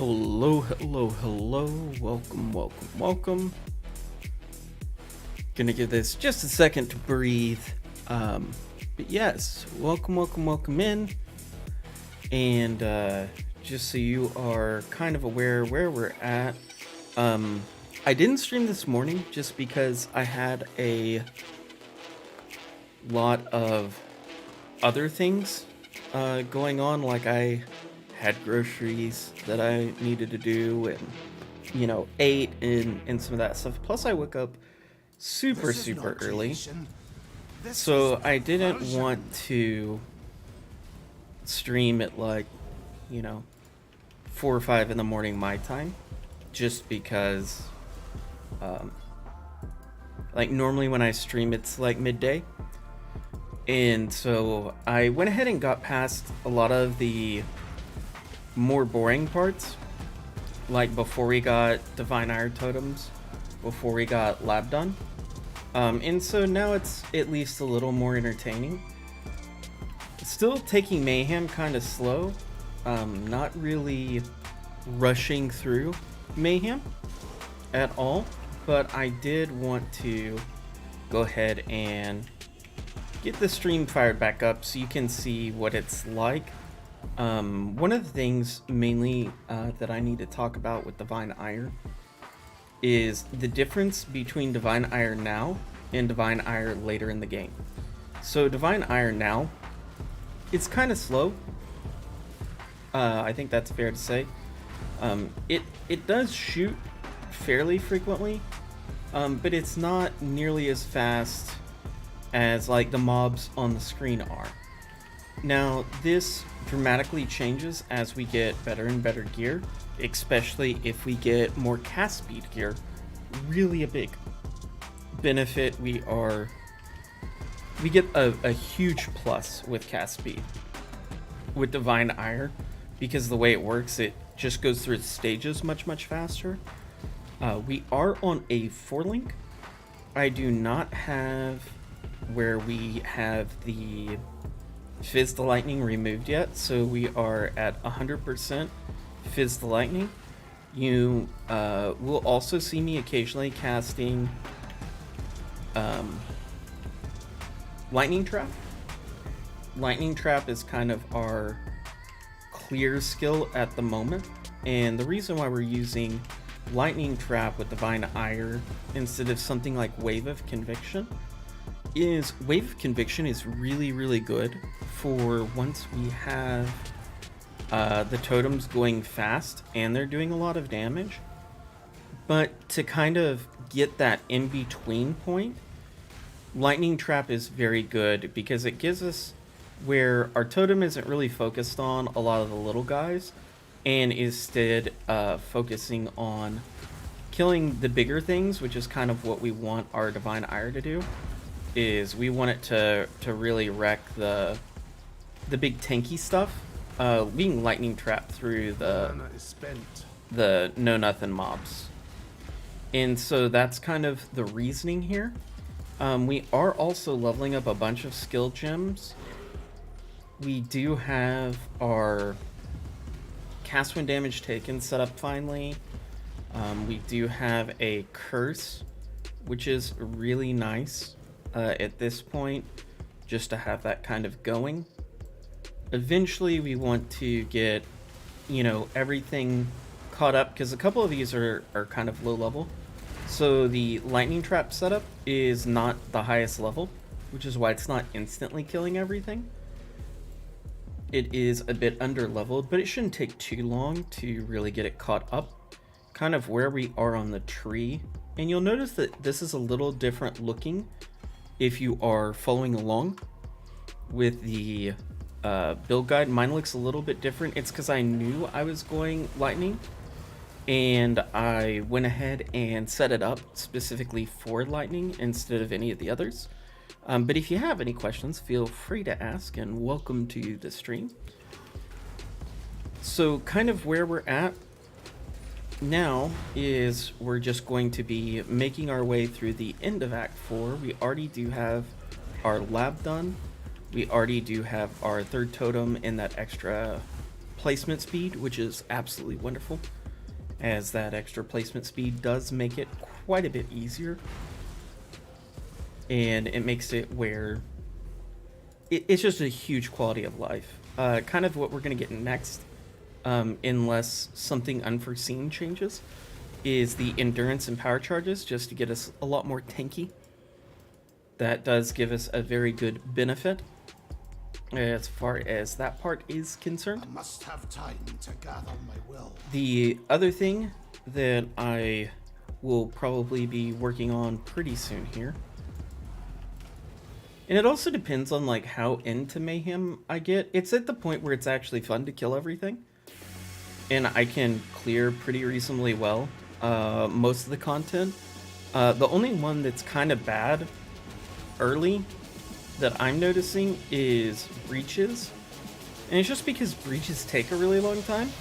Hello, hello, hello. Welcome. Gonna give this just a second to breathe. But yes, welcome in. And just so you are kind of aware where we're at, I didn't stream this morning just because I had a lot of other things going on. Like I had groceries that I needed to do and ate and some of that stuff. Plus I woke up super early. So I didn't want to stream at 4 or 5 in the morning my time, just because normally when I stream it's like midday. And so I went ahead and got past a lot of the more boring parts, like before we got Divine Arc Totems, before we got lab done. And so now it's at least a little more entertaining. Still taking Mayhem kind of slow, not really rushing through Mayhem at all, but I did want to go ahead and get the stream fired back up so you can see what it's like. One of the things mainly that I need to talk about with Divine Ire is the difference between Divine Ire now and Divine Ire later in the game. So Divine Ire now, it's kind of slow. I think that's fair to say. It does shoot fairly frequently, but it's not nearly as fast as like the mobs on the screen are. Now this dramatically changes as we get better and better gear, especially if we get more cast speed gear. Really a big benefit. We get a huge plus with cast speed with Divine Ire, because the way it works, it just goes through its stages much faster. We are on a 4-link. I do not have where we have the Fizz the Lightning removed yet, so we are at 100% Fizz the Lightning. You will also see me occasionally casting Lightning Trap. Lightning Trap is kind of our clear skill at the moment, and the reason why we're using Lightning Trap with Divine Ire instead of something like Wave of Conviction is Wave of Conviction is really good for once we have the totems going fast and they're doing a lot of damage. But to kind of get that in-between point, Lightning Trap is very good because it gives us where our totem isn't really focused on a lot of the little guys and instead focusing on killing the bigger things, which is kind of what we want our Divine Ire to do. Is we want it to really wreck the big tanky stuff, being Lightning Trap through the know nothing mobs. And so that's kind of the reasoning here. We are also leveling up a bunch of skill gems. We do have our cast when damage taken set up finally. We do have a curse, which is really nice at this point, just to have that kind of going. Eventually we want to get everything caught up, because a couple of these are kind of low level. So the Lightning Trap setup is not the highest level, which is why it's not instantly killing everything. It is a bit under leveled, but it shouldn't take too long to really get it caught up, kind of where we are on the tree. And you'll notice that this is a little different looking if you are following along with the build guide. Mine looks a little bit different. It's because I knew I was going lightning, and I went ahead and set it up specifically for lightning instead of any of the others. But if you have any questions, feel free to ask, and welcome to the stream. So kind of where we're at now is we're just going to be making our way through the end of Act 4. We already do have our lab done. We already do have our third totem in that extra placement speed, which is absolutely wonderful, as that extra placement speed does make it quite a bit easier. And it makes it where it's just a huge quality of life. Kind of what we're going to get next, unless something unforeseen changes, is the endurance and power charges, just to get us a lot more tanky. That does give us a very good benefit as far as that part is concerned. I must have time to gather my will. The other thing that I will probably be working on pretty soon here, and it also depends on like how into Mayhem I get. It's at the point where it's actually fun to kill everything, and I can clear pretty reasonably well most of the content. The only one that's kind of bad early that I'm noticing is breaches, and it's just because breaches take a really long time,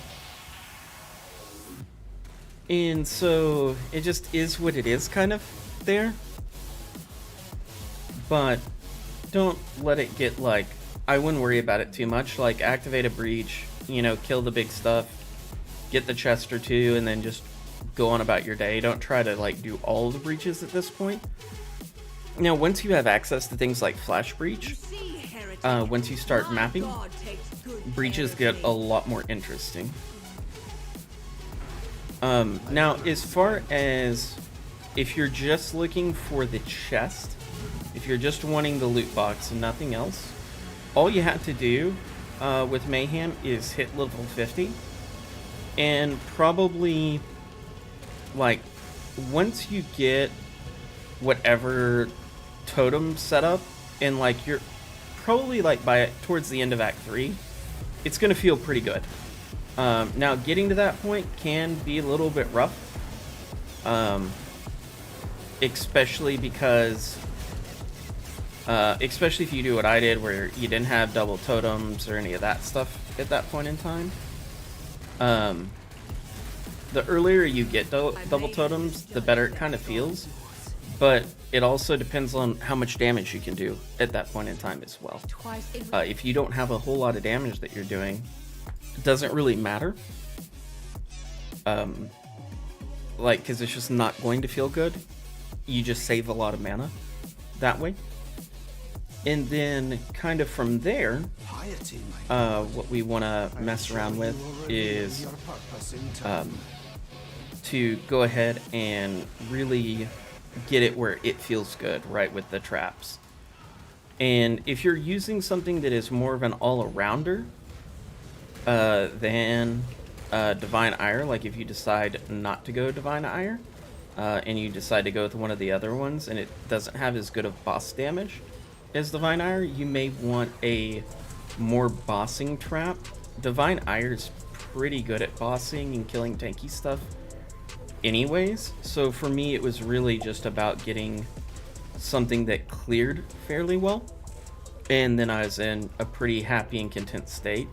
and so it just is what it is kind of there. But don't let it get like, I wouldn't worry about it too much. Like, activate a breach, you know, kill the big stuff, get the chest or two, and then just go on about your day. Don't try to like do all the breaches at this point. Now, once you have access to things like Flash Breach, once you start mapping, breaches get a lot more interesting. Now, as far as if you're just looking for the chest, if you're just wanting the loot box and nothing else, all you have to do with Mayhem is hit level 50, and probably like once you get whatever totem set up, and like you're probably like towards the end of Act 3, it's gonna feel pretty good. Now getting to that point can be a little bit rough, especially because especially if you do what I did, where you didn't have double totems or any of that stuff at that point in time. The earlier you get double totems, the better it kind of feels, but it also depends on how much damage you can do at that point in time as well. If you don't have a whole lot of damage that you're doing, it doesn't really matter. Like, because it's just not going to feel good. You just save a lot of mana that way. And then kind of from there, what we want to mess around with is to go ahead and really get it where it feels good, right, with the traps. And if you're using something that is more of an all-arounder than Divine Ire, like if you decide not to go Divine Ire, and you decide to go with one of the other ones, and it doesn't have as good of boss damage as Divine Ire, you may want a more bossing trap. Divine Ire's pretty good at bossing and killing tanky stuff anyways, so for me it was really just about getting something that cleared fairly well, and then I was in a pretty happy and content state.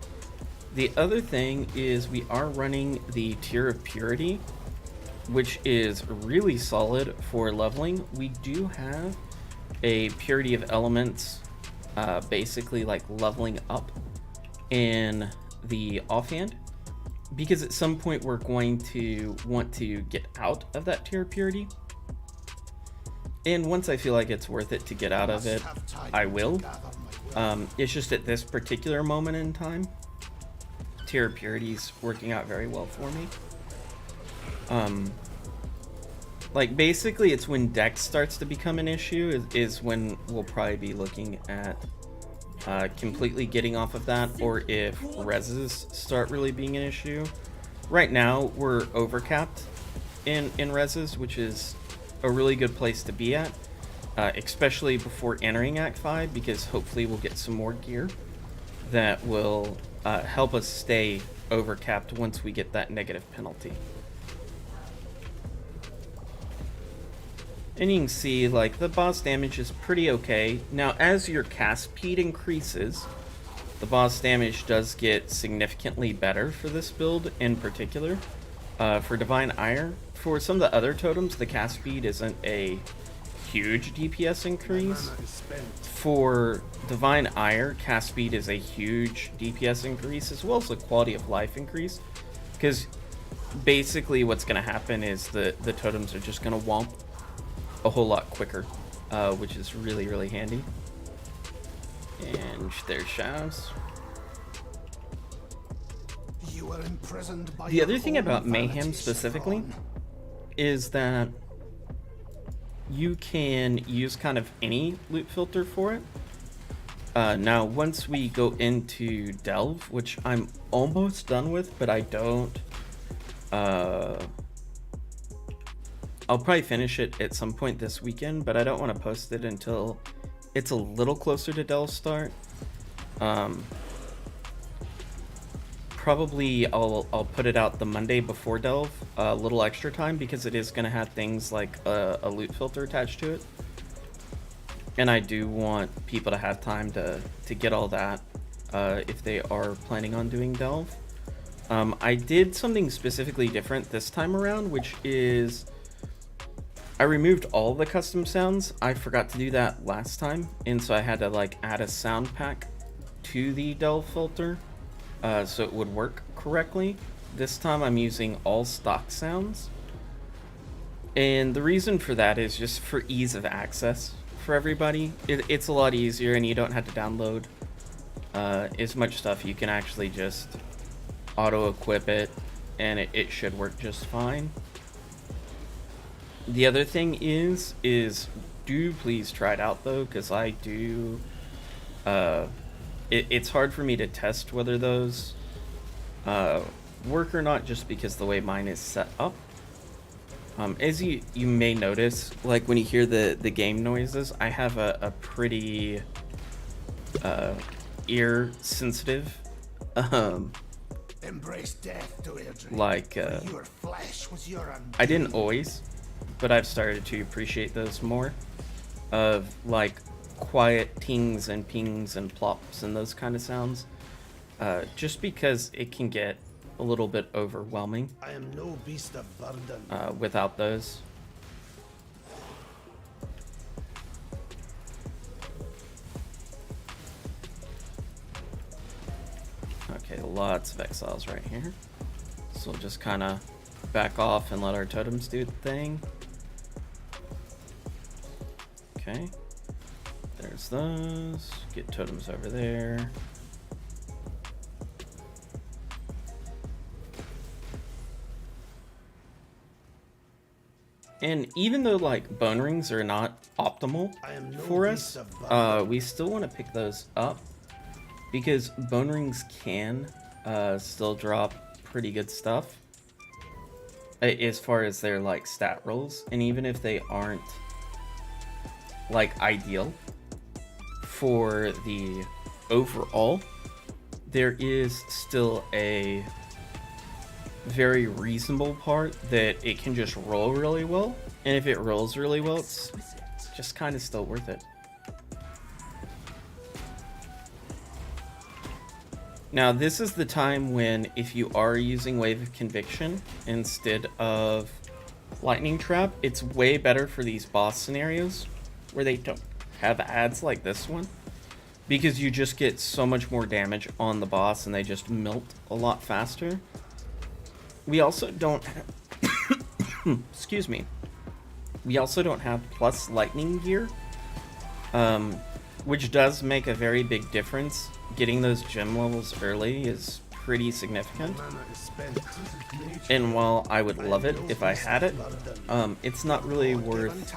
The other thing is we are running the Tier of Purity, which is really solid for leveling. We do have a Purity of Elements, basically like leveling up in the offhand, because at some point we're going to want to get out of that Tier of Purity, and once I feel like it's worth it to get out of it, I will. It's just at this particular moment in time, Tier of Purity's working out very well for me. Like basically it's when Dex starts to become an issue is when we'll probably be looking at completely getting off of that, or if reses start really being an issue. Right now we're overcapped in reses, which is a really good place to be at, especially before entering Act 5, because hopefully we'll get some more gear that will help us stay overcapped once we get that negative penalty. And you can see, like, the boss damage is pretty okay. Now, as your cast speed increases, the boss damage does get significantly better for this build in particular. For Divine Ire, for some of the other totems, the cast speed isn't a huge DPS increase. For Divine Ire, cast speed is a huge DPS increase, as well as a quality of life increase. Because basically what's going to happen is the totems are just going to womp a whole lot quicker, which is really, really handy. And there's shadows. You are imprisoned by The other thing about Mayhem specifically is that you can use kind of any loot filter for it. Now, once we go into Delve, which I'm almost done with, but I don't... I'll probably finish it at some point this weekend, but I don't want to post it until it's a little closer to Delve start. Probably I'll put it out the Monday before Delve, a little extra time, because it is going to have things like a loot filter attached to it. And I do want people to have time to get all that if they are planning on doing Delve. I did something specifically different this time around, which is I removed all the custom sounds. I forgot to do that last time, and so I had to like add a sound pack to the Delve filter so it would work correctly. This time I'm using all stock sounds, and the reason for that is just for ease of access for everybody. It's a lot easier, and you don't have to download as much stuff. You can actually just auto equip it, and it should work just fine. The other thing is do please try it out though, because I do it's hard for me to test whether those work or not, just because the way mine is set up. As you may notice, like when you hear the game noises, I have a pretty ear sensitive embrace death to like your flesh was your I didn't always, but I've started to appreciate those more, of like quiet tings and pings and plops and those kind of sounds, just because it can get a little bit overwhelming. I am no beast of burden. Without those. Okay, lots of exiles right here. So we'll just kind of back off and let our totems do the thing. Okay. There's those. Get totems over there. And even though like bone rings are not optimal for us, we still want to pick those up, because bone rings can still drop pretty good stuff as far as their like stat rolls, and even if they aren't like ideal for the overall, there is still a very reasonable part that it can just roll really well, and if it rolls really well, it's just kind of still worth it. Now this is the time when, if you are using Wave of Conviction instead of Lightning Trap, it's way better for these boss scenarios where they don't have ads like this one, because you just get so much more damage on the boss and they just melt a lot faster. We also don't have excuse me. We also don't have plus lightning gear, which does make a very big difference. Getting those gem levels early is pretty significant. And while I would love it if I had it, it's not really worth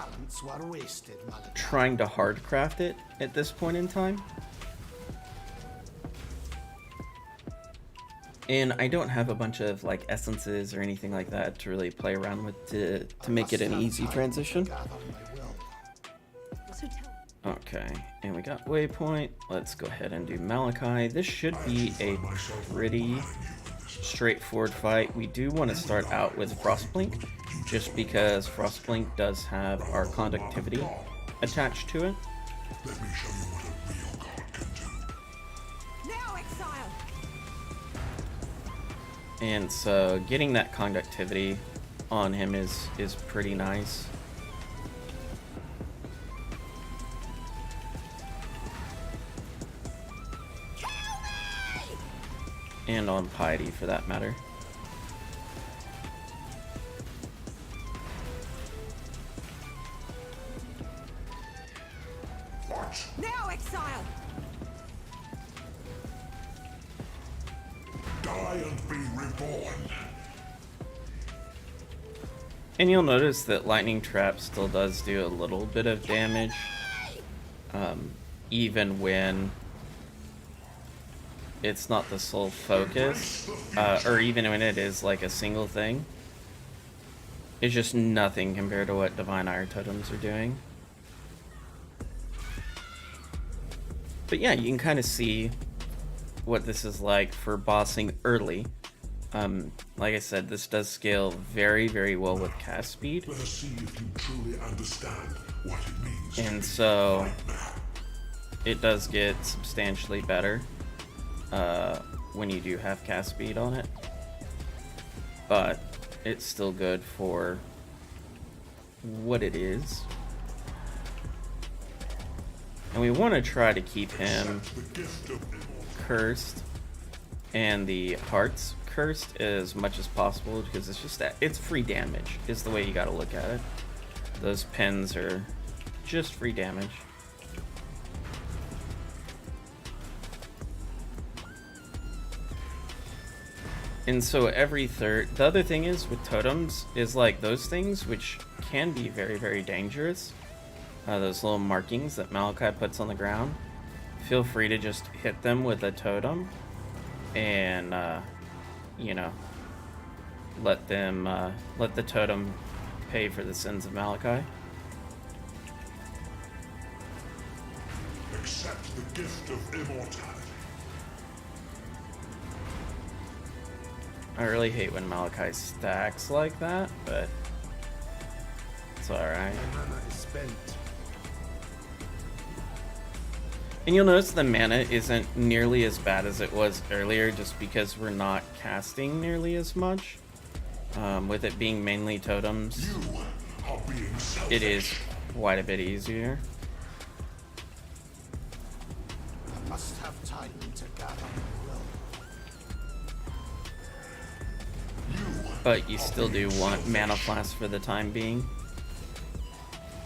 trying to hard craft it at this point in time. And I don't have a bunch of like essences or anything like that to really play around with to make it an easy transition. Okay, and we got waypoint. Let's go ahead and do Malachi. This should be a pretty straightforward fight. We do want to start out with Frostblink, just because Frostblink does have our conductivity attached to it. Let me show you what a real god can do. Now, exile! And so getting that conductivity on him is pretty nice. and on piety for that matter. What? Now, exile! Die and be reborn. And you'll notice that Lightning Trap still does do a little bit of damage, even when it's not the sole focus, or even when it is like a single thing. It's just nothing compared to what Divine Arc Totems are doing. But yeah, you can kind of see what this is like for bossing early. Like I said, this does scale very, very well with cast speed. Let us see if you truly understand what it means. And so it does get substantially better when you do have cast speed on it. But it's still good for what it is. And we want to try to keep him cursed and the hearts cursed as much as possible, because it's just that it's free damage is the way you got to look at it. Those pins are just free damage. And so every third, the other thing is with totems is like those things which can be very, very dangerous. Those little markings that Malachi puts on the ground. Feel free to just hit them with a totem and you know, let the totem pay for the sins of Malachi. Accept the gift of immortality. I really hate when Malachi stacks like that, but it's alright. Mana is spent. And you'll notice the mana isn't nearly as bad as it was earlier, just because we're not casting nearly as much. With it being mainly totems, You are being selfish. it is quite a bit easier. I must have time to gather will. But you still do want mana flasks for the time being.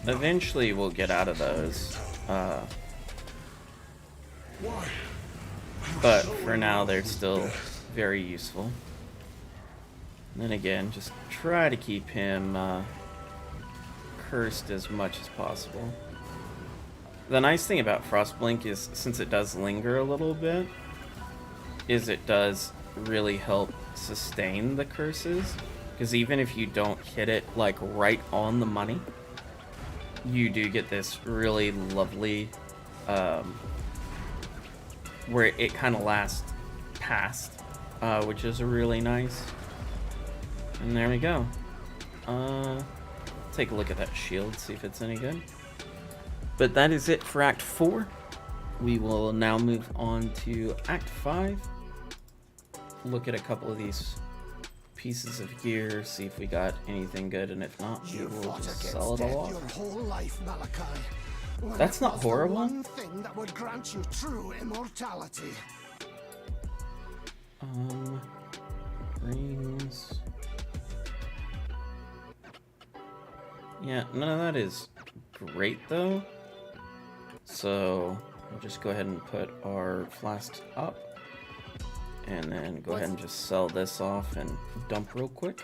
Eventually we'll get out of those. Why? But for now they're still very useful. And then again, just try to keep him cursed as much as possible. The nice thing about Frostblink is, since it does linger a little bit, is it does really help sustain the curses. Because even if you don't hit it like right on the money, you do get this really lovely where it kind of lasts past, which is really nice. And there we go. Take a look at that shield, see if it's any good. But that is it for Act 4. We will now move on to Act 5. Look at a couple of these pieces of gear, see if we got anything good, and if not, we You will fought just against sell it death all your off. whole life, Malachi. When That's it not was the horrible. one thing that would grant you true immortality. Rings. Yeah, none of that is great though. So we'll just go ahead and put our flasks up. And then go ahead and just sell this off and dump real quick.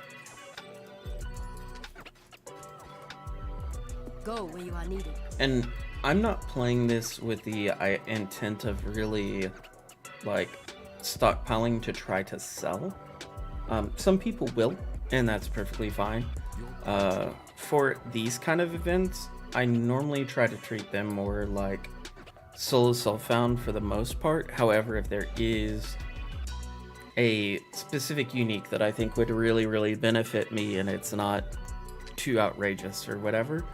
Go where you are needed. And I'm not playing this with the intent of really like stockpiling to try to sell. Some people will, and that's perfectly fine. For these kind of events, I normally try to treat them more like solo self-found for the most part. However, if there is a specific unique that I think would really, really benefit me and it's not too outrageous or whatever,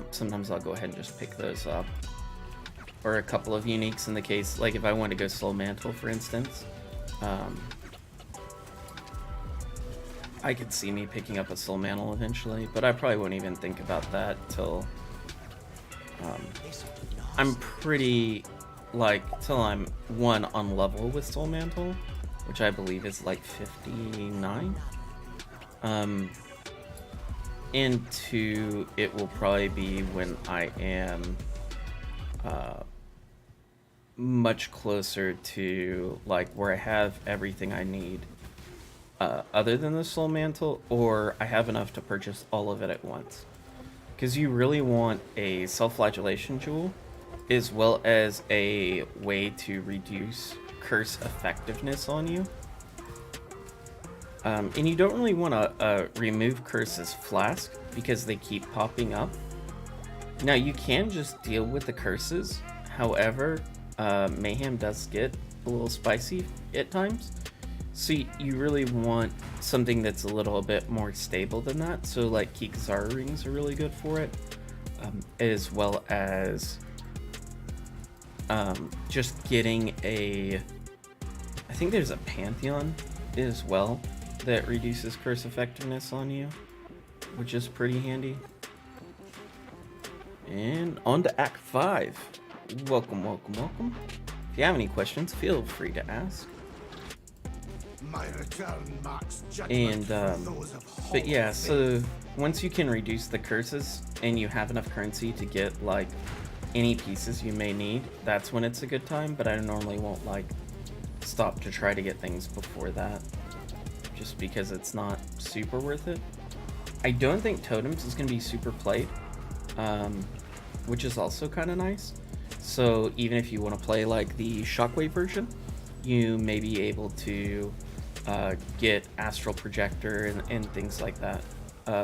sometimes I'll go ahead and just pick those up. Or a couple of uniques in the case, like if I want to go Slow Mantle, for instance. I could see me picking up a Soul Mantle eventually, but I probably wouldn't even think about that till I'm pretty, like, till I'm on level with Soul Mantle. which I believe is like 59. And 2, it will probably be when I am much closer to like where I have everything I need other than the Soul Mantle, or I have enough to purchase all of it at once. Because you really want a Self-Flagellation Jewel, as well as a way to reduce curse effectiveness on you. And you don't really want to remove Curse's Flask, because they keep popping up. Now, you can just deal with the curses. However, Mayhem does get a little spicy at times. So you really want something that's a little bit more stable than that. So like Kikazara rings are really good for it. As well as just getting a... I think there's a Pantheon as well that reduces curse effectiveness on you, which is pretty handy. And on to Act 5. Welcome, welcome, welcome. If you have any questions, feel free to ask. My return marks And, judgment for those of but yeah, hollow so once you can reduce the curses and you have enough currency to get like any pieces you may need, that's when it's a good time. But I normally won't like stop to try to get things before that, just because it's not super worth it. I don't think Totems is going to be super played, which is also kind of nice. So even if you want to play like the Shockwave version, you may be able to get Astral Projector and things like that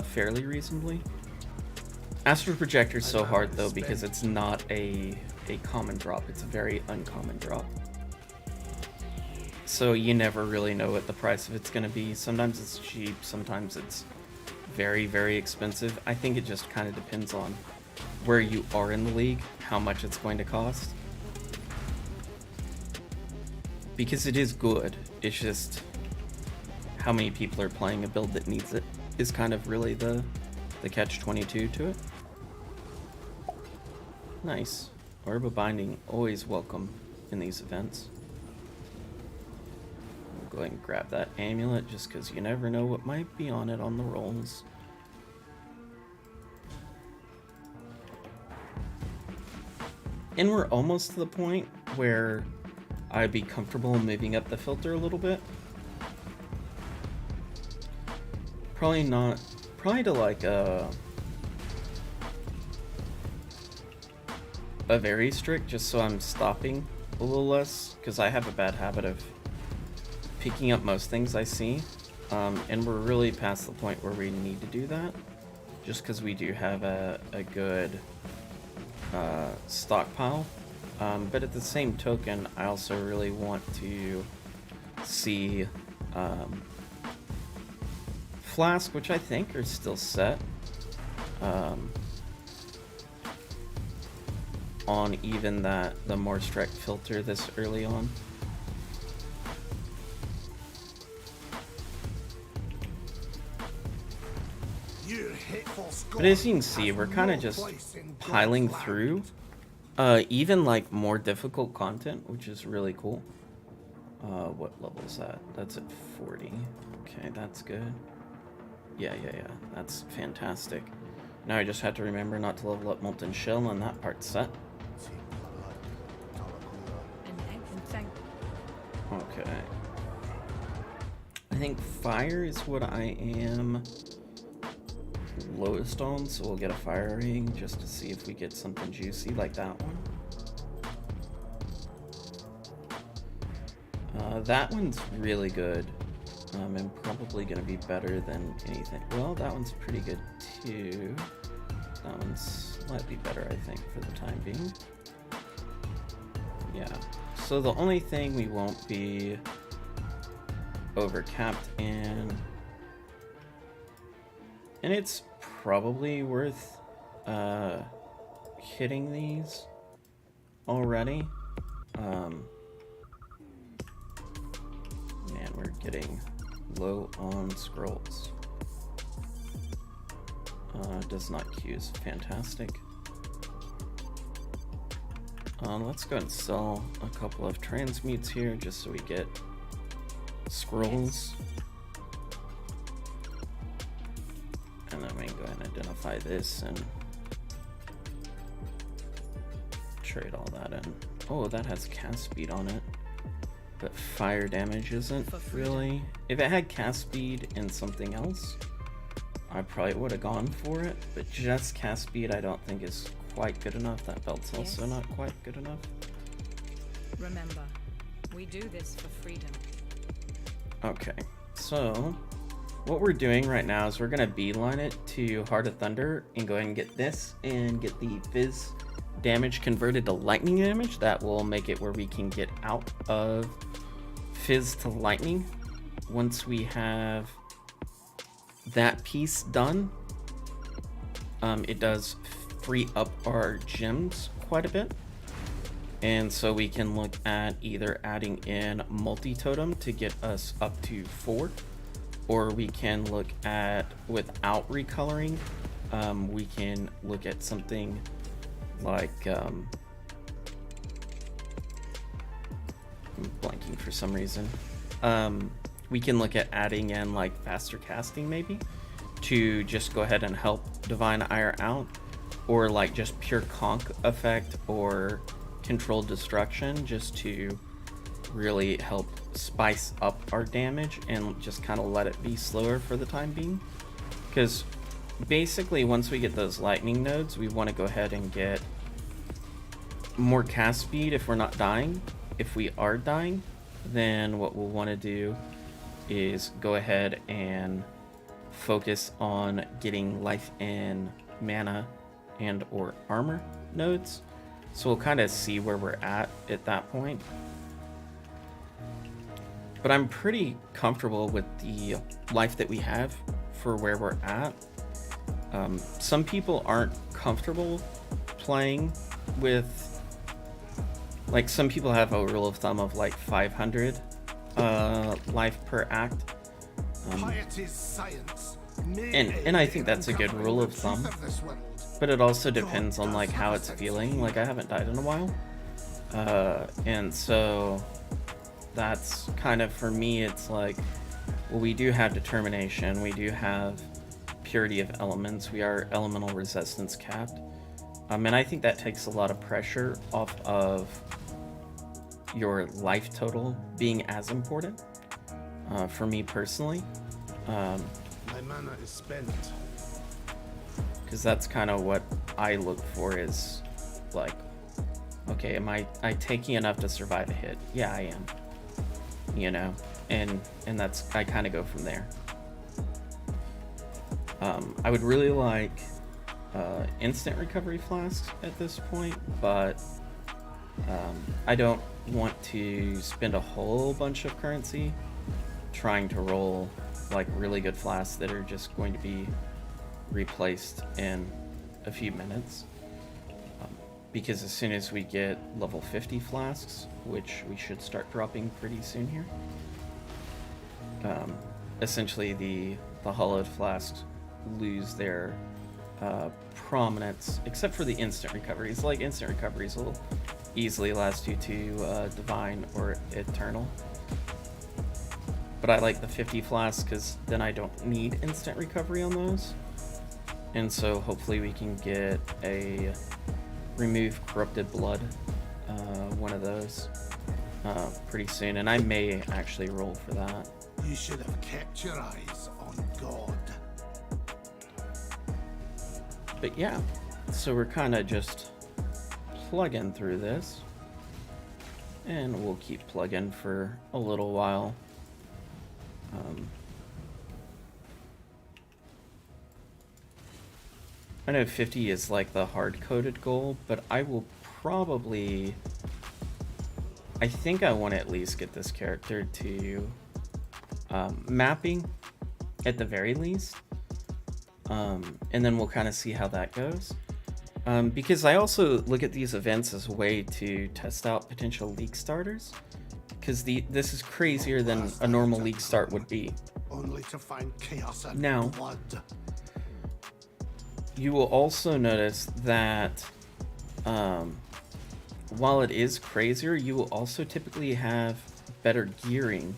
fairly reasonably. Astral Projector is so hard though because it's not a common drop, it's a very uncommon drop. So you never really know what the price of it's going to be. Sometimes it's cheap, sometimes it's very, very expensive. I think it just kind of depends on where you are in the league, how much it's going to cost. Because it is good, it's just how many people are playing a build that needs it is kind of really the catch-22 to it. Nice. Orb of Binding, always welcome in these events. We'll go ahead and grab that amulet just because you never know what might be on it on the rolls. And we're almost to the point where I'd be comfortable moving up the filter a little bit. Probably to like a very strict, just so I'm stopping a little less, because I have a bad habit of picking up most things I see, and we're really past the point where we need to do that, just because we do have a good stockpile. But at the same token, I also really want to see Flask, which I think are still set, on even the more strict filter this early on. But as you can see, we're kind of just piling through even like more difficult content, which is really cool. What level is that? That's at 40. Okay, that's good. Yeah, that's fantastic. Now I just have to remember not to level up Molten Shell, and that part's set. Okay. I think fire is what I am lowest on, so we'll get a fire ring just to see if we get something juicy like that one. That one's really good, and probably going to be better than anything. Well, that one's pretty good too. That one's slightly better, I think, for the time being. Yeah. So the only thing we won't be overcapped in, and it's probably worth hitting these already. Man, we're getting low on scrolls. Does not queue is fantastic. Let's go and sell a couple of transmutes here just so we get scrolls. And then we can go ahead and identify this and trade all that in. Oh, that has cast speed on it. But fire damage isn't really. If it had cast speed and something else, I probably would have gone for it. But just cast speed I don't think is quite good enough. That belt's also not quite good enough. Remember, we do this for freedom. Okay, so what we're doing right now is we're gonna beeline it to Heart of Thunder and go ahead and get this and get the Fizz damage converted to lightning damage. That will make it where we can get out of Fizz to lightning. Once we have that piece done, it does free up our gems quite a bit. And so we can look at either adding in multi-totem to get us up to 4, or we can look at, without recoloring, we can look at something like, I'm blanking for some reason. We can look at adding in like faster casting maybe to just go ahead and help Divine Ire out, or like just pure conk effect or controlled destruction just to really help spice up our damage and just kind of let it be slower for the time being. Because basically once we get those lightning nodes, we want to go ahead and get more cast speed if we're not dying. If we are dying, then what we'll want to do is go ahead and focus on getting life and mana and or armor nodes. So we'll kind of see where we're at that point. But I'm pretty comfortable with the life that we have for where we're at. Some people aren't comfortable playing with, like, some people have a rule of thumb of like 500 life per act. And I think that's a good rule of thumb. But it also depends on like how it's feeling. Like, I haven't died in a while. And so that's kind of, for me, it's like, well, we do have determination. We do have purity of elements. We are elemental resistance capped. And I think that takes a lot of pressure off of your life total being as important. For me personally. My mana is spent. Because that's kind of what I look for, is like, okay, am I taking enough to survive a hit? Yeah, I am. You know, and that's, I kind of go from there. I would really like instant recovery flasks at this point, but I don't want to spend a whole bunch of currency trying to roll like really good flasks that are just going to be replaced in a few minutes, because as soon as we get level 50 flasks, which we should start dropping pretty soon here, essentially the hollowed flasks lose their prominence, except for the instant recoveries. Like, instant recoveries will easily last you to divine or eternal, but I like the 50 flasks because then I don't need instant recovery on those. And so hopefully we can get a remove corrupted blood, one of those, pretty soon. And I may actually roll for that. You should have kept your eyes on God. But yeah, so we're kind of just plugging through this. And we'll keep plugging for a little while. I know 50 is like the hard-coded goal, but I will probably, I think I want to at least get this character to mapping at the very least, and then we'll kind of see how that goes, because I also look at these events as a way to test out potential league starters, because this is crazier than a normal league start would be. Only to find chaos and Now, blood. you will also notice that while it is crazier, you will also typically have better gearing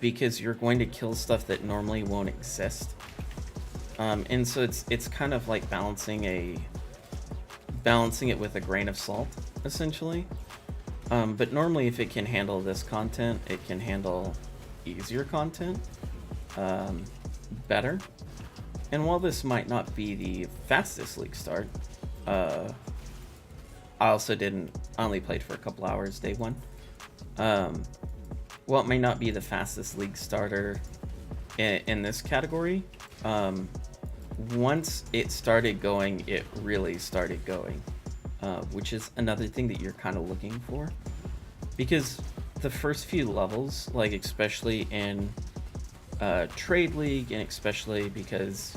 because you're going to kill stuff that normally won't exist. And so it's kind of like balancing it with a grain of salt, essentially. But normally if it can handle this content, it can handle easier content better. And while this might not be the fastest league start, I only played for a couple hours day one. While it may not be the fastest league starter in this category, once it started going, it really started going, which is another thing that you're kind of looking for, because the first few levels, like especially in Trade League, and especially because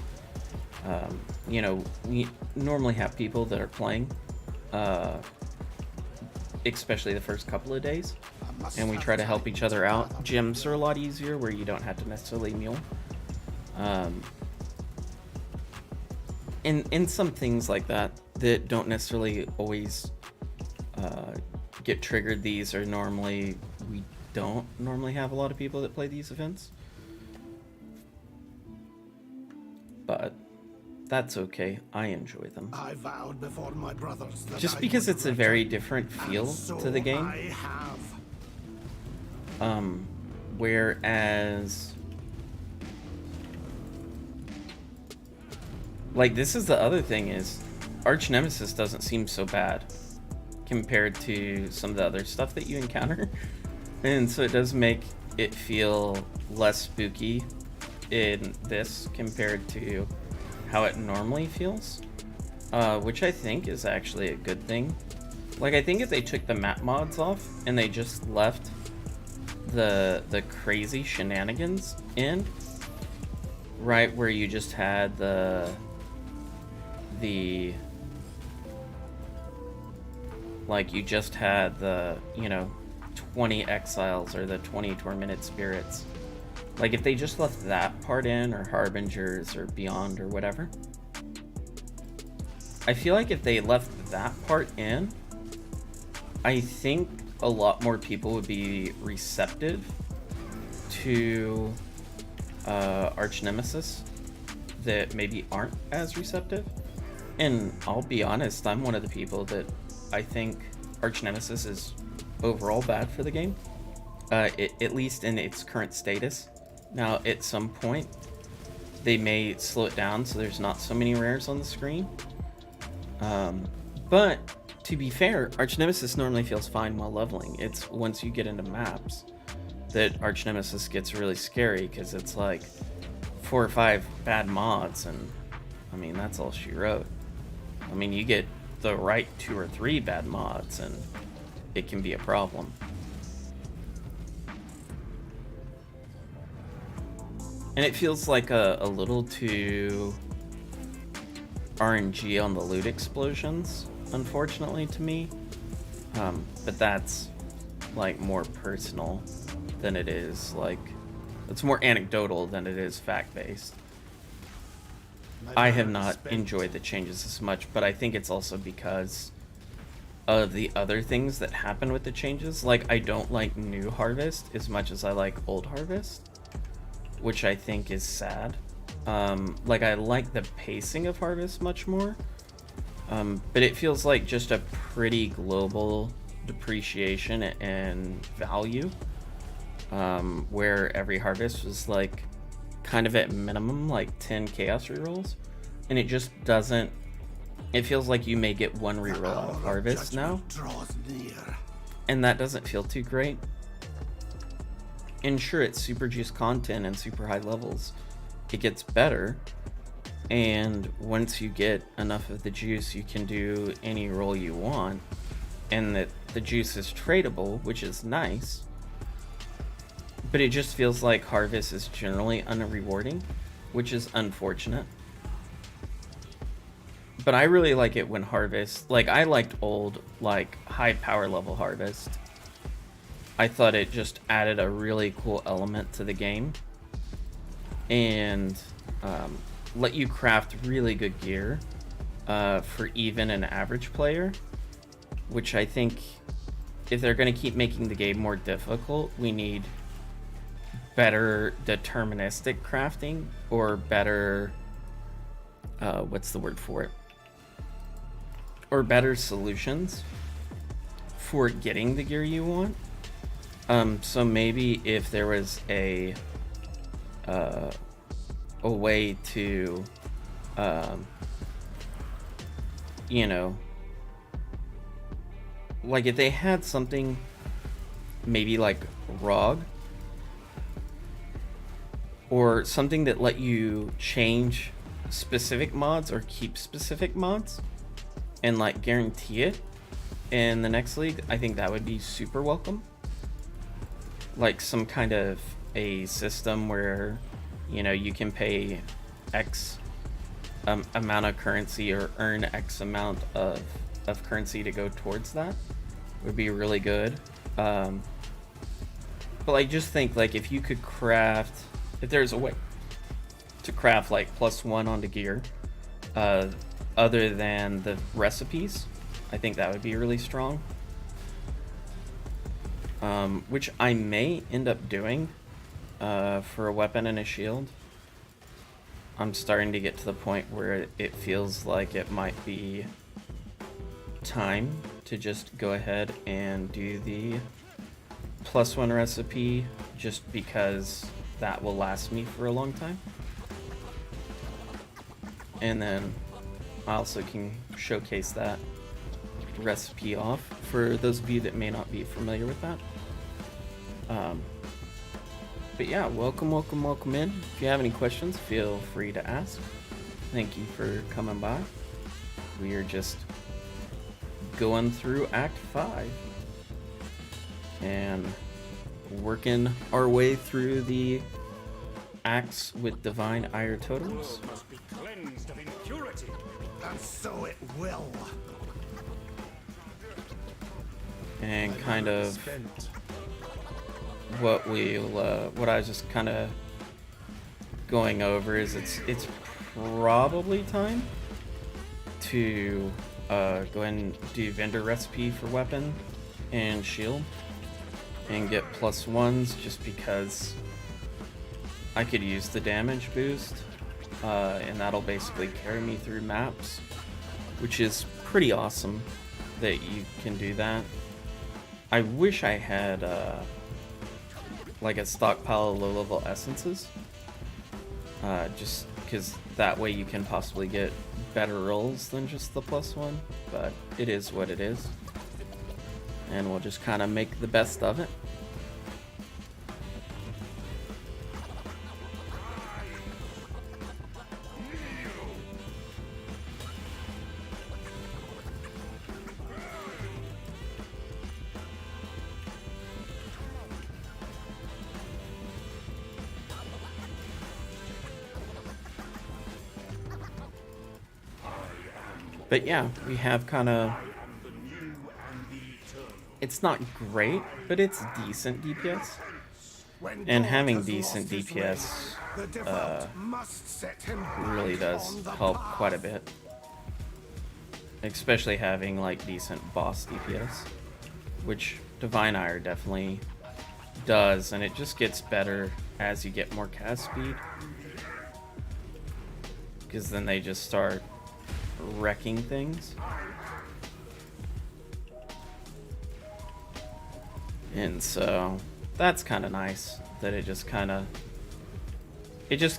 you know, we normally have people that are playing, especially the first couple of days, and we try to help each other out. Gyms are a lot easier where you don't have to necessarily mule. And some things like that don't necessarily always get triggered. These are we don't normally have a lot of people that play these events, but that's okay. I enjoy them. I vowed before my brothers that Just I because would it's a return, very different feel and so to the game. I have. Whereas, like, this is the other thing is, Arch Nemesis doesn't seem so bad compared to some of the other stuff that you encounter. And so it does make it feel less spooky in this compared to how it normally feels, which I think is actually a good thing. Like, I think if they took the map mods off and they just left the crazy shenanigans in, right, where you just had like you just had the, you know, 20 exiles or the 20 tormented spirits. Like, if they just left that part in, or harbingers or beyond or whatever, I feel like if they left that part in, I think a lot more people would be receptive to Arch Nemesis that maybe aren't as receptive. And I'll be honest, I'm one of the people that I think Arch Nemesis is overall bad for the game, at least in its current status. Now, at some point, they may slow it down so there's not so many rares on the screen. But to be fair, Arch Nemesis normally feels fine while leveling. It's once you get into maps that Arch Nemesis gets really scary, because it's like 4 or 5 bad mods, and I mean, that's all she wrote. I mean, you get the right 2 or 3 bad mods and it can be a problem. And it feels like a little too RNG on the loot explosions, unfortunately, to me. But that's like more personal than it is, like, it's more anecdotal than it is fact-based. I have not enjoyed the changes as much, but I think it's also because of the other things that happen with the changes. Like, I don't like new Harvest as much as I like old Harvest, which I think is sad. Like, I like the pacing of Harvest much more, but it feels like just a pretty global depreciation and value, where every Harvest was like kind of at minimum like 10 chaos rerolls, and it just doesn't. It feels like you may get 1 reroll out of Harvest now, and that doesn't feel too great. And sure, it's super juice content and super high levels, it gets better, and once you get enough of the juice, you can do any roll you want, and that the juice is tradable, which is nice. But it just feels like Harvest is generally unrewarding, which is unfortunate. But I really like it when Harvest, like, I liked old, like, high power level Harvest. I thought it just added a really cool element to the game, and let you craft really good gear for even an average player, which I think if they're going to keep making the game more difficult, we need better deterministic crafting or better what's the word for it, or better solutions for getting the gear you want. So maybe if there was a way to you know, like if they had something maybe like ROG, or something that let you change specific mods or keep specific mods and like guarantee it in the next league, I think that would be super welcome. Like some kind of a system where, you know, you can pay X amount of currency or earn X amount of currency to go towards that would be really good. But like, just think like if you could craft, if there's a way to craft like +1 onto gear other than the recipes, I think that would be really strong. Which I may end up doing for a weapon and a shield. I'm starting to get to the point where it feels like it might be time to just go ahead and do the +1 recipe, just because that will last me for a long time. And then I also can showcase that recipe off for those of you that may not be familiar with that. But yeah, welcome in. If you have any questions, feel free to ask. Thank you for coming by. We are just going through Act 5 and working our way through the acts with divine ire totems. Must be cleansed of impurity. And so it will. And kind of what I was just kind of going over is it's probably time to go ahead and do vendor recipe for weapon and shield and get +1s, just because I could use the damage boost, and that'll basically carry me through maps, which is pretty awesome that you can do that. I wish I had like a stockpile of low-level essences, just because that way you can possibly get better rolls than just the +1, but it is what it is, and we'll just kind of make the best of it. But yeah, we have kind of, it's not great, but it's decent DPS. And having decent DPS really does help quite a bit. Especially having like decent boss DPS, which Divine Ire definitely does, and it just gets better as you get more cast speed. Because then they just start wrecking things. And so that's kind of nice that it just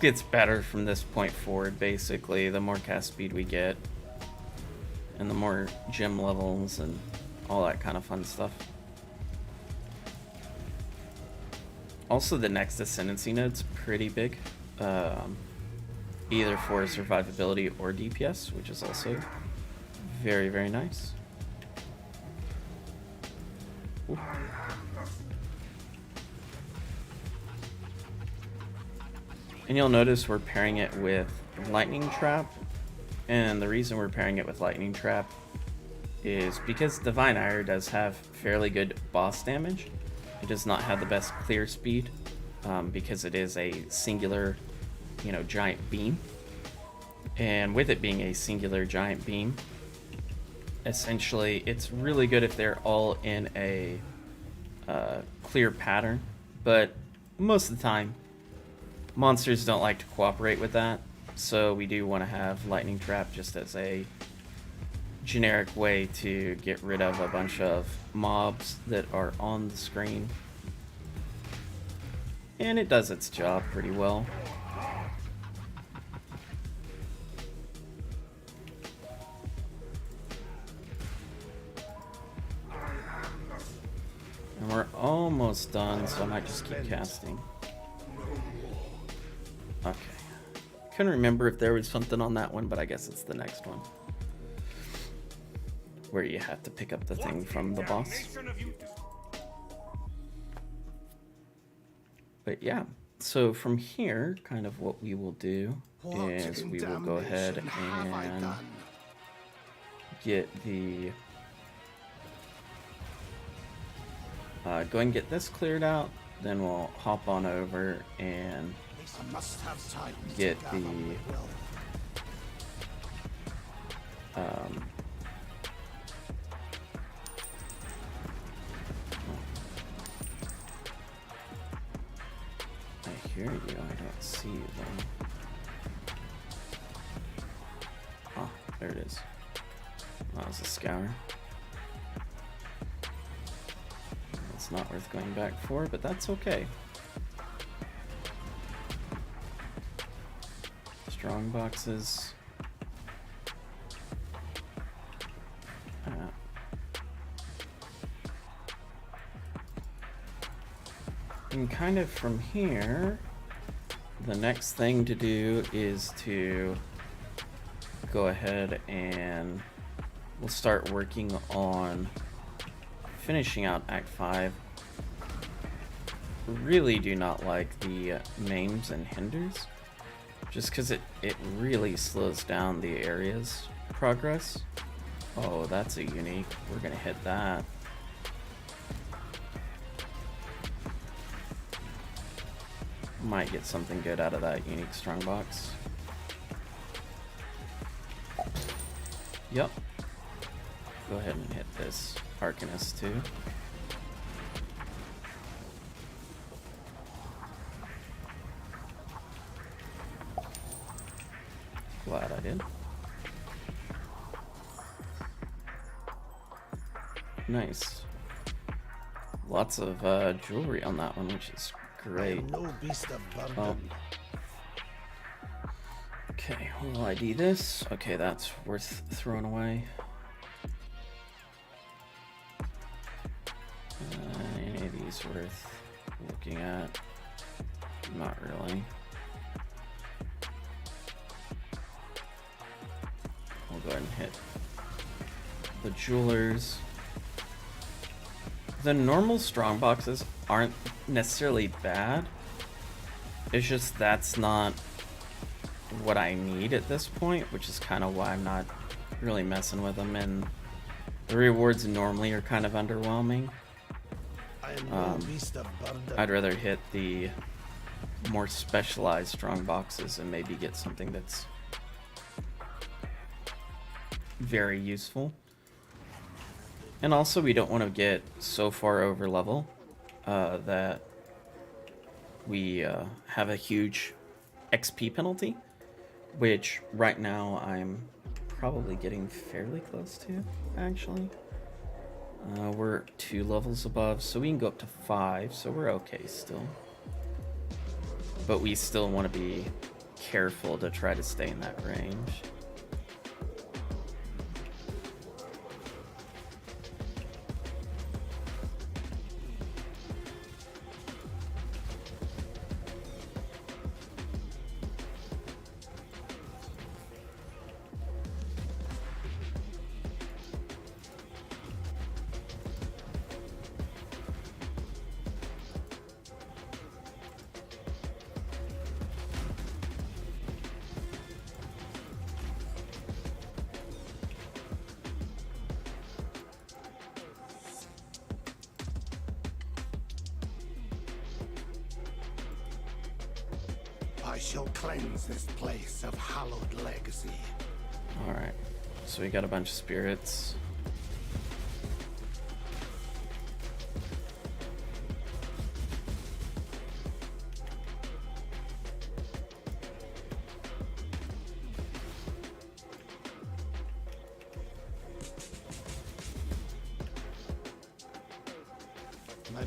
gets better from this point forward. Basically, the more cast speed we get and the more gem levels and all that kind of fun stuff. Also, the next ascendancy node's pretty big, either for survivability or DPS, which is also very, very nice. Ooh. And you'll notice we're pairing it with Lightning Trap, and the reason we're pairing it with Lightning Trap is because Divine Ire does have fairly good boss damage. It does not have the best clear speed, because it is a singular, giant beam. And with it being a singular giant beam, essentially it's really good if they're all in a clear pattern, but most of the time, monsters don't like to cooperate with that, so we do want to have Lightning Trap just as a generic way to get rid of a bunch of mobs that are on the screen. And it does its job pretty well. And we're almost done, so I might just keep casting. Okay. Couldn't remember if there was something on that one, but I guess it's the next one, where you have to pick up the thing from the boss. But yeah, so from here, kind of what we will do is we will go ahead and get the... go and get this cleared out, then we'll hop on over and get the I hear you, I don't see you though. Oh, there it is. That was a scour. It's not worth going back for, but that's okay. Strong boxes. And kind of from here, the next thing to do is to go ahead and we'll start working on finishing out Act 5. Really do not like the maims and hinders, just because it really slows down the area's progress. Oh, that's a unique. We're gonna hit that. Might get something good out of that unique strongbox. Yep. Go ahead and hit this Arcanist too. Glad I did. Nice. Lots of jewelry on that one, which is great. No beast of burden. Oh. Okay, will ID this? Okay, that's worth throwing away. Any of these worth looking at? Not really. We'll go ahead and hit the jewelers. The normal strong boxes aren't necessarily bad. It's just that's not what I need at this point, which is kind of why I'm not really messing with them, and the rewards normally are kind of underwhelming. I'd rather hit the more specialized strong boxes and maybe get something that's very useful. And also, we don't want to get so far over level that we have a huge XP penalty, which right now I'm probably getting fairly close to, actually. We're 2 levels above, so we can go up to 5, so we're okay still. But we still want to be careful to try to stay in that range. I shall cleanse this place of hallowed legacy. Alright, so we got a bunch of spirits.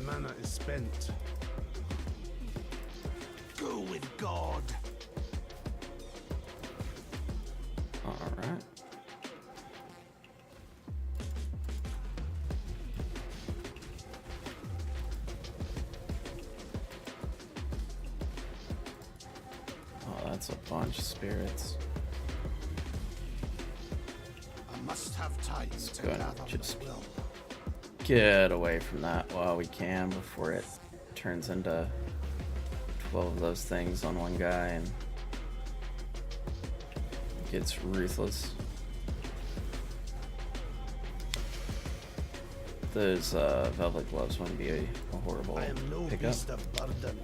My mana is spent. Go with God. Alright. Oh, that's a bunch of spirits. I must have time to go ahead gather and just my will. get away from that while we can before it turns into 12 of those things on one guy and gets ruthless. Those velvet gloves wouldn't be a horrible I am no pickup. beast of burden.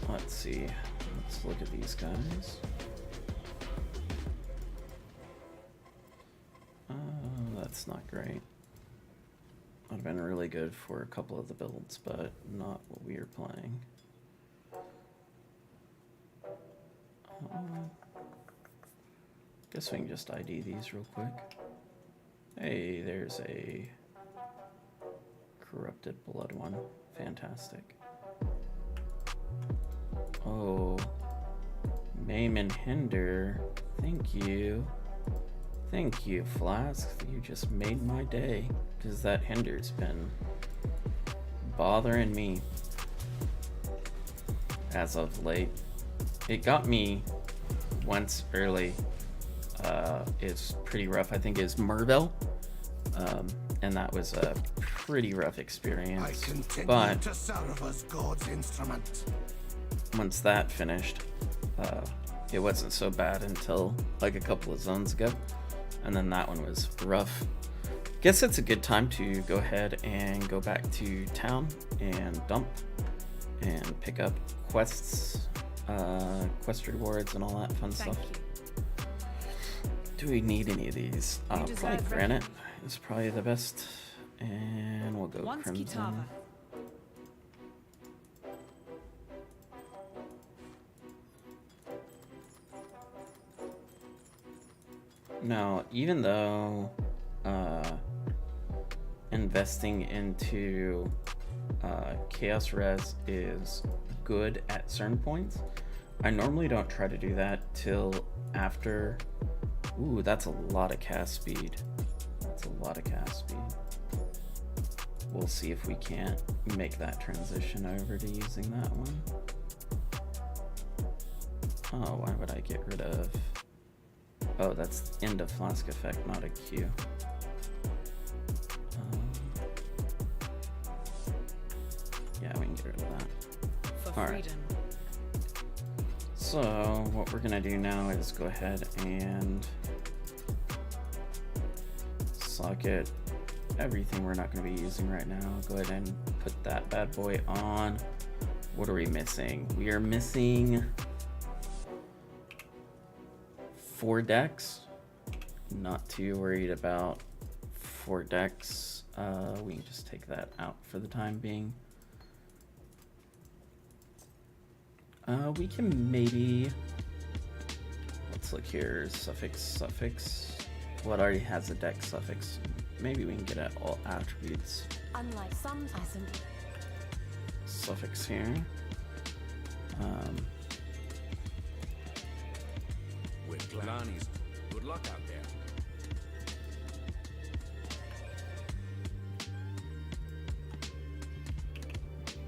Let's see. Let's look at these guys. That's not great. Would have been really good for a couple of the builds, but not what we are playing. Guess we can just ID these real quick. Hey, there's a corrupted blood one. Fantastic. Oh, Mayhem and Hinder. Thank you. Thank you, Flask. You just made my day. Because that Hinder's been bothering me as of late. It got me once early. It's pretty rough. I think it's Merville. And that was a pretty rough I experience. continue But to serve as God's instrument. once that finished, it wasn't so bad until like a couple of zones ago. And then that one was rough. Guess it's a good time to go ahead and go back to town and dump and pick up quests, quest rewards and all that fun Thank stuff. you. Do we need any of these? Probably deserve granite is probably the best. And we'll go Once crimson. Kitava. Now, even though investing into Chaos Res is good at certain points, I normally don't try to do that till after. Ooh, that's a lot of cast speed. That's a lot of cast speed. We'll see if we can't make that transition over to using that one. Oh, why would I get rid of... Oh, that's end of flask effect, not a Q. Yeah, we can get rid of that. For Alright. freedom. So, what we're gonna do now is go ahead and socket everything we're not gonna be using right now. Go ahead and put that bad boy on. What are we missing? We are missing 4 decks. Not too worried about 4 decks. We can just take that out for the time being. We can maybe, let's look here, suffix. What already has a deck suffix? Maybe we can get at all attributes. Unlike some, I simply Suffix here. With Glani's. Good luck out there.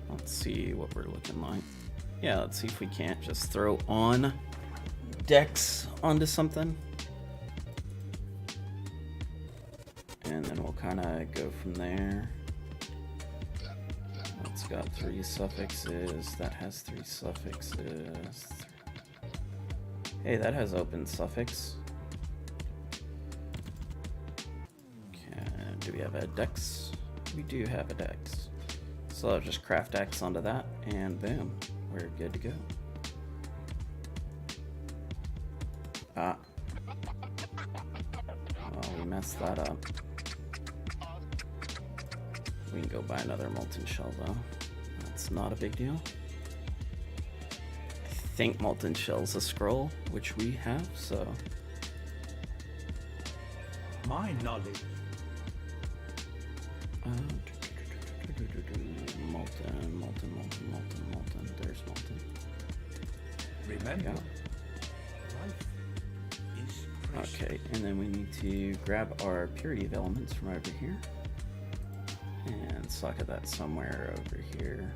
Let's see what we're looking like. Yeah, let's see if we can't just throw on decks onto something. And then we'll kind of go from there. It's got 3 suffixes. That has 3 suffixes. Hey, that has open suffix. Okay, do we have a dex? We do have a dex. So I'll just craft X onto that, and boom, we're good to go. Ah. Oh, we messed that up. We can go buy another molten shell though. That's not a big deal. I think molten shell's a scroll, which we have, so. My knowledge. Molten. There's molten. Remember, Yeah. life is precious. Okay, and then we need to grab our purity of elements from over here and socket that somewhere over here.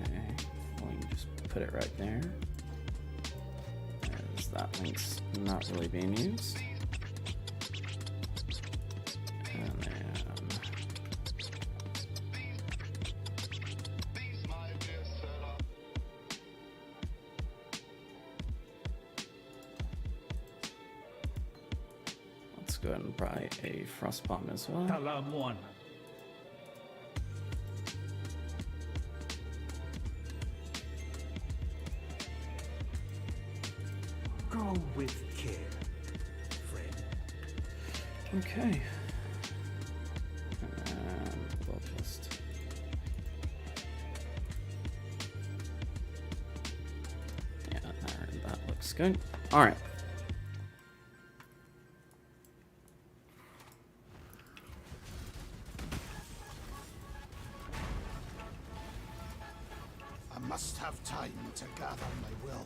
Okay, well, you can just put it right there. As that link's not really being used. And then let's go ahead and buy a frost bomb as well. Talam one. Go with care, friend. Okay. And we'll just yeah, that looks good. All right. I must have time to gather my will.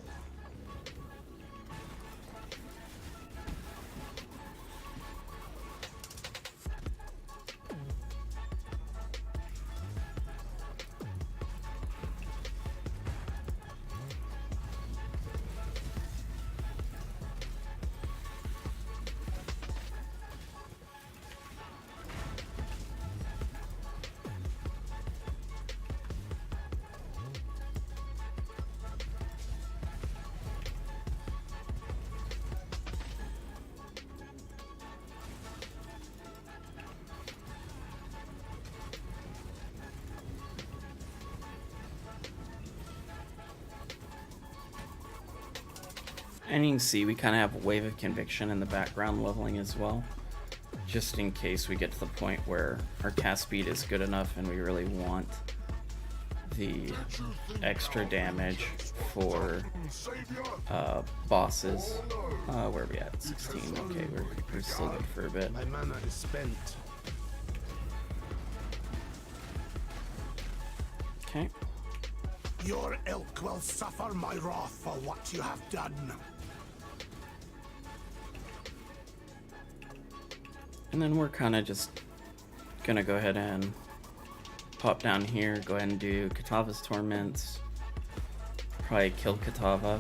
And you can see we kind of have a wave of conviction in the background leveling as well, just in case we get to the point where our cast speed is good enough and we really want the extra damage for bosses. Where are we at? 16. Okay, we're still good for a bit. My mana is spent. Okay. Your ilk will suffer my wrath for what you have done. And then we're kind of just gonna go ahead and pop down here, go ahead and do Katava's Torments, probably kill Katava.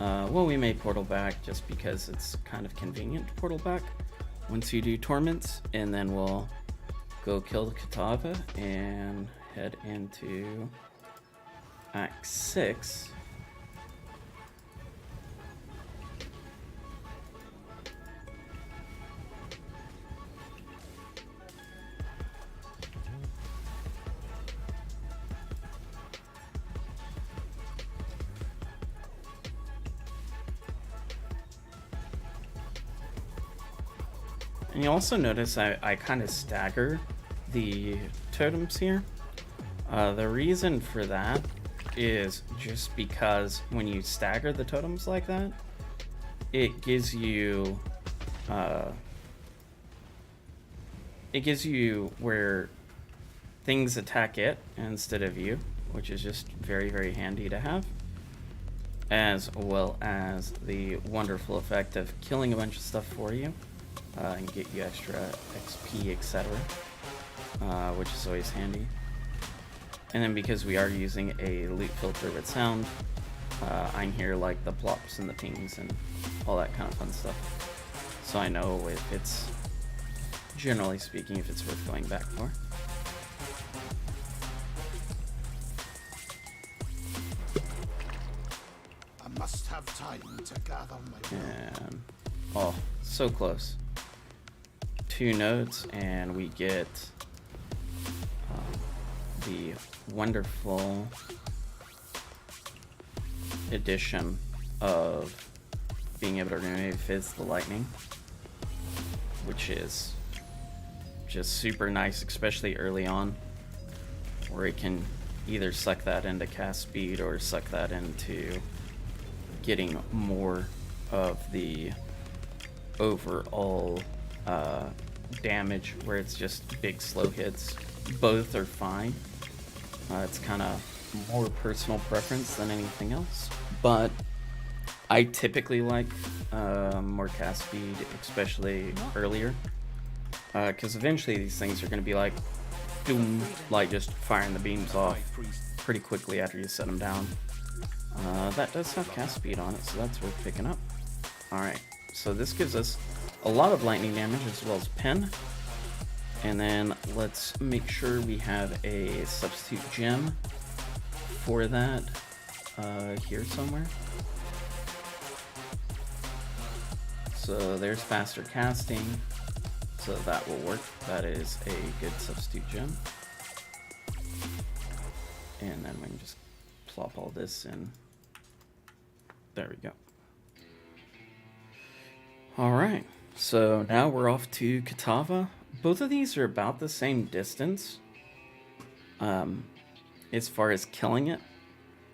Well, we may portal back just because it's kind of convenient to portal back once you do Torments, and then we'll go kill Katava and head into Act 6. And you also notice I kind of stagger the totems here. The reason for that is just because when you stagger the totems like that, it gives you where things attack it instead of you, which is just very, very handy to have, as well as the wonderful effect of killing a bunch of stuff for you and get you extra XP, etc., which is always handy. And then because we are using a loot filter with sound, I can hear like the plops and the pings and all that kind of fun stuff. So I know if it's, generally speaking, if it's worth going back for. I must have time to gather my will. And, oh, so close. 2 nodes and we get the wonderful addition of being able to remove Fizz the Lightning, which is just super nice, especially early on, where it can either suck that into cast speed or suck that into getting more of the overall damage, where it's just big slow hits. Both are fine. It's kind of more personal preference than anything else, but I typically like more cast speed, especially earlier, because eventually these things are going to be like doom, like just firing the beams off pretty quickly after you set them down. That does have cast speed on it, so that's worth picking up. Alright, so this gives us a lot of lightning damage as well as pen. And then let's make sure we have a substitute gem for that here somewhere. So there's faster casting, so that will work. That is a good substitute gem. And then we can just plop all this in. There we go. Alright, so now we're off to Kitava. Both of these are about the same distance as far as killing it,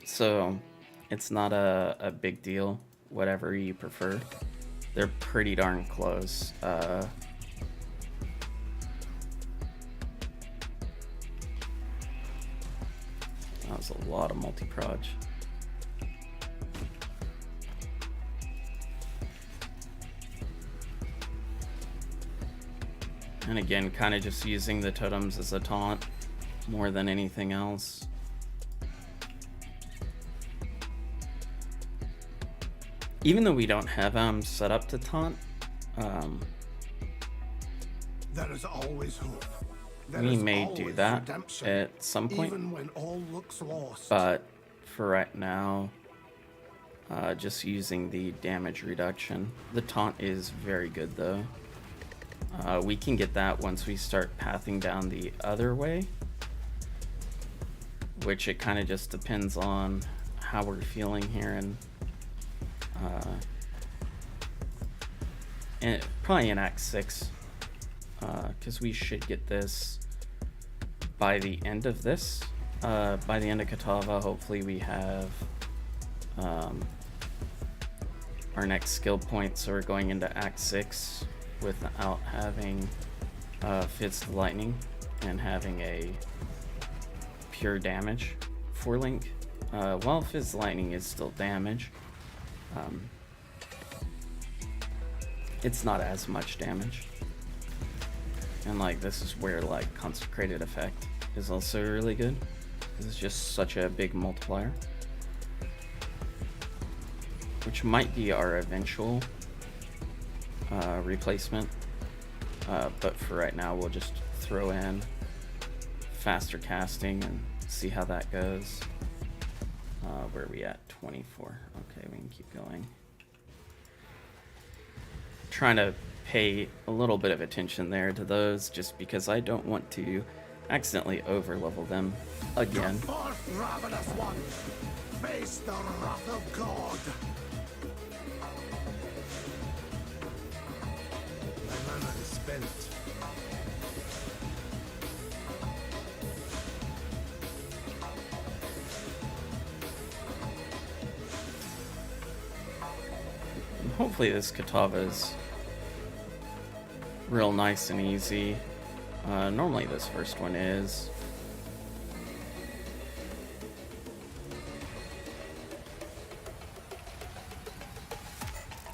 so it's not a big deal, whatever you prefer. They're pretty darn close. That was a lot of multi-proj. And again, kind of just using the totems as a taunt more than anything else. Even though we don't have them set up to taunt, There is always hope. we may do that at some point. Even when all looks lost. But for right now, just using the damage reduction. The taunt is very good though. We can get that once we start pathing down the other way, which it kind of just depends on how we're feeling here, and probably in Act 6, because we should get this by the end of this. By the end of Kitava, hopefully we have our next skill point, so we're going into Act 6 without having Fits the Lightning and having a pure damage for Link. While Fits the Lightning is still damage, it's not as much damage. And like, this is where like Consecrated Effect is also really good, because it's just such a big multiplier, which might be our eventual replacement, but for right now we'll just throw in faster casting and see how that goes. Where are we at? 24. Okay, we can keep going. Trying to pay a little bit of attention there to those, just because I don't want to accidentally over level them again. Forth, ravenous one! Face the wrath of God! My mana is spent. Hopefully this Kitava is real nice and easy. Normally this first one is.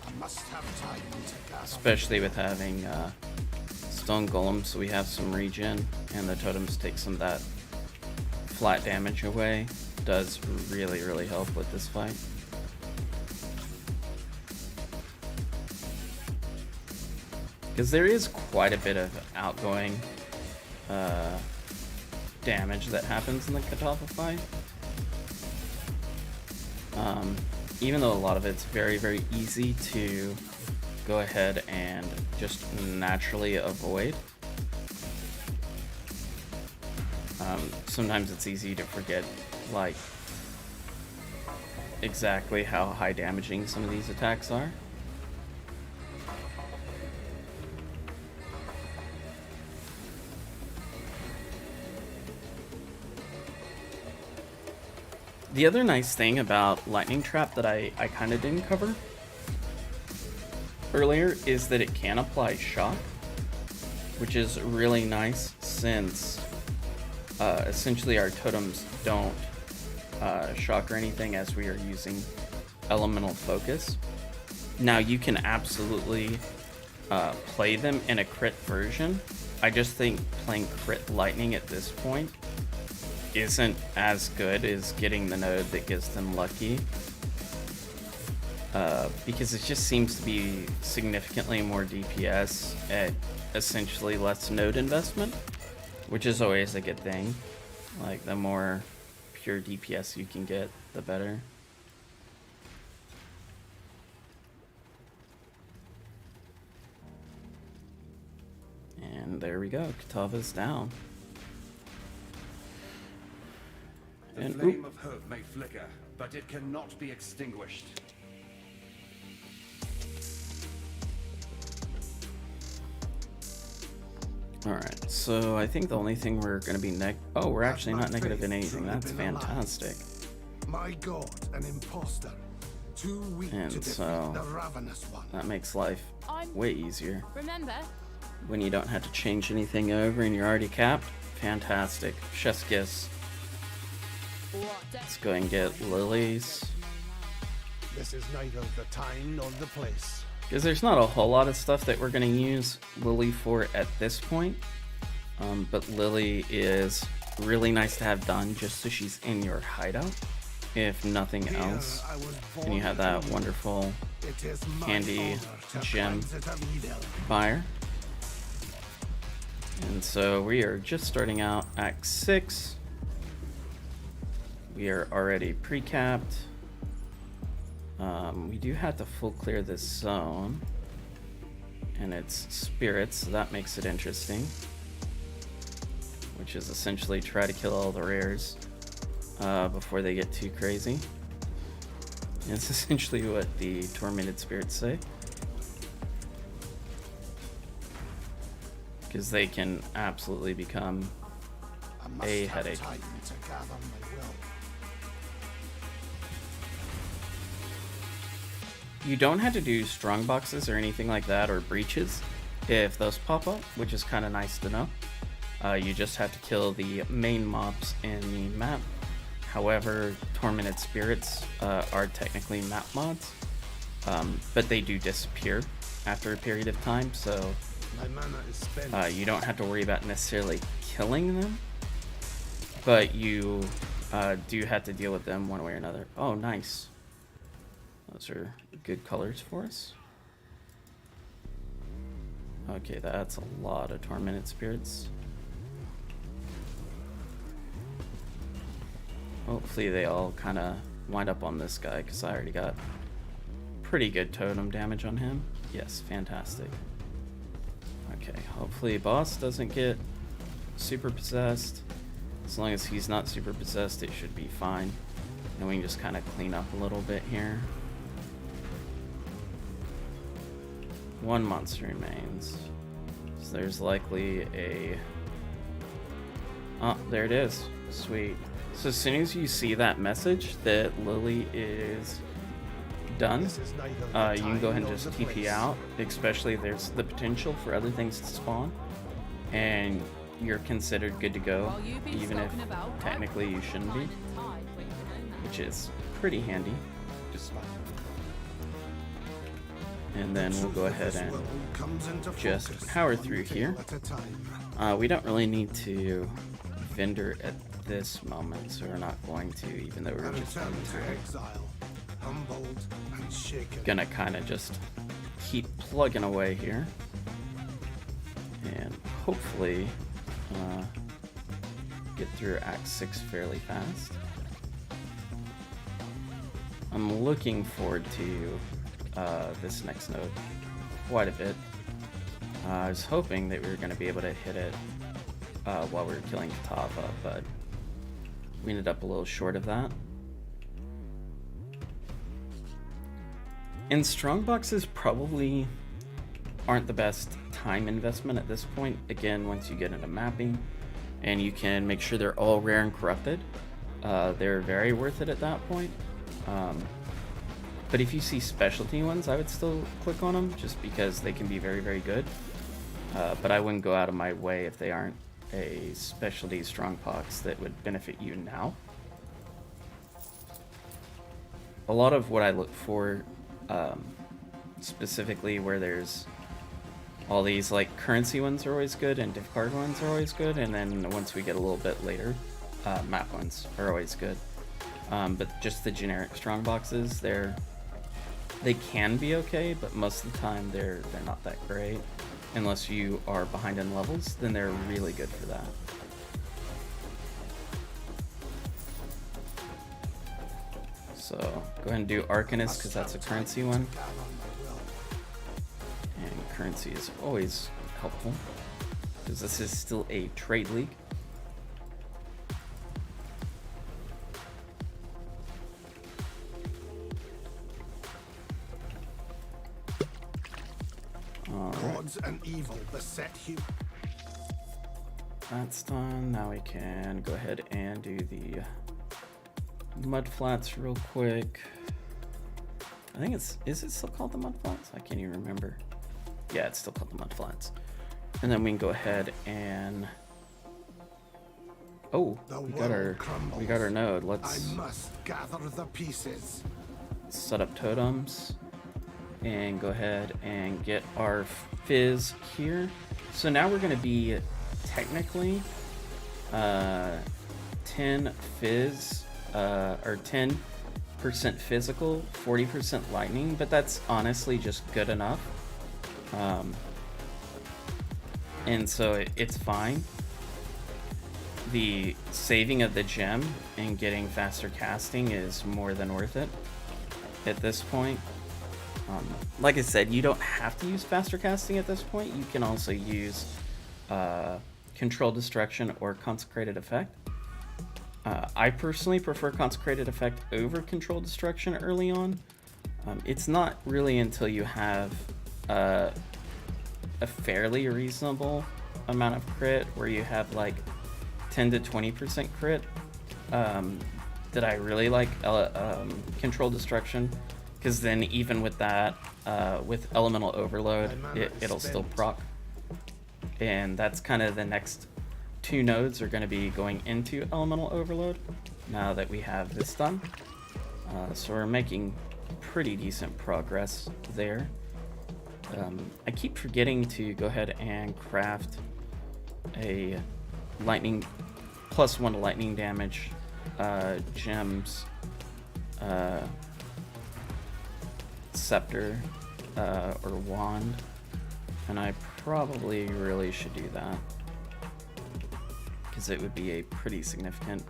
I must have time to gather. Especially with having Stone Golem, so we have some regen, and the totems take some of that flat damage away. Does really, really help with this fight. Because there is quite a bit of outgoing damage that happens in the Kitava fight. Even though a lot of it's very, very easy to go ahead and just naturally avoid. Sometimes it's easy to forget, like, exactly how high damaging some of these attacks are. The other nice thing about Lightning Trap that I kind of didn't cover earlier is that it can apply shock, which is really nice since essentially our totems don't shock or anything as we are using elemental focus. Now you can absolutely play them in a crit version. I just think playing crit lightning at this point isn't as good as getting the node that gives them lucky, because it just seems to be significantly more DPS at essentially less node investment, which is always a good thing. Like, the more pure DPS you can get, the better. And there we go, Katava's down. The And flame of hope may flicker, but it cannot be extinguished. Alright, so I think the only thing we're going to be oh, we're actually not negative in anything. That's fantastic. My god, an imposter. Too weak And to defeat so the ravenous one. that makes life way easier Remember, when you don't have to change anything over and you're already capped. Fantastic. Chef's kiss. Let's go and get lilies, This is neither the time nor the place. because there's not a whole lot of stuff that we're going to use Lily for at this point. But Lily is really nice to have done just so she's in your hideout, if nothing Here else. I was And you have that born. wonderful It is my handy honor to gem cleanse it of evil. fire. And so we are just starting out Act 6. We are already pre-capped. We do have to full clear this zone. And it's spirits, so that makes it interesting. Which is essentially try to kill all the rares before they get too crazy. And it's essentially what the tormented spirits say. Because they can absolutely become I must a have headache. time to gather my will. You don't have to do strong boxes or anything like that, or breaches, if those pop up, which is kind of nice to know. You just have to kill the main mobs in the map. However, tormented spirits are technically map mods, but they do disappear after a period of time, so My mana is spent. you don't have to worry about necessarily killing them, but you do have to deal with them one way or another. Oh, nice. Those are good colors for us. Okay, that's a lot of tormented spirits. Hopefully they all kind of wind up on this guy, because I already got pretty good totem damage on him. Yes, fantastic. Okay, hopefully boss doesn't get super possessed. As long as he's not super possessed, it should be fine. And we can just kind of clean up a little bit here. One monster remains. So there's likely a... Oh, there it is. Sweet. So as soon as you see that message that Lily is done, This is neither the you can go ahead and time just nor the TP place. out, especially if there's the potential for other things to spawn, and you're considered good to go, while you've been even if spoken about, technically you shouldn't be, Time and tide wait for no man. which is pretty handy. Despite And then we'll go ahead this and will comes into just focus power one through tale here. at a time. We don't really need to vendor at this moment, so we're not going to, even though I we're just return going to to. exile, humbled and shaken. Gonna kind of just keep plugging away here, and hopefully get through Act 6 fairly fast. I'm looking forward to this next node quite a bit. I was hoping that we were going to be able to hit it while we were killing Katava, but we ended up a little short of that. And strong boxes probably aren't the best time investment at this point. Again, once you get into mapping and you can make sure they're all rare and corrupted, they're very worth it at that point. But if you see specialty ones, I would still click on them just because they can be very, very good. But I wouldn't go out of my way if they aren't a specialty strongbox that would benefit you now. A lot of what I look for, specifically where there's all these like currency ones are always good and diff card ones are always good, and then once we get a little bit later, map ones are always good. But just the generic strong boxes, they can be okay, but most of the time they're not that great. Unless you are behind in levels, then they're really good for that. So go ahead and do Arcanist because that's a currency one. And currency is always helpful because this is still a trade league. Gods and evil beset you. That's done. Now we can go ahead and do the mud flats real quick. I think is it still called the mud flats? I can't even remember. Yeah, it's still called the mud flats. And then we can go ahead and we got our node. Let's I must gather the pieces. set up totems and go ahead and get our fizz here. So now we're going to be technically 10 fizz or 10% physical, 40% lightning, but that's honestly just good enough. And so it's fine. The saving of the gem and getting faster casting is more than worth it at this point. Like I said, you don't have to use faster casting at this point. You can also use Controlled Destruction or Consecrated Effect. I personally prefer Consecrated Effect over Controlled Destruction early on. It's not really until you have a fairly reasonable amount of crit, where you have like 10 to 20% crit, that I really like Controlled Destruction. Because then even with that, with Elemental Overload, it'll still proc. And that's kind of the next two nodes are going to be going into Elemental Overload now that we have this done. So we're making pretty decent progress there. I keep forgetting to go ahead and craft a lightning +1 to lightning damage gems scepter or wand, and I probably really should do that because it would be a pretty significant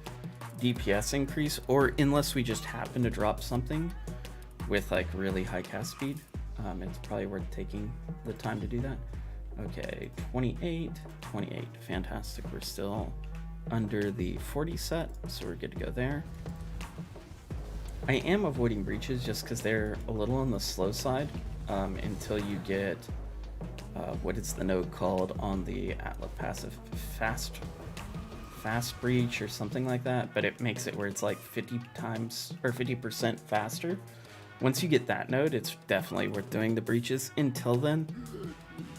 DPS increase, or unless we just happen to drop something with like really high cast speed, it's probably worth taking the time to do that. Okay, 28, fantastic. We're still under the 40 set, so we're good to go there. I am avoiding breaches just because they're a little on the slow side until you get what is the node called on the Atlas passive, fast breach or something like that, but it makes it where it's like 50 times or 50% faster. Once you get that node, it's definitely worth doing the breaches. Until then,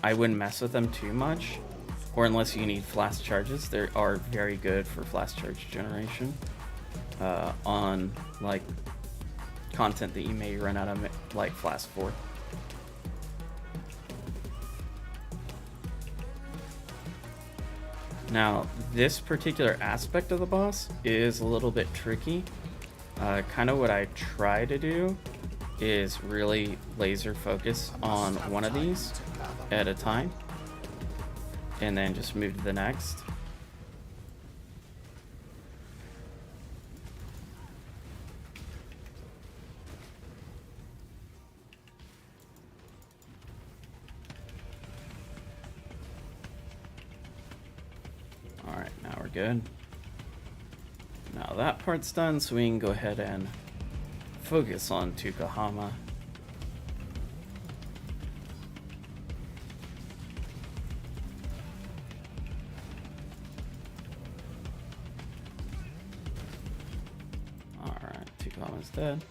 I wouldn't mess with them too much, or unless you need flash charges. They are very good for flash charge generation on like content that you may run out of, like Flash 4. Now, this particular aspect of the boss is a little bit tricky. Kind of what I try to do is really laser focus on one of these at a time, and then just move to the next. Alright, now we're good. Now that part's done, so we can go ahead and focus on Tukahama. one's dead.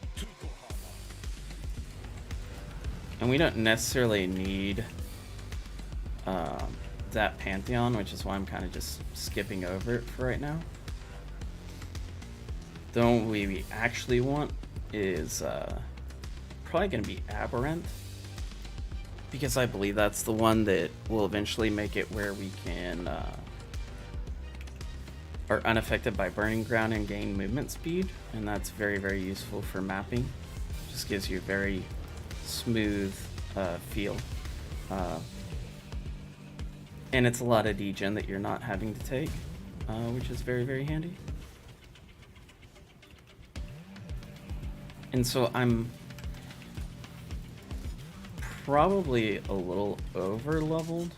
And we don't necessarily need that Pantheon, which is why I'm kind of just skipping over it for right now. The one we actually want is probably going to be Aberrant, because I believe that's the one that will eventually make it where we can are unaffected by burning ground and gain movement speed, and that's very, very useful for mapping. Just gives you a very smooth feel, and it's a lot of degen that you're not having to take, which is very, very handy. And so I'm probably a little over leveled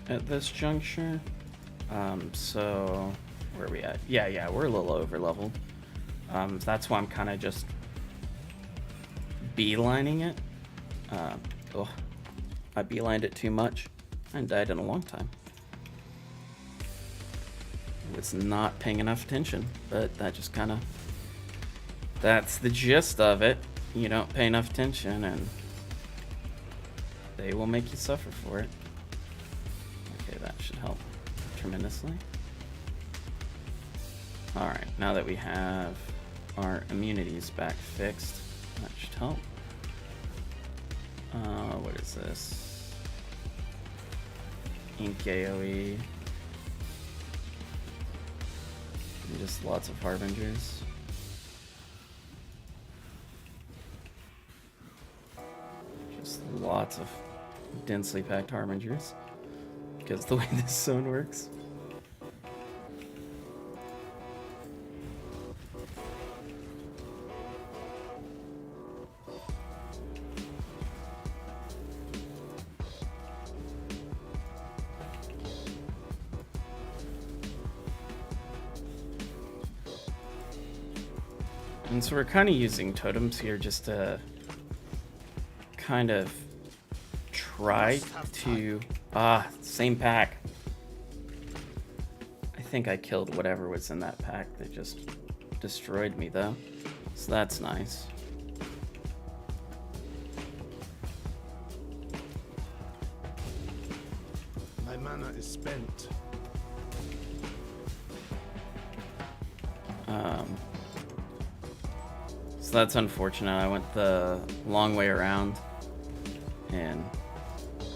at this juncture. So where are we at? Yeah, we're a little over leveled. That's why I'm kind of just beelining it. Oh, I beelined it too much. I haven't died in a long time. Was not paying enough attention, but that just kind of, that's the gist of it. You don't pay enough attention and they will make you suffer for it. Okay, that should help tremendously. Alright, now that we have our immunities back fixed, that should help. What is this? Ink AoE. And just lots of Harbingers. Just lots of densely packed Harbingers, because the way this zone works. And so we're kind of using totems here just to kind of try to... same pack. I think I killed whatever was in that pack that just destroyed me though. So that's nice. My mana is spent. So that's unfortunate. I went the long way around and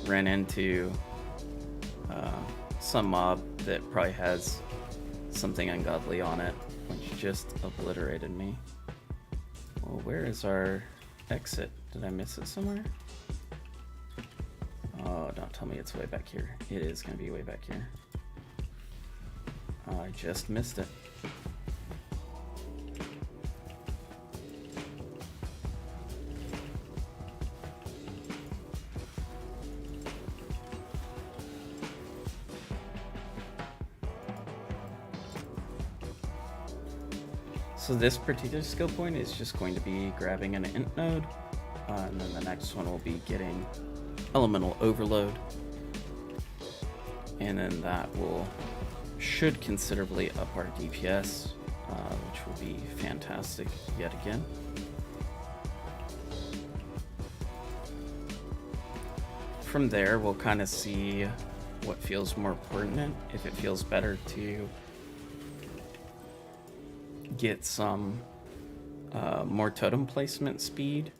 ran into some mob that probably has something ungodly on it, which just obliterated me. Well, where is our exit? Did I miss it somewhere? Oh, don't tell me it's way back here. It is going to be way back here. Oh, I just missed it. So this particular skill point is just going to be grabbing an int node, and then the next one will be getting elemental overload, and then that should considerably up our DPS, which will be fantastic yet again. From there, we'll kind of see what feels more pertinent, if it feels better to get some more totem placement speed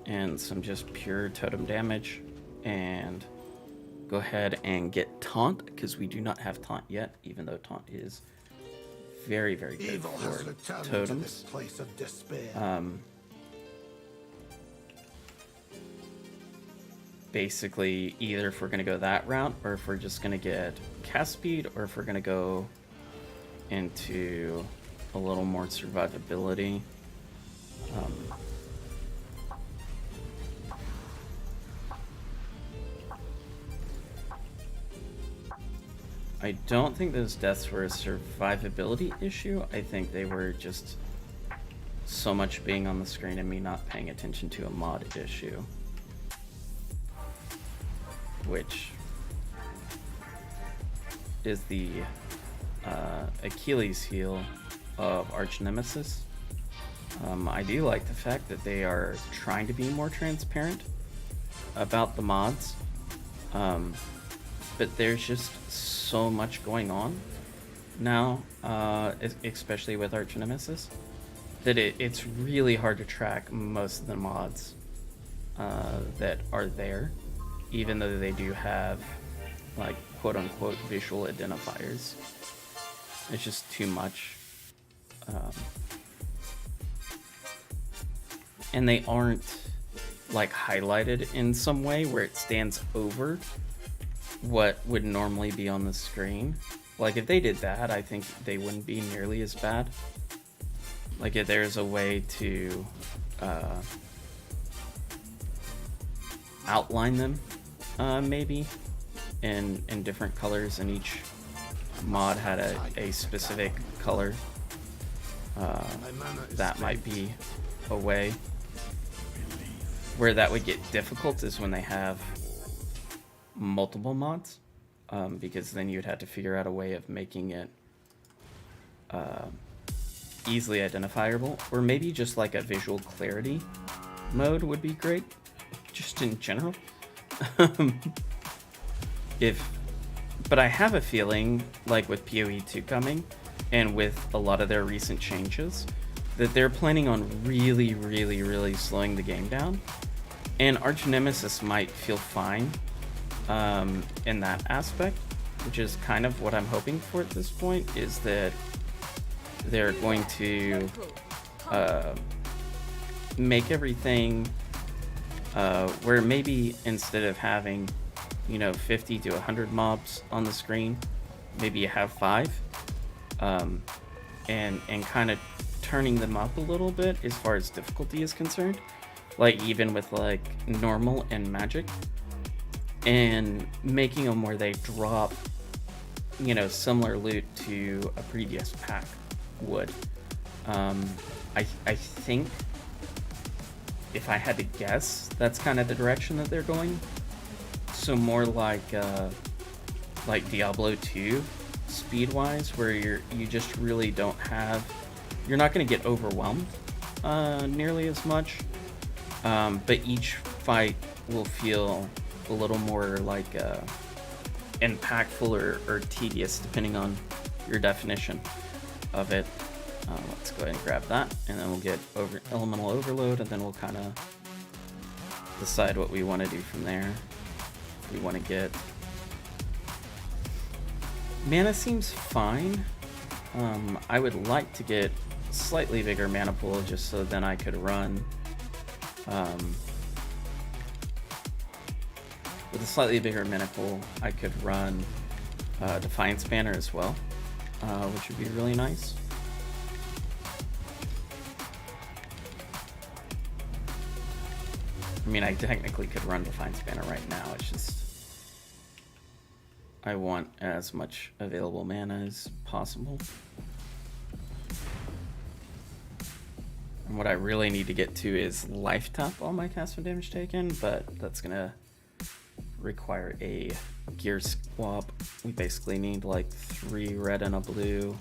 and some just pure totem damage, and go ahead and get taunt, because we do not have taunt yet, even though taunt is very, very good Evil has for returned to totems. this place of despair. Basically, either if we're going to go that route, or if we're just going to get cast speed, or if we're going to go into a little more survivability. I don't think those deaths were a survivability issue. I think they were just so much being on the screen and me not paying attention to a mod issue, which is the Achilles heel of Arch Nemesis. I do like the fact that they are trying to be more transparent about the mods, but there's just so much going on now, especially with Arch Nemesis, that it's really hard to track most of the mods that are there, even though they do have like quote-unquote visual identifiers. It's just too much. And they aren't like highlighted in some way where it stands over what would normally be on the screen. Like if they did that, I think they wouldn't be nearly as bad. Like if there's a way to outline them maybe in different colors, and each mod had a specific color, that might be a way. Where that would get difficult is when they have multiple mods, because then you'd have to figure out a way of making it easily identifiable, or maybe just like a visual clarity mode would be great, just in general. But I have a feeling, like with PoE 2 coming, and with a lot of their recent changes, that they're planning on really slowing the game down. And Arch Nemesis might feel fine in that aspect, which is kind of what I'm hoping for at this point, is that they're going to make everything where maybe instead of having 50 to 100 mobs on the screen, maybe you have 5, and kind of turning them up a little bit as far as difficulty is concerned, like even with like normal and magic, and making them where they drop similar loot to a previous pack would. I think, if I had to guess, that's kind of the direction that they're going. So more like Diablo 2 speed-wise, where you just really don't have, you're not going to get overwhelmed nearly as much, but each fight will feel a little more like impactful or tedious, depending on your definition of it. Let's go ahead and grab that, and then we'll get elemental overload, and then we'll kind of decide what we want to do from there. We want to get mana, seems fine. I would like to get slightly bigger mana pool, just so then I could run with a slightly bigger mana pool. I could run Defiance Banner as well, which would be really nice. I mean, I technically could run Defiance Banner right now, it's just I want as much available mana as possible. And what I really need to get to is life tap all my cast from damage taken, but that's gonna require a gear swap. We basically need like 3 red and a blue,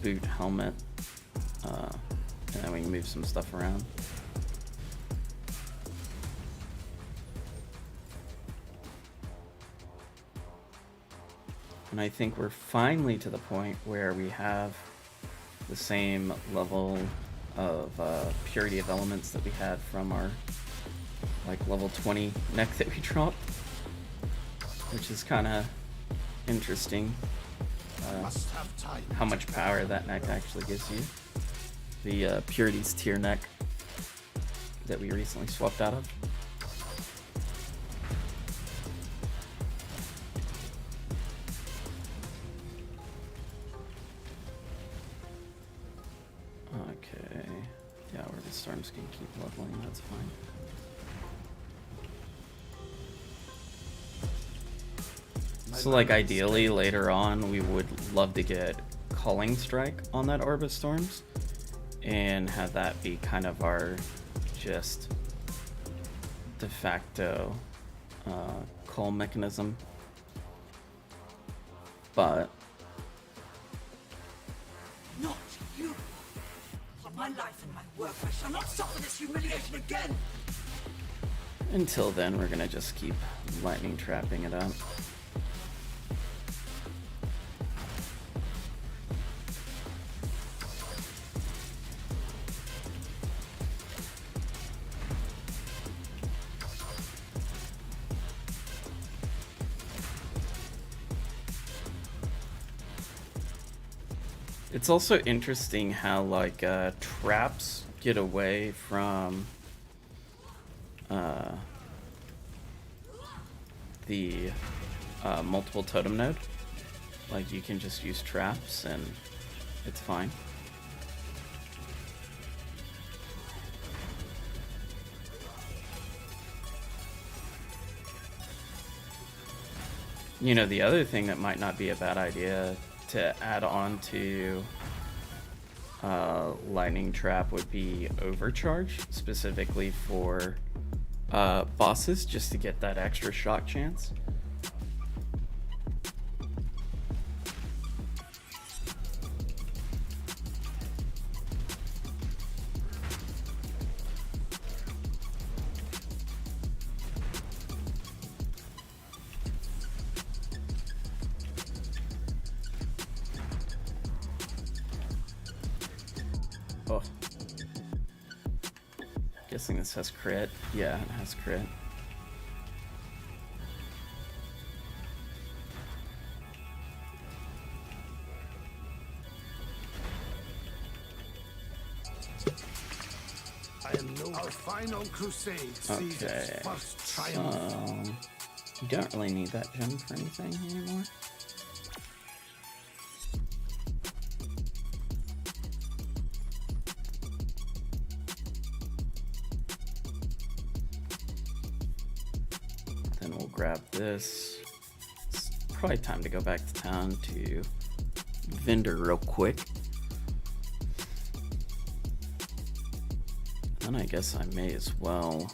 boot, helmet, and then we can move some stuff around. And I think we're finally to the point where we have the same level of purity of elements that we had from our like level 20 neck that we dropped, which is kind of interesting. How much power that neck actually gives you. The purities tier neck that we recently swapped out of. Okay, yeah, where the storms can keep leveling, that's fine. So like ideally later on we would love to get Culling Strike on that Orb of Storms and have that be kind of our just de facto cull mechanism. But Not you. my life and my work. I shall not suffer this humiliation again. Until then, we're gonna just keep lightning trapping it up. It's also interesting how like traps get away from the multiple totem node. Like you can just use traps and it's fine. You know, the other thing that might not be a bad idea to add on to lightning trap would be overcharge, specifically for bosses, just to get that extra shock chance. Oh. Guessing this has crit. Yeah, it has crit. Our final crusade sees its Okay, first triumph. so you don't really need that gem for anything anymore. Then we'll grab this. It's probably time to go back to town to vendor real quick. Then I guess I may as well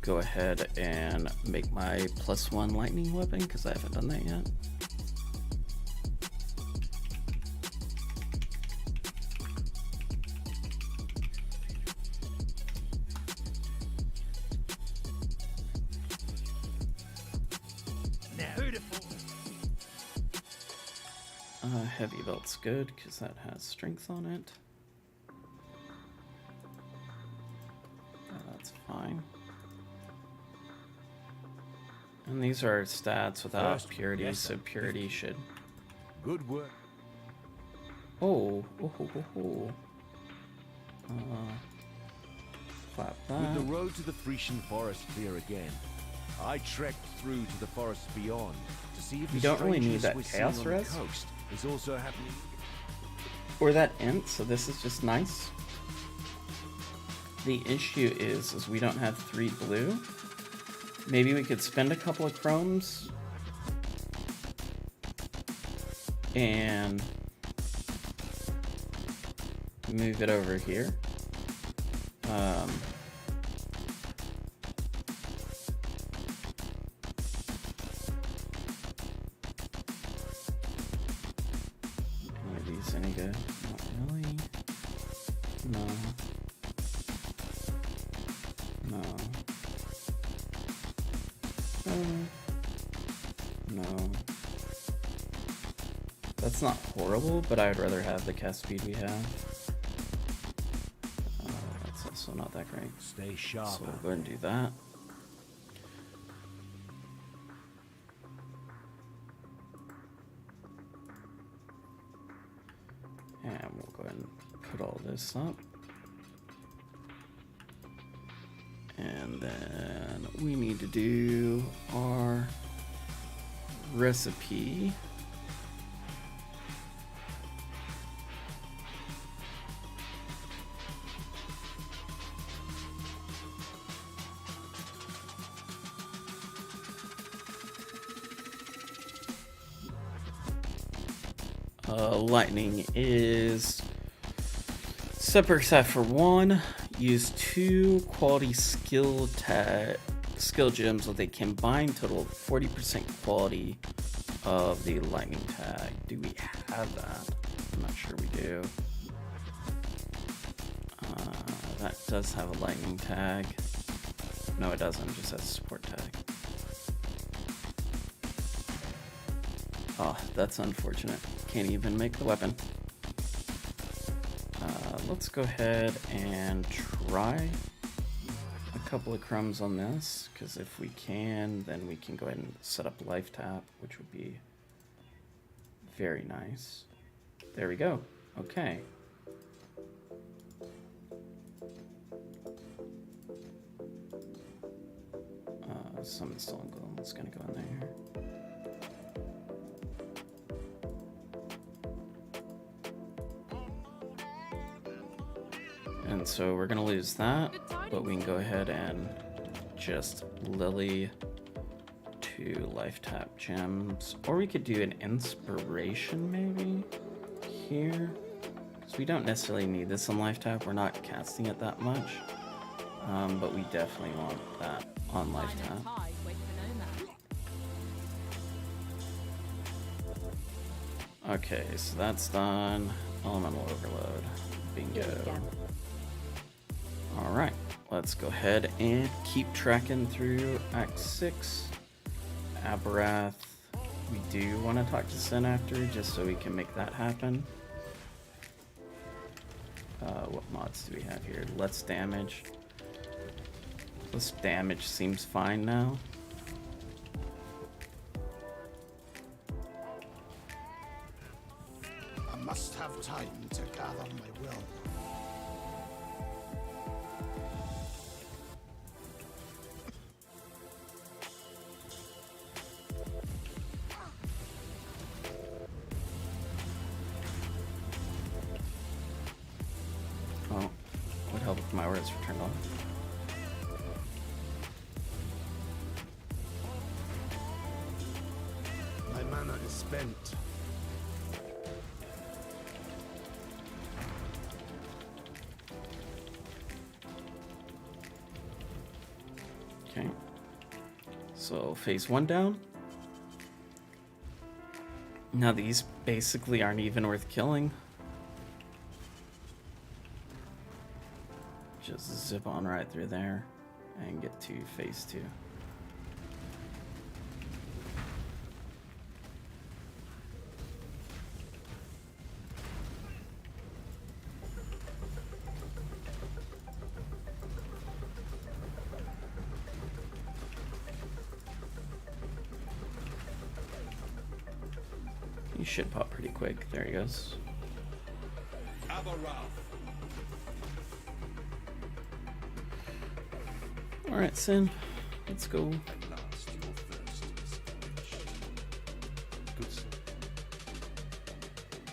go ahead and make my +1 lightning weapon because I haven't done that yet. Heavy belt's good because that has strength on it. That's fine. And these are stats without purity, yes, so purity should. Good work. Oh, clap With that. the road to the Frisian forest clear again, I trekked through to the forests beyond to see if You the don't really need strangeness that we're seeing chaos on the res. coast is also happening. Or that int, so this is just nice. The issue is we don't have 3 blue. Maybe we could spend a couple of chromes and move it over here. Are these any good? Not really. No. No. No. That's not horrible, but I would rather have the cast speed we have. That's also not that great. Stay sharp. So we'll go ahead and do that. And we'll go ahead and put all this up. And then we need to do our recipe. Lightning is separate set for 1. Use 2 quality skill gems with a combined total of 40% quality of the lightning tag. Do we have that? I'm not sure we do. that does have a lightning tag. No, it doesn't, it just has a support tag. Oh, that's unfortunate. Can't even make the weapon. Let's go ahead and try a couple of crumbs on this, because if we can, then we can go ahead and set up life tap, which would be very nice. There we go. Okay. Summon Stolen Golem is going to go in there. And so we're going to lose that, but we can go ahead and just Lily to life tap gems. Or we could do an inspiration maybe here, because we don't necessarily need this on life tap. We're not casting it that much, but we definitely want that on life tap. Tide, wait for no man. Okay, so that's done. Elemental overload. Bingo. Alright, let's go ahead and keep tracking through Act 6. Abarath. We do want to talk to Sin after, just so we can make that happen. What mods do we have here? Less damage. Less damage seems fine now. I must have time to gather my will. Oh, would help if my words were turned on. My mana is spent. Okay. So phase 1 down. Now these basically aren't even worth killing. Just zip on right through there and get to phase 2. You should pop pretty quick. There he goes. Alright, Sin. Let's go.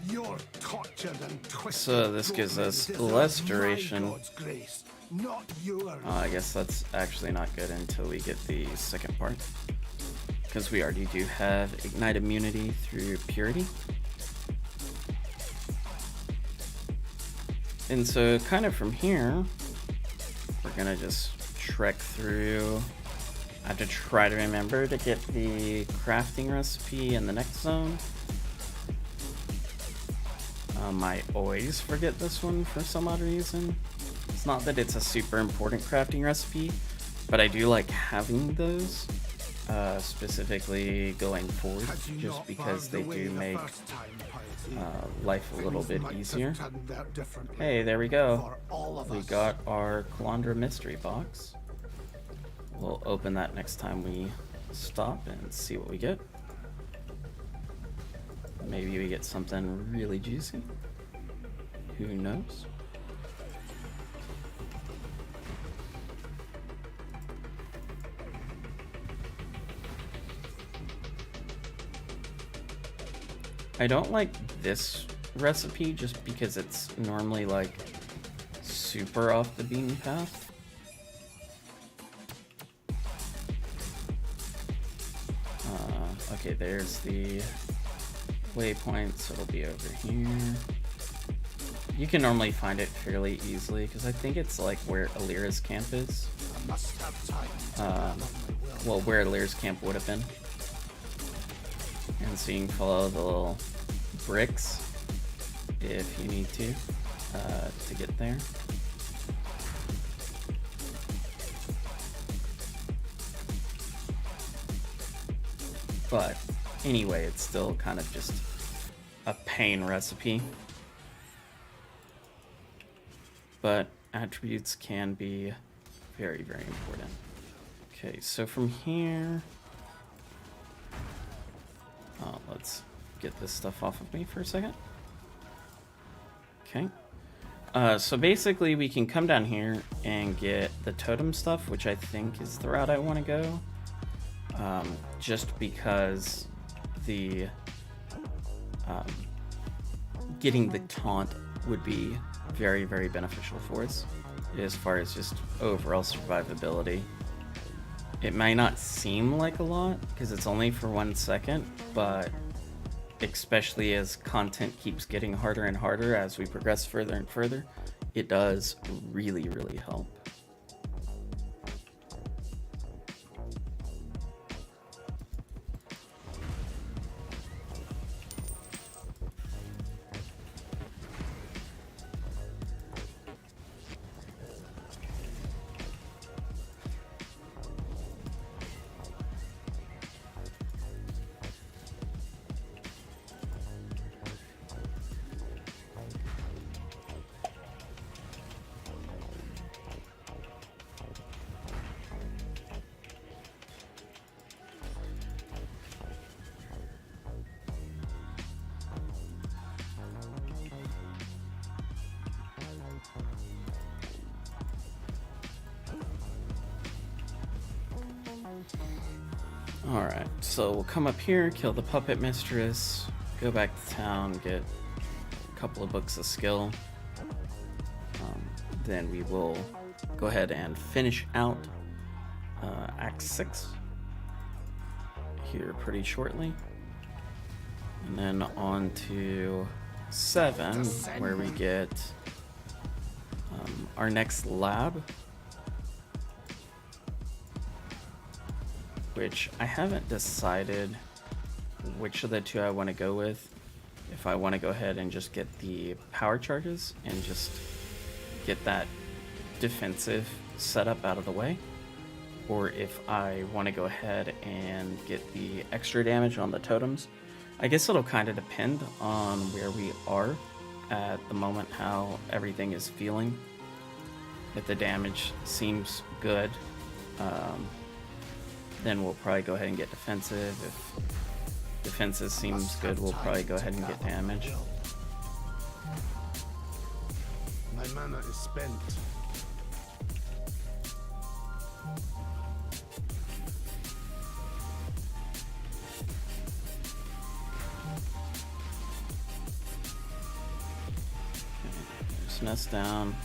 You're tortured and twisted. So this gives us less duration. God's grace, not yours. I guess that's actually not good until we get the second part, because we already do have Ignite immunity through Purity. And so kind of from here, we're gonna just trek through. I have to try to remember to get the crafting recipe in the next zone. I always forget this one for some odd reason. It's not that it's a super important crafting recipe, but I do like having those, specifically going forward, Had you just not because found they the way do the make first time, Piety, life a little things bit might have easier. turned out differently Hey, there we go. for all of We us. got our Calandra mystery box. We'll open that next time we stop and see what we get. Maybe we get something really juicy. Who knows? I don't like this recipe just because it's normally like super off the beaten path. Okay, there's the waypoint, so it'll be over here. You can normally find it fairly easily because I think it's like where Alira's camp is. I must have time to gather my will. Well, where Alira's camp would have been. And so you can follow the little bricks if you need to get there. But anyway, it's still kind of just a pain recipe. But attributes can be very, very important. Okay, so from here, let's get this stuff off of me for a second. Okay. So basically we can come down here and get the totem stuff, which I think is the route I want to go. Just because the getting the taunt would be very, very beneficial for us as far as just overall survivability. It might not seem like a lot because it's only for 1 second, but especially as content keeps getting harder and harder as we progress further and further, it does really, really help. Alright, so we'll come up here, kill the puppet mistress, go back to town, get a couple of books of skill. Then we will go ahead and finish out Act 6 here pretty shortly. And then on to 7, where we get our next lab, which I haven't decided which of the two I want to go with. If I want to go ahead and just get the power charges and just get that defensive setup out of the way, or if I want to go ahead and get the extra damage on the totems. I guess it'll kind of depend on where we are at the moment, how everything is feeling. If the damage seems good, then we'll probably go ahead and get defensive. If defensive seems good, we'll probably go ahead and get damage. My mana is spent. Just nest down.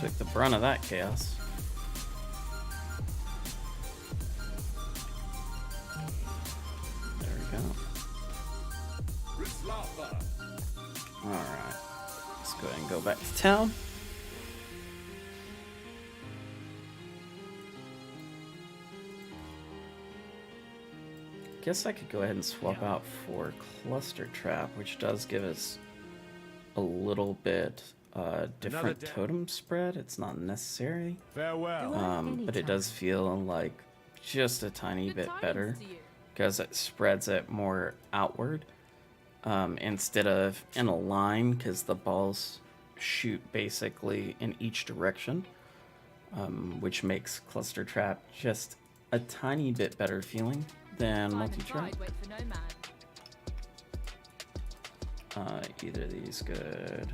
Took the brunt of that chaos. There we go. Alright. Let's go ahead and go back to town. Guess I could go ahead and swap out for Cluster Trap, which does give us a little bit different totem spread. It's not necessary, Farewell. but it does feel like just a tiny bit better because it spreads it more outward instead of in a line, because the balls shoot basically in each direction, which makes Cluster Trap just a tiny bit better feeling than multi-trap. Either of these good.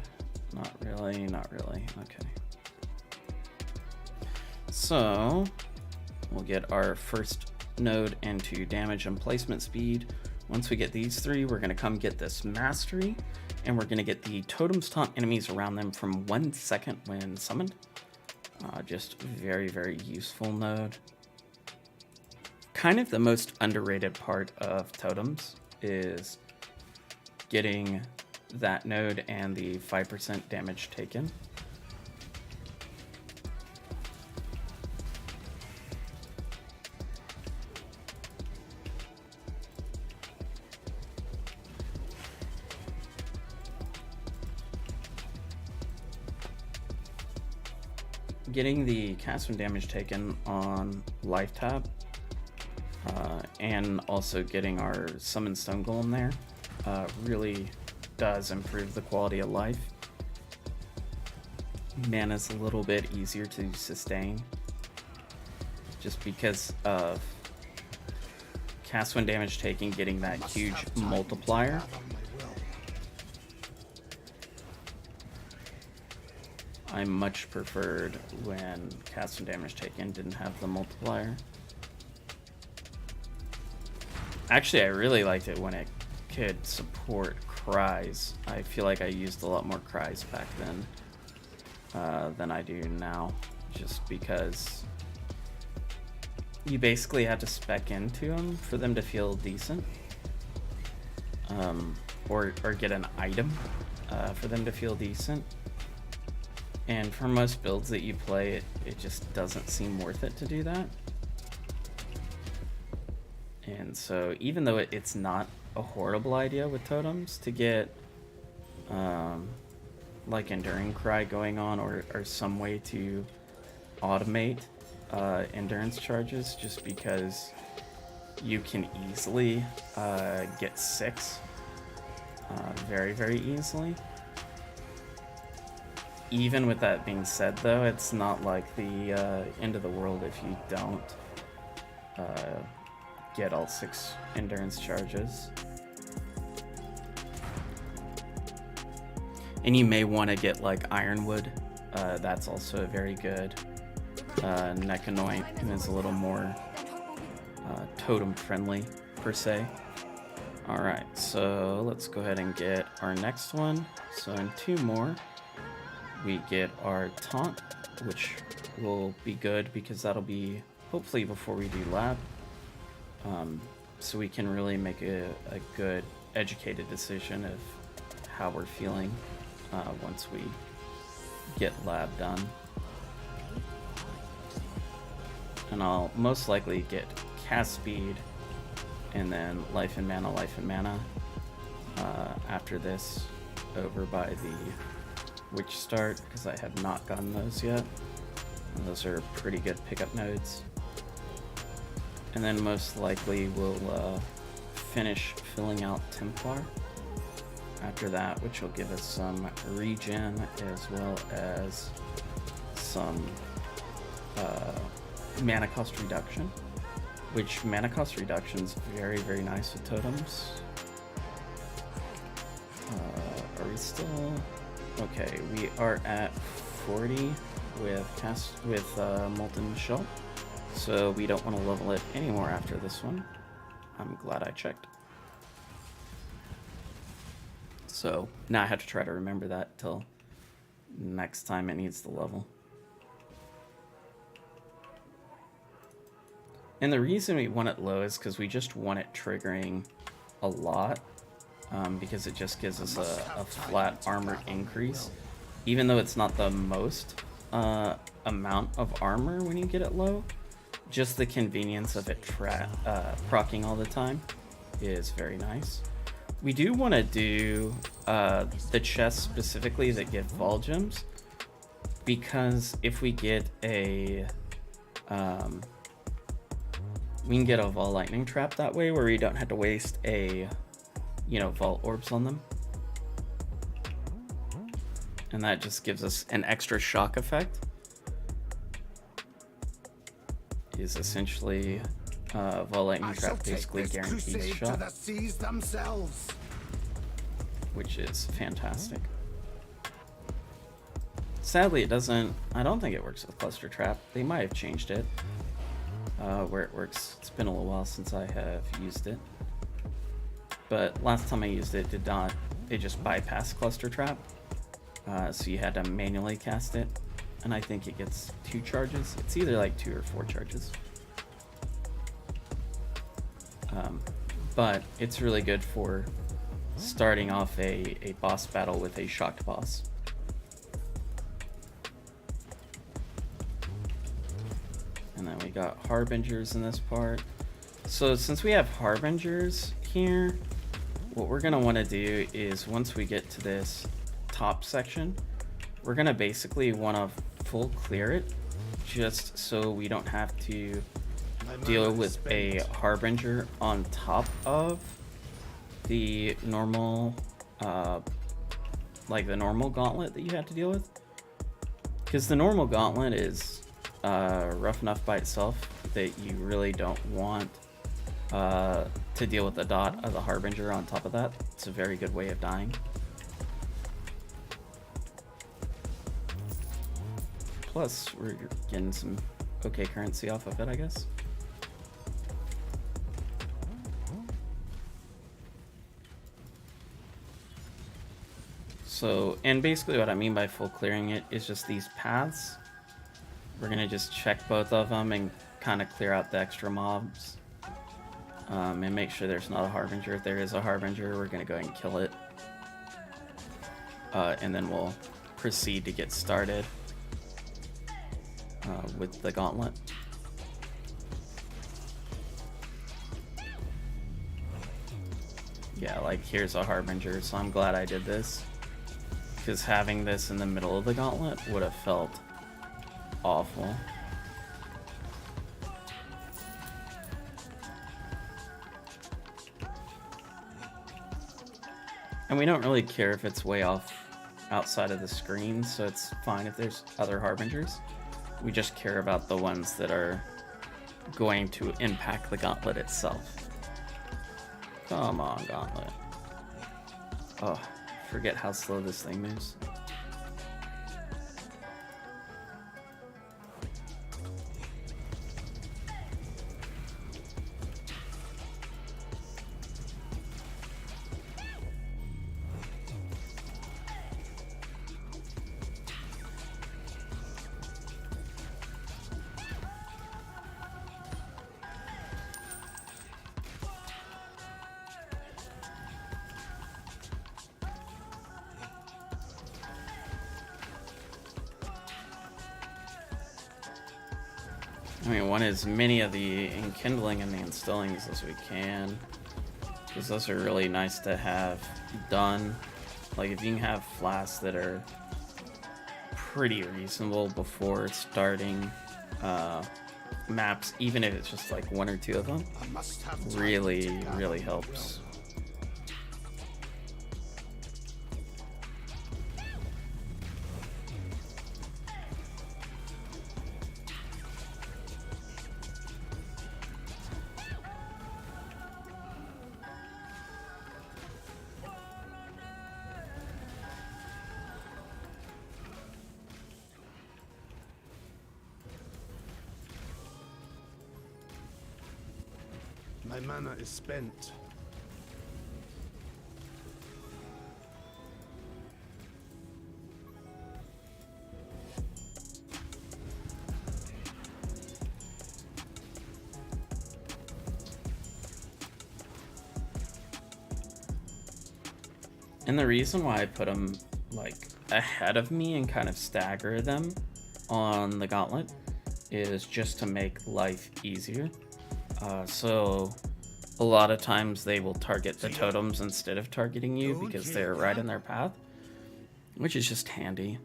Not really, not really. Okay. So, We'll get our first node into damage and placement speed. Once we get these three, we're going to come get this mastery, and we're going to get the totems taunt enemies around them from 1 second when summoned. Just very, very useful node. Kind of the most underrated part of totems is getting that node and the 5% damage taken. Getting the cast when damage taken on life tab, and also getting our summon stone golem there really does improve the quality of life. Mana's a little bit easier to sustain just because of cast when damage taken, getting that huge multiplier. I much preferred when cast and damage taken didn't have the multiplier. Actually, I really liked it when it could support cries. I feel like I used a lot more cries back then than I do now, just because you basically had to spec into them for them to feel decent, or get an item for them to feel decent. And for most builds that you play, it just doesn't seem worth it to do that. And so even though it's not a horrible idea with totems to get like Enduring Cry going on, or some way to automate endurance charges, just because you can easily get 6 very, very easily. Even with that being said, though, it's not like the end of the world if you don't get all 6 endurance charges. And you may want to get like Ironwood. That's also a very good neck anoint, and is a little more totem friendly per se. Alright, so let's go ahead and get our next one. So in 2 more, we get our taunt, which will be good because that'll be hopefully before we do lab. So we can really make a good educated decision of how we're feeling once we get lab done. And I'll most likely get cast speed and then life and mana after this over by the Witch Start, because I have not gotten those yet. And those are pretty good pickup nodes. And then most likely we'll finish filling out Templar after that, which will give us some regen as well as some mana cost reduction, which mana cost reduction is very, very nice with totems. Are we still... Okay, we are at 40 with Molten Michelle, so we don't want to level it anymore after this one. I'm glad I checked. So now I have to try to remember that till next time it needs the level. And the reason we want it low is because we just want it triggering a lot. Because it just gives us a flat armor increase, even though it's not the most amount of armor when you get it low. Just the convenience of it proccing all the time is very nice. We do want to do the chests specifically that get Vol Gems, because if we get a we can get a Vol Lightning Trap that way, where we don't have to waste a Vault Orbs on them. And that just gives us an extra shock effect. Is essentially Vault Lightning Trap basically guarantees shock, which is fantastic. Sadly, it doesn't... I don't think it works with Cluster Trap. They might have changed it. where it works. It's been a little while since I have used it, but last time I used it did not. It just bypassed Cluster Trap, so you had to manually cast it, and I think it gets 2 charges. It's either like 2 or 4 charges. But it's really good for starting off a boss battle with a shocked boss. And then we got Harbingers in this part. So since we have Harbingers here, what we're gonna wanna do is once we get to this top section, we're gonna basically wanna full clear it just so we don't have to deal with a Harbinger on top of the normal, like the normal gauntlet that you have to deal with. Because the normal gauntlet is rough enough by itself that you really don't want to deal with the dot of the Harbinger on top of that. It's a very good way of dying. Plus, we're getting some okay currency off of it, I guess. So, and basically what I mean by full clearing it is just these paths. We're gonna just check both of them and kind of clear out the extra mobs. And make sure there's not a Harbinger. If there is a Harbinger, we're gonna go ahead and kill it. And then we'll proceed to get started with the gauntlet. Yeah, like here's a Harbinger, so I'm glad I did this. Because having this in the middle of the gauntlet would have felt awful. And we don't really care if it's way off outside of the screen, so it's fine if there's other Harbingers. We just care about the ones that are going to impact the gauntlet itself. Come on, gauntlet. Oh, forget how slow this thing moves. I mean, want as many of the enkindling and the instillings as we can, because those are really nice to have done. Like, if you can have flasks that are pretty reasonable before starting maps, even if it's just like 1 or 2 of them, really helps. My mana is spent. And the reason why I put them like ahead of me and kind of stagger them on the gauntlet is just to make life easier. So a lot of times they will target the totems instead of targeting you because they're right in their path, which is just handy,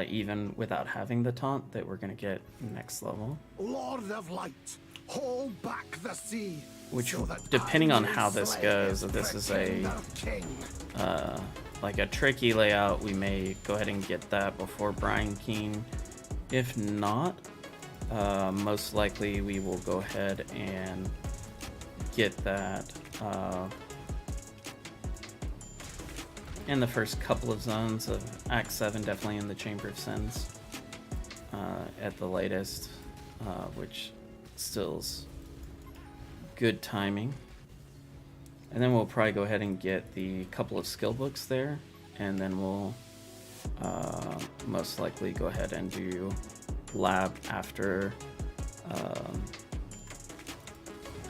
even without having the taunt that we're gonna get next level. Lord of Light, hold back the sea. Which, so that depending I on may how this slay goes, if this the is a King of King. like a tricky layout, we may go ahead and get that before Brine King. If not, most likely we will go ahead and get that in the first couple of zones of Act 7, definitely in the Chamber of Sins at the latest, which still's good timing. And then we'll probably go ahead and get the couple of skill books there, and then we'll most likely go ahead and do lab after.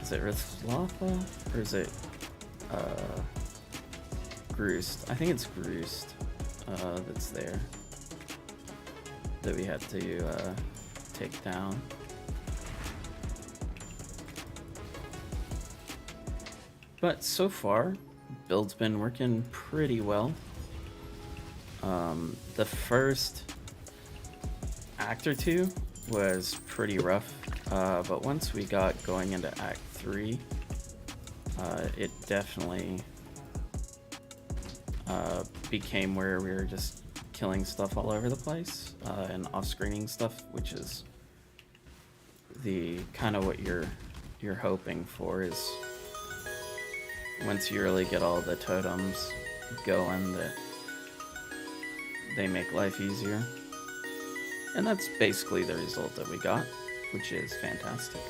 Is it Rithlava or is it Groost? I think it's Groost that's there that we had to take down. But so far, build's been working pretty well. The first act or two was pretty rough, but once we got going into Act 3, it definitely became where we were just killing stuff all over the place and off-screening stuff, which is the kind of what you're hoping for, is once you really get all the totems going, that they make life easier. And that's basically the result that we got, which is fantastic.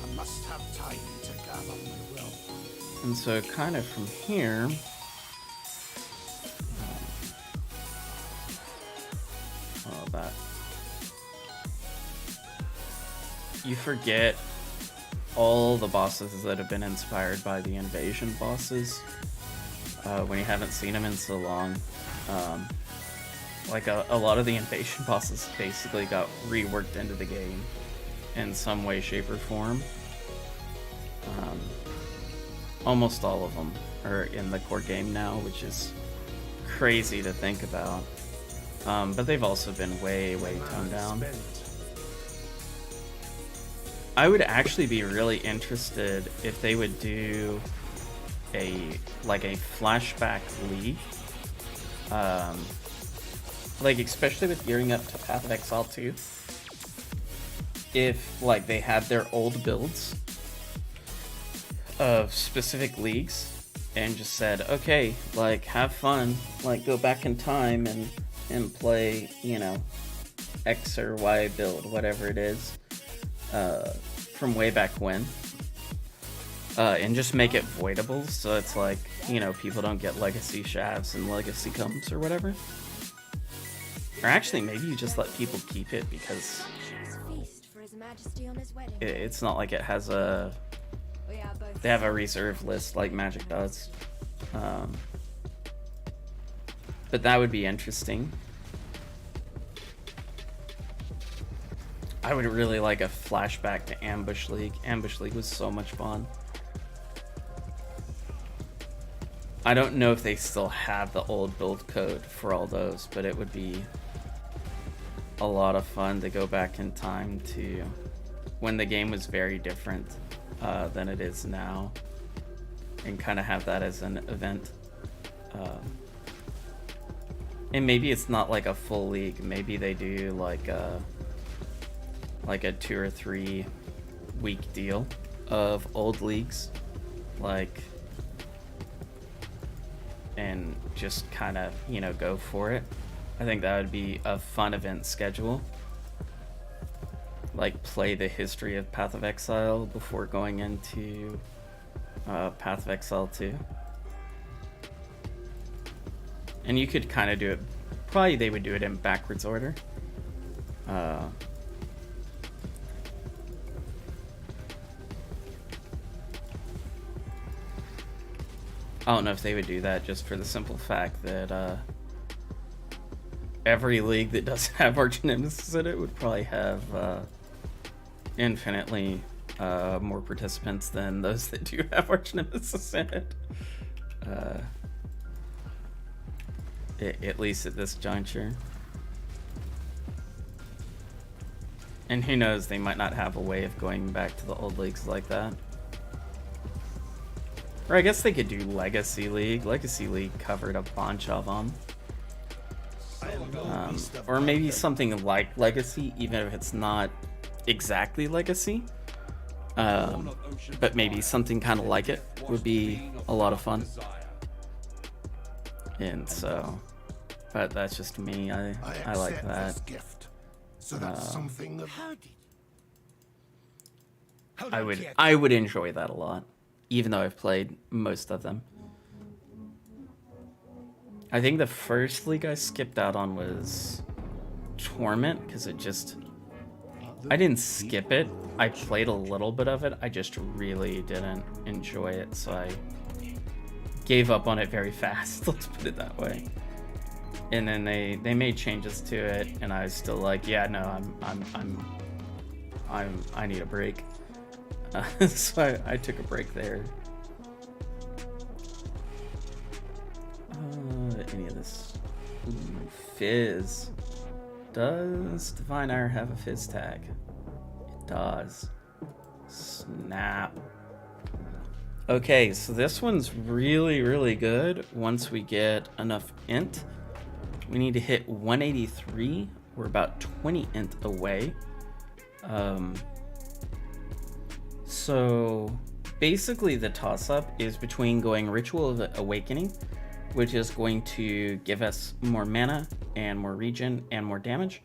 I must have time to gather my will. And so kind of from here, that you forget all the bosses that have been inspired by the invasion bosses when you haven't seen them in so long. Like a lot of the invasion bosses basically got reworked into the game in some way, shape, or form. Almost all of them are in the core game now, which is crazy to think about. But they've also been way toned down. I would actually be really interested if they would do a flashback league. Like especially with gearing up to Path of Exile 2. If like they had their old builds of specific leagues and just said, okay, like have fun, like go back in time and play, you know, X or Y build, whatever it is, from way back when, and just make it voidable, so it's like, you know, people don't get legacy shavs and legacy comes or whatever. Or actually, maybe you just let people keep it, because it's not like it has a... They have a reserve list like Magic does. But that would be interesting. I would really like a flashback to Ambush League. Ambush League was so much fun. I don't know if they still have the old build code for all those, but it would be a lot of fun to go back in time to when the game was very different than it is now, and kind of have that as an event. And maybe it's not like a full league. Maybe they do like a 2 or 3 week deal of old leagues, like, and just kind of, you know, go for it. I think that would be a fun event schedule. Like play the history of Path of Exile before going into Path of Exile 2. And you could kind of do it, probably they would do it in backwards order. I don't know if they would do that just for the simple fact that every league that doesn't have Arch Nemesis in it would probably have infinitely more participants than those that do have Arch Nemesis in it. At least at this juncture. And who knows, they might not have a way of going back to the old leagues like that. Or I guess they could do Legacy League. Legacy League covered a bunch of them. Or maybe something like Legacy, even if it's not exactly Legacy. But maybe something kind of like it would be a lot of fun. And so, but that's just me. I like accept that. this gift. So that's something of I would enjoy that a lot, even though I've played most of them. I think the first league I skipped out on was Torment, because I didn't skip it. I played a little bit of it. I just really didn't enjoy it, so I gave up on it very fast. Let's put it that way. And then they made changes to it, and I was still like, yeah, no, I need a break. So I took a break there. Any of this? Ooh, Fizz. Does Divine Ire have a Fizz tag? It does. Snap. Okay, so this one's really, really good once we get enough int. We need to hit 183. We're about 20 int away. So basically the toss-up is between going Ritual of Awakening, which is going to give us more mana and more regen and more damage,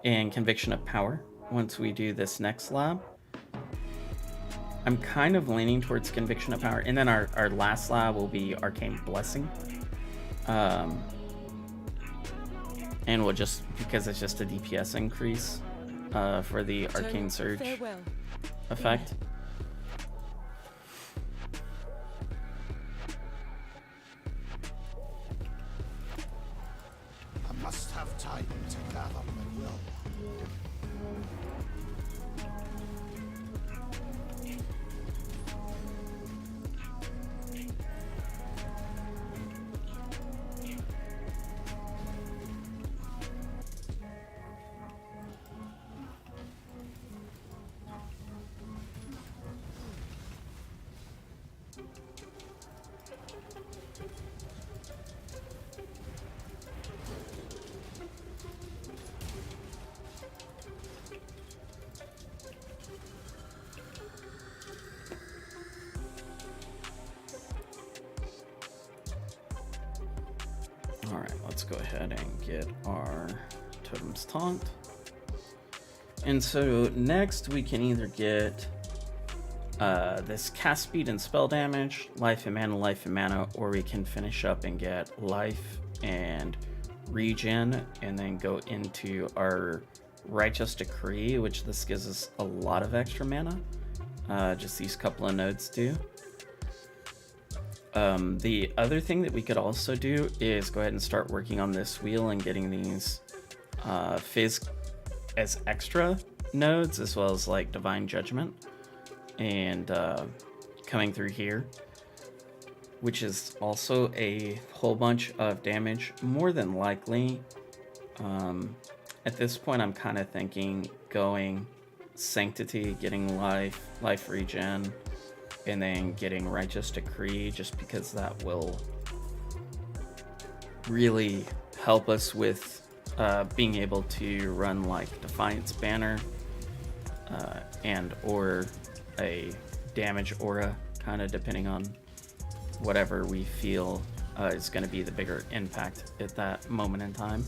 and Conviction of Power once we do this next lab. I'm kind of leaning towards Conviction of Power, and then our last lab will be Arcane Blessing. And we'll just, because it's just a DPS increase for the Arcane Surge effect. I must have time to gather my will. Alright, let's go ahead and get our Totems Taunt. And so next we can either get this cast speed and spell damage, life and mana, or we can finish up and get life and regen, and then go into our Righteous Decree, which this gives us a lot of extra mana. Just these couple of nodes do. The other thing that we could also do is go ahead and start working on this wheel and getting these Fizz as extra nodes, as well as like Divine Judgment, and coming through here, which is also a whole bunch of damage. More than likely, at this point I'm kind of thinking going Sanctity, getting life regen, and then getting Righteous Decree, just because that will really help us with being able to run like Defiance Banner and or a damage aura, kind of depending on whatever we feel is going to be the bigger impact at that moment in time.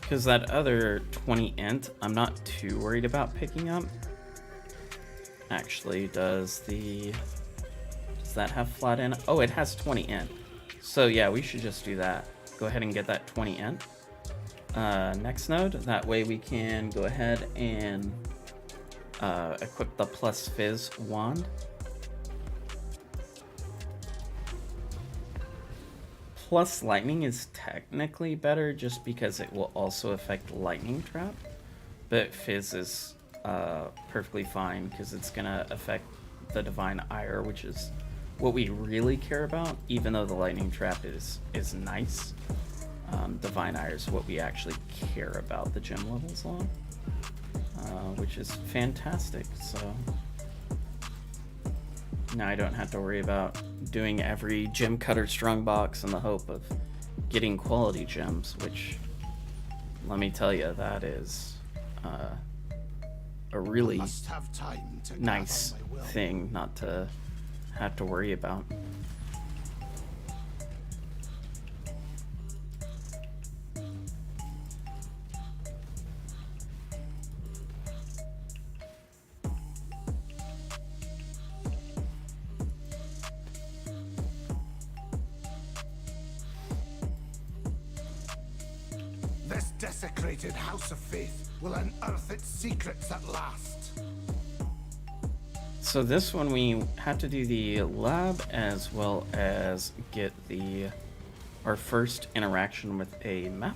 Because that other 20 int, I'm not too worried about picking up. Actually, does that have flat in? Oh, it has 20 int. So yeah, we should just do that. Go ahead and get that 20 int. Next node, that way we can go ahead and equip the plus Fizz wand. Plus lightning is technically better just because it will also affect lightning trap, but Fizz is perfectly fine because it's gonna affect the Divine Ire, which is what we really care about. Even though the lightning trap is nice, Divine Ire is what we actually care about the gem levels on, which is fantastic. So Now I don't have to worry about doing every gem cutter strongbox in the hope of getting quality gems, which, let me tell you, that is a really Must have time to nice gather my will. thing not to have to worry about. This desecrated house of faith will unearth its secrets at last. So this one we have to do the lab as well as get our first interaction with a map.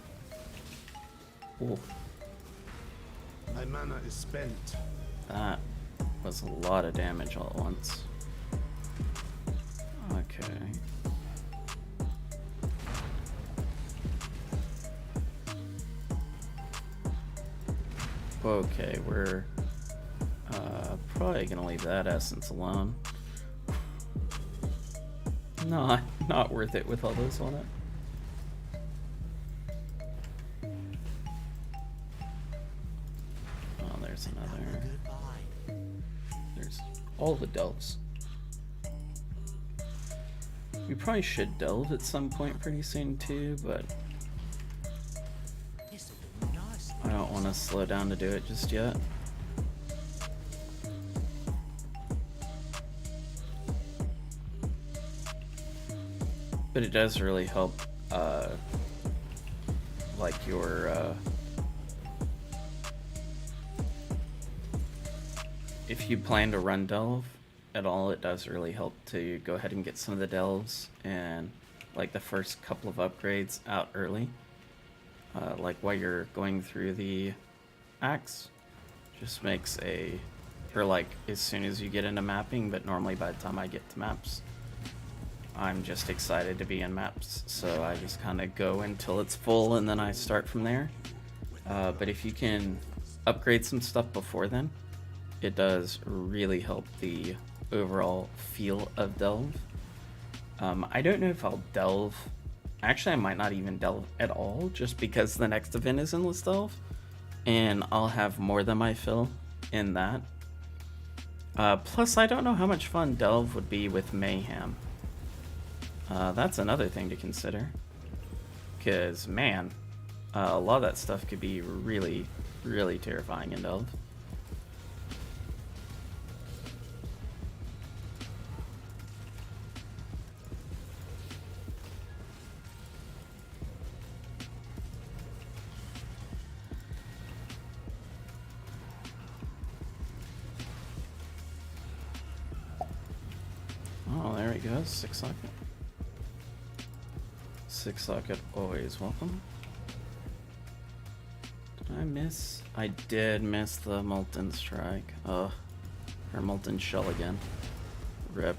Ooh, My mana is spent. that was a lot of damage all at once. Okay. Okay, we're probably gonna leave that essence alone. Not worth it with all those on it. Oh, there's another. There's all the delves. We probably should delve at some point pretty soon too, but I don't want to slow down to do it just yet. But it does really help, like your, if you plan to run delve at all, it does really help to go ahead and get some of the delves and like the first couple of upgrades out early. Like while you're going through the axe, just makes or like as soon as you get into mapping, but normally by the time I get to maps, I'm just excited to be in maps, so I just kind of go until it's full and then I start from there. But if you can upgrade some stuff before then, it does really help the overall feel of delve. I don't know if I'll delve. Actually, I might not even delve at all, just because the next event is endless delve, and I'll have more than my fill in that. Plus, I don't know how much fun delve would be with Mayhem. That's another thing to consider, because man, a lot of that stuff could be really, really terrifying in delve. Oh, there he goes, 6 socket. 6 socket, always welcome. Did I miss? I did miss the Molten Strike. Or Molten Shell again. Rip.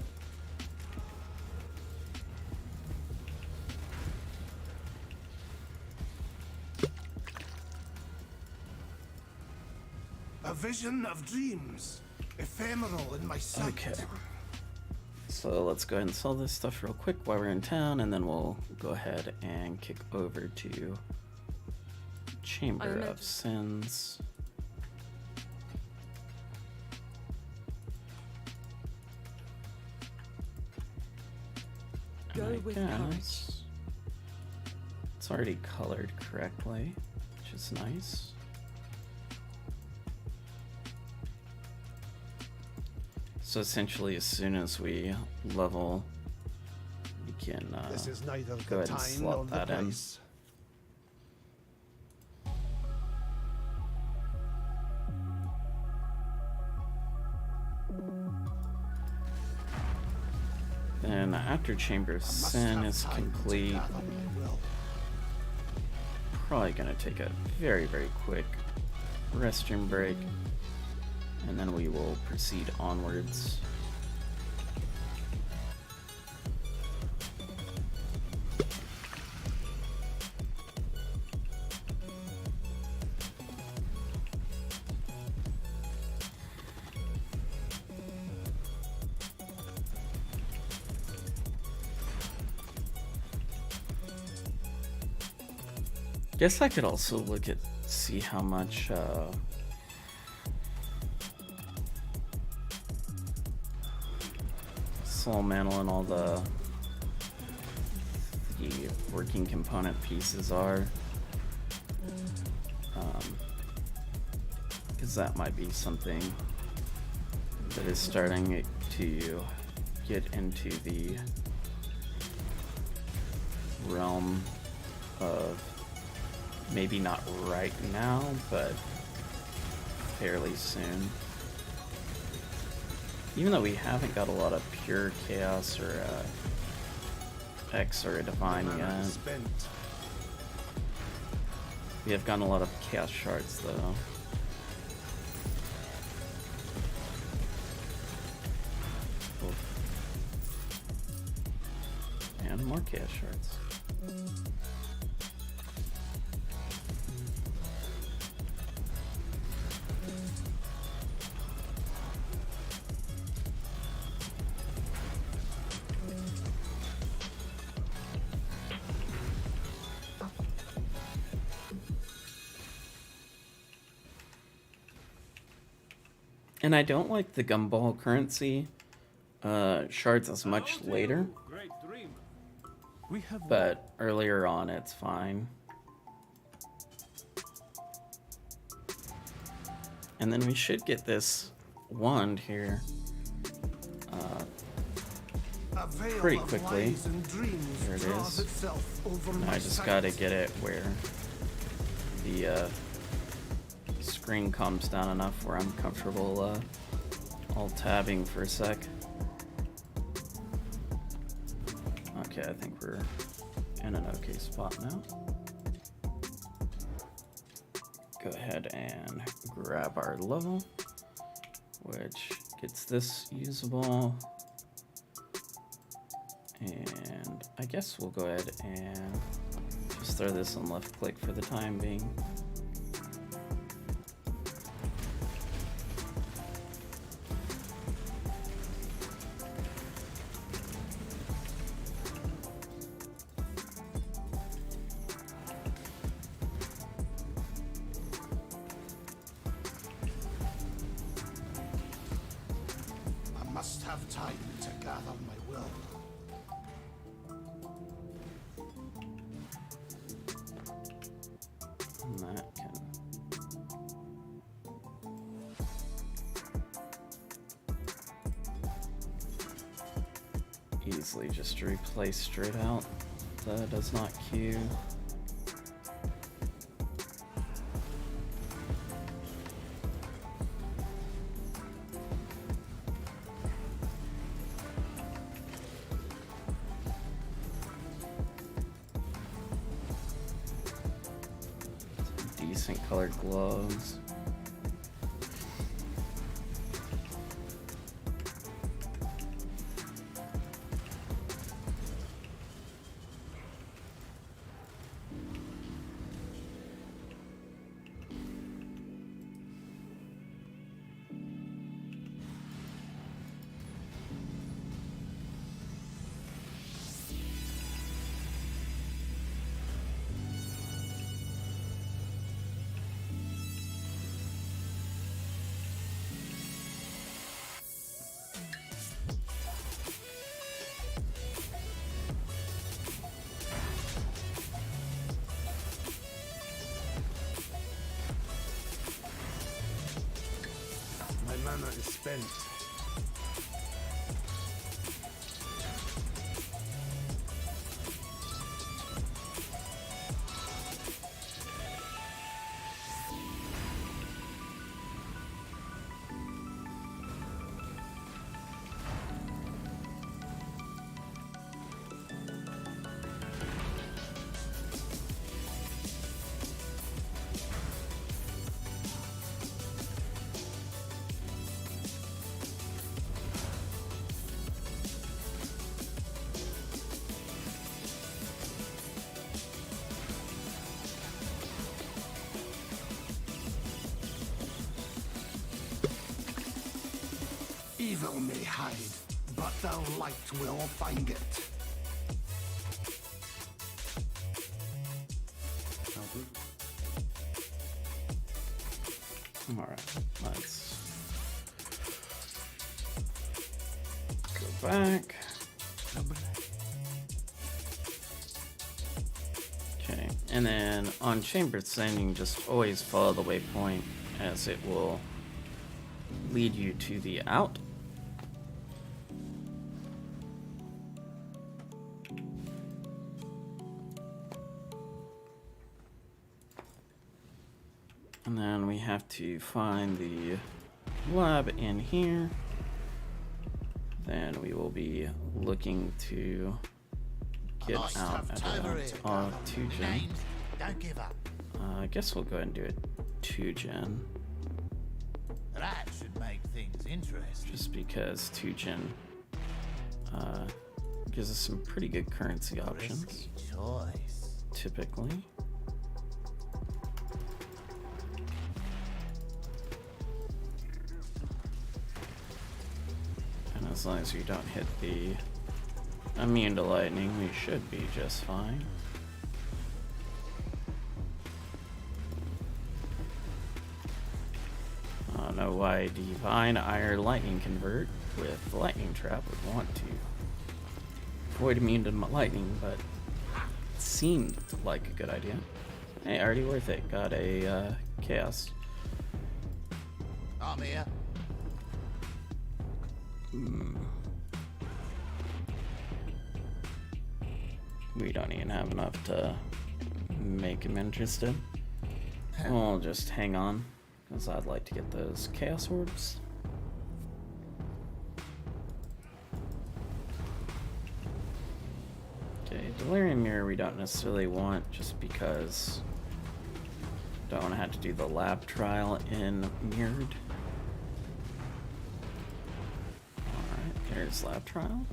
A vision of dreams, ephemeral in my sight. Okay. So let's go ahead and sell this stuff real quick while we're in town, and then we'll go ahead and kick over to Chamber of Sins. Go And with I courage. guess it's already colored correctly, which is nice. So essentially, as soon as we level, we can This is neither go the ahead and time slot nor the that in. place. Then after Chamber of Must Sin have is time to complete, gather my will. probably gonna take a very, very quick restroom break, and then we will proceed onwards. Guess I could also look at see how much Soul Mantle and all the working component pieces are. Because that might be something that is starting to get into the realm of maybe not right now, but fairly soon. Even though we haven't got a lot of pure chaos or X or a divine yet. We have gotten a lot of chaos shards though. And more chaos shards. And I don't like the gumball currency shards as much later, but earlier on it's fine. And then we should get this wand here pretty quickly. There it is. Now I just gotta get it where the screen calms down enough where I'm comfortable alt-tabbing for a sec. Okay, I think we're in an okay spot now. Go ahead and grab our level, which gets this usable. And I guess we'll go ahead and just throw this on left click for the time being. I must have time to gather my will. And that can easily just replace straight out. That does not queue. Decent colored gloves. My mana is spent. Evil may hide, but the light will find it. Albert? Alright, let's go back. Okay, and then on Chamber Ascending, just always follow the waypoint as it will lead you to the out. And then we have to find the lab in here. Then we will be looking to get out at a 2-gen. Don't give up. I guess we'll go ahead and do a 2-gen. That should make things interesting. Just because 2-gen gives us some pretty good currency options, Risky choice. typically. And as long as we don't hit the immune to lightning, we should be just fine. I don't know why Divine Ire Lightning Convert with Lightning Trap would want to avoid immune to lightning, but it seemed like a good idea. Hey, already worth it. Got a Chaos. I'm here. We don't even have enough to make him interested. We'll just hang on, because I'd like to get those Chaos Orbs. Okay, Delirium Mirror we don't necessarily want, just because don't want to have to do the lab trial in Mirrored. Alright, there's lab trial.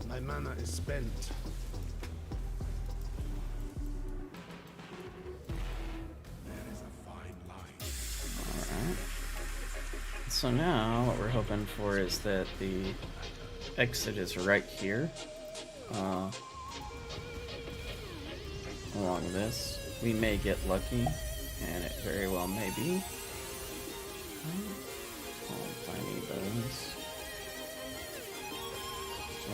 My mana is spent. There is a fine line. Alright. So now what we're hoping for is that the exit is right here. Along this. We may get lucky, and it very well may be. Oh, I need those.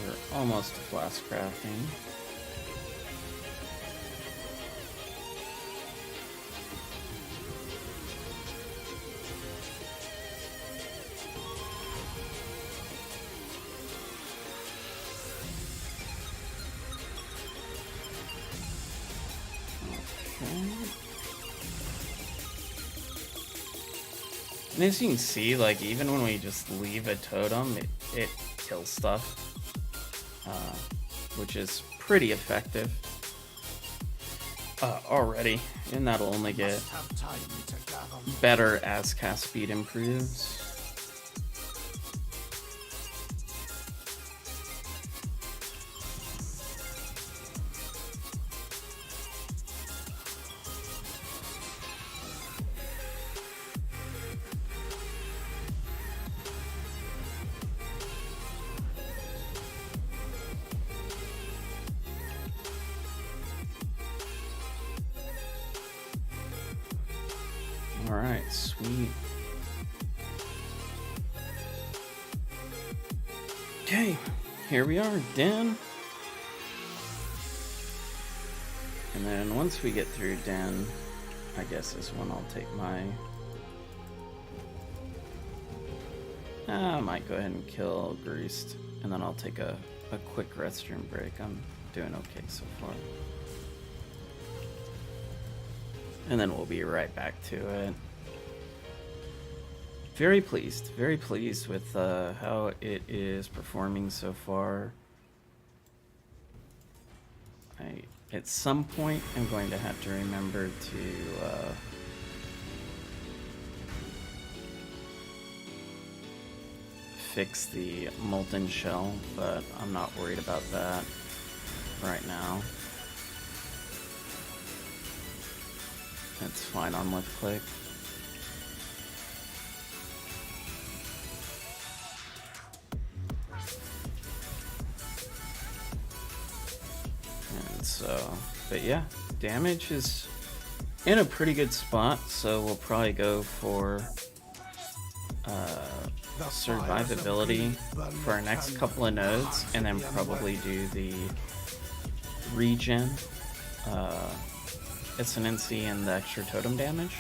We're almost to flask crafting. And as you can see, like, even when we just leave a totem, it kills stuff, which is pretty effective already, and that'll only get Must have time to gather. better as cast speed improves. Alright, sweet. Okay, here we are, Den. And then once we get through Den, I guess is when I'll take my... I might go ahead and kill Greased, and then I'll take a quick restroom break. I'm doing okay so far. And then we'll be right back to it. Very pleased with how it is performing so far. At some point, I'm going to have to remember to fix the molten shell, but I'm not worried about that right now. It's fine on left click. And so, but yeah, damage is in a pretty good spot, so we'll probably go for survivability for our next couple of nodes, and then probably do the regen, assonancy, and the extra totem damage.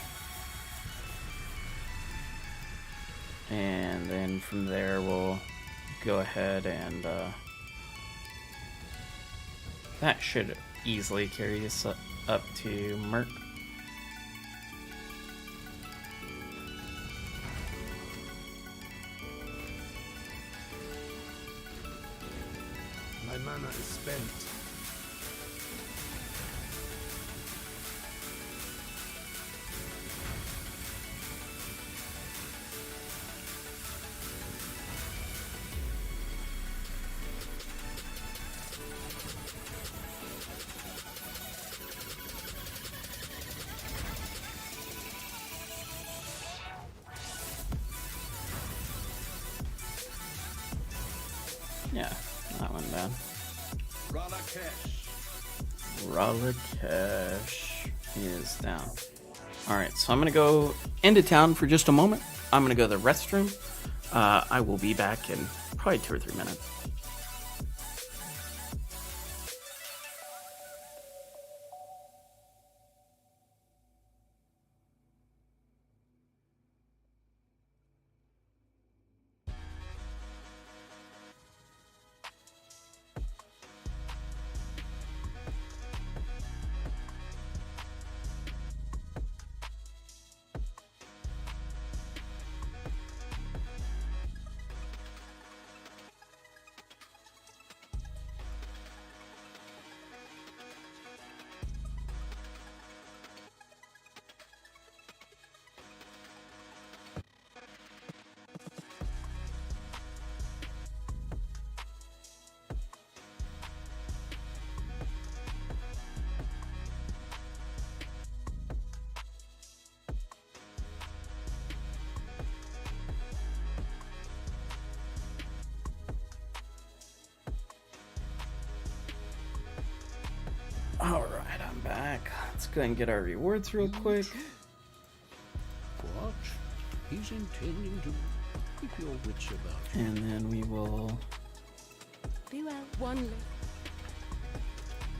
And then from there we'll go ahead and that should easily carry us up to Merc. My mana is spent. Yeah, that one bad. Ralakesh is down. Alright, so I'm going to go into town for just a moment. I'm going to go to the restroom. I will be back in probably 2 or 3 minutes. Alright, I'm back. Let's go ahead and get our rewards real quick. What? He's intending to keep your wits about him. And then we will... Be well. One live.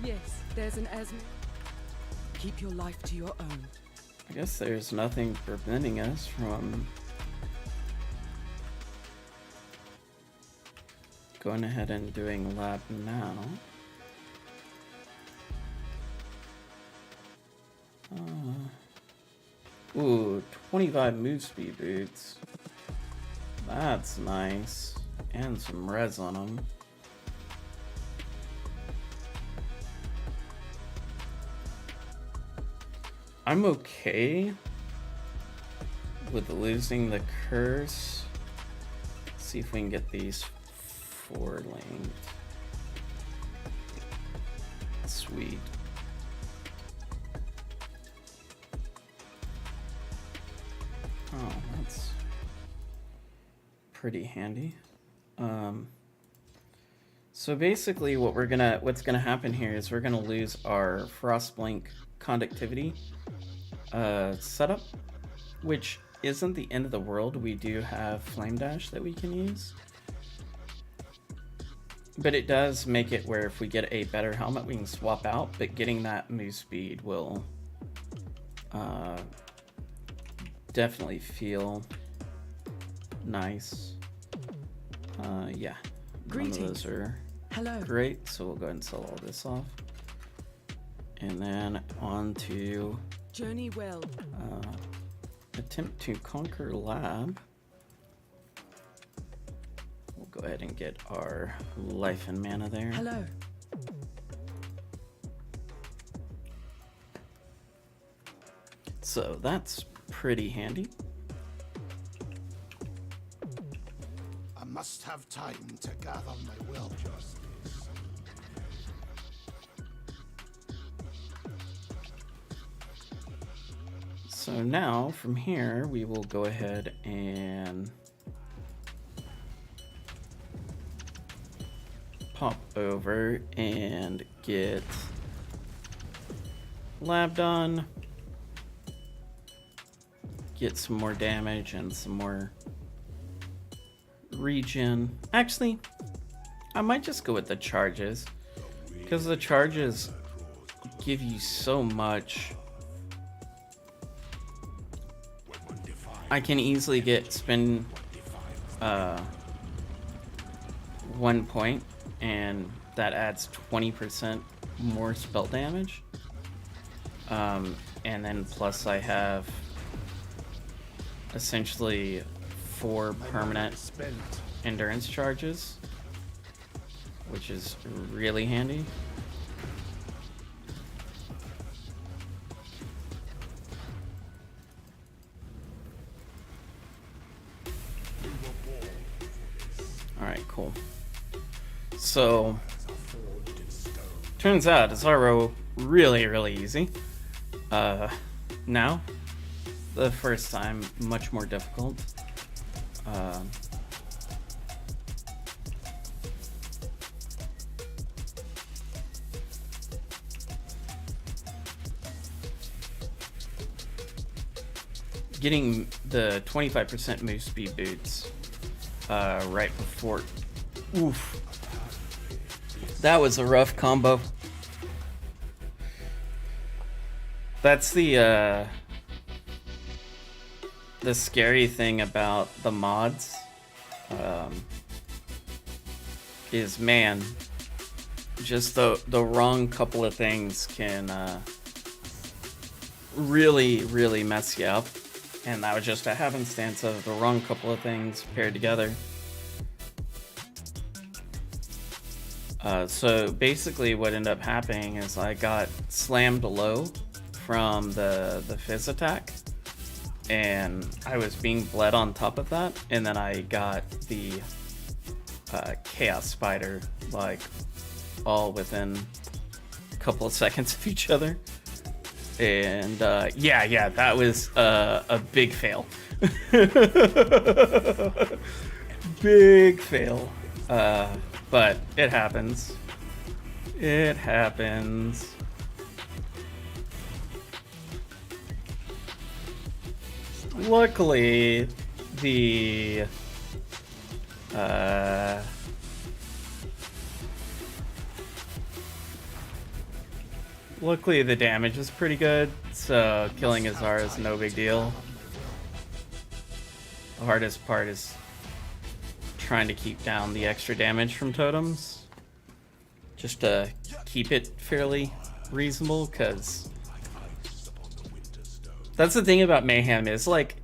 Yes, there's an Esme. Keep your life to your own. I guess there's nothing preventing us from going ahead and doing lab now. Ooh, 25 move speed boots. That's nice. And some res on them. I'm okay with losing the curse. Let's see if we can get these 4 linked. Sweet. Oh, that's pretty handy. So basically what's gonna happen here is we're gonna lose our Frostblink conductivity setup, which isn't the end of the world. We do have Flame Dash that we can use. But it does make it where if we get a better helmet, we can swap out, but getting that move speed will definitely feel nice. Yeah, none of those are great, so we'll go ahead and sell all this off. And then on to Journey well. Attempt to conquer lab. We'll go ahead and get our life and mana there. Hello. So that's pretty handy. A must have time to gather my will. So now from here we will go ahead and pop over and get lab done, get some more damage and some more regen. Actually, I might just go with the charges, because the charges give you so much. I can easily spend 1 point, and that adds 20% more spell damage. And then plus I have essentially 4 permanent endurance charges, which is really handy. Alright, cool. So, turns out it's RO really easy. Now, the first time, much more difficult. Getting the 25% move speed boots right before. Oof. That was a rough combo. That's the scary thing about the mods. Is, man, just the wrong couple of things can really mess you up. And that was just a happenstance of the wrong couple of things paired together. So basically what ended up happening is I got slammed low from the fizz attack, and I was being bled on top of that, and then I got the chaos spider like all within a couple of seconds of each other. And yeah, that was a big fail. Big fail. But it happens. It happens. Luckily, the damage is pretty good, so killing Azar is no big deal. The hardest part is trying to keep down the extra damage from totems, just to keep it fairly reasonable, because that's the thing about Mayhem is, like,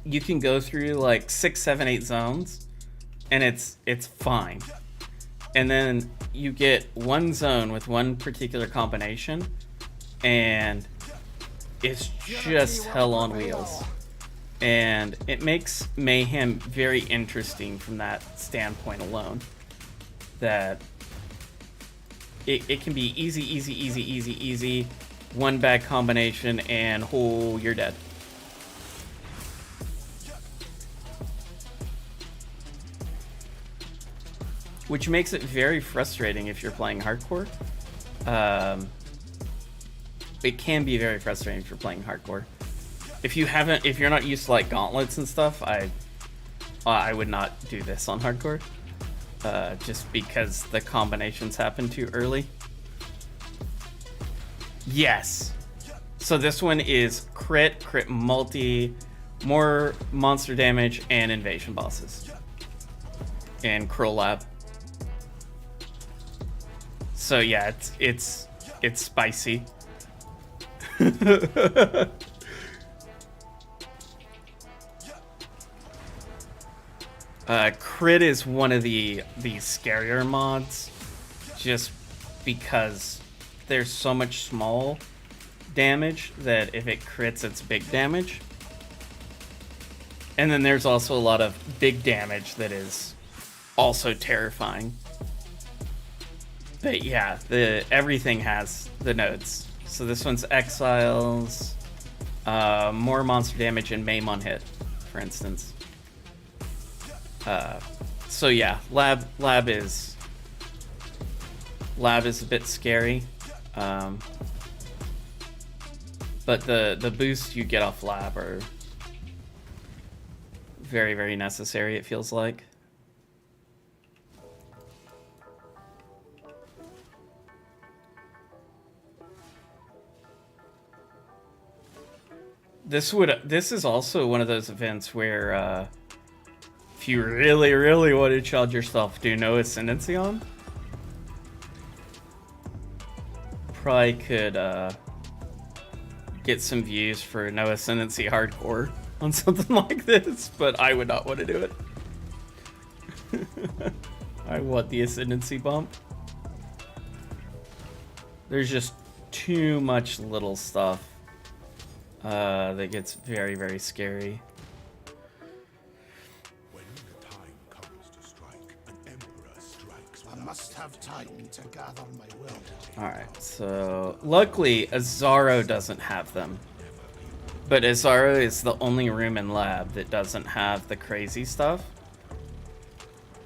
you can go through like 6, 7, 8 zones and it's fine, and then you get one zone with one particular combination and it's just hell on wheels. And it makes Mayhem very interesting from that standpoint alone. That it can be easy, one bad combination, and oh, you're dead. Which makes it very frustrating if you're playing hardcore. It can be very frustrating if you're playing hardcore. If you're not used to like gauntlets and stuff, I would not do this on hardcore, just because the combinations happen too early. Yes. So this one is crit multi, more monster damage, and invasion bosses, and Crow Lab. So yeah, it's spicy. Crit is one of the scarier mods, just because there's so much small damage that if it crits, it's big damage. And then there's also a lot of big damage that is also terrifying. But yeah, everything has the nodes. So this one's exiles, more monster damage and Mayhem on hit, for instance. So yeah, lab is a bit scary. But the boosts you get off lab are very, very necessary, it feels like. This is also one of those events where if you really, really want to challenge yourself, do no ascendancy on. Probably could get some views for no ascendancy hardcore on something like this, but I would not want to do it. I want the ascendancy bump. There's just too much little stuff that gets very, very scary. When the time comes to strike, an emperor strikes. I must have time to gather my will. Alright, so luckily Azaro doesn't have them. But Azaro is the only room in lab that doesn't have the crazy stuff.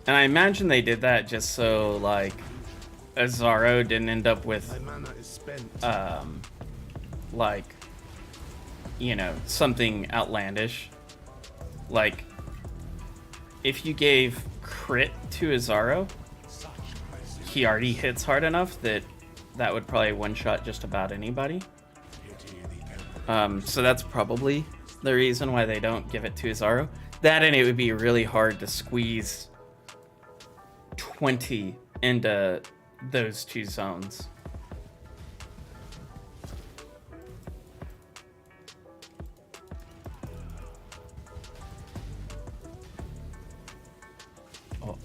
And I imagine they did that just so, like, Azaro didn't end up with, My mana is spent. like, you know, something outlandish. Like, if you gave crit to Azaro, he already hits hard enough that that would probably one-shot just about anybody. So that's probably the reason why they don't give it to Azaro. That, and it would be really hard to squeeze 20 into those two zones. Oh.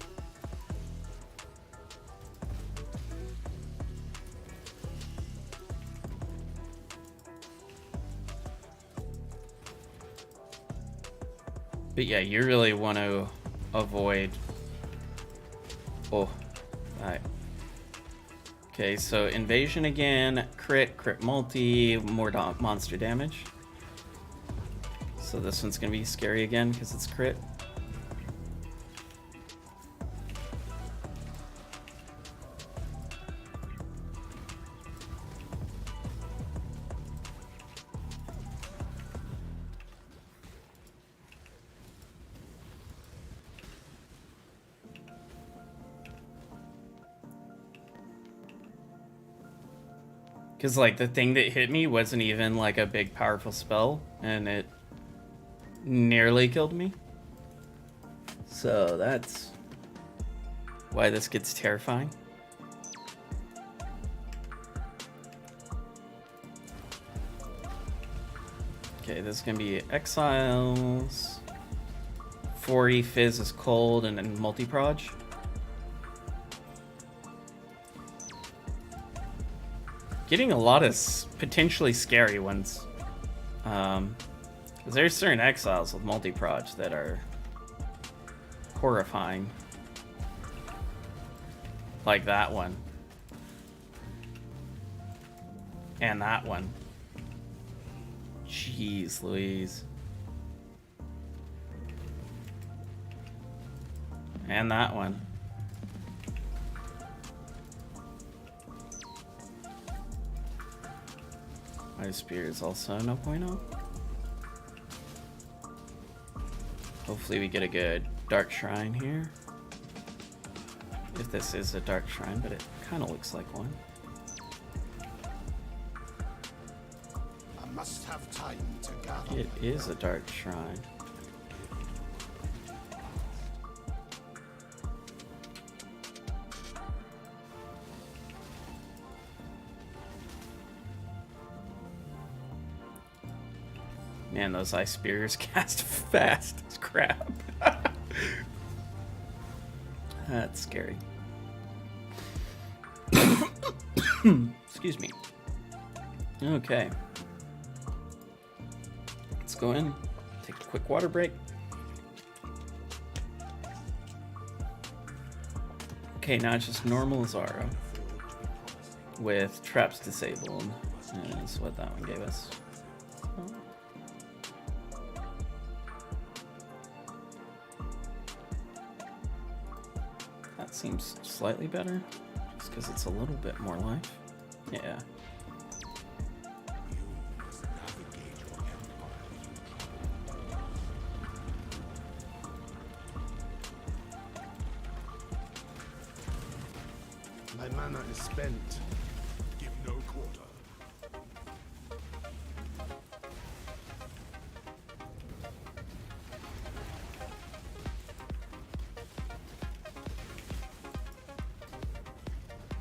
But yeah, you really want to avoid... Oh, alright. Okay, so invasion again, crit multi, more monster damage. So this one's gonna be scary again because it's crit. Because, like, the thing that hit me wasn't even, like, a big, powerful spell, and it nearly killed me. So that's why this gets terrifying. Okay, this is going to be Exiles. 40 Fizz is cold, and then multi-proj. Getting a lot of potentially scary ones. Because there's certain exiles with multi-proj that are horrifying. Like that one. And that one. Jeez Louise. And that one. My spear is also no bueno. Hopefully we get a good dark shrine here. If this is a dark shrine, but it kind of looks like one. I must have time to gather. It is a dark shrine. Man, those ice spears cast fast as crap. That's scary. Excuse me. Okay. Let's go in, take a quick water break, Okay, now it's just normal Zara with traps disabled. Is what that one gave us. That seems slightly better, just because it's a little bit more life. Yeah. My mana is spent. Give no quarter.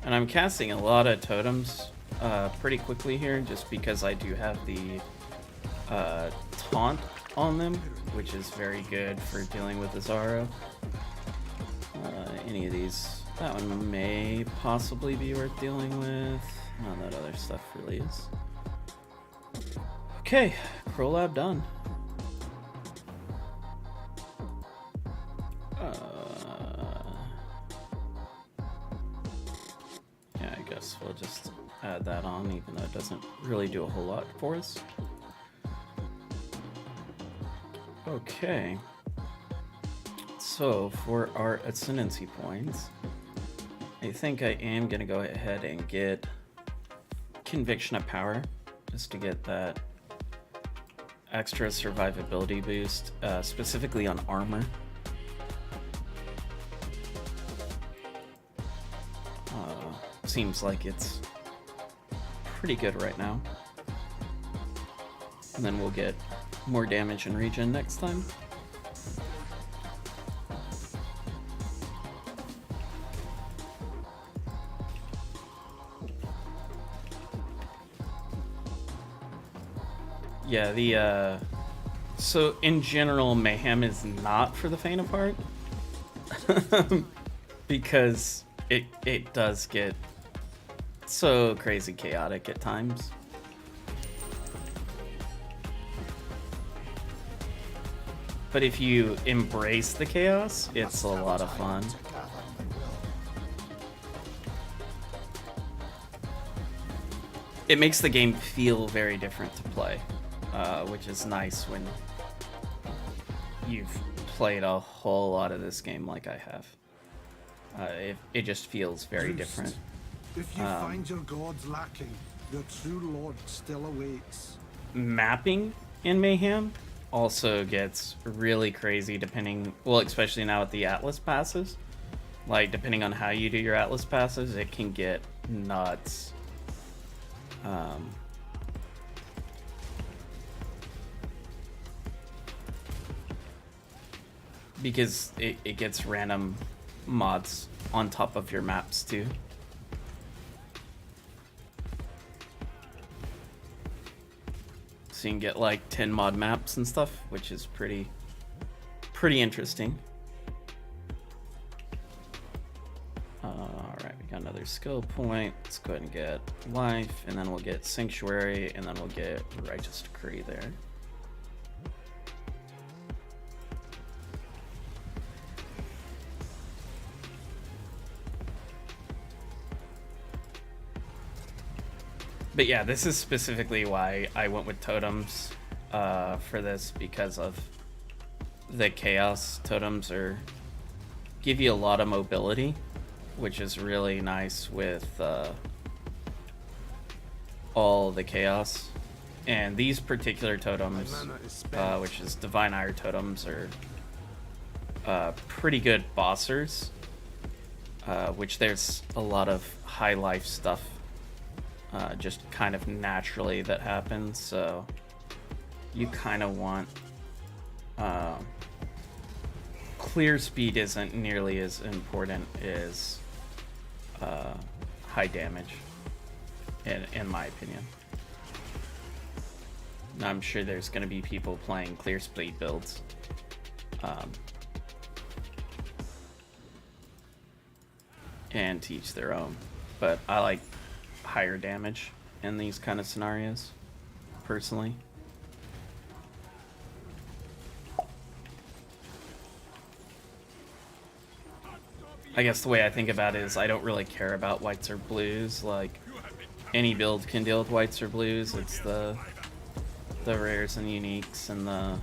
And I'm casting a lot of totems pretty quickly here, just because I do have the taunt on them, which is very good for dealing with the Zaro. Any of these, that one may possibly be worth dealing with. No, that other stuff really is. Okay, Crow Lab done. Yeah, I guess we'll just add that on, even though it doesn't really do a whole lot for us. Okay. So, for our ascendancy points, I think I am going to go ahead and get Conviction of Power, just to get that extra survivability boost, specifically on armor. Seems like it's pretty good right now. And then we'll get more damage and regen next time. Yeah, so in general, Mayhem is not for the faint of heart. Because it does get so crazy chaotic at times. But if you embrace the chaos, it's a lot of fun. It makes the game feel very different to play, which is nice when you've played a whole lot of this game like I have. It just feels very different. If you find your gods lacking, your true lord still awaits. Mapping in Mayhem also gets really crazy depending, well, especially now with the Atlas passes. Like, depending on how you do your Atlas passes, it can get nuts. Because it gets random mods on top of your maps too. So you can get like 10 mod maps and stuff, which is pretty interesting. Alright, we got another skill point. Let's go ahead and get life, and then we'll get sanctuary, and then we'll get righteous decree there. But yeah, this is specifically why I went with totems for this, because of the chaos. Totems give you a lot of mobility, which is really nice with all the chaos. And these particular totems, which is Divine Ire totems, are pretty good bossers, which there's a lot of high life stuff just kind of naturally that happens, so you kind of want clear speed isn't nearly as important as high damage, in my opinion. Now, I'm sure there's going to be people playing clear speed builds, and to each their own, but I like higher damage in these kind of scenarios, personally. I guess the way I think about it is I don't really care about whites or blues. Like, any build can deal with whites or blues. It's the rares and uniques and the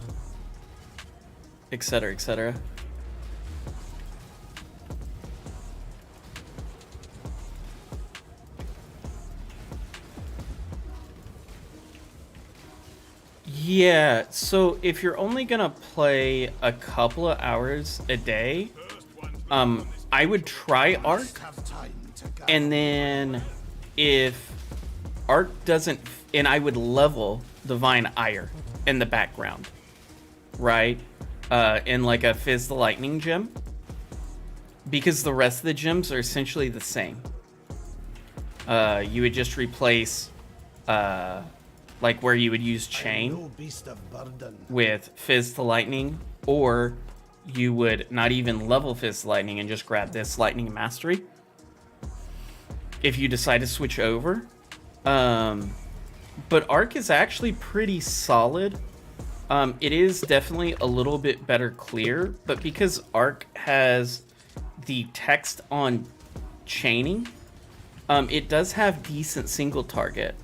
etc, etc. Yeah, so if you're only gonna play a couple of hours a day, I would try Arc, and then if Arc doesn't, and I would level Divine Ire in the background, right? In like a Fizz the Lightning gem, because the rest of the gems are essentially the same. You would just replace, like where you would use Chain with Fizz the Lightning, or you would not even level Fizz the Lightning and just grab this Lightning Mastery if you decide to switch over. But Arc is actually pretty solid. It is definitely a little bit better clear, but because Arc has the text on chaining, it does have decent single target,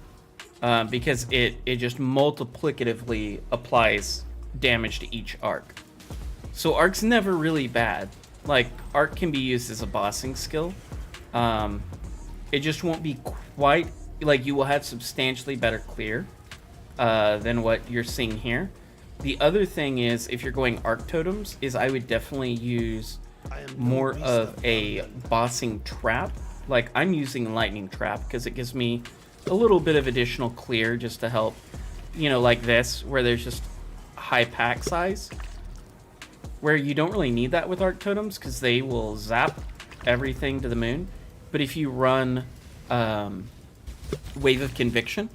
because it just multiplicatively applies damage to each arc. So Arc's never really bad. Like, Arc can be used as a bossing skill. It just won't be quite, like, you will have substantially better clear than what you're seeing here. The other thing is, if you're going Arc Totems, is I would definitely use more of a bossing trap. Like, I'm using Lightning Trap because it gives me a little bit of additional clear just to help, you know, like this, where there's just high pack size, where you don't really need that with Arc Totems because they will zap everything to the moon. But if you run Wave of Conviction,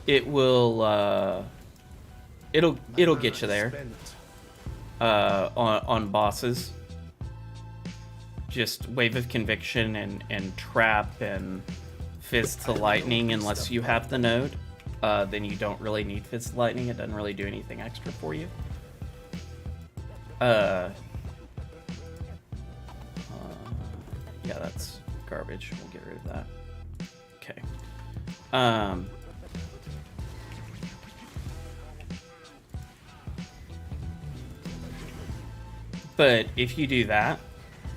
it will it'll get you there on bosses. Just Wave of Conviction and Trap and Fizz to Lightning, unless you have the node, then you don't really need Fizz to Lightning. It doesn't really do anything extra for you. Yeah, that's garbage. We'll get rid of that. Okay. But if you do that,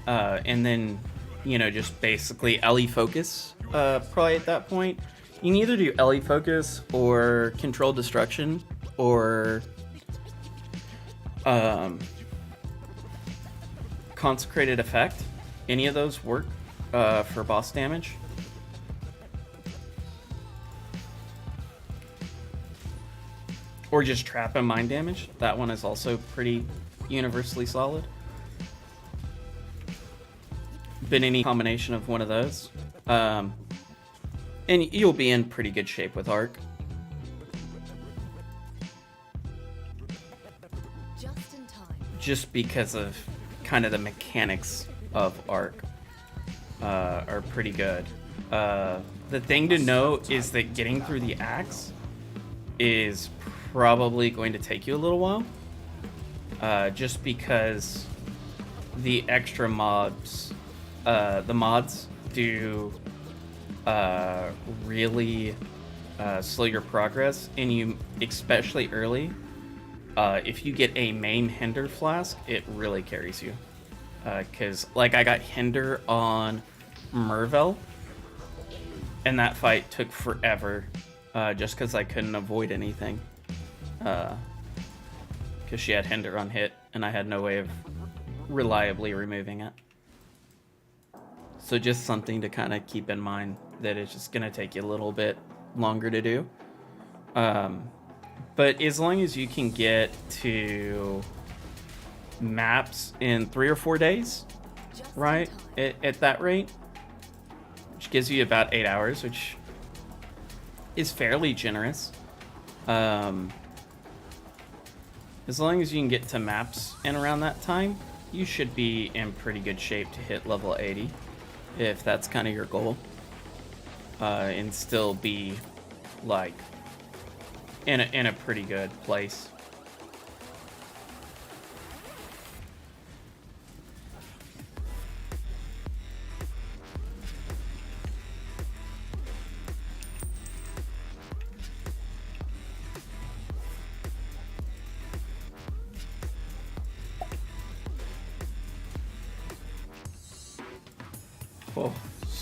and then, you know, just basically LE focus, probably at that point, you can either do LE focus or control destruction or consecrated effect. Any of those work for boss damage. Or just trap and mind damage. That one is also pretty universally solid. Been any combination of one of those. And you'll be in pretty good shape with Arc. Just in time. Just because of kind of the mechanics of Arc are pretty good. The thing to note is that getting through the axe is probably going to take you a little while. Just because the extra mobs, the mods do really slow your progress, and you, especially early, if you get a main Hinder Flask, it really carries you. Because, like, I got Hinder on Mervel, and that fight took forever, just because I couldn't avoid anything. Because she had Hinder on hit, and I had no way of reliably removing it. So just something to kind of keep in mind, that it's just going to take you a little bit longer to do. But as long as you can get to maps in 3 or 4 days, right, at that rate, which gives you about 8 hours, which is fairly generous. As long as you can get to maps in around that time, you should be in pretty good shape to hit level 80, if that's kind of your goal, and still be like in a pretty good place.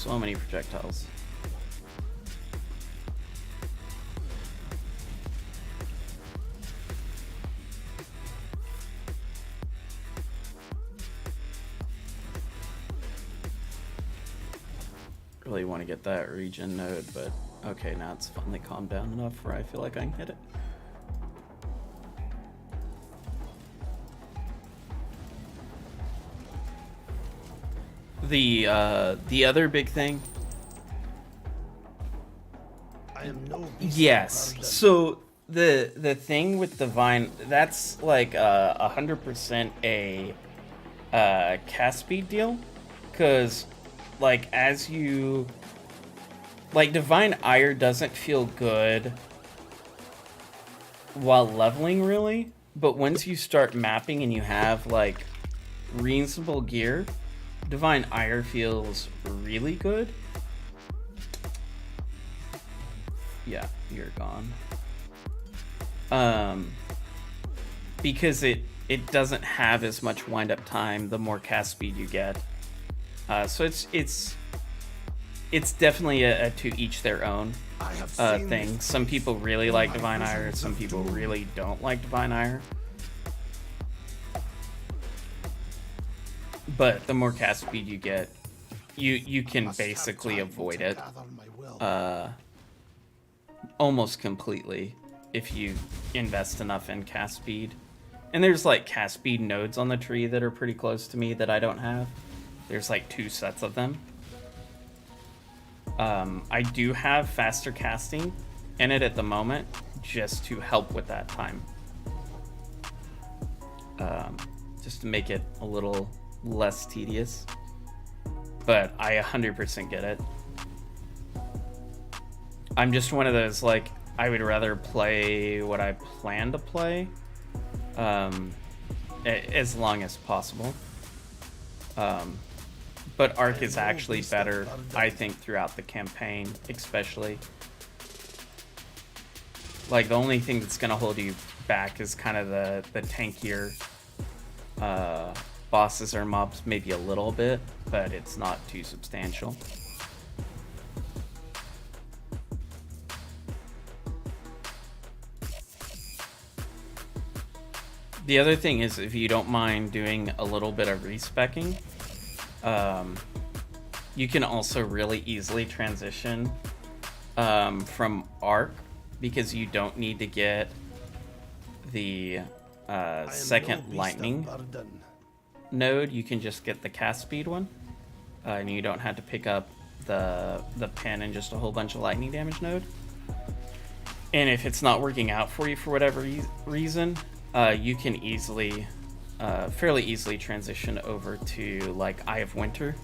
so many projectiles. Really want to get that regen node, but okay, now it's finally calmed down enough where I feel like I can hit it. The other big thing. I am no beast Yes. of burden. So the thing with Divine, that's like 100% a cast speed deal, because like as you like Divine Ire doesn't feel good while leveling really, but once you start mapping and you have like reasonable gear, Divine Ire feels really good. Yeah, you're gone. Because it doesn't have as much wind up time the more cast speed you get. So it's definitely a to each their own I have seen thing. this Some people really like my Divine Ire, visions some of people doom. really don't like Divine Ire. But the more cast speed you get, you can Must have basically time avoid to it gather my will. almost completely if you invest enough in cast speed. And there's like cast speed nodes on the tree that are pretty close to me that I don't have. There's like 2 sets of them. I do have faster casting in it at the moment just to help with that time. Just to make it a little less tedious. But I 100% get it. I'm just one of those, like, I would rather play what I plan to play as long as possible. But Arc is actually better, I think, throughout the campaign, especially. Like, the only thing that's going to hold you back is kind of the tankier bosses or mobs, maybe a little bit, but it's not too substantial. The other thing is, if you don't mind doing a little bit of respecking, you can also really easily transition from Arc, because you don't need to get the I am second no beast of lightning burden. node. You can just get the cast speed one, and you don't have to pick up the pin and just a whole bunch of lightning damage node. And if it's not working out for you for whatever reason, you can easily, fairly easily transition over to like Eye of Winter,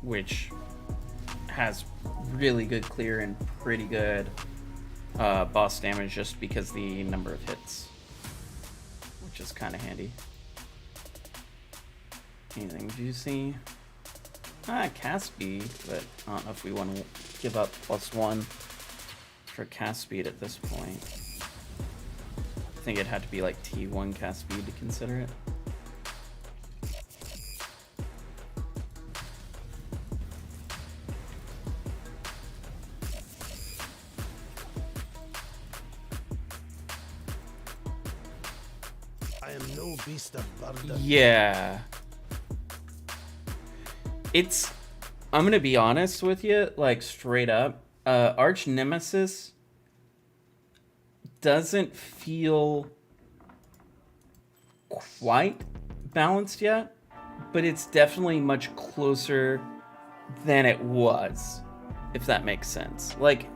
which has really good clear and pretty good boss damage just because the number of hits, which is kind of handy. Anything juicy? Cast speed, but I don't know if we want to give up +1 for cast speed at this point. I think it had to be like T1 cast speed to consider it. I am no beast of burden. Yeah. I'm gonna be honest with you, like straight up, Arch Nemesis doesn't feel quite balanced yet, but it's definitely much closer than it was, if that makes sense. Like,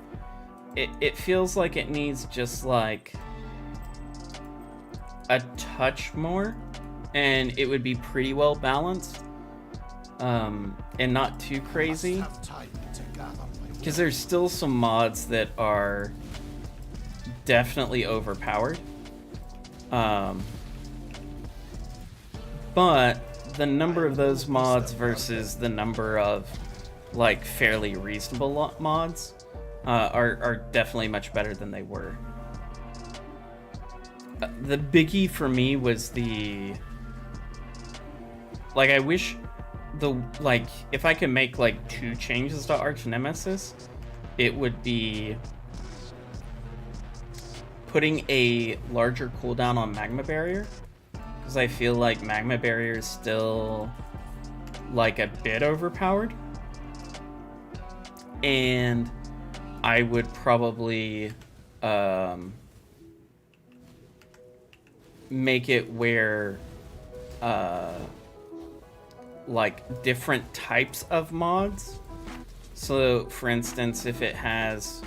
it feels like it needs just like a touch more, and it would be pretty well balanced, and not too crazy. Must have time to gather my will. Because there's still some mods that are definitely overpowered. But the number of those mods versus the number of like fairly reasonable mods are definitely much better than they were. The biggie for me was I wish like, if I could make like 2 changes to Arch Nemesis, it would be putting a larger cooldown on Magma Barrier, because I feel like Magma Barrier is still like a bit overpowered. And I would probably make it where like different types of mods. So for instance, if it has,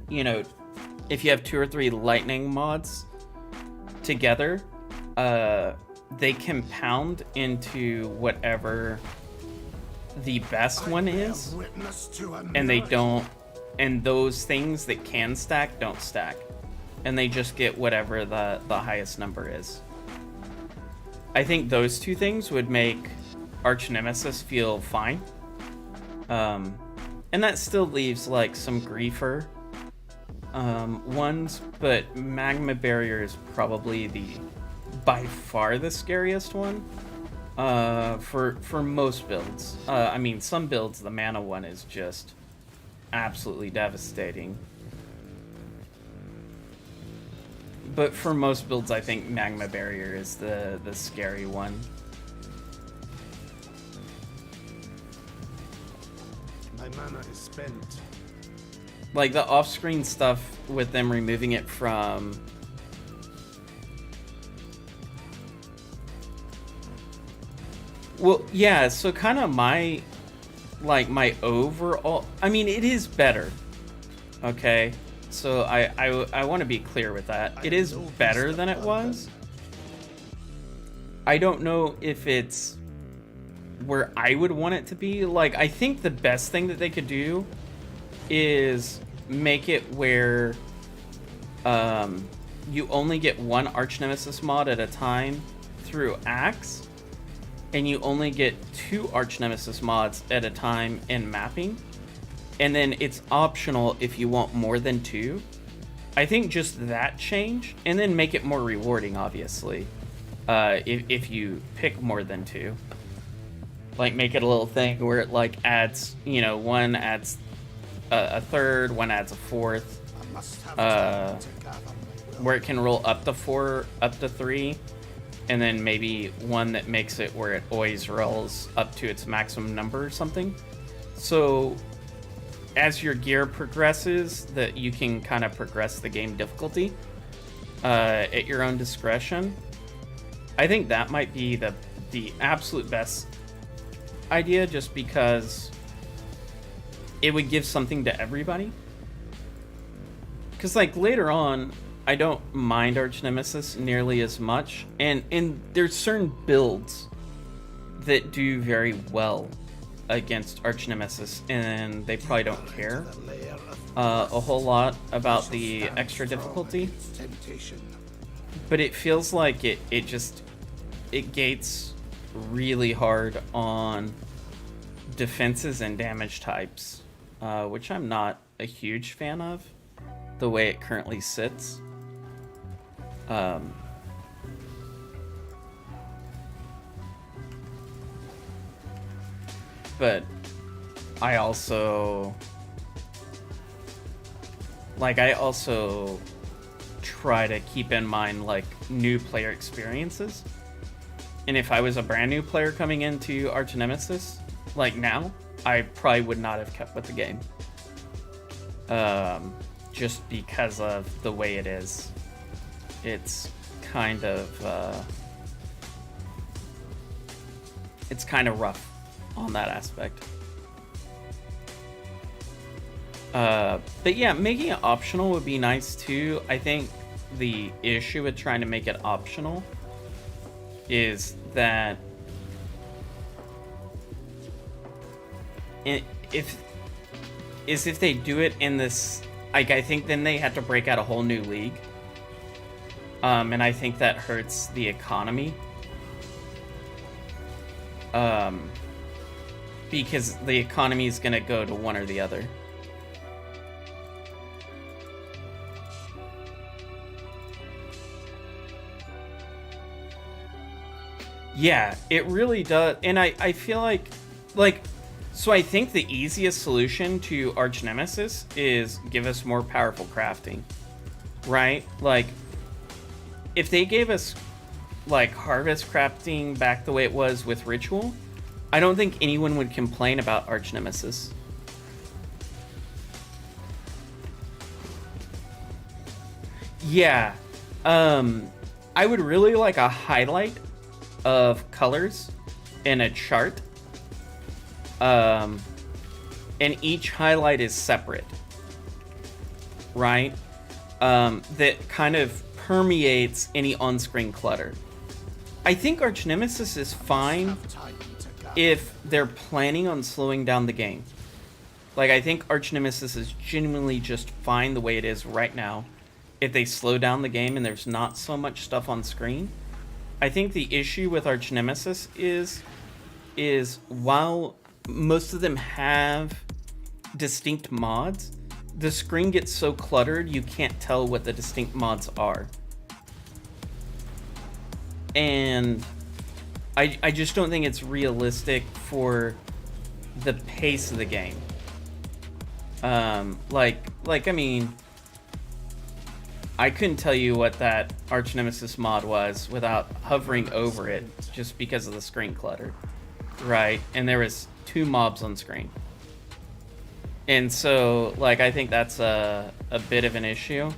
you know, if you have 2 or 3 lightning mods together, they compound into whatever the best one is, and they don't, and those things that can stack don't stack, and they just get whatever the highest number is. I think those 2 things would make Arch Nemesis feel fine. And that still leaves like some griefer ones, but Magma Barrier is probably by far the scariest one for most builds. I mean, some builds, the mana one is just absolutely devastating. But for most builds, I think Magma Barrier is the scary one. My mana is spent. Like the off-screen stuff with them removing it from well, yeah, so kind of my overall, I mean, it is better. Okay? So I want to be clear with that. It is better than it was. I don't know if it's where I would want it to be. Like, I think the best thing that they could do is make it where you only get 1 Arch Nemesis mod at a time through Axe, and you only get 2 Arch Nemesis mods at a time in mapping, and then it's optional if you want more than 2. I think just that change, and then make it more rewarding, obviously, if you pick more than 2. Like, make it a little thing where it like adds, you know, 1 adds a 3rd, 1 adds a 4th, where it can roll up to 4, up to 3, and then maybe 1 that makes it where it always rolls up to its maximum number or something. So as your gear progresses, that you can kind of progress the game difficulty at your own discretion. I think that might be the absolute best idea, just because it would give something to everybody. Because like later on, I don't mind Arch Nemesis nearly as much, and there's certain builds that do very well against Arch Nemesis, and they probably don't care a whole lot about the extra difficulty. But it feels like it gates really hard on defenses and damage types, which I'm not a huge fan of the way it currently sits. But I also try to keep in mind like new player experiences. And if I was a brand new player coming into Arch Nemesis, like now, I probably would not have kept with the game. Just because of the way it is. It's kind of rough on that aspect. But yeah, making it optional would be nice too. I think the issue with trying to make it optional is that if they do it in this, like, I think then they have to break out a whole new league, and I think that hurts the economy, because the economy is gonna go to one or the other. Yeah, it really does. And I feel like like, so I think the easiest solution to Arch Nemesis is give us more powerful crafting, right? Like, if they gave us, like, harvest crafting back the way it was with Ritual, I don't think anyone would complain about Arch Nemesis. Yeah, I would really like a highlight of colors in a chart. And each highlight is separate, right? That kind of permeates any on-screen clutter. I think Arch Nemesis is fine if they're planning on slowing down the game. Like, I think Arch Nemesis is genuinely just fine the way it is right now. If they slow down the game and there's not so much stuff on screen. I think the issue with Arch Nemesis is while most of them have distinct mods, the screen gets so cluttered you can't tell what the distinct mods are. And I just don't think it's realistic for the pace of the game. Like I mean, I couldn't tell you what that Arch Nemesis mod was without hovering over it just because of the screen clutter, right? And there was 2 mobs on screen. And so, like, I think that's a bit of an issue.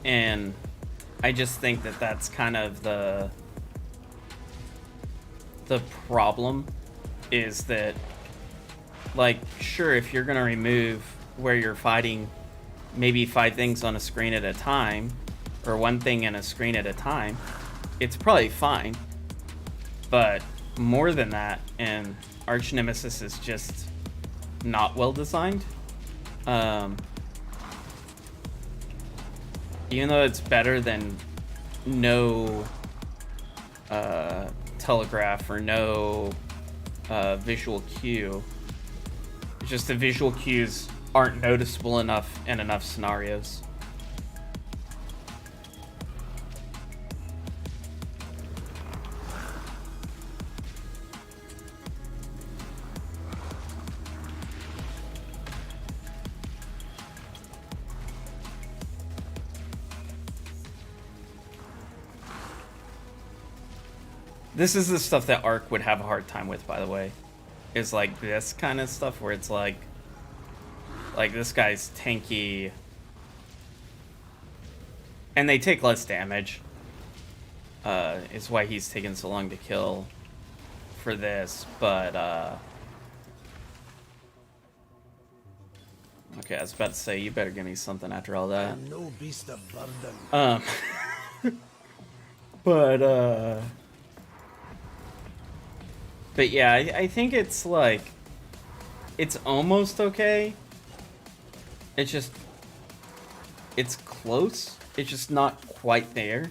And I just think that that's kind of the problem, is that, like, sure, if you're going to remove where you're fighting maybe 5 things on a screen at a time, or 1 thing in a screen at a time, it's probably fine. But more than that, and Arch Nemesis is just not well designed. Even though it's better than no telegraph or no visual cue, just the visual cues aren't noticeable enough in enough scenarios. This is the stuff that Arc would have a hard time with, by the way. Is like this kind of stuff where it's like this guy's tanky. And they take less damage. Is why he's taken so long to kill for this, but okay, I was about to say, you better give me something after all that. No beast of burden. But yeah, I think it's like, it's almost okay. It's just, it's close. It's just not quite there.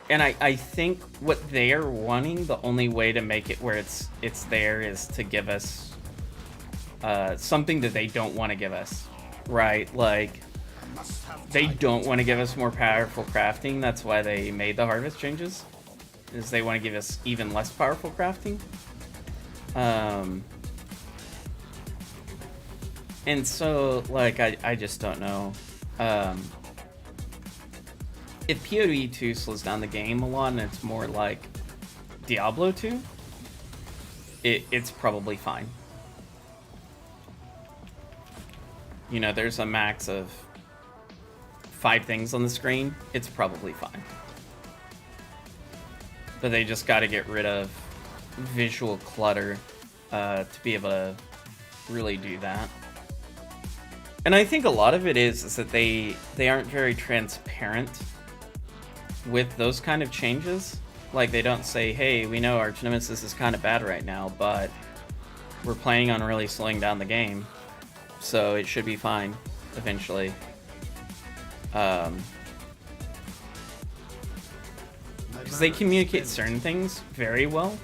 And I think what they're wanting, the only way to make it where it's there is to give us something that they don't want to give us, right? Like, they don't want to give us more powerful crafting. That's why they made the harvest changes. Is they want to give us even less powerful crafting. And so, like, I just don't know. If PoE 2 slows down the game a lot and it's more like Diablo 2, it's probably fine. You know, there's a max of 5 things on the screen. It's probably fine. But they just got to get rid of visual clutter to be able to really do that. And I think a lot of it is that they aren't very transparent with those kind of changes. Like, they don't say, hey, we know Arch Nemesis is kind of bad right now, but we're planning on really slowing down the game, so it should be fine eventually. Because they communicate certain things very well,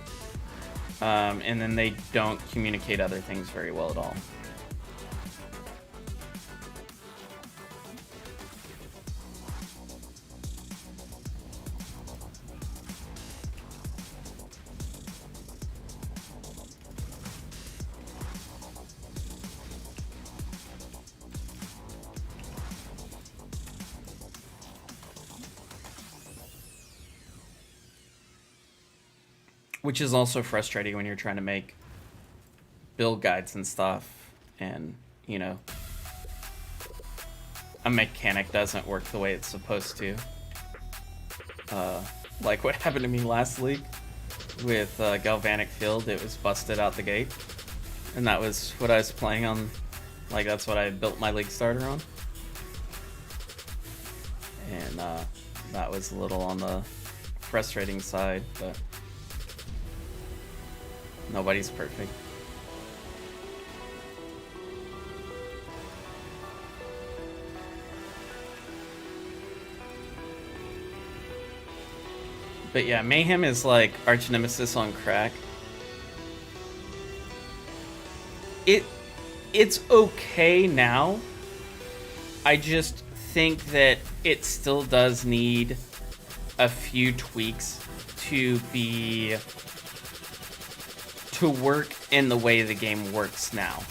and then they don't communicate other things very well at all. which is also frustrating when you're trying to make build guides and stuff, and, you know, a mechanic doesn't work the way it's supposed to. Like what happened to me last league with Galvanic Field. It was busted out the gate, and that was what I was playing on. Like, that's what I built my league starter on. And that was a little on the frustrating side, but nobody's perfect. But yeah, Mayhem is like arch nemesis on crack. It's okay now. I just think that it still does need a few tweaks to work in the way the game works now,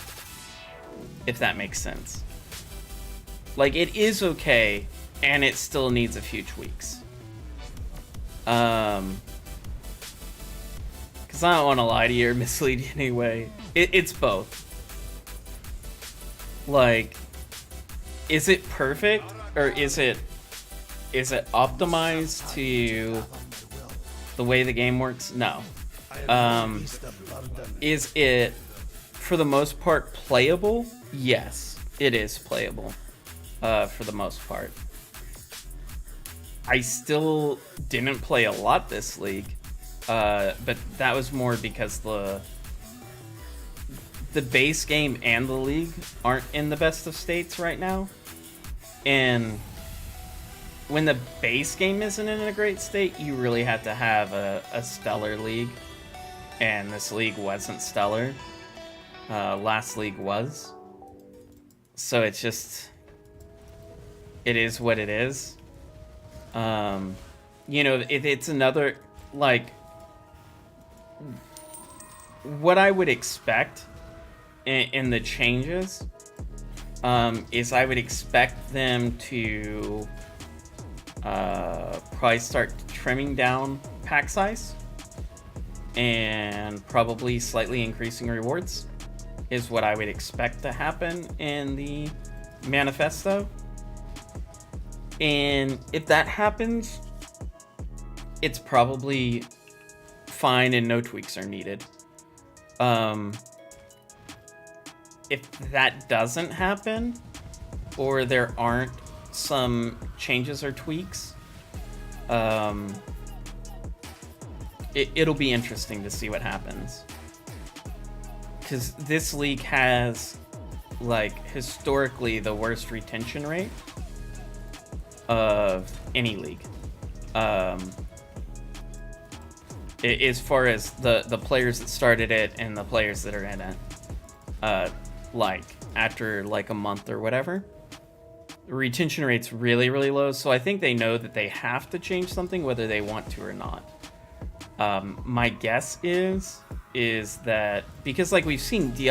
if that makes sense. Like, it is okay, and it still needs a few tweaks. Because I don't want to lie to you or mislead you anyway. It's both. Like, is it perfect, or is it optimized to the way the game works? No. Is it, for the most part, playable? Yes, it is playable, for the most part. I still didn't play a lot this league, but that was more because the base game and the league aren't in the best of states right now. And when the base game isn't in a great state, you really have to have a stellar league. And this league wasn't stellar. Last league was. So it's just, it is what it is. You know, it's another, like, what I would expect in the changes is I would expect them to probably start trimming down pack size and probably slightly increasing rewards is what I would expect to happen in the manifesto. And if that happens, it's probably fine and no tweaks are needed. If that doesn't happen, or there aren't some changes or tweaks, it'll be interesting to see what happens. Because this league has, like, historically the worst retention rate of any league. As far as the players that started it and the players that are in it, like, after like a month or whatever, the retention rate's really, really low. So I think they know that they have to change something whether they want to or not. My guess is that, because, like, we've seen the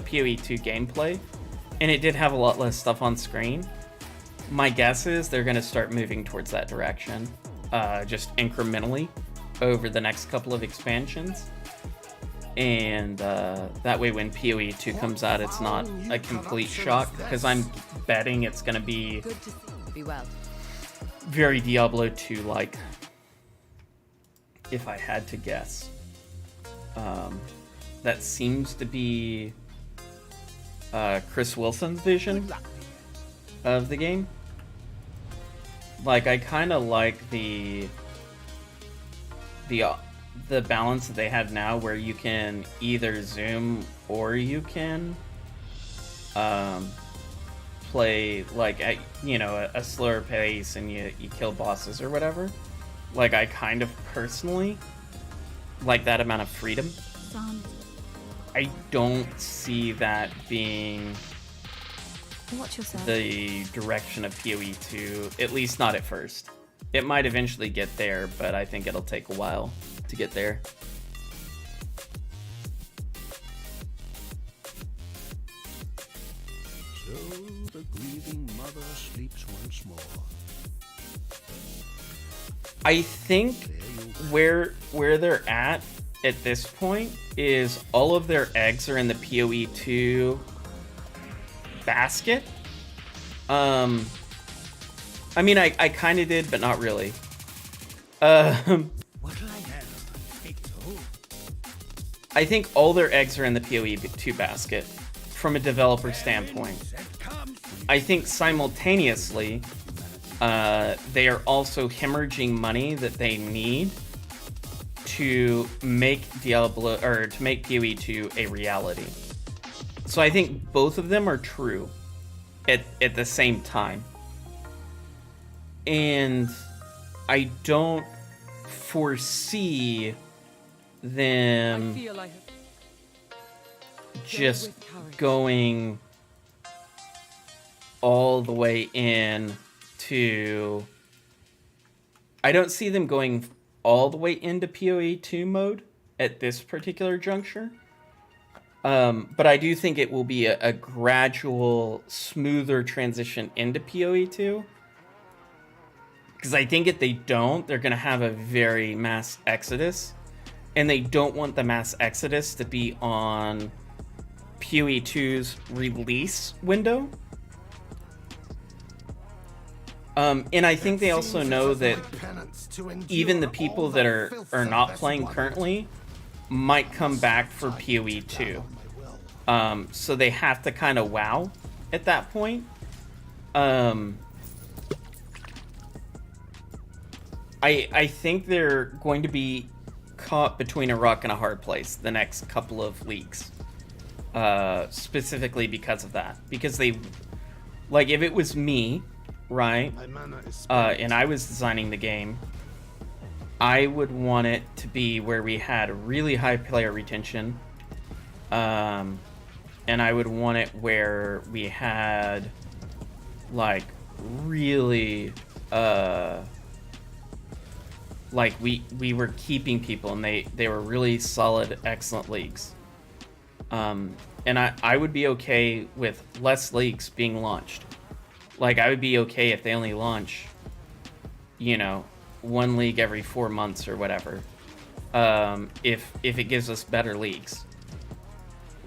PoE 2 gameplay, and it did have a lot less stuff on screen. My guess is they're going to start moving towards that direction, just incrementally over the next couple of expansions. And that way when PoE 2 comes out, it's not a complete shock, because I'm betting it's going to be well. very Diablo 2 like, if I had to guess. That seems to be Chris Wilson's vision of the game. Like, I kind of like the balance that they have now, where you can either zoom or you can play, like, at, you know, a slower pace, and you kill bosses or whatever. Like, I kind of personally like that amount of freedom. I don't see that being Watch yourself. the direction of PoE 2, at least not at first. It might eventually get there, but I think it'll take a while to get there. So the grieving mother sleeps once more. I think where they're at at this point is all of their eggs are in the PoE2 basket. I mean, I kind of did, but not really. I think all their eggs are in the PoE2 basket from a developer standpoint. I think simultaneously, they are also hemorrhaging money that they need to make Diablo or to make PoE2 a reality. So I think both of them are true at the same time. And I don't foresee them I feel I have just going all the way in to... I don't see them going all the way into PoE2 mode at this particular juncture. But I do think it will be a gradual, smoother transition into PoE2. Because I think if they don't, they're going to have a very mass exodus. And they don't want the mass exodus to be on PoE2's release window. And I think they also know that even the people that are not playing currently might come back for PoE2. So they have to kind of wow at that point. I think they're going to be caught between a rock and a hard place the next couple of leagues. Specifically because of that. Because they... Like, if it was me, right, and I was designing the game, I would want it to be where we had really high player retention. And I would want it where we had, like, really... like we were keeping people and they were really solid, excellent leagues. And I would be okay with less leagues being launched. Like, I would be okay if they only launch, you know, one league every 4 months or whatever. If it gives us better leagues.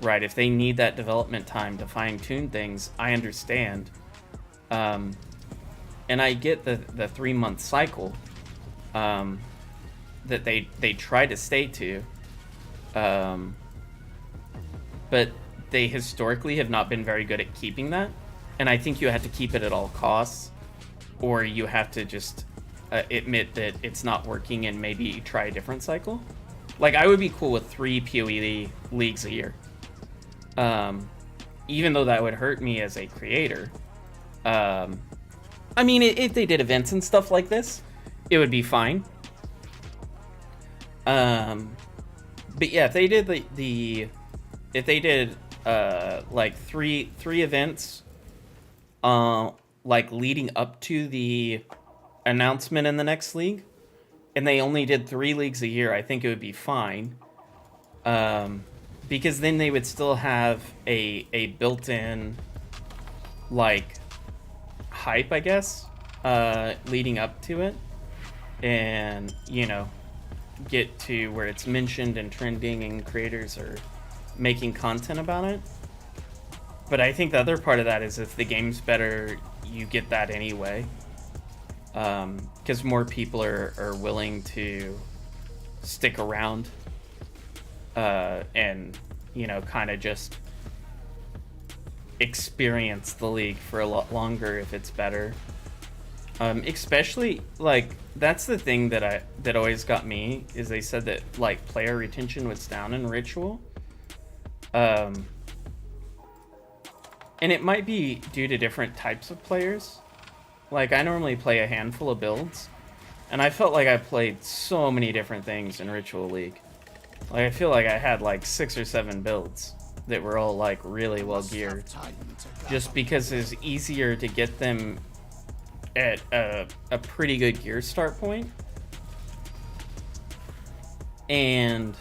Right, if they need that development time to fine-tune things, I understand. And I get the 3-month cycle that they try to stay to. But they historically have not been very good at keeping that. And I think you have to keep it at all costs, or you have to just admit that it's not working and maybe try a different cycle. Like, I would be cool with 3 PoE leagues a year. Even though that would hurt me as a creator. I mean, if they did events and stuff like this, it would be fine. But yeah, if they did if they did like three events like leading up to the announcement in the next league, and they only did 3 leagues a year, I think it would be fine. Because then they would still have a built-in, like, hype, I guess, leading up to it. And, you know, get to where it's mentioned and trending and creators are making content about it. But I think the other part of that is if the game's better, you get that anyway. Because more people are willing to stick around. And, you know, kind of just experience the league for a lot longer if it's better. Especially, like, that's the thing that always got me, is they said that, like, player retention was down in Ritual. And it might be due to different types of players. Like, I normally play a handful of builds, and I felt like I played so many different things in Ritual League. Like, I feel like I had like 6 or 7 builds that were all like really well geared. Just because it's easier to get them at a pretty good gear start point. And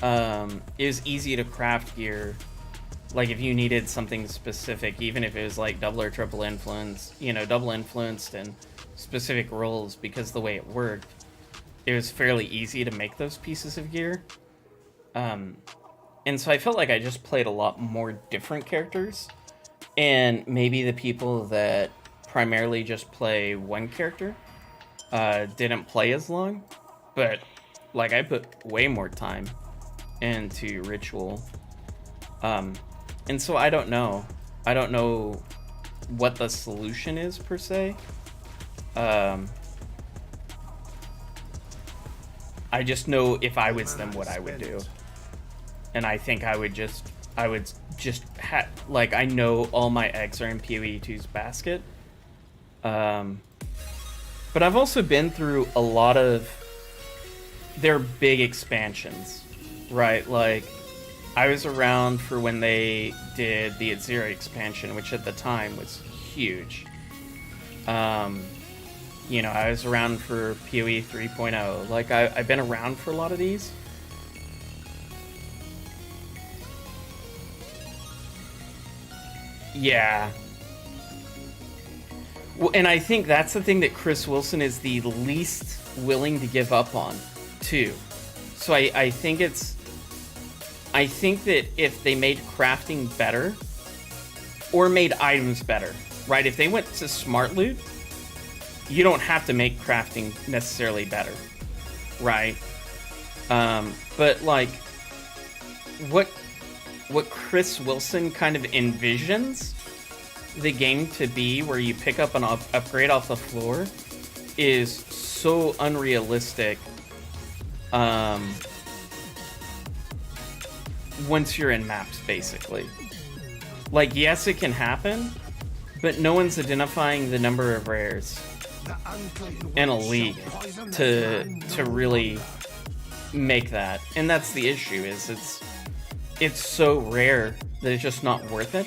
it was easy to craft gear. Like, if you needed something specific, even if it was like double or triple influence, you know, double influenced and specific roles, because the way it worked, it was fairly easy to make those pieces of gear. And so I felt like I just played a lot more different characters. And maybe the people that primarily just play one character didn't play as long. But, like, I put way more time into Ritual. And so I don't know. I don't know what the solution is, per se. I just know if I was them, what I would do. And I think I would just like, I know all my eggs are in PoE 2's basket. But I've also been through a lot of their big expansions, right? Like, I was around for when they did the Azera expansion, which at the time was huge. You know, I was around for PoE 3.0. Like, I've been around for a lot of these. Yeah. Well, and I think that's the thing that Chris Wilson is the least willing to give up on, too. So I think that if they made crafting better, or made items better, right? If they went to smart loot, you don't have to make crafting necessarily better, right? But like, what Chris Wilson kind of envisions the game to be, where you pick up an upgrade off the floor, is so unrealistic. Once you're in maps, basically. Like, yes, it can happen, but no one's identifying the number of rares in a league to really make that. And that's the issue, is it's so rare that it's just not worth it.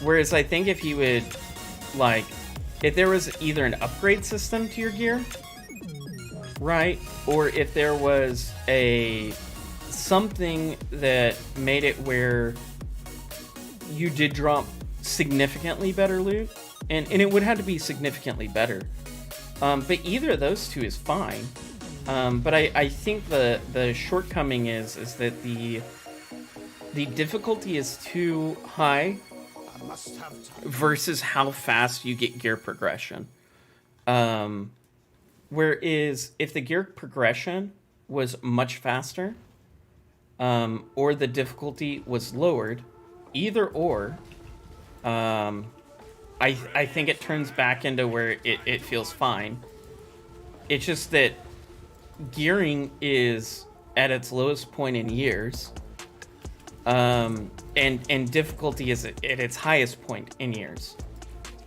Whereas I think if you would, like, if there was either an upgrade system to your gear, right, or if there was something that made it where you did drop significantly better loot, and it would have to be significantly better. But either of those two is fine. But I think the shortcoming is that the difficulty is too high versus how fast you get gear progression. Whereas if the gear progression was much faster, or the difficulty was lowered, either or, I think it turns back into where it feels fine. It's just that gearing is at its lowest point in years, and difficulty is at its highest point in years.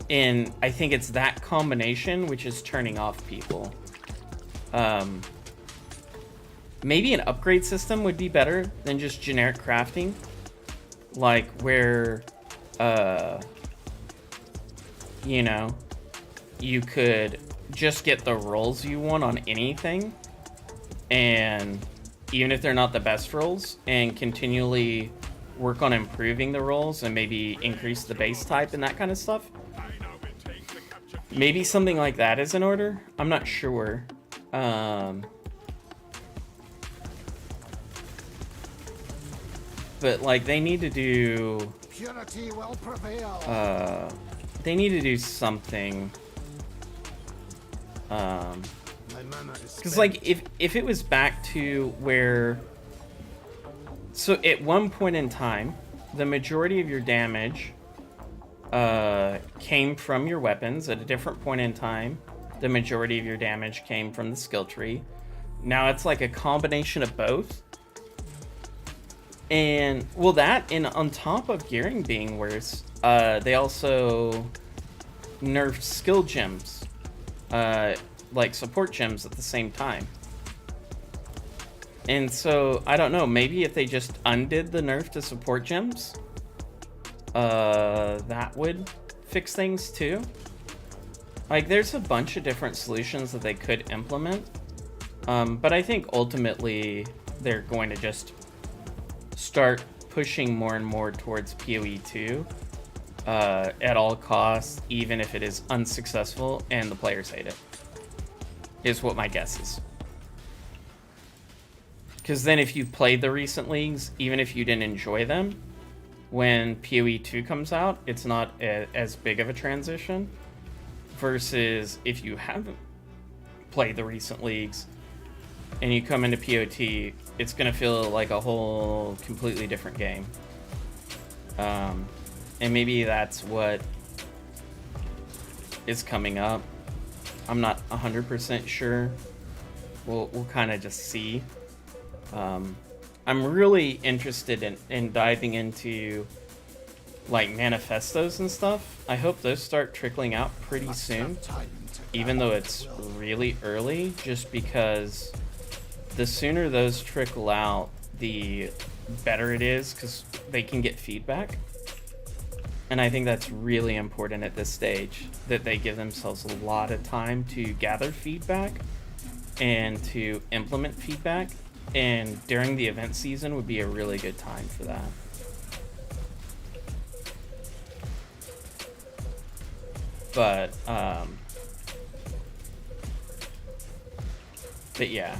And I think it's that combination which is turning off people. Maybe an upgrade system would be better than just generic crafting. Like, where, you know, you could just get the rolls you want on anything, and even if they're not the best rolls, and continually work on improving the rolls and maybe increase the base type and that kind of stuff. Maybe something like that is in order. I'm not sure. But like, they need to do Purity will prevail. They need to do something. Because like, if it was back to where, so at one point in time, the majority of your damage came from your weapons. At a different point in time, the majority of your damage came from the skill tree. Now it's like a combination of both. And, well, that, and on top of gearing being worse, they also nerfed skill gems, like support gems at the same time. And so, I don't know, maybe if they just undid the nerf to support gems, that would fix things too. Like, there's a bunch of different solutions that they could implement, but I think ultimately they're going to just start pushing more and more towards PoE 2 at all costs, even if it is unsuccessful and the players hate it, is what my guess is. Because then if you played the recent leagues, even if you didn't enjoy them, when PoE 2 comes out, it's not as big of a transition. Versus if you haven't played the recent leagues and you come into POT, it's going to feel like a whole completely different game. And maybe that's what is coming up. I'm not 100% sure. We'll kind of just see. I'm really interested in diving into like manifestos and stuff. I hope those start trickling out pretty soon, even though it's really early, just because the sooner those trickle out, the better it is, because they can get feedback. And I think that's really important at this stage, that they give themselves a lot of time to gather feedback and to implement feedback. And during the event season would be a really good time for that. But yeah,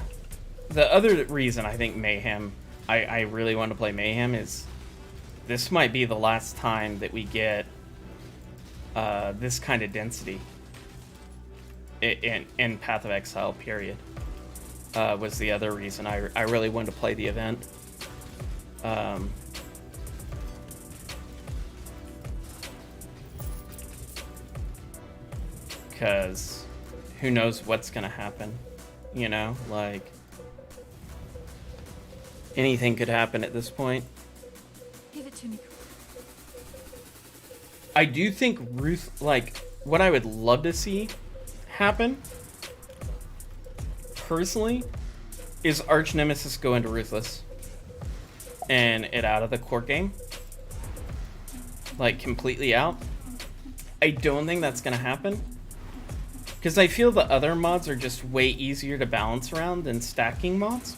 the other reason I think Mayhem, I really want to play Mayhem is this might be the last time that we get this kind of density in Path of Exile, period. Was the other reason I really wanted to play the event. Because who knows what's gonna happen, you know, like anything could happen at this point. Give it to me. I do think like what I would love to see happen personally is Arch Nemesis go into Ruthless and it out of the court game, like completely out. I don't think that's gonna happen, because I feel the other mods are just way easier to balance around than stacking mods.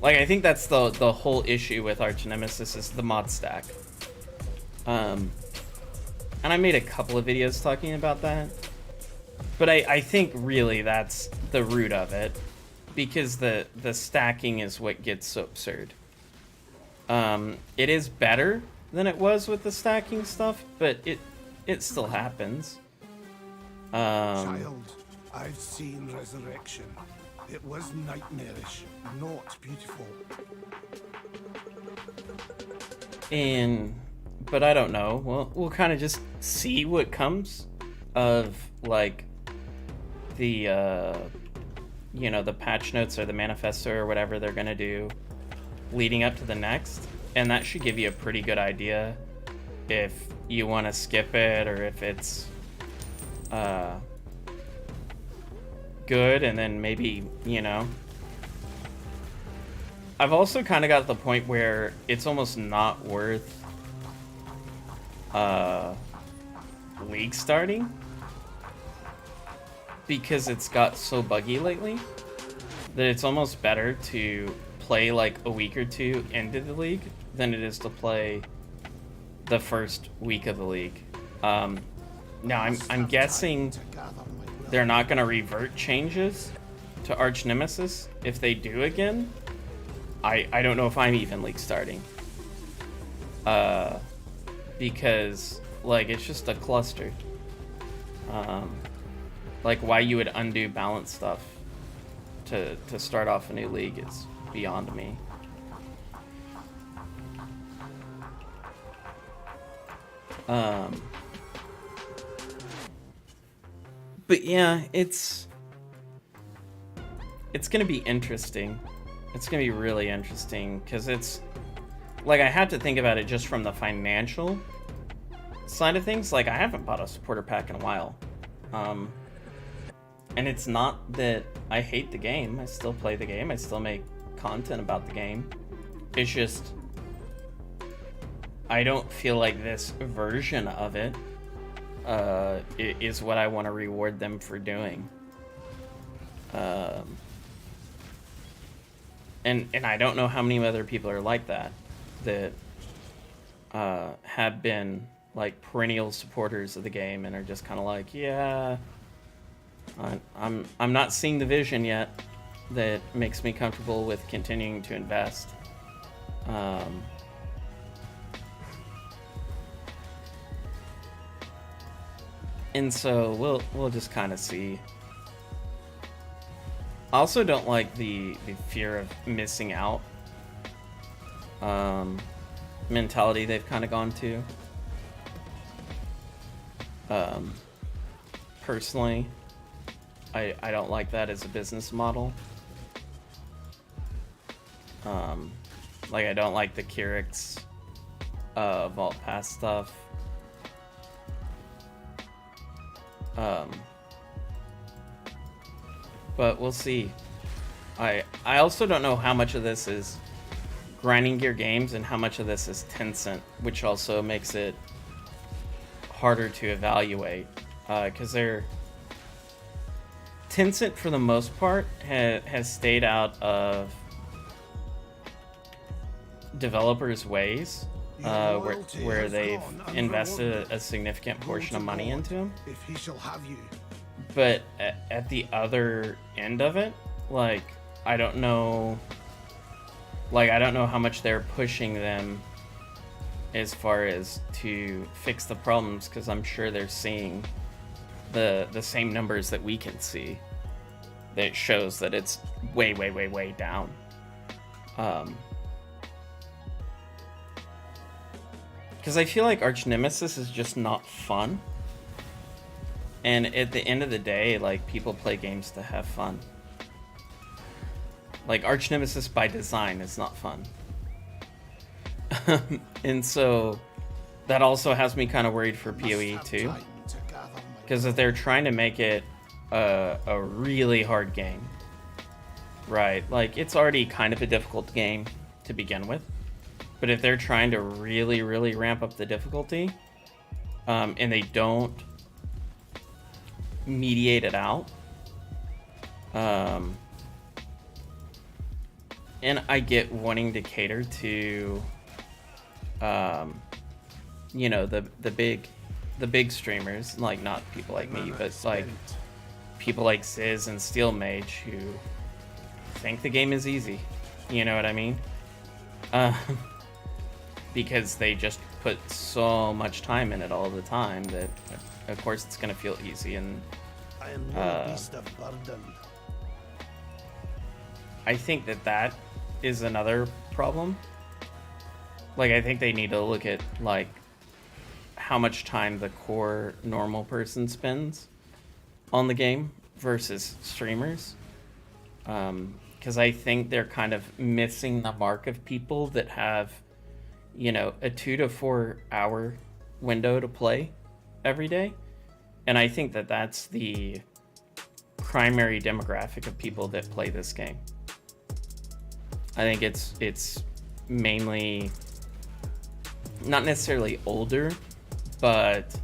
Like, I think that's the whole issue with Arch Nemesis is the mod stack. And I made a couple of videos talking about that. But I think really that's the root of it, because the stacking is what gets so absurd. It is better than it was with the stacking stuff, but it still happens. Child, I've seen resurrection. It was nightmarish, not beautiful. But I don't know. We'll kind of just see what comes of like the you know, the patch notes or the manifesto or whatever they're gonna do leading up to the next, and that should give you a pretty good idea if you want to skip it or if it's good. And then maybe, you know, I've also kind of got to the point where it's almost not worth league starting, because it's got so buggy lately that it's almost better to play like a week or two into the league than it is to play the first week of the league. Now I'm guessing they're not going to revert changes to Arch Nemesis. If they do again, I don't know if I'm even league starting. Because like it's just a cluster. Like why you would undo balance stuff to start off a new league is beyond me. But yeah, it's gonna be interesting. It's gonna be really interesting, because it's like I have to think about it just from the financial side of things. Like I haven't bought a supporter pack in a while. And it's not that I hate the game. I still play the game. I still make content about the game. It's just I don't feel like this version of it is what I want to reward them for doing. And I don't know how many other people are like that have been like perennial supporters of the game and are just kind of like, yeah, I'm not seeing the vision yet. that makes me comfortable with continuing to invest. And so we'll just kind of see. I also don't like the fear of missing out mentality they've kind of gone to. Personally, I don't like that as a business model. Like, I don't like the Kyrix Vault Pass stuff. But we'll see. I also don't know how much of this is Grinding Gear Games and how much of this is Tencent, which also makes it harder to evaluate. Because Tencent, for the most part, has stayed out of developers' ways, where they've invested a significant portion of money into them. If he shall have you. But at the other end of it, like, I don't know how much they're pushing them as far as to fix the problems, because I'm sure they're seeing the same numbers that we can see that shows that it's way down. Because I feel like Arch Nemesis is just not fun. And at the end of the day, like, people play games to have fun. Like, Arch Nemesis by design is not fun. And so that also has me kind of worried for PoE too. Because if they're trying to make it a really hard game, right? Like, it's already kind of a difficult game to begin with. But if they're trying to really ramp up the difficulty, and they don't mediate it out, and I get wanting to cater to, you know, the big streamers, like, not people like me, but like people like Ziz and Steel Mage who think the game is easy. You know what I mean? Because they just put so much time in it all the time that, of course, it's gonna feel easy. And I am no beast of burden. I think that is another problem. Like, I think they need to look at, like, how much time the core normal person spends on the game versus streamers. Because I think they're kind of missing the mark of people that have, you know, a 2 to 4 hour window to play every day. And I think that's the primary demographic of people that play this game. I think it's mainly not necessarily older, but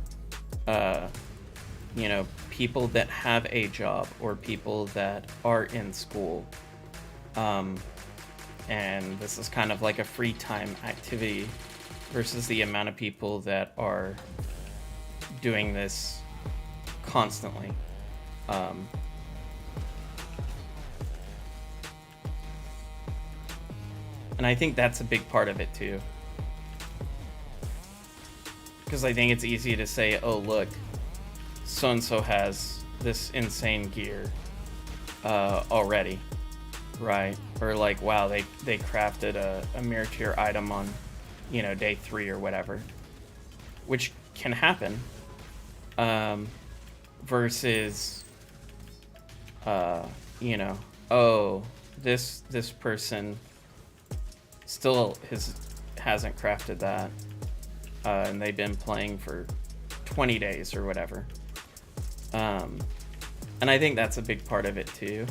you know, people that have a job or people that are in school. And this is kind of like a free time activity versus the amount of people that are doing this constantly. And I think that's a big part of it too. Because I think it's easy to say, oh, look, so-and-so has this insane gear already, right? Or like, wow, they crafted a mirror tier item on, you know, day 3 or whatever. Which can happen. Versus, you know, oh, this person still hasn't crafted that, and they've been playing for 20 days or whatever. And I think that's a big part of it too.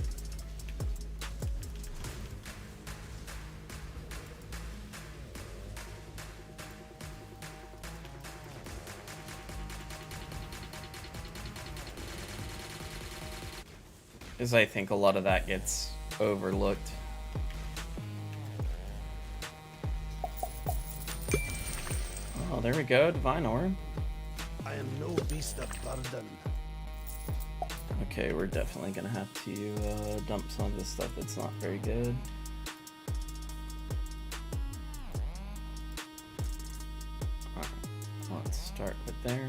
Is I think a lot of that gets overlooked. Oh, there we go, Divine Orb. I am no beast of burden. Okay, we're definitely gonna have to dump some of this stuff that's not very good. Alright, let's start with there.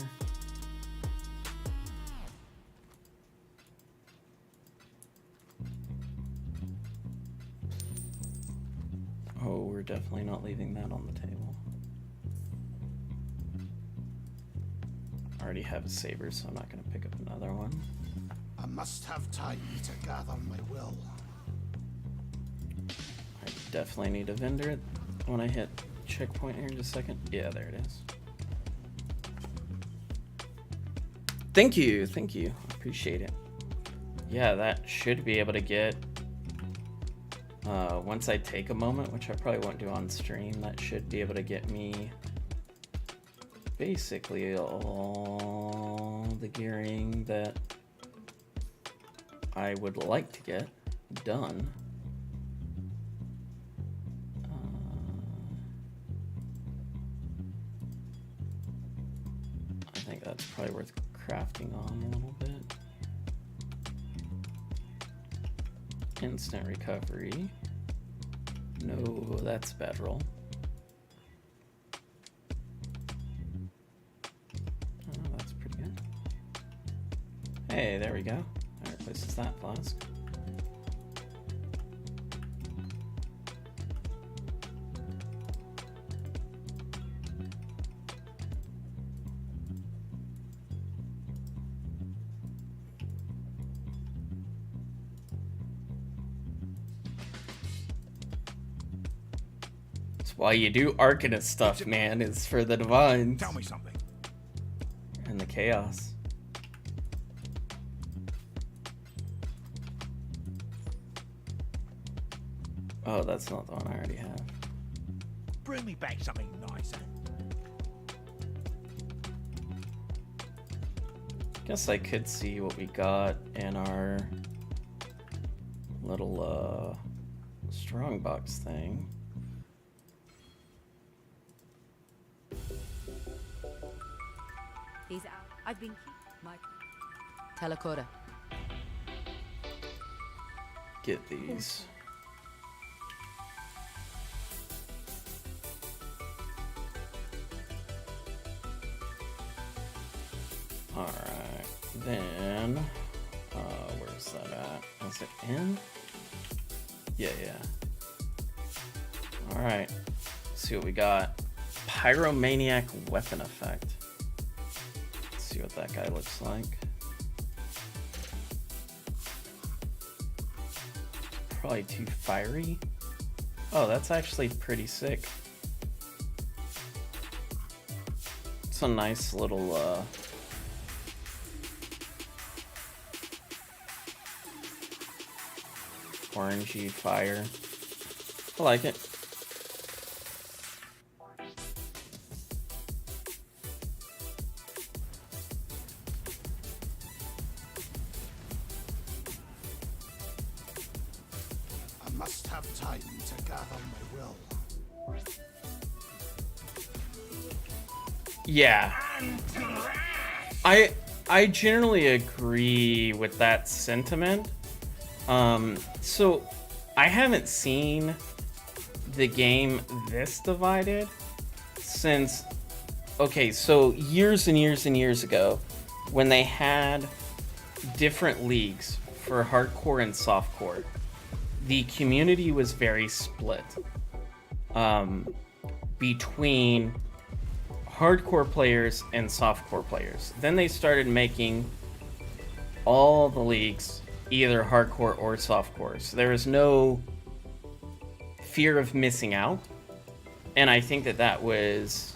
Oh, we're definitely not leaving that on the table. I already have a saber, so I'm not gonna pick up another one. I must have time to gather my will. I definitely need to vendor it when I hit checkpoint here in just a second. Yeah, there it is. Thank you, appreciate it. Yeah, that should be able to get, once I take a moment, which I probably won't do on stream, that should be able to get me basically all the gearing that I would like to get done. I think that's probably worth crafting on a little bit. Instant recovery. No, that's bedroll. Oh, that's pretty good. Hey, there we go. That replaces that flask. That's why you do Arcanist stuff, man, is for the divines. Tell me something. And the chaos. Oh, that's not the one I already have. Bring me back something nicer. Guess I could see what we got in our little strongbox thing. He's out. I've been my Telakora. Get these. Alright, then, where's that at? Is it in? Yeah. Alright, see what we got. Pyromaniac weapon effect. Let's see what that guy looks like. Probably too fiery. Oh, that's actually pretty sick. It's a nice little, orangey fire. I like it. I must have time to gather my will. Yeah. I generally agree with that sentiment. So I haven't seen the game this divided since, okay, so years and years and years ago, when they had different leagues for hardcore and softcore, the community was very split between hardcore players and softcore players. Then they started making all the leagues either hardcore or softcore. So there is no fear of missing out. And I think that that was...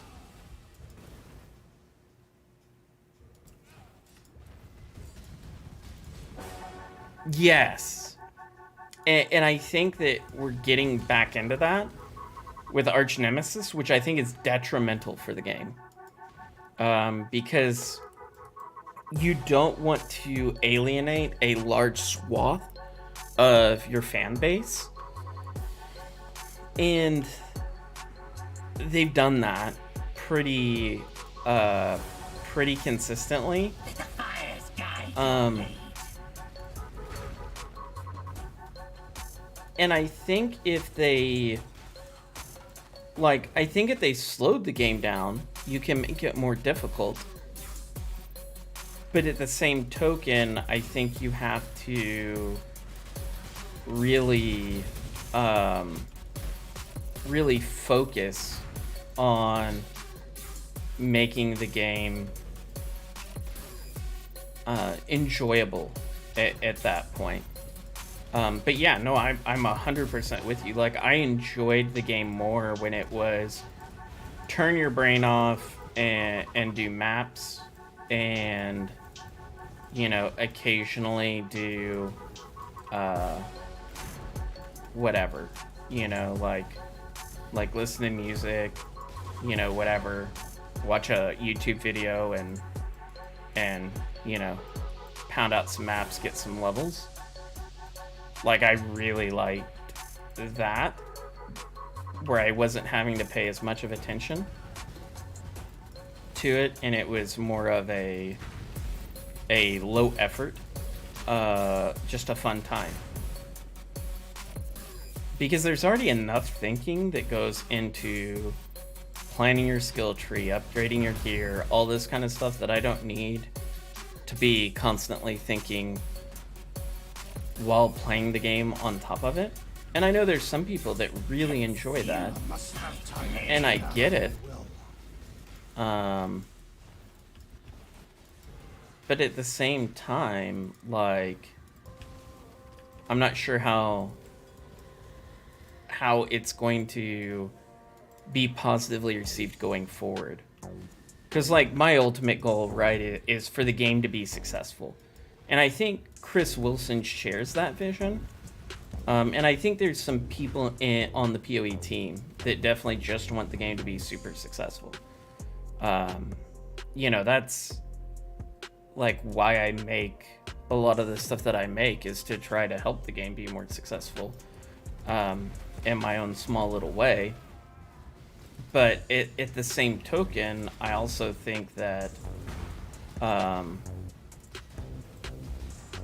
Yes. And I think that we're getting back into that with Arch Nemesis, which I think is detrimental for the game. Because you don't want to alienate a large swath of your fan base. And they've done that pretty consistently. And I think if they, like, I think if they slowed the game down, you can make it more difficult. But at the same token, I think you have to really, really focus on making the game enjoyable at that point. But yeah, no, I'm 100% with you. Like, I enjoyed the game more when it was turn your brain off and do maps, and, you know, occasionally do whatever, you know, like listen to music, you know, whatever, watch a YouTube video and you know, pound out some maps, get some levels. Like, I really liked that, where I wasn't having to pay as much of attention to it, and it was more of a low effort, just a fun time. Because there's already enough thinking that goes into planning your skill tree, upgrading your gear, all this kind of stuff, that I don't need to be constantly thinking while playing the game on top of it. And I know there's some people that really enjoy that, and I get it. But at the same time, like, I'm not sure how it's going to be positively received going forward. Because, like, my ultimate goal, right, is for the game to be successful. And I think Chris Wilson shares that vision. And I think there's some people on the PoE team that definitely just want the game to be super successful. You know, that's, like, why I make a lot of the stuff that I make, is to try to help the game be more successful in my own small little way. But at the same token, I also think that,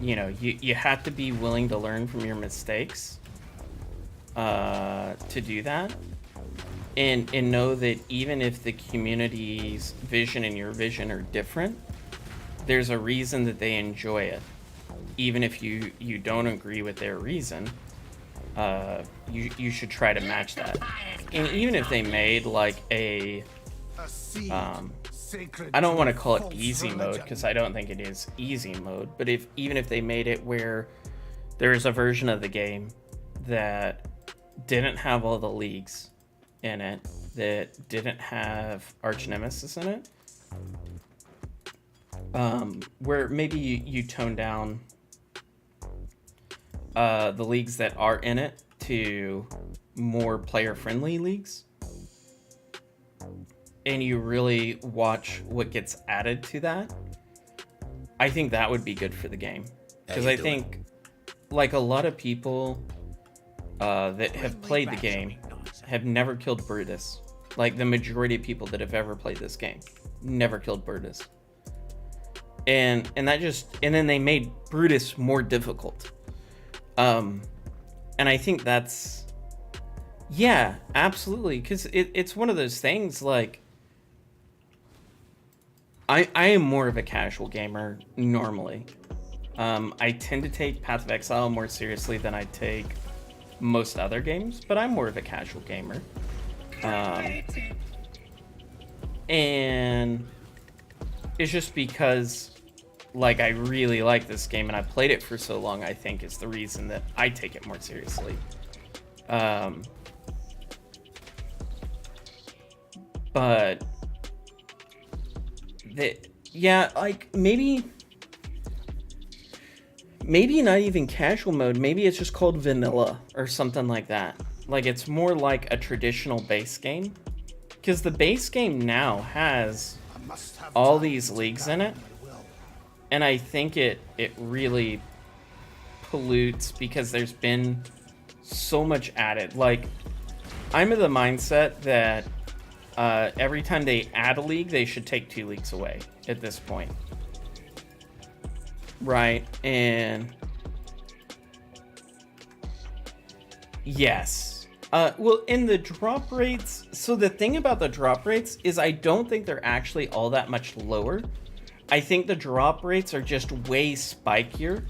you know, you have to be willing to learn from your mistakes to do that. And know that even if the community's vision and your vision are different, there's a reason that they enjoy it. Even if you don't agree with their reason, you should try to match that. And even if they made, like, I don't want to call it easy mode, because I don't think it is easy mode, but even if they made it where there's a version of the game that didn't have all the leagues in it, that didn't have arch nemesis in it, where maybe you tone down the leagues that are in it to more player-friendly leagues, and you really watch what gets added to that, I think that would be good for the game. Because I think, like, a lot of people that have played the game have never killed Brutus. Like, the majority of people that have ever played this game never killed Brutus. And then they made Brutus more difficult. And I think that's, yeah, absolutely. Because it's one of those things, like, I am more of a casual gamer normally. I tend to take Path of Exile more seriously than I take most other games, but I'm more of a casual gamer. And it's just because, like, I really like this game and I played it for so long, I think is the reason that I take it more seriously. But yeah, like, maybe not even casual mode, maybe it's just called vanilla or something like that. Like, it's more like a traditional base game, because the base game now has all these leagues in it, and I think it really pollutes because there's been so much added. Like, I'm of the mindset that every time they add a league, they should take 2 leagues away at this point. Right, and Yes. Well, in the drop rates, so the thing about the drop rates is I don't think they're actually all that much lower. I think the drop rates are just way spikier.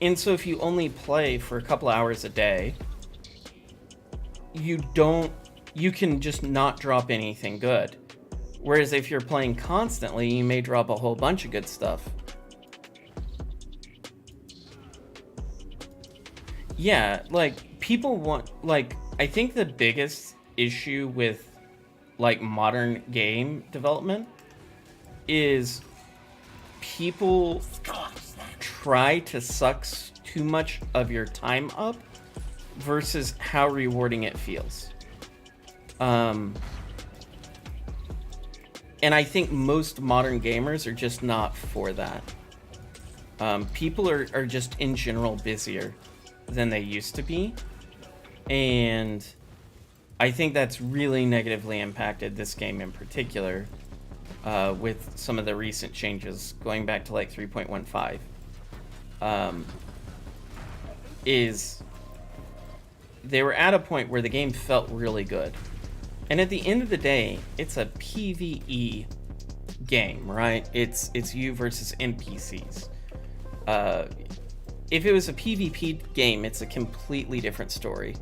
And so if you only play for a couple hours a day, you can just not drop anything good. Whereas if you're playing constantly, you may drop a whole bunch of good stuff. Yeah, like, people want, like, I think the biggest issue with, like, modern game development is people try to suck too much of your time up versus how rewarding it feels. And I think most modern gamers are just not for that. People are just in general busier than they used to be, and I think that's really negatively impacted this game in particular, with some of the recent changes going back to like 3.15. Is they were at a point where the game felt really good, and at the end of the day, it's a PvE game, right? It's you versus NPCs. If it was a PvP game, it's a completely different story.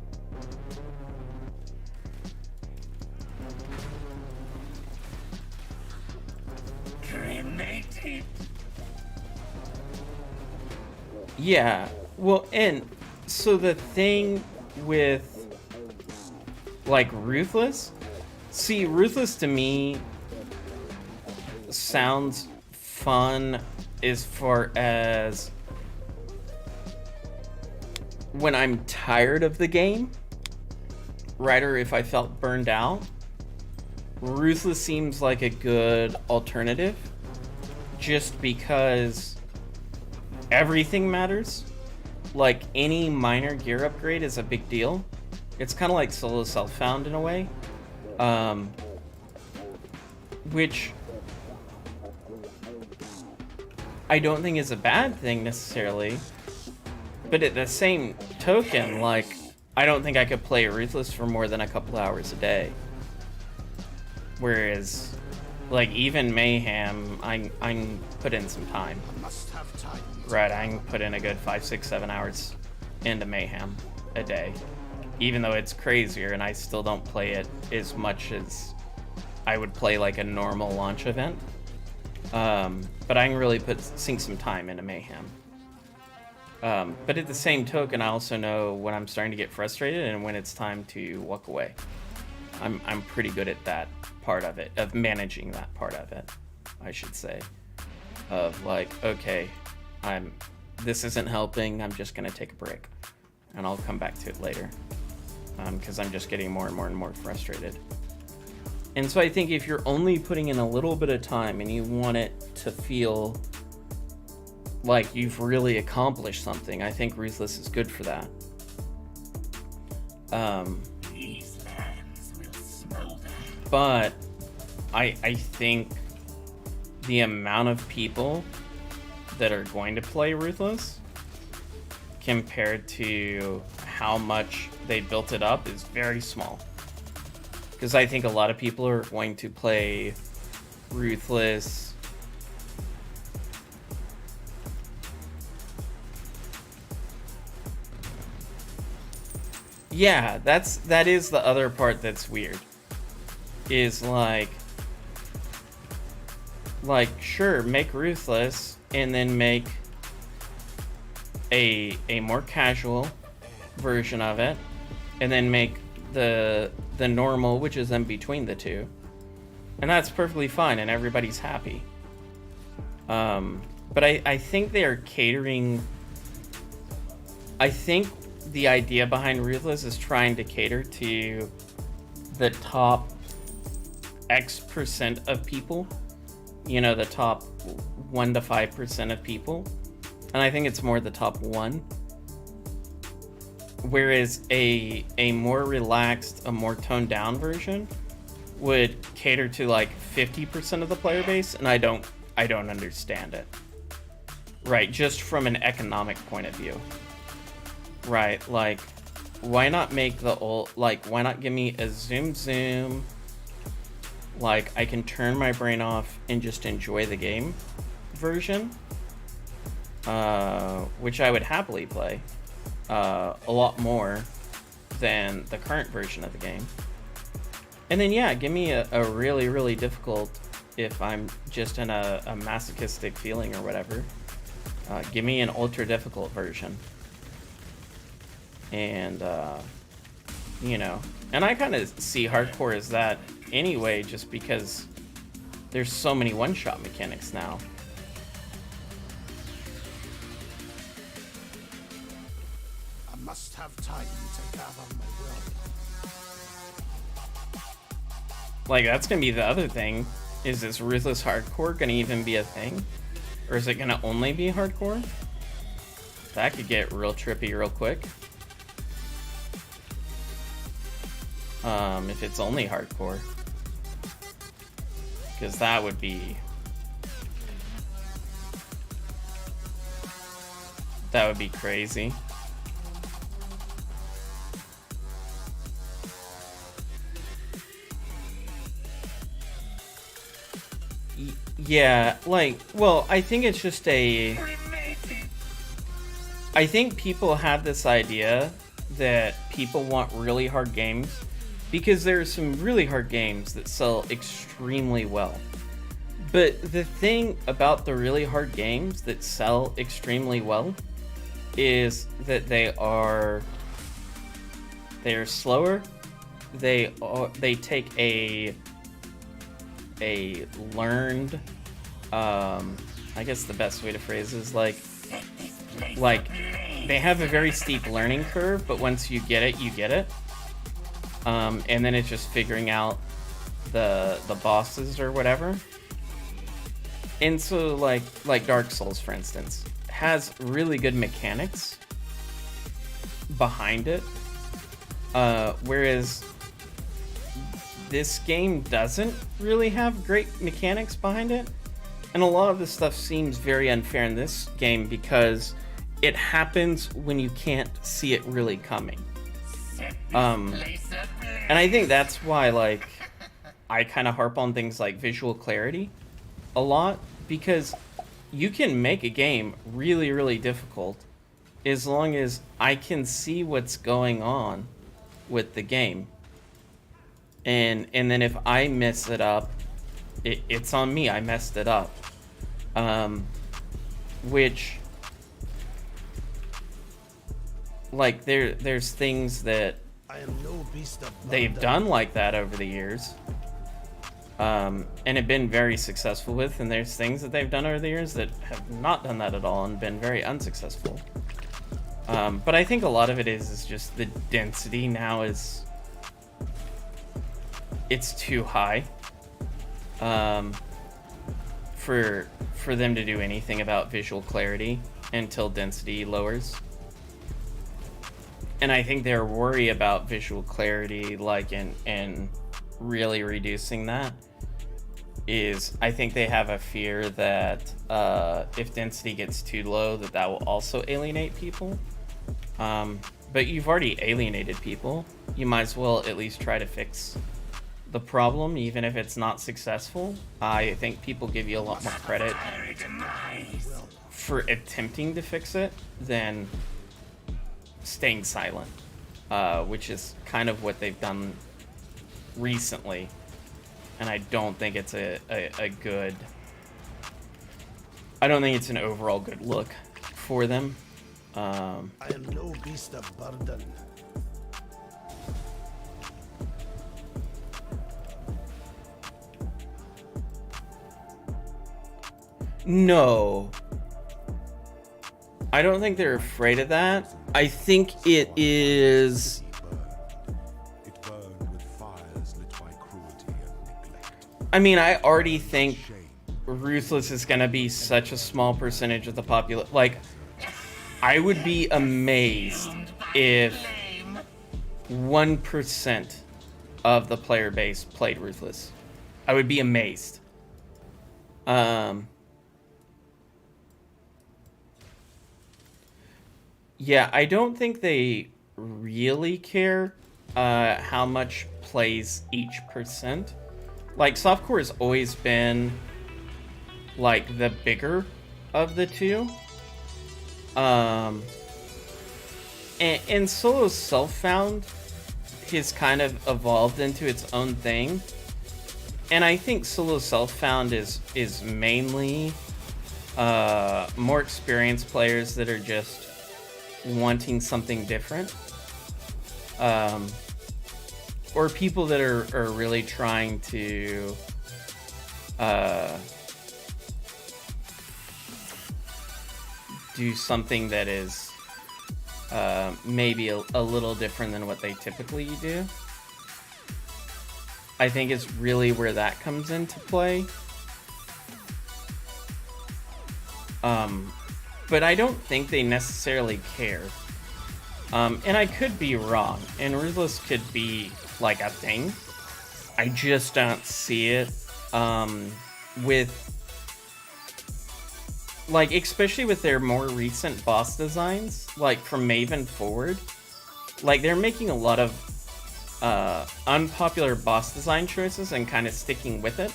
Yeah, well, and so the thing with, like, Ruthless, see, Ruthless to me sounds fun as far as when I'm tired of the game, right, or if I felt burned out. Ruthless seems like a good alternative, just because everything matters. Like, any minor gear upgrade is a big deal. It's kind of like solo self-found in a way, which I don't think is a bad thing necessarily. But at the same token, like, I don't think I could play Ruthless for more than a couple hours a day. Whereas, like, even Mayhem, I can put in some time. Right, I can put in a good 5, 6, 7 hours into Mayhem a day. Even though it's crazier, and I still don't play it as much as I would play, like, a normal launch event. But I can really sink some time into Mayhem. But at the same token, I also know when I'm starting to get frustrated and when it's time to walk away. I'm pretty good at that part of it, of managing that part of it, I should say. Of like, okay, this isn't helping, I'm just gonna take a break. And I'll come back to it later. Because I'm just getting more and more and more frustrated. And so I think if you're only putting in a little bit of time and you want it to feel like you've really accomplished something, I think Ruthless is good for that. But I think the amount of people that are going to play Ruthless compared to how much they built it up is very small. Because I think a lot of people are going to play Ruthless yeah, that is the other part that's weird. Is like sure, make Ruthless and then make a more casual version of it, and then make the normal, which is in between the two, and that's perfectly fine and everybody's happy. But I think they are catering. I think the idea behind Ruthless is trying to cater to the top X% of people, you know, the top 1 to 5% of people, and I think it's more the top 1. Whereas a more relaxed, a more toned down version would cater to like 50% of the player base, and I don't understand it. Right, just from an economic point of view. Right, like why not make the old, like, why not give me a zoom, like, I can turn my brain off and just enjoy the game version, which I would happily play, a lot more than the current version of the game. And then, yeah, give me a really, really difficult, if I'm just in a masochistic feeling or whatever, give me an ultra difficult version. And, you know, and I kind of see hardcore as that anyway, just because there's so many one-shot mechanics now. I must have time to gather my will. Like, that's gonna be the other thing. Is this Ruthless Hardcore gonna even be a thing? Or is it gonna only be hardcore? That could get real trippy real quick. If it's only hardcore. Because that would be... that would be crazy. Yeah, like, well, I think it's just a... I think people have this idea that people want really hard games because there are some really hard games that sell extremely well. But the thing about the really hard games that sell extremely well is that they are slower. They take a learned, I guess the best way to phrase is like they have a very steep learning curve, but once you get it, you get it. And then it's just figuring out the bosses or whatever. And so like Dark Souls, for instance, has really good mechanics behind it, whereas this game doesn't really have great mechanics behind it. And a lot of this stuff seems very unfair in this game because it happens when you can't see it really coming. And I think that's why, like, I kind of harp on things like visual clarity a lot, because you can make a game really, really difficult as long as I can see what's going on with the game. And then if I mess it up, it's on me. I messed it up. Which, like, there's things that I am no beast of they've done like that over the years, and have been very successful with, and there's things that they've done over the years that have not done that at all and been very unsuccessful. But I think a lot of it is just the density now is... it's too high for them to do anything about visual clarity until density lowers. And I think their worry about visual clarity, like, and really reducing that, is I think they have a fear that if density gets too low, that will also alienate people. But you've already alienated people. You might as well at least try to fix the problem, even if it's not successful. I think people give you a lot more credit for attempting to fix it than staying silent, which is kind of what they've done recently. And I don't think it's a good... I don't think it's an overall good look for them. I am no beast of burden. No. I don't think they're afraid of that. I think it is... It burned with fires lit by cruelty and neglect. I mean, I already think Ruthless is gonna be such a small percentage of the population. Like, I would be amazed if 1% of the player base played Ruthless. I would be amazed. Yeah, I don't think they really care how much plays each percent. Like, softcore has always been like the bigger of the two. And solo self-found has kind of evolved into its own thing. And I think solo self-found is mainly more experienced players that are just wanting something different. Or people that are really trying to do something that is maybe a little different than what they typically do. I think it's really where that comes into play. But I don't think they necessarily care. And I could be wrong, and Ruthless could be like a thing. I just don't see it with, like, especially with their more recent boss designs, like from Maven forward. Like, they're making a lot of unpopular boss design choices and kind of sticking with it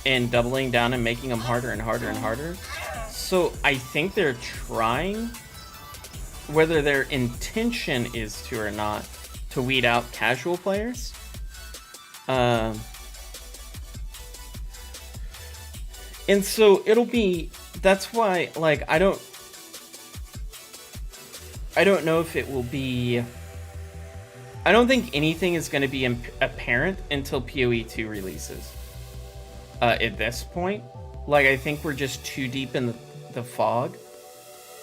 and doubling down and making them harder and harder and harder. So I think they're trying, whether their intention is to or not, to weed out casual players. And so it'll be, that's why, like, I don't know if it will be, I don't think anything is going to be apparent until PoE 2 releases. At this point, like, I think we're just too deep in the fog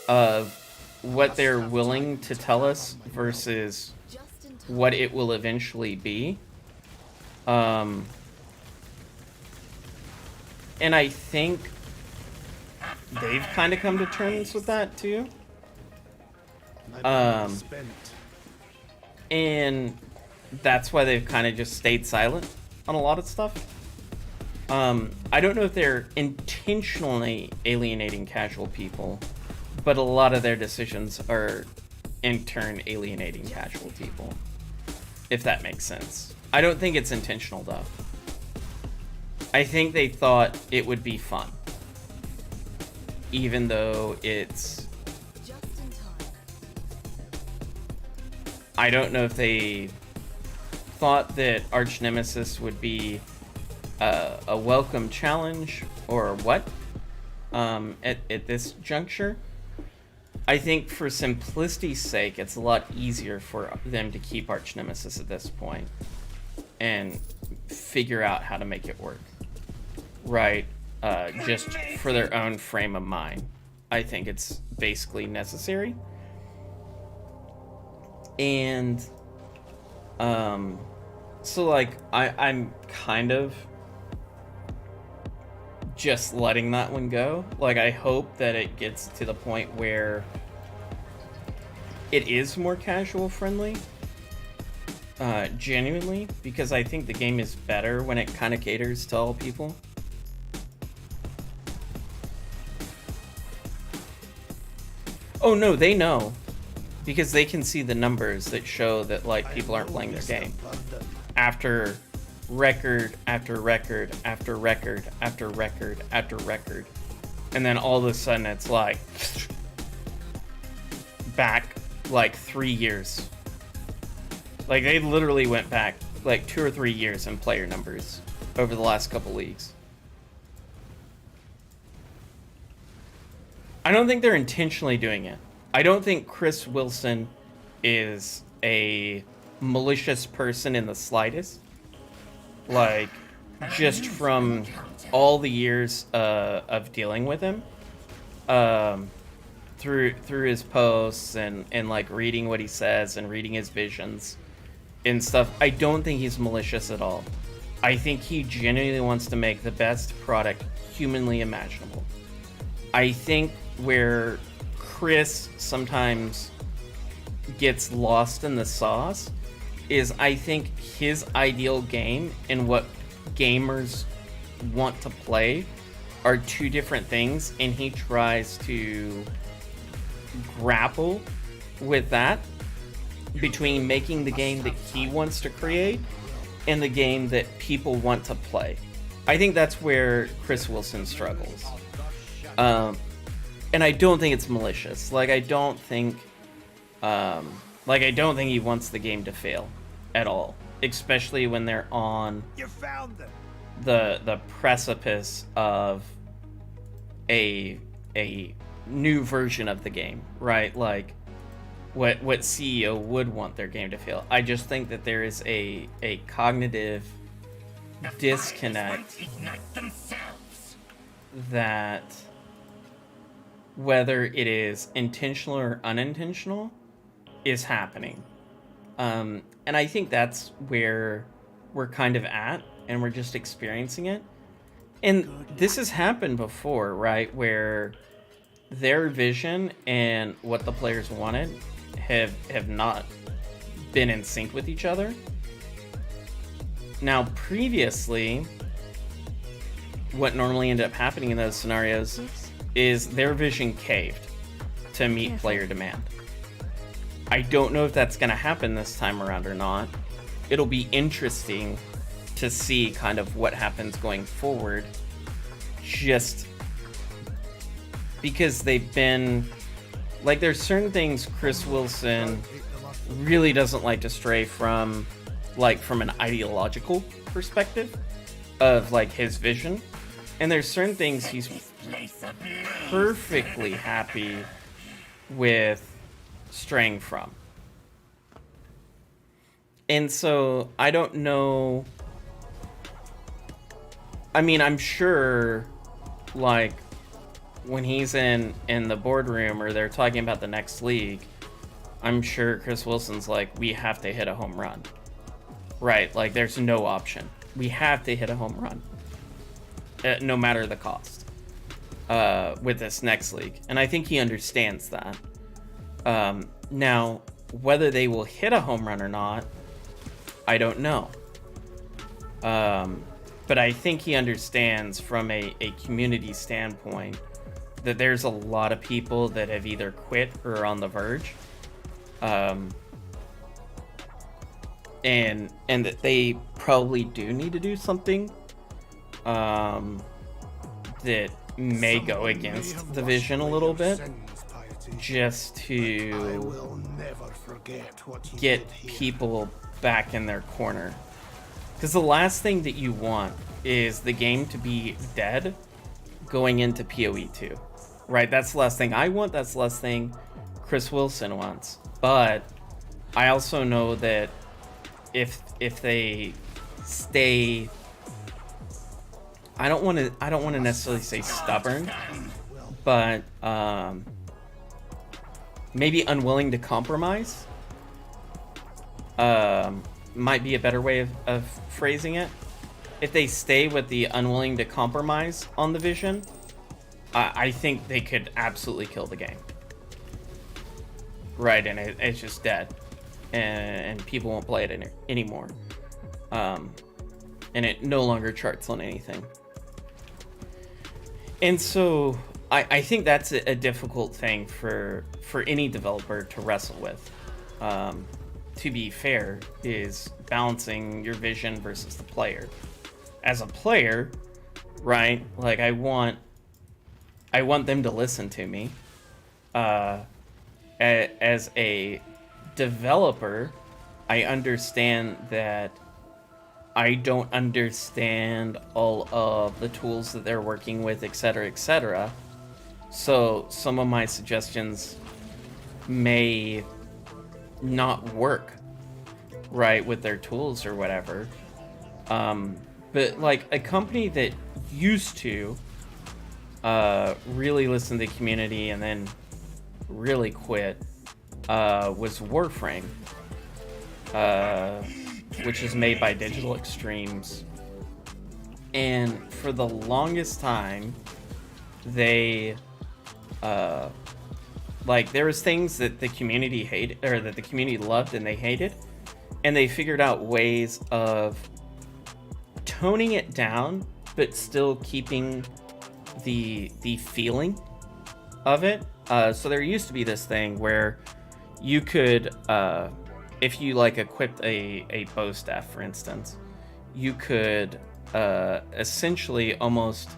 of what they're willing to tell us versus what it will eventually be. And I think they've kind of come to terms with that too. And that's why they've kind of just stayed silent on a lot of stuff. I don't know if they're intentionally alienating casual people, but a lot of their decisions are in turn alienating casual people, if that makes sense. I don't think it's intentional though. I think they thought it would be fun, even though it's, I don't know if they thought that Arch Nemesis would be a welcome challenge or what at this juncture. I think for simplicity's sake, it's a lot easier for them to keep Arch Nemesis at this point and figure out how to make it work. Right? Just for their own frame of mind. I think it's basically necessary. And so, like, I'm kind of just letting that one go. Like, I hope that it gets to the point where it is more casual friendly, genuinely, because I think the game is better when it kind of caters to all people. Oh no, they know, because they can see the numbers that show that, like, people aren't playing their game after record after record after record after record after record, and then all of a sudden it's like back like 3 years. Like, they literally went back like 2 or 3 years in player numbers over the last couple leagues. I don't think they're intentionally doing it. I don't think Chris Wilson is a malicious person in the slightest. Like, just from all the years of dealing with him, through his posts and like reading what he says and reading his visions and stuff, I don't think he's malicious at all. I think he genuinely wants to make the best product humanly imaginable. I think where Chris sometimes gets lost in the sauce is, I think his ideal game and what gamers want to play are two different things, and he tries to grapple with that between making the game that he wants to create and the game that people want to play. I think that's where Chris Wilson struggles. And I don't think it's malicious. I don't think he wants the game to fail at all, especially when they're on the precipice of a new version of the game, right? Like what CEO would want their game to fail. I just think that there is a cognitive disconnect that, whether it is intentional or unintentional, is happening. And I think that's where we're kind of at, and we're just experiencing it. And this has happened before, right? Where their vision and what the players wanted have not been in sync with each other. Now, previously, what normally ended up happening in those scenarios is their vision caved to meet player demand. I don't know if that's going to happen this time around or not. It'll be interesting to see kind of what happens going forward, just because they've been like, there's certain things Chris Wilson really doesn't like to stray from, like from an ideological perspective of like his vision, and there's certain things he's perfectly happy with straying from. And so I don't know, I mean, I'm sure like when he's in the boardroom or they're talking about the next league, I'm sure Chris Wilson's like, we have to hit a home run, right? Like there's no option, we have to hit a home run, no matter the cost, with this next league. And I think he understands that. Now, whether they will hit a home run or not, I don't know. But I think he understands from a community standpoint that there's a lot of people that have either quit or are on the verge. And that they probably do need to do something that may go against the vision a little bit, just to get people back in their corner. Because the last thing that you want is the game to be dead going into PoE 2, right? That's the last thing I want. That's the last thing Chris Wilson wants. But I also know that if they stay, I don't want to necessarily say stubborn, but maybe unwilling to compromise might be a better way of phrasing it. If they stay with the unwilling to compromise on the vision, I think they could absolutely kill the game. Right, and it's just dead. And people won't play it anymore. And it no longer charts on anything. And so I think that's a difficult thing for any developer to wrestle with. To be fair, is balancing your vision versus the player. As a player, right, like I want them to listen to me. As a developer, I understand that I don't understand all of the tools that they're working with, etc., etc. So some of my suggestions may not work right with their tools or whatever. But like a company that used to really listen to the community and then really quit was Warframe, which is made by Digital Extremes. And for the longest time, they like there was things that the community hated, or that the community loved and they hated, and they figured out ways of toning it down but still keeping the feeling of it. So there used to be this thing where you could if you like equipped a bow staff, for instance, you could essentially almost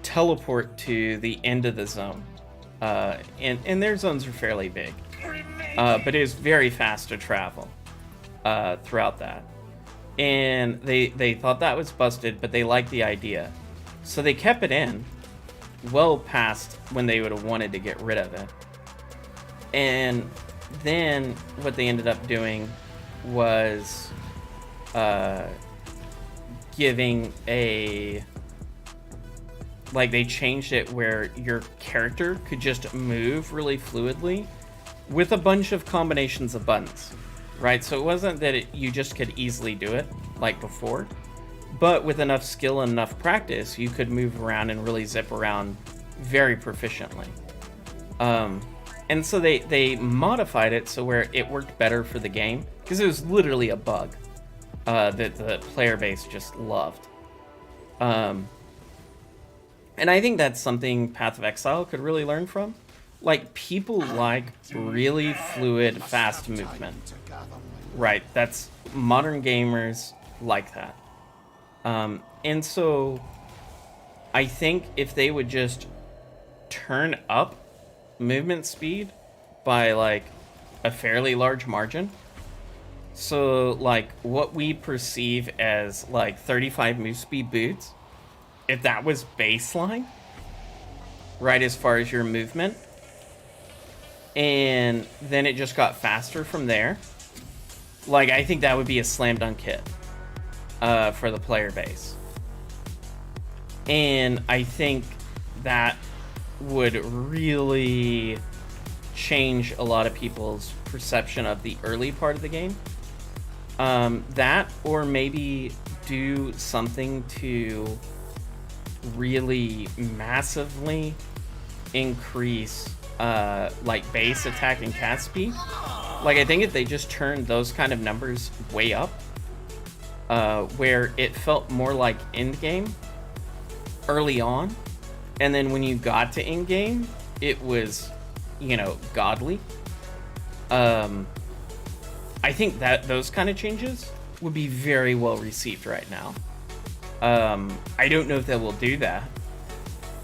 teleport to the end of the zone. And their zones are fairly big, but it is very fast to travel throughout that. And they thought that was busted, but they liked the idea. So they kept it in well past when they would have wanted to get rid of it. And then what they ended up doing was giving a... like, they changed it where your character could just move really fluidly with a bunch of combinations of buttons, right? So it wasn't that you just could easily do it like before, but with enough skill and enough practice, you could move around and really zip around very proficiently. And so they modified it so where it worked better for the game, because it was literally a bug that the player base just loved. And I think that's something Path of Exile could really learn from. Like, people like really fluid, fast movement. Right, that's... modern gamers like that. And so, I think if they would just turn up movement speed by, like, a fairly large margin. So, like, what we perceive as, like, 35 move speed boots, if that was baseline, right, as far as your movement, and then it just got faster from there, like, I think that would be a slam dunk hit for the player base. And I think that would really change a lot of people's perception of the early part of the game. That, or maybe do something to really massively increase like base attack and cast speed. Like, I think if they just turned those kind of numbers way up, where it felt more like end game early on, and then when you got to end game, it was, you know, godly. I think that those kind of changes would be very well received right now. I don't know if they will do that,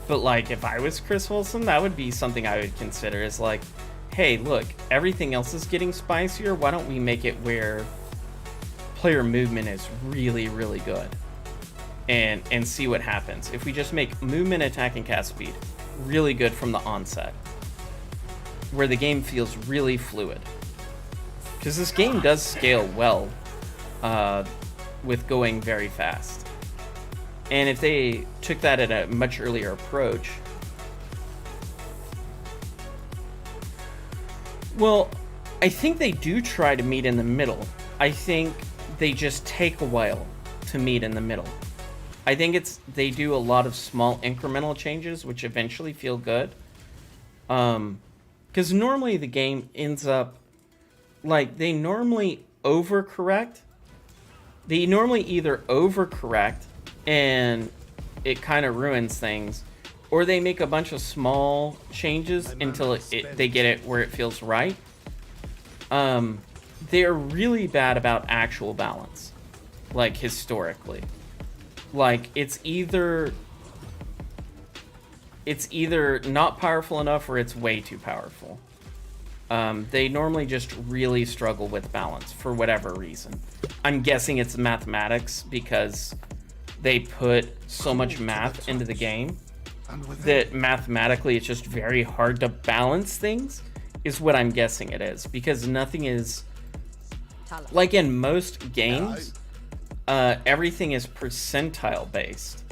but like, if I was Chris Wilson, that would be something I would consider, is like, hey, look, everything else is getting spicier. Why don't we make it where player movement is really, really good, and see what happens if we just make movement, attack, and cast speed really good from the onset, where the game feels really fluid. Because this game does scale well with going very fast. And if they took that at a much earlier approach... Well, I think they do try to meet in the middle. I think they just take a while to meet in the middle. I think they do a lot of small incremental changes, which eventually feel good. Because normally the game ends up... like, they normally overcorrect. They normally either overcorrect and it kind of ruins things, or they make a bunch of small changes until they get it where it feels right. They're really bad about actual balance, like, historically. Like, it's either not powerful enough or it's way too powerful. They normally just really struggle with balance for whatever reason. I'm guessing it's mathematics, because they put so much math into the game that mathematically it's just very hard to balance things, is what I'm guessing it is. Because nothing is... like, in most games, everything is percentile based,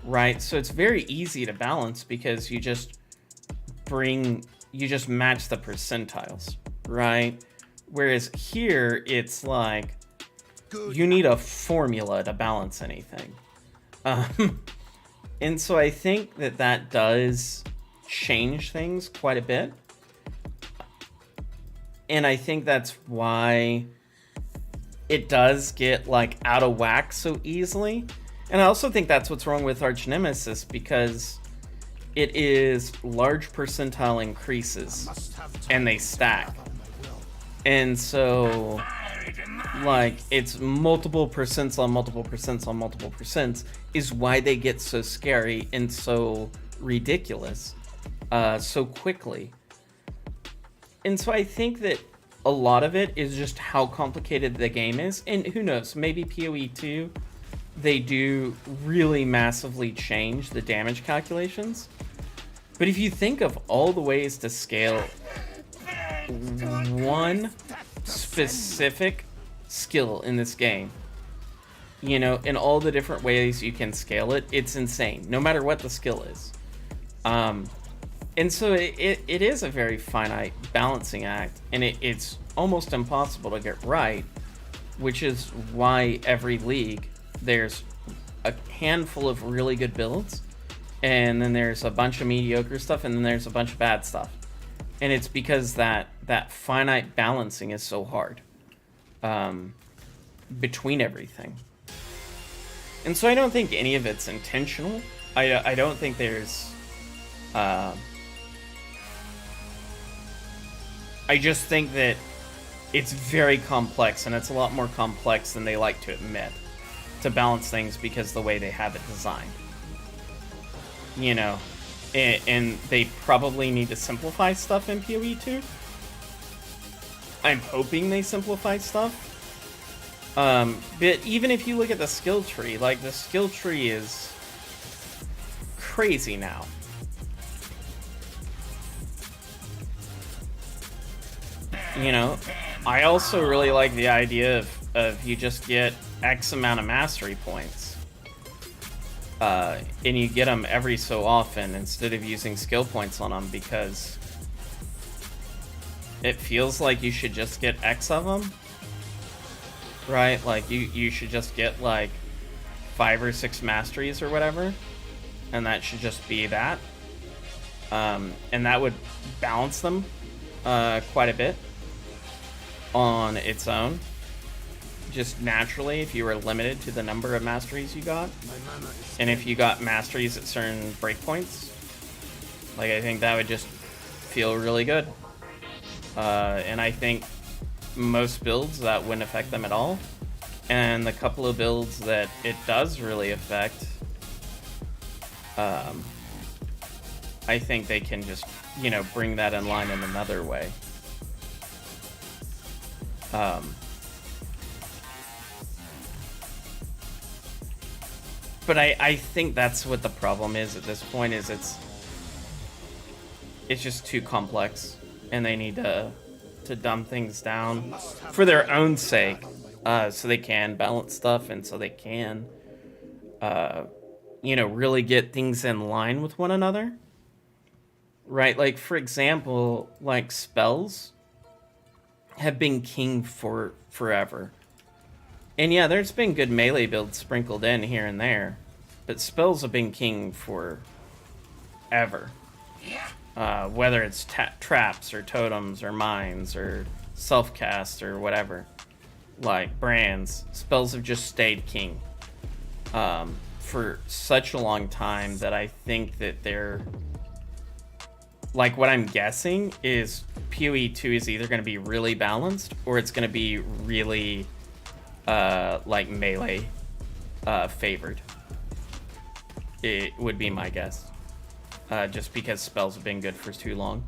right? So it's very easy to balance because you just match the percentiles, right? Whereas here, it's like, you need a formula to balance anything. And so I think that does change things quite a bit. And I think that's why it does get, like, out of whack so easily. And I also think that's what's wrong with Arch Nemesis, because it is large percentile increases and they stack. And so, like, it's multiple percents on multiple percents on multiple percents is why they get so scary and so ridiculous so quickly. And so I think that a lot of it is just how complicated the game is. And who knows, maybe PoE 2, they do really massively change the damage calculations. But if you think of all the ways to scale one specific skill in this game, you know, in all the different ways you can scale it, it's insane, no matter what the skill is. And so it is a very finite balancing act, and it's almost impossible to get right, which is why every league, there's a handful of really good builds, and then there's a bunch of mediocre stuff, and then there's a bunch of bad stuff. And it's because that finite balancing is so hard between everything. And so I don't think any of it's intentional. I don't think there's... I just think that it's very complex, and it's a lot more complex than they like to admit, to balance things because the way they have it designed. You know, and they probably need to simplify stuff in PoE 2. I'm hoping they simplify stuff. But even if you look at the skill tree, like, the skill tree is crazy now. You know, I also really like the idea of you just get X amount of mastery points. And you get them every so often instead of using skill points on them, because it feels like you should just get X of them. Right? Like, you should just get, like, 5 or 6 masteries or whatever. And that should just be that. And that would balance them quite a bit on its own, just naturally, if you were limited to the number of masteries you got, and if you got masteries at certain breakpoints, like, I think that would just feel really good. And I think most builds that wouldn't affect them at all, and the couple of builds that it does really affect, I think they can just, you know, bring that in line in another way. But I think that's what the problem is at this point, is it's just too complex, and they need to dumb things down for their own sake, so they can balance stuff, and so they can, you know, really get things in line with one another. Right? Like, for example, like, spells have been king for forever. And yeah, there's been good melee builds sprinkled in here and there, but spells have been king for ever. Whether it's traps or totems or mines or self-cast or whatever, like brands, spells have just stayed king for such a long time that I think that they're... Like, what I'm guessing is PoE 2 is either going to be really balanced, or it's going to be really, like, melee favored. It would be my guess. Just because spells have been good for too long.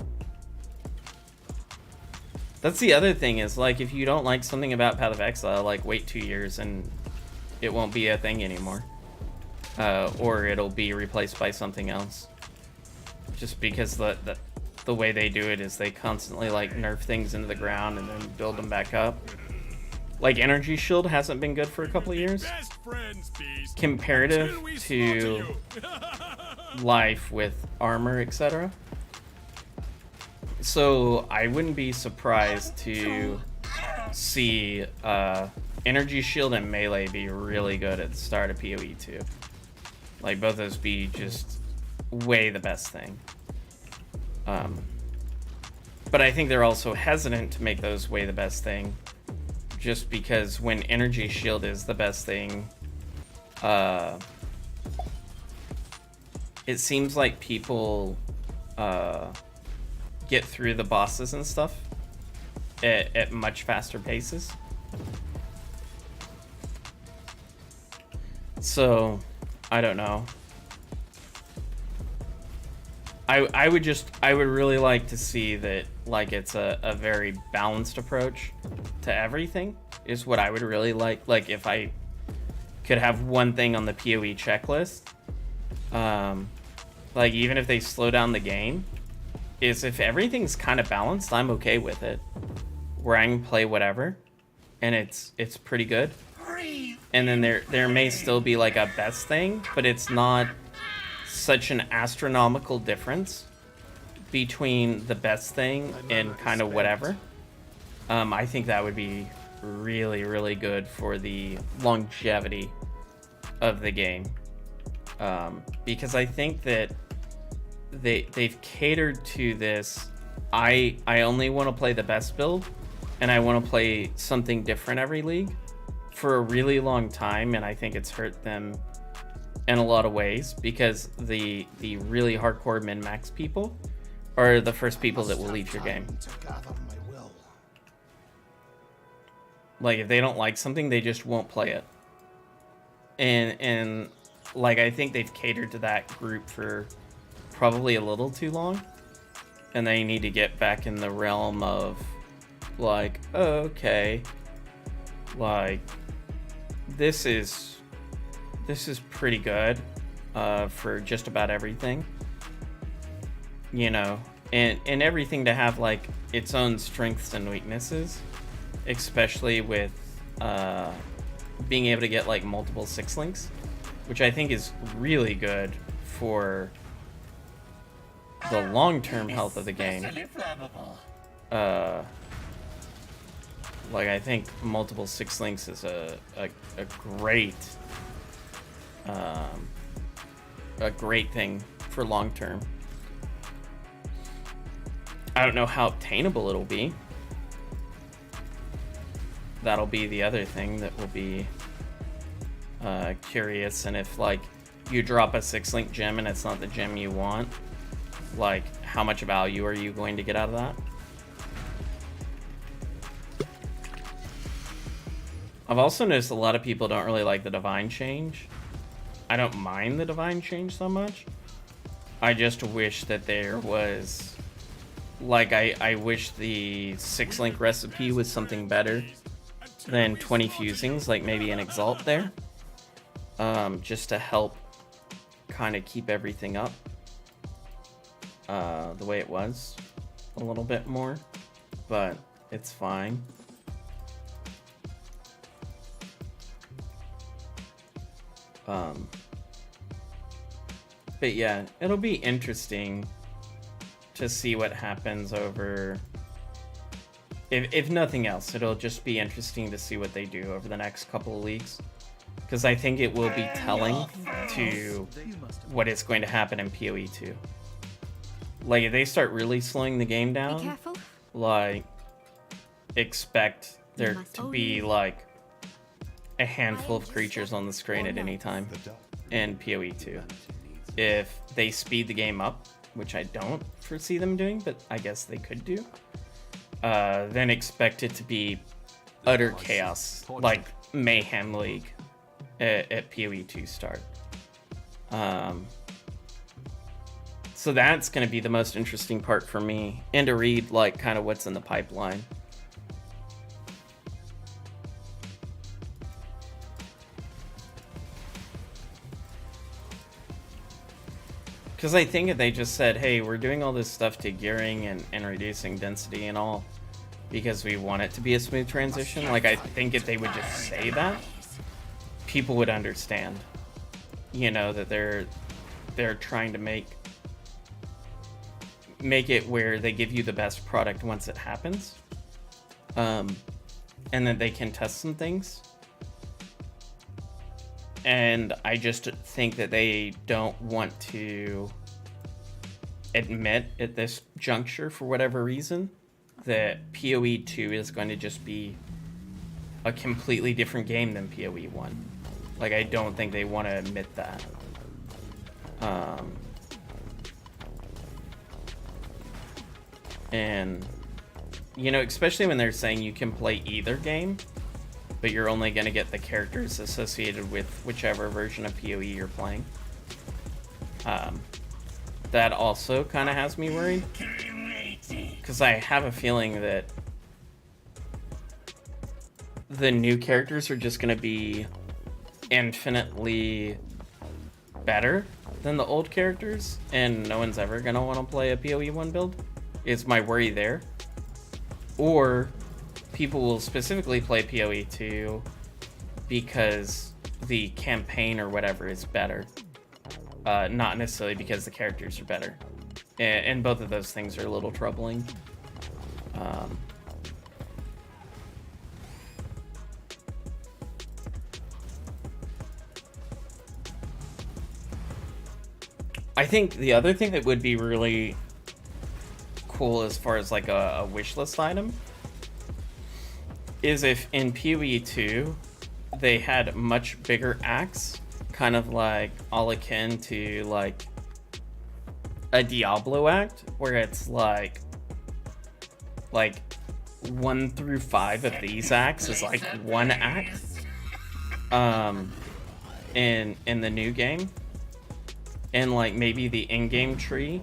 That's the other thing, is, like, if you don't like something about Path of Exile, like, wait 2 years and it won't be a thing anymore. Or it'll be replaced by something else. Just because the way they do it is they constantly, like, nerf things into the ground and then build them back up. Like, Energy Shield hasn't been good for a couple of years. Comparative to life with armor, etc. So I wouldn't be surprised to see Energy Shield and Melee be really good at the start of PoE 2. Like, both those be just way the best thing. But I think they're also hesitant to make those way the best thing, just because when Energy Shield is the best thing, it seems like people get through the bosses and stuff at much faster paces. So, I don't know. I would really like to see that, like, it's a very balanced approach to everything, is what I would really like. Like, if I could have one thing on the PoE checklist, like, even if they slow down the game, is if everything's kind of balanced, I'm okay with it. Where I can play whatever, and it's pretty good. And then there may still be, like, a best thing, but it's not such an astronomical difference between the best thing and kind of whatever. I think that would be really, really good for the longevity of the game. Because I think that they've catered to this. I only want to play the best build, and I want to play something different every league for a really long time, and I think it's hurt them in a lot of ways, because the really hardcore min-max people are the first people that will leave your game. Like, if they don't like something, they just won't play it. And like, I think they've catered to that group for probably a little too long, and they need to get back in the realm of, like, okay, like, this is pretty good for just about everything, you know, and everything to have, like, its own strengths and weaknesses, especially with being able to get, like, multiple 6-links, which I think is really good for the long-term health of the game. Like, I think multiple 6-links is a great thing for long-term. I don't know how obtainable it'll be. That'll be the other thing that will be curious. And if, like, you drop a 6-link gem and it's not the gem you want, like, how much value are you going to get out of that? I've also noticed a lot of people don't really like the Divine Change. I don't mind the Divine Change so much. I just wish that there was, like, I wish the 6-link recipe was something better than 20 fusings, like maybe an Exalt there. Just to help kind of keep everything up the way it was a little bit more, but it's fine. But yeah, it'll be interesting to see what happens over, if nothing else, it'll just be interesting to see what they do over the next couple of leagues, because I think it will be telling to what is going to happen in PoE 2. Like, if they start really slowing the game down, like, expect there to be, like, a handful of creatures on the screen at any time in PoE 2. If they speed the game up, which I don't foresee them doing, but I guess they could do, then expect it to be utter chaos, like Mayhem League at PoE 2 start. So that's going to be the most interesting part for me, and to read, like, kind of what's in the pipeline. Because I think if they just said, hey, we're doing all this stuff to gearing and reducing density and all because we want it to be a smooth transition, like, I think if they would just say that, people would understand, you know, that they're trying to make it where they give you the best product once it happens, and that they can test some things. And I just think that they don't want to admit at this juncture, for whatever reason, that PoE 2 is going to just be a completely different game than PoE 1. Like, I don't think they want to admit that. And you know, especially when they're saying you can play either game, but you're only going to get the characters associated with whichever version of PoE you're playing. That also kind of has me worried, because I have a feeling that the new characters are just going to be infinitely better than the old characters, and no one's ever going to want to play a PoE 1 build, is my worry there. Or people will specifically play PoE 2 because the campaign or whatever is better. Not necessarily because the characters are better. And both of those things are a little troubling. I think the other thing that would be really cool as far as like a wish list item is if in PoE 2 they had much bigger acts, kind of like all akin to like a Diablo act, where it's like 1 through 5 of these acts is like one act in the new game, and like maybe the in-game tree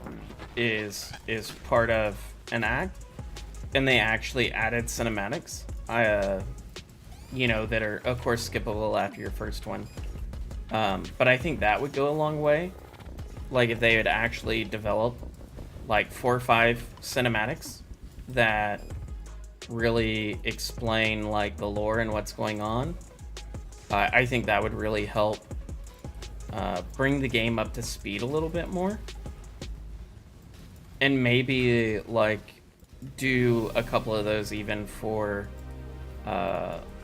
is part of an act, and they actually added cinematics, you know, that are of course skippable after your first one. But I think that would go a long way. Like if they would actually develop like 4 or 5 cinematics that really explain like the lore and what's going on. I think that would really help bring the game up to speed a little bit more. And maybe like do a couple of those even for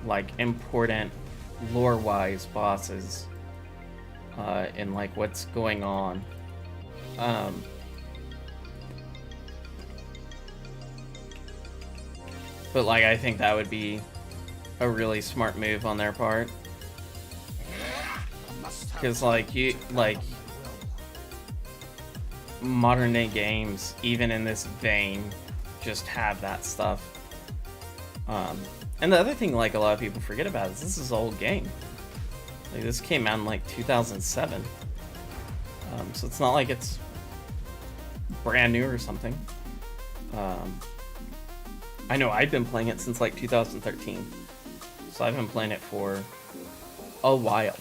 like important lore-wise bosses and like what's going on. But like I think that would be a really smart move on their part, because like modern day games, even in this vein, just have that stuff. And the other thing like a lot of people forget about is this is an old game. Like this came out in like 2007, so it's not like it's brand new or something. I know I've been playing it since like 2013, so I've been playing it for a while.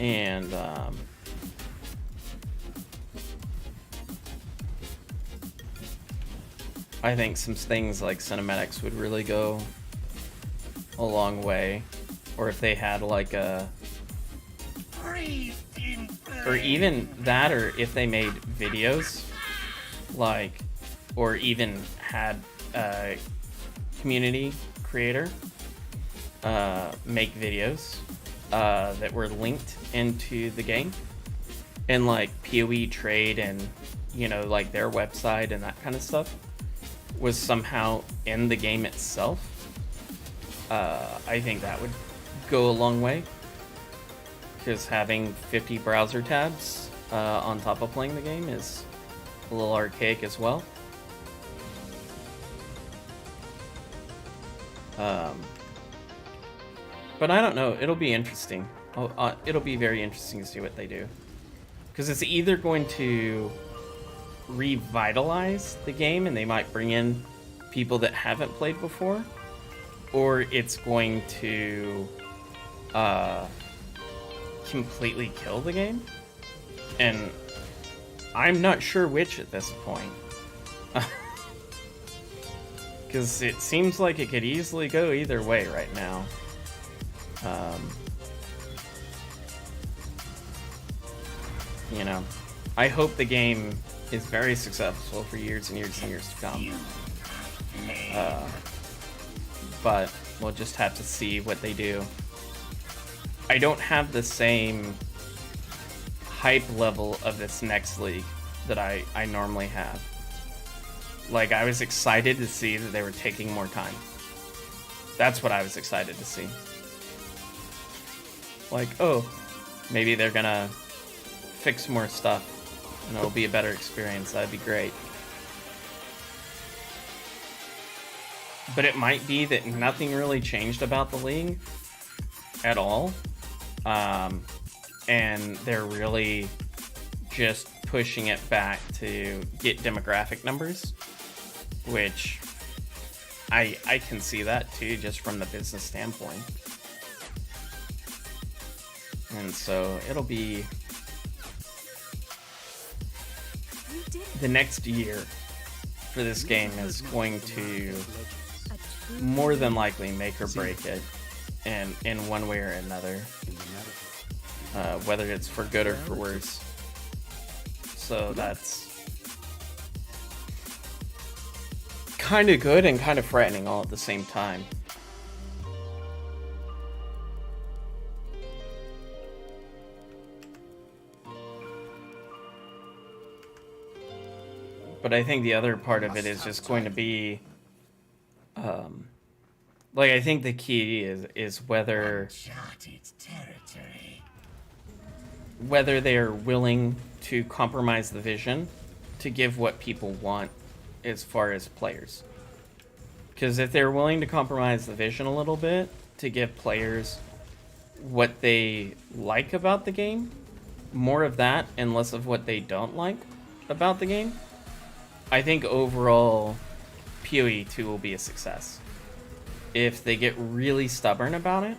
And I think some things like cinematics would really go a long way, or if they had like a, or even that, or if they made videos, like, or even had a community creator make videos that were linked into the game, and like PoE trade and, you know, like their website and that kind of stuff was somehow in the game itself. I think that would go a long way, because having 50 browser tabs on top of playing the game is a little archaic as well. But I don't know, it'll be interesting. It'll be very interesting to see what they do, because it's either going to revitalize the game and they might bring in people that haven't played before, or it's going to completely kill the game, and I'm not sure which at this point. Because it seems like it could easily go either way right now. You know, I hope the game is very successful for years and years and years to come. But we'll just have to see what they do. I don't have the same hype level of this next league that I normally have. Like, I was excited to see that they were taking more time. That's what I was excited to see. Like, oh, maybe they're gonna fix more stuff and it'll be a better experience. That'd be great. But it might be that nothing really changed about the league at all. And they're really just pushing it back to get demographic numbers, which I can see that too, just from the business standpoint. And so it'll be the next year for this game is going to more than likely make or break it in one way or another, whether it's for good or for worse. So that's kind of good and kind of frightening all at the same time. But I think the other part of it is just going to be, like, I think the key is whether they are willing to compromise the vision to give what people want as far as players. Because if they're willing to compromise the vision a little bit to give players what they like about the game, more of that and less of what they don't like about the game, I think overall PoE 2 will be a success. If they get really stubborn about it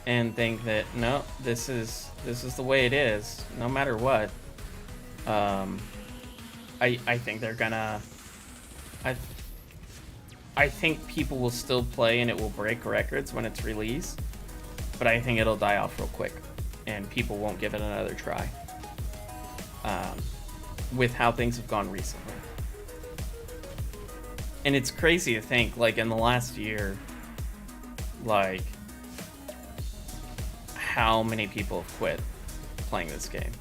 and think that no, this is the way it is, no matter what, I think they're gonna. I think people will still play and it will break records when it's released, but I think it'll die off real quick and people won't give it another try. With how things have gone recently. And it's crazy to think, like, in the last year, like, how many people have quit playing this game.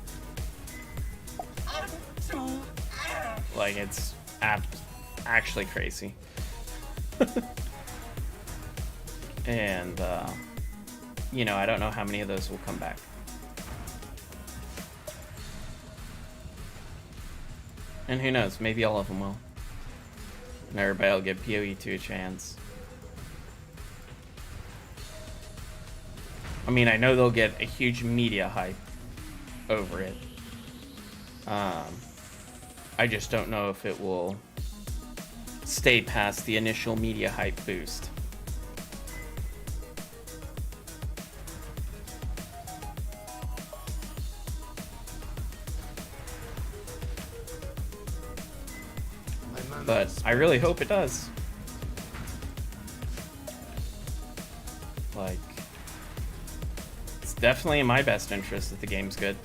Like, it's actually crazy. And, you know, I don't know how many of those will come back. And who knows, maybe all of them will. And everybody will give PoE 2 a chance. I mean, I know they'll get a huge media hype over it. I just don't know if it will stay past the initial media hype boost. But I really hope it does. Like, it's definitely in my best interest that the game's good.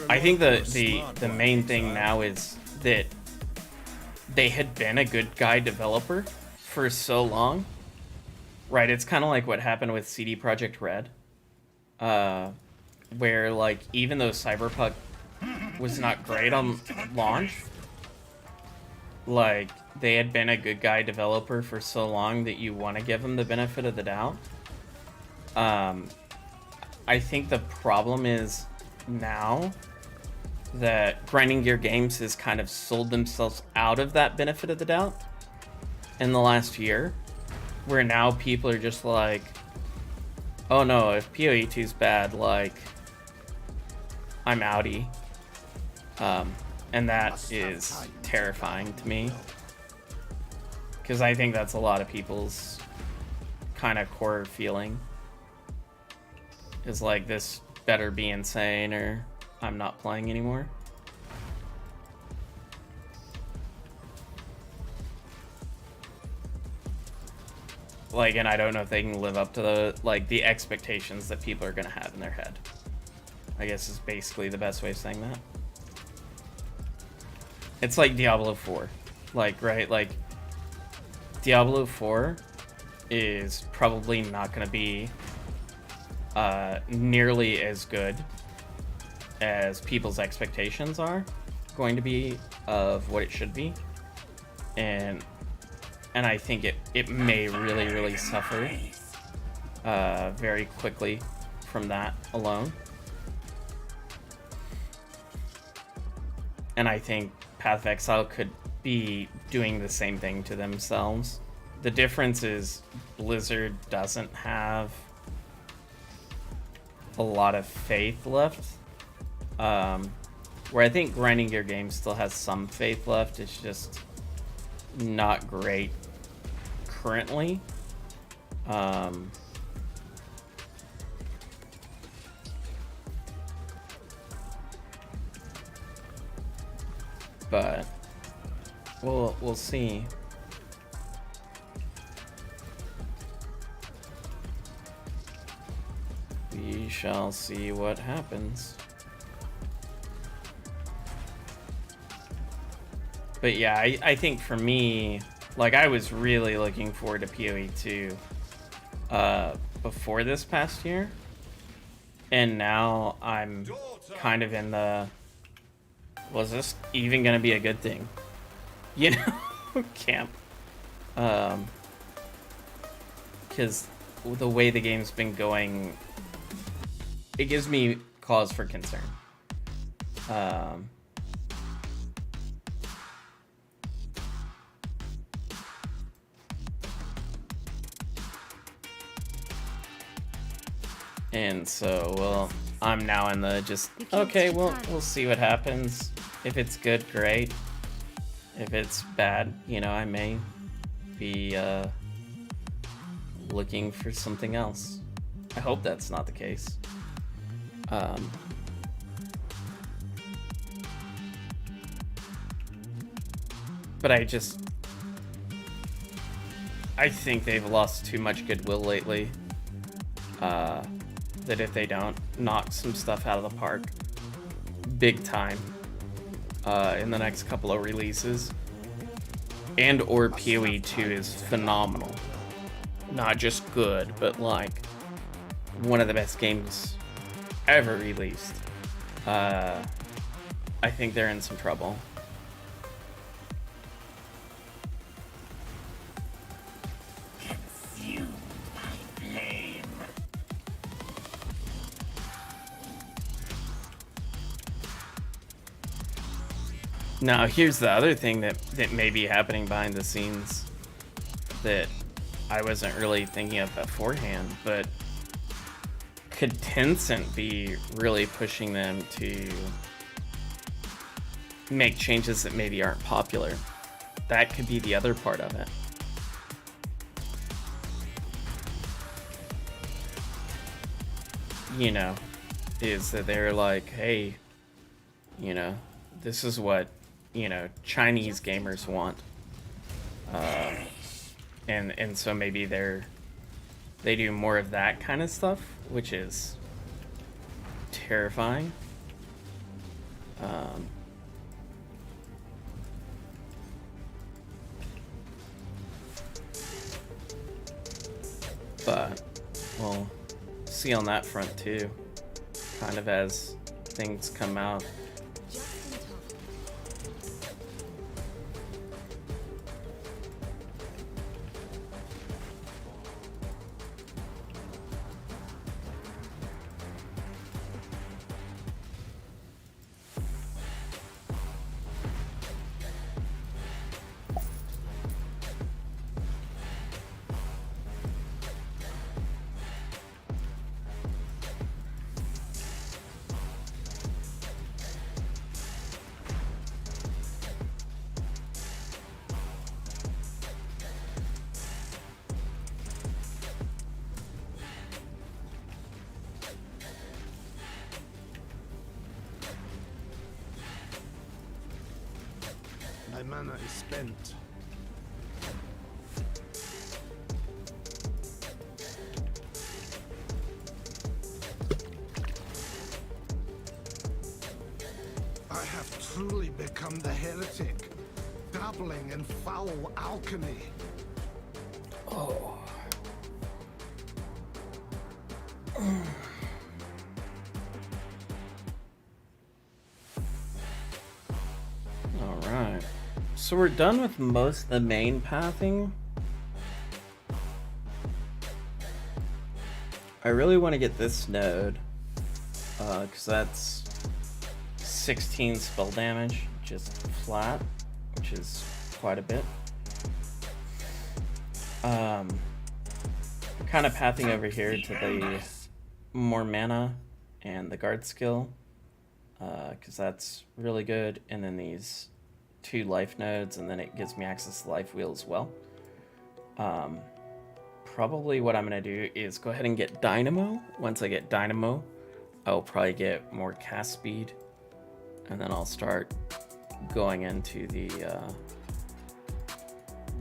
I think the main thing now is that they had been a good guy developer for so long. Right, it's kind of like what happened with CD Projekt Red. Where, like, even though Cyberpunk was not great on launch, like, they had been a good guy developer for so long that you want to give them the benefit of the doubt. I think the problem is now that Grinding Gear Games has kind of sold themselves out of that benefit of the doubt in the last year, where now people are just like, oh no, if PoE 2's bad, like, I'm outie. And that is terrifying to me. Because I think that's a lot of people's kind of core feeling. Is like, this better be insane or I'm not playing anymore. Like, and I don't know if they can live up to the expectations that people are going to have in their head. I guess is basically the best way of saying that. It's like Diablo 4. Like, right? Like, Diablo 4 is probably not going to be nearly as good as people's expectations are going to be of what it should be. And I think it may really suffer very quickly from that alone. And I think Path of Exile could be doing the same thing to themselves. The difference is Blizzard doesn't have a lot of faith left. Where I think Grinding Gear Games still has some faith left. It's just not great currently. But we'll see. We shall see what happens. But yeah, I think for me, like, I was really looking forward to PoE 2 before this past year. And now I'm kind of in the, was this even going to be a good thing? You know, camp. Because the way the game's been going, it gives me cause for concern. And so, well, I'm now in the just, okay, well, we'll see what happens. If it's good, great. If it's bad, you know, I may be looking for something else. I hope that's not the case. But I think they've lost too much goodwill lately. That if they don't knock some stuff out of the park big time in the next couple of releases, and or PoE 2 is phenomenal. Not just good, but like one of the best games ever released. I think they're in some trouble. Now, here's the other thing that may be happening behind the scenes that I wasn't really thinking of beforehand, but could Tencent be really pushing them to make changes that maybe aren't popular? That could be the other part of it. You know, is that they're like, hey, you know, this is what, you know, Chinese gamers want. And so maybe they do more of that kind of stuff, which is terrifying. But we'll see on that front too, kind of as things come out. My mana is spent. I have truly become the heretic, dabbling in foul alchemy. Oh. Alright. So we're done with most of the main pathing. I really want to get this node, because that's 16 spell damage, just flat, which is quite a bit. Kind of pathing over here to the more mana and the guard skill, because that's really good. And then these 2 life nodes, and then it gives me access to life wheel as well. Probably what I'm going to do is go ahead and get Dynamo. Once I get Dynamo, I'll probably get more cast speed, and then I'll start going into the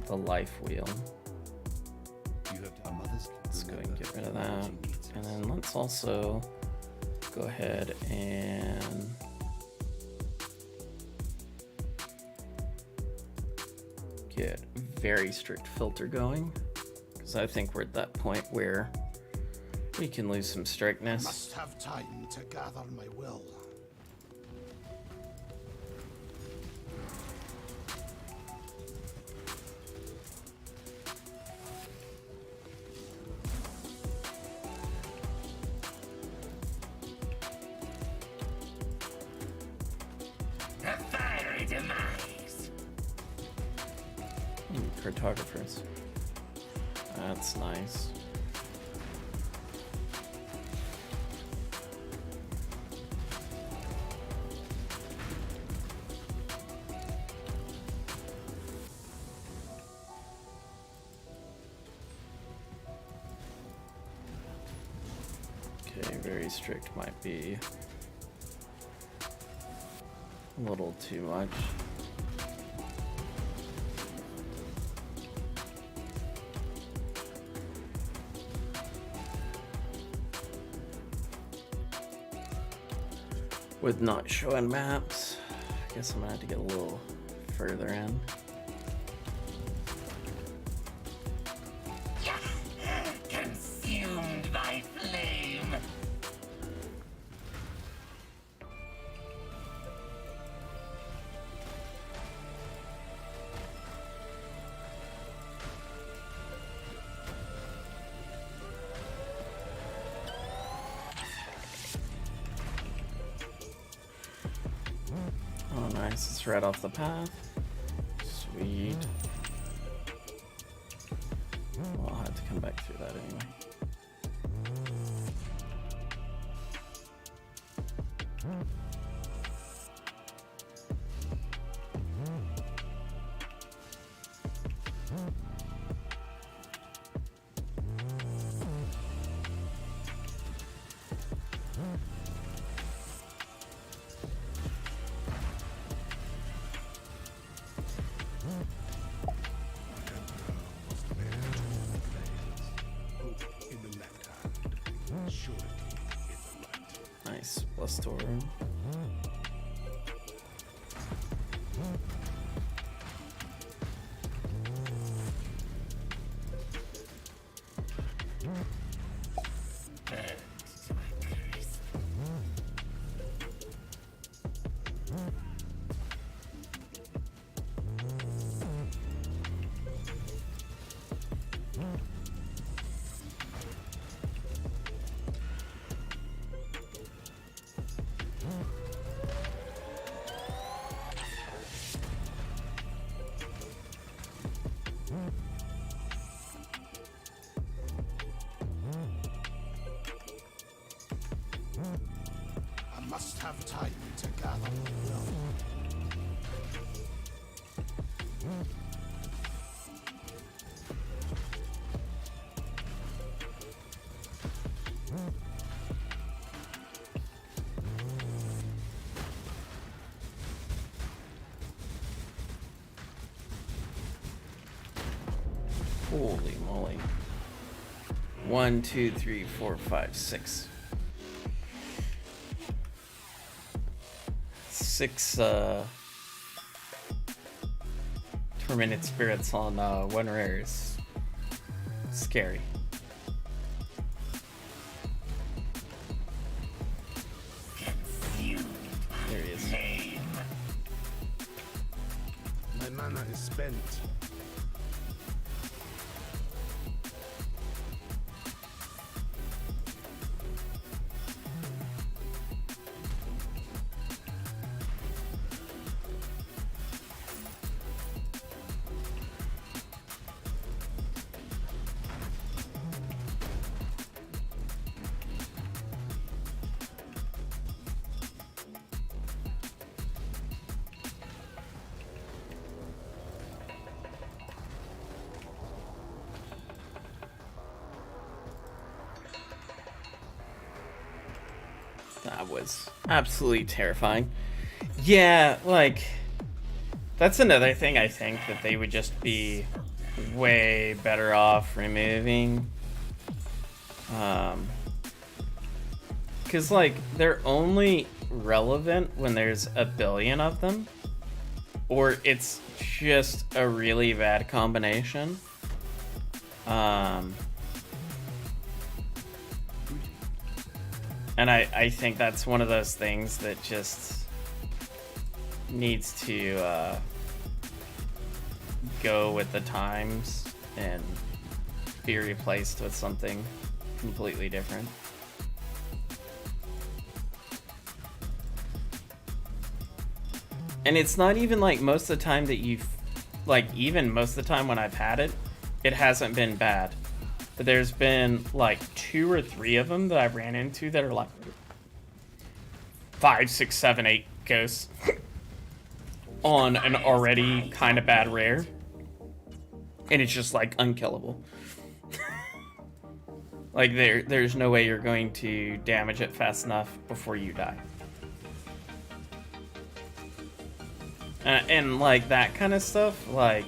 life wheel. Let's go ahead and get rid of that. And then let's also go ahead and get very strict filter going, because I think we're at that point where we can lose some strictness. Must have time to gather my will. Cartographers. That's nice. Okay, very strict might be a little too much. With not showing maps, I guess I'm gonna have to get a little further in. Consumed by flame. Oh, nice. It's right off the path. Sweet. Well, I'll have to come back through that anyway. Nice. Plus storeroom. I must have time to gather my will. Holy moly. 1, 2, 3, 4, 5, 6. 6 tormented spirits on 1 rare is scary. There he is. My mana is spent. That was absolutely terrifying. Yeah, like, that's another thing I think that they would just be way better off removing. Because, like, they're only relevant when there's a billion of them, or it's just a really bad combination. And I think that's one of those things that just needs to go with the times and be replaced with something completely different. And it's not even like most of the time that you've, like, even most of the time when I've had it, it hasn't been bad. But there's been like 2 or 3 of them that I've ran into that are like 5, 6, 7, 8 ghosts on an already kind of bad rare. And it's just like unkillable. Like there's no way you're going to damage it fast enough before you die. And like that kind of stuff, like,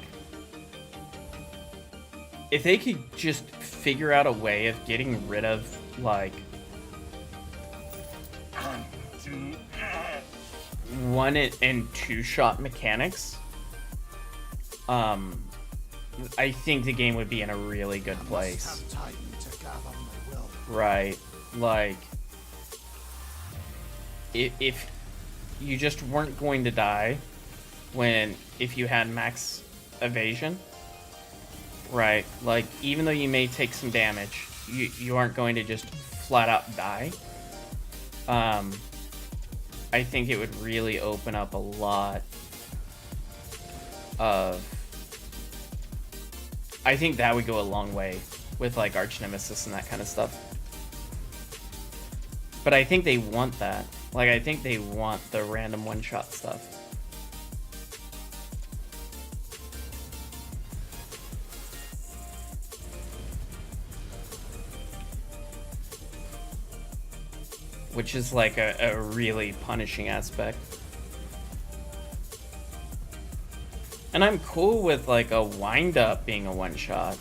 if they could just figure out a way of getting rid of, like, 1 and 2 shot mechanics, I think the game would be in a really good place. Right, like, if you just weren't going to die if you had max evasion, right, like, even though you may take some damage, you aren't going to just flat out die. I think it would really open up a lot of, I think that would go a long way with, like, arch nemesis and that kind of stuff. But I think they want that. Like, I think they want the random one-shot stuff. Which is like a really punishing aspect. And I'm cool with like a wind-up being a one-shot,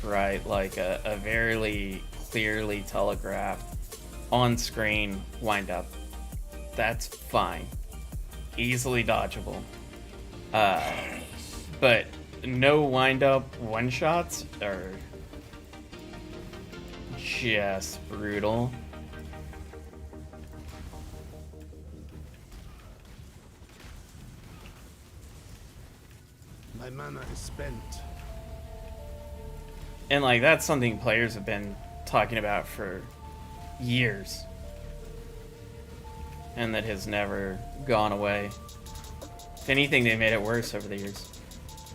right? Like a very clearly telegraphed on-screen wind-up. That's fine. Easily dodgeable. But no wind-up one-shots are just brutal. My mana is spent. And like that's something players have been talking about for years. And that has never gone away. If anything, they made it worse over the years.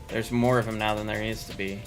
There's more of them now than there used to be.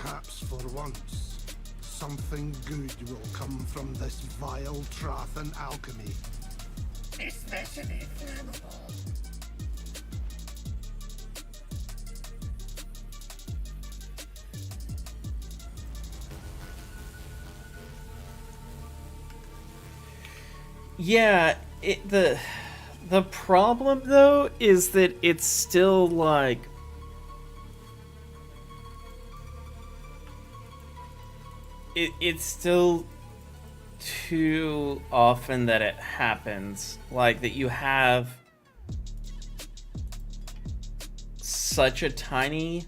Perhaps for once, something good will come from this vile troth and alchemy. Especially flammable. Yeah, the problem though is that it's still like it's still too often that it happens, like that you have such a tiny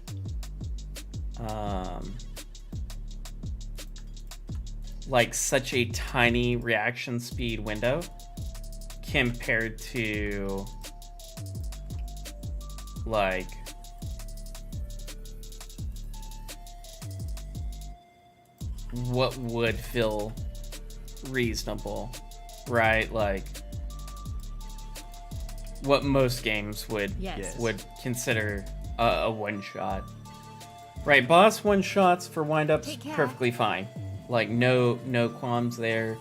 such a tiny reaction speed window compared to like what would feel reasonable, right? Like what most games would Yes. would consider a one-shot. Right, boss one-shots for wind-ups, Take care. perfectly fine. Like, no qualms there.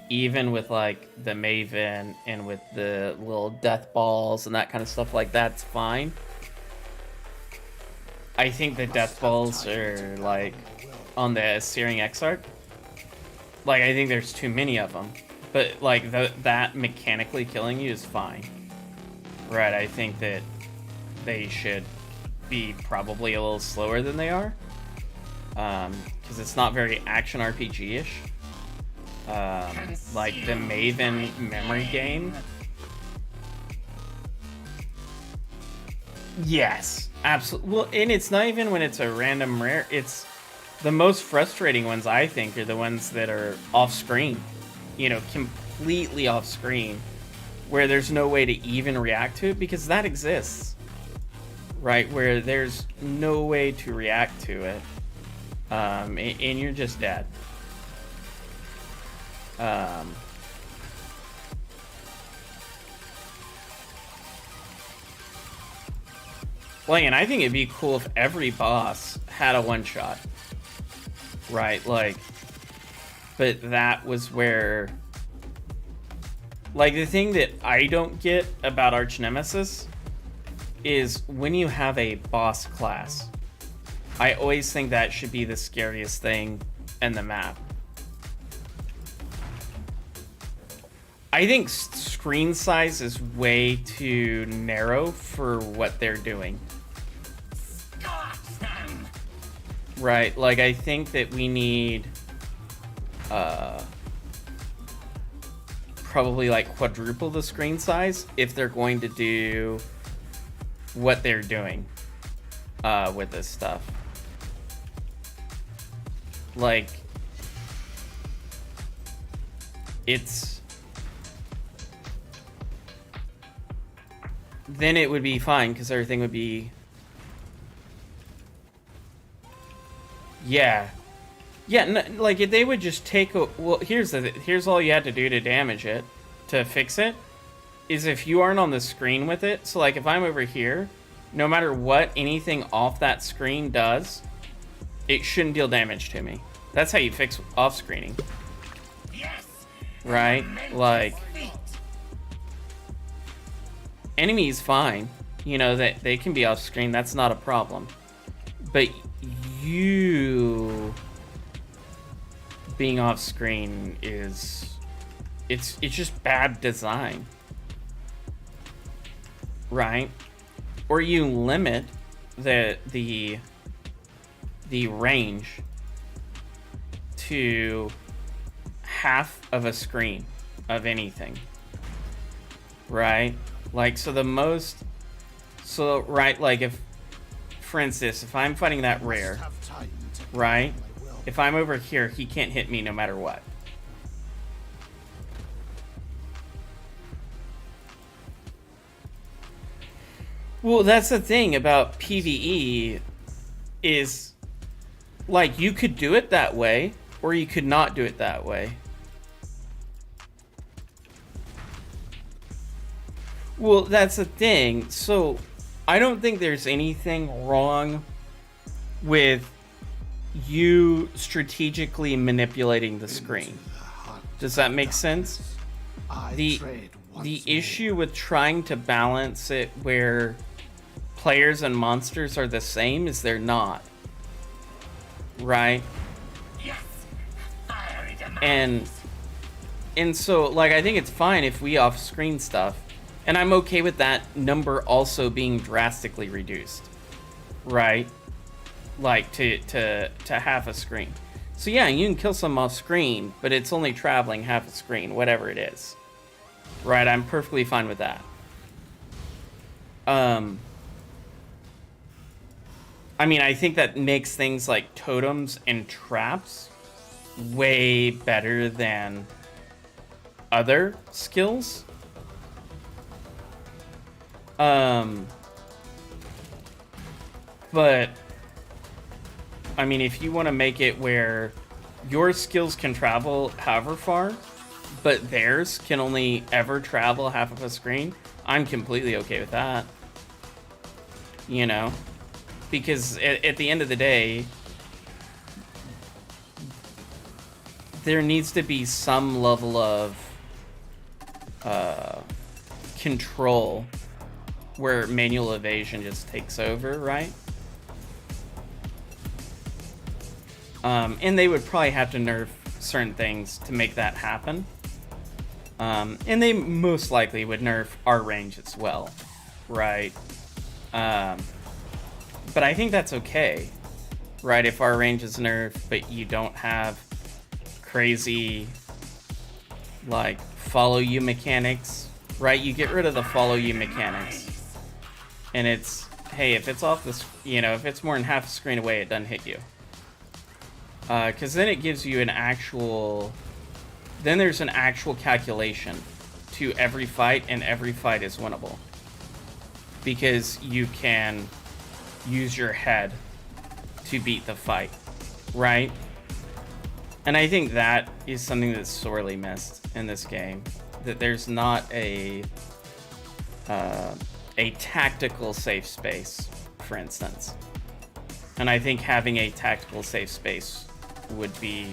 Even with, like, the Maven and with the little death balls and that kind of stuff, like, that's fine. I think the death balls are, like, on the Searing Exarch. Like, I think there's too many of them. But, like, that mechanically killing you is fine. Right, I think that they should be probably a little slower than they are. Because it's not very action RPG-ish. Like the Maven memory game. Yes, absolutely. Well, and it's not even when it's a random rare. It's the most frustrating ones, I think, are the ones that are off-screen. You know, completely off-screen. Where there's no way to even react to it, because that exists. Right, where there's no way to react to it. And you're just dead. Like, and I think it'd be cool if every boss had a one-shot. Right, like, but that was where, like, the thing that I don't get about Arch Nemesis is when you have a boss class, I always think that should be the scariest thing in the map. I think screen size is way too narrow for what they're doing. Right, like I think that we need probably like quadruple the screen size if they're going to do what they're doing with this stuff. Like, it's, then it would be fine because everything would be, yeah, like if they would just take a, well, here's all you had to do to damage it, to fix it, is if you aren't on the screen with it. So like if I'm over here, no matter what anything off that screen does, it shouldn't deal damage to me. That's how you fix off screening. Yes. Right? Like, enemies fine, you know, that they can be off screen, that's not a problem. But you being off screen is, it's just bad design. Right? Or you limit the range to half of a screen of anything. Right? Like, so the most, so, right, like if, for instance, if I'm fighting that rare, right? If I'm over here, he can't hit me no matter what. Well, that's the thing about PvE is, like, you could do it that way, or you could not do it that way. Well, that's the thing. So, I don't think there's anything wrong with you strategically manipulating the screen. Does that make sense? The issue with trying to balance it where players and monsters are the same is they're not. Right? And so, like, I think it's fine if we off-screen stuff. And I'm okay with that number also being drastically reduced. Right? Like, to half a screen. So yeah, you can kill some off-screen, but it's only traveling half a screen, whatever it is. Right, I'm perfectly fine with that. I mean, I think that makes things like totems and traps way better than other skills. But I mean, if you want to make it where your skills can travel however far, but theirs can only ever travel half of a screen, I'm completely okay with that. You know? Because at the end of the day, there needs to be some level of control where manual evasion just takes over, right? And they would probably have to nerf certain things to make that happen. And they most likely would nerf our range as well, right? But I think that's okay, right? If our range is nerfed, but you don't have crazy, like, follow you mechanics, right? You get rid of the follow you mechanics. And it's, hey, if it's off this, you know, if it's more than half a screen away, it doesn't hit you. Because then it gives you an actual, then there's an actual calculation to every fight, and every fight is winnable. Because you can use your head to beat the fight, right? And I think that is something that's sorely missed in this game. That there's not a tactical safe space, for instance. And I think having a tactical safe space would be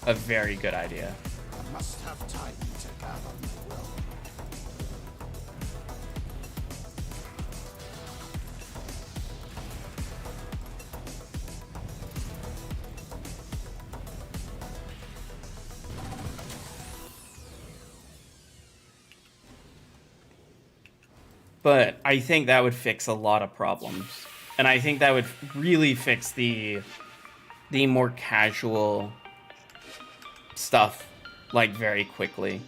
a very good idea. I must have time to gather my will. But I think that would fix a lot of problems. And I think that would really fix the more casual stuff, like, very quickly.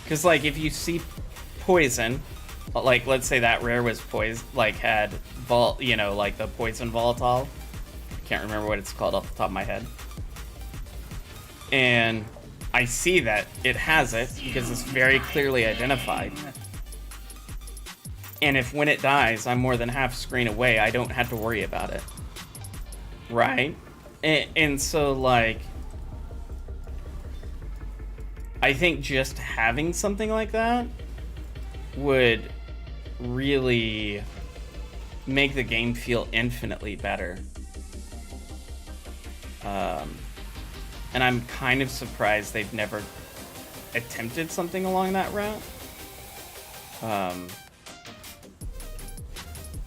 Because, like, if you see poison, like, let's say that rare was poison, like, had, you know, like, the poison volatile. I can't remember what it's called off the top of my head. And I see that it has it because it's very clearly identified. And if when it dies, I'm more than half screen away, I don't have to worry about it. Right? And so, like, I think just having something like that would really make the game feel infinitely better. And I'm kind of surprised they've never attempted something along that route.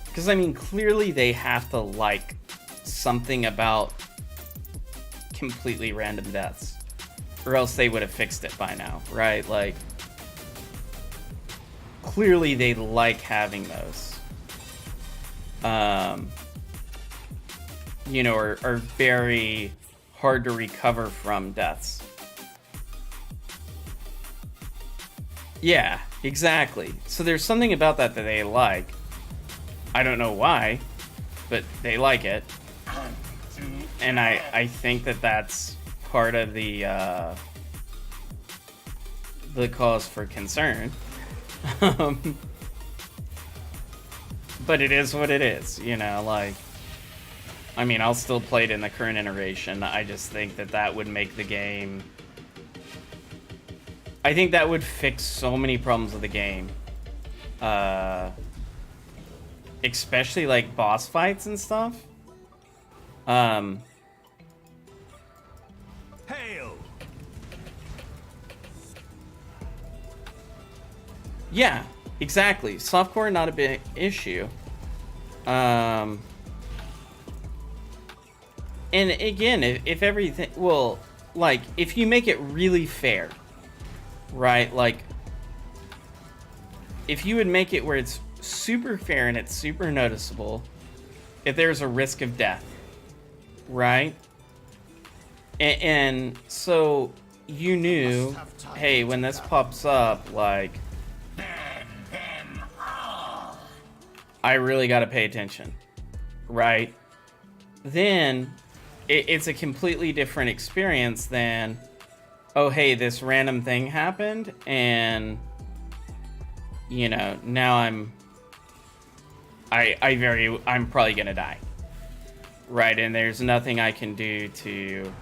Because, I mean, clearly they have to like something about completely random deaths. Or else they would have fixed it by now, right? Like, clearly they like having those. You know, are very hard to recover from deaths. Yeah, exactly. So there's something about that they like. I don't know why, but they like it. And I think that that's part of the cause for concern. But it is what it is, you know, like, I mean, I'll still play it in the current iteration. I just think that that would make the game, I think that would fix so many problems with the game. Especially like boss fights and stuff. Hail! Yeah, exactly. Softcore, not a big issue. And again, if everything, well, like, if you make it really fair, right? Like, if you would make it where it's super fair and it's super noticeable, if there's a risk of death, right? And so you knew, hey, when this pops up, like, I really got to pay attention, right? Then it's a completely different experience than, oh, hey, this random thing happened, and, you know, now I'm probably gonna die. Right, and there's nothing I can do to...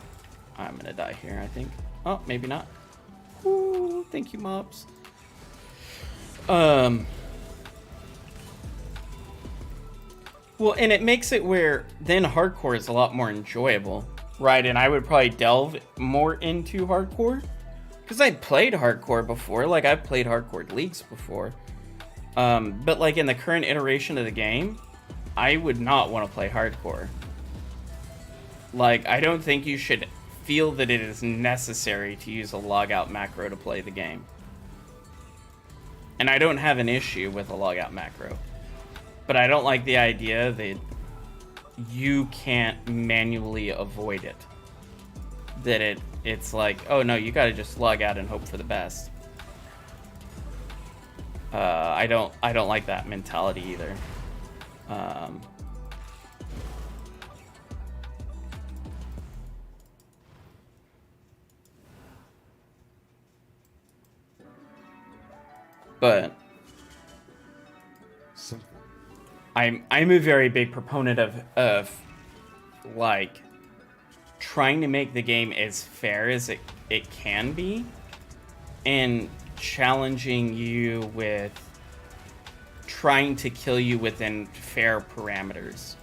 I'm gonna die here, I think. Oh, maybe not. Ooh, thank you, mobs. Well, and it makes it where then hardcore is a lot more enjoyable, right? And I would probably delve more into hardcore because I played hardcore before. Like, I've played hardcore leagues before. But like in the current iteration of the game, I would not want to play hardcore. Like, I don't think you should feel that it is necessary to use a logout macro to play the game. And I don't have an issue with a logout macro. But I don't like the idea that you can't manually avoid it. That it's like, oh no, you gotta just log out and hope for the best. I don't like that mentality either. But Simple. I'm a very big proponent of like trying to make the game as fair as it can be, and challenging you with trying to kill you within fair parameters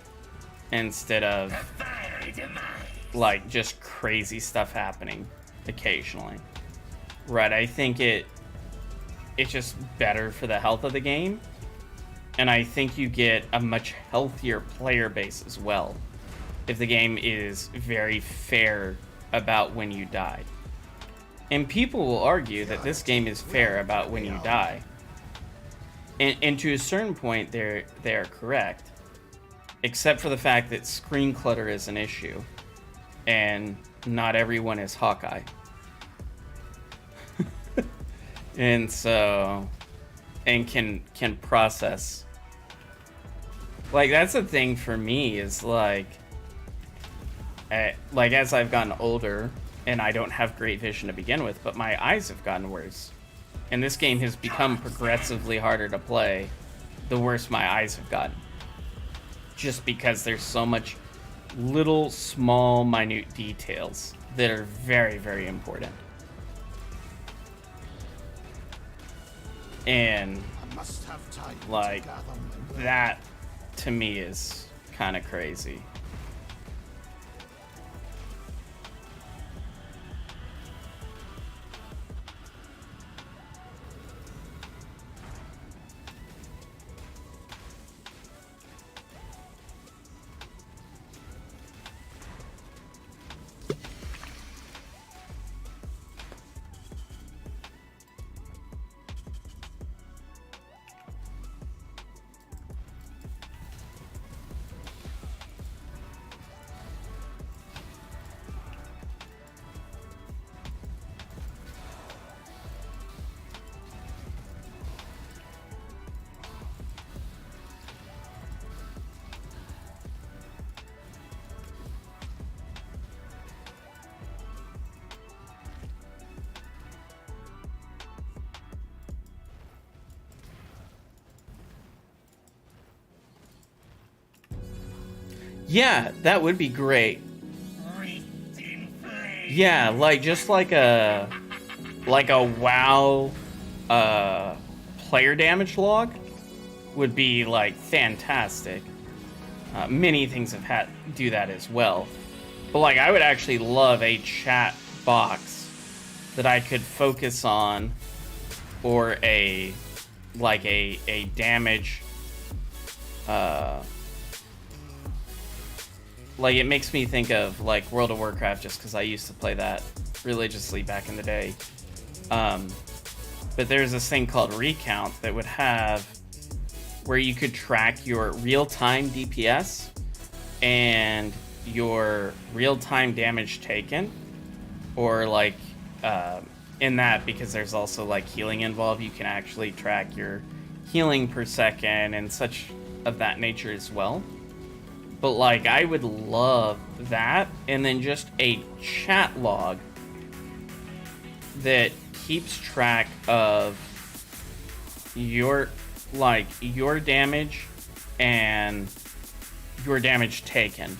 instead of like just crazy stuff happening occasionally. Right, I think it's just better for the health of the game, and I think you get a much healthier player base as well if the game is very fair about when you die. And people will argue that this game is fair about when you die. And to a certain point, they're correct. Except for the fact that screen clutter is an issue. And not everyone is Hawkeye. And so... And can process. Like, that's the thing for me, is like as I've gotten older, and I don't have great vision to begin with, but my eyes have gotten worse. And this game has become progressively harder to play the worse my eyes have gotten. Just because there's so much little, small, minute details that are very, very important. And, like, that, to me, is kind of crazy. Yeah, that would be great. Yeah, like just like a WoW player damage log would be like fantastic. Many things have had do that as well. But like I would actually love a chat box that I could focus on, or a damage like, it makes me think of, like, World of Warcraft, just because I used to play that religiously back in the day. But there's this thing called Recount that would have where you could track your real-time DPS and your real-time damage taken. Or, like, in that, because there's also, like, healing involved, you can actually track your healing per second and such of that nature as well. But, like, I would love that, and then just a chat log that keeps track of your damage and your damage taken.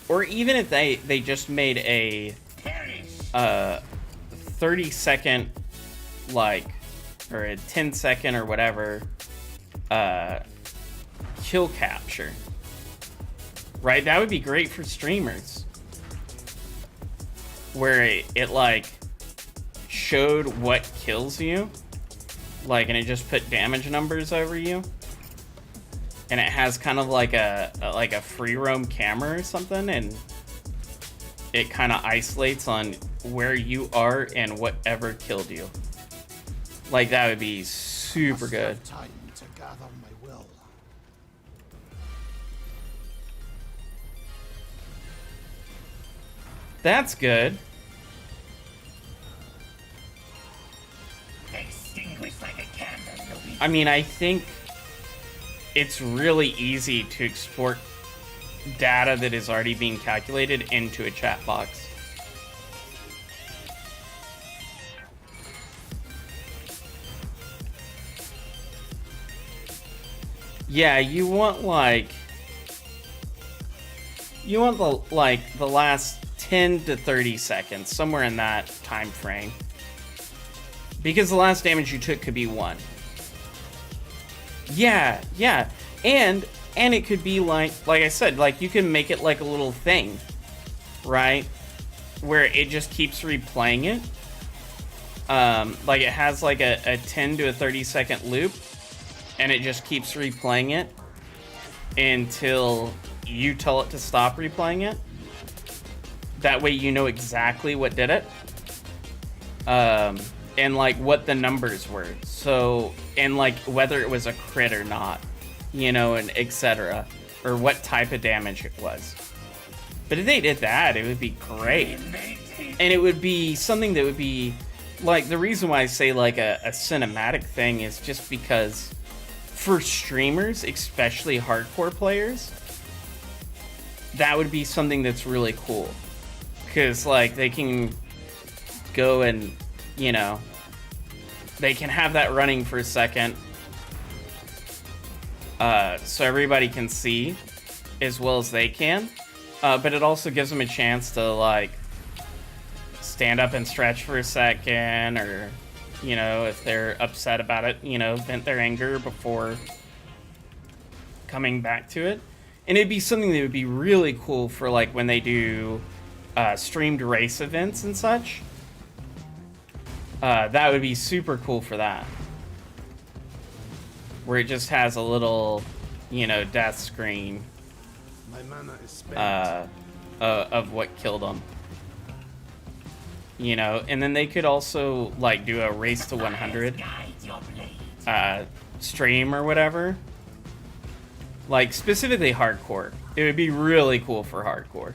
or even if they just made a 30-second, like, or a 10-second or whatever kill capture, right? That would be great for streamers, where it like showed what kills you, like, and it just put damage numbers over you, and it has kind of like a free roam camera or something, and it kind of isolates on where you are and whatever killed you. Like, that would be super good. Time to gather my will. That's good. Extinguished like a candle, you'll be... I mean, I think it's really easy to export data that is already being calculated into a chat box. Yeah, you want the last 10 to 30 seconds, somewhere in that time frame. Because the last damage you took could be 1. Yeah. And it could be like I said, like, you can make it like a little thing, right? Where it just keeps replaying it. Like, it has like a 10 to a 30 second loop, and it just keeps replaying it until you tell it to stop replaying it. That way you know exactly what did it. And like what the numbers were. So, and like whether it was a crit or not, you know, and etc. Or what type of damage it was. But if they did that, it would be great. And it would be something that would be, like, the reason why I say like a cinematic thing is just because for streamers, especially hardcore players, that would be something that's really cool. Because, like, they can go and, you know, they can have that running for a second, so everybody can see as well as they can. But it also gives them a chance to, like, stand up and stretch for a second, or, you know, if they're upset about it, you know, vent their anger before coming back to it. And it'd be something that would be really cool for, like, when they do streamed race events and such. That would be super cool for that. Where it just has a little, you know, death screen My mana is spent. of what killed them. You know, and then they could also, like, do a race to 100 stream or whatever. Like, specifically hardcore. It would be really cool for hardcore.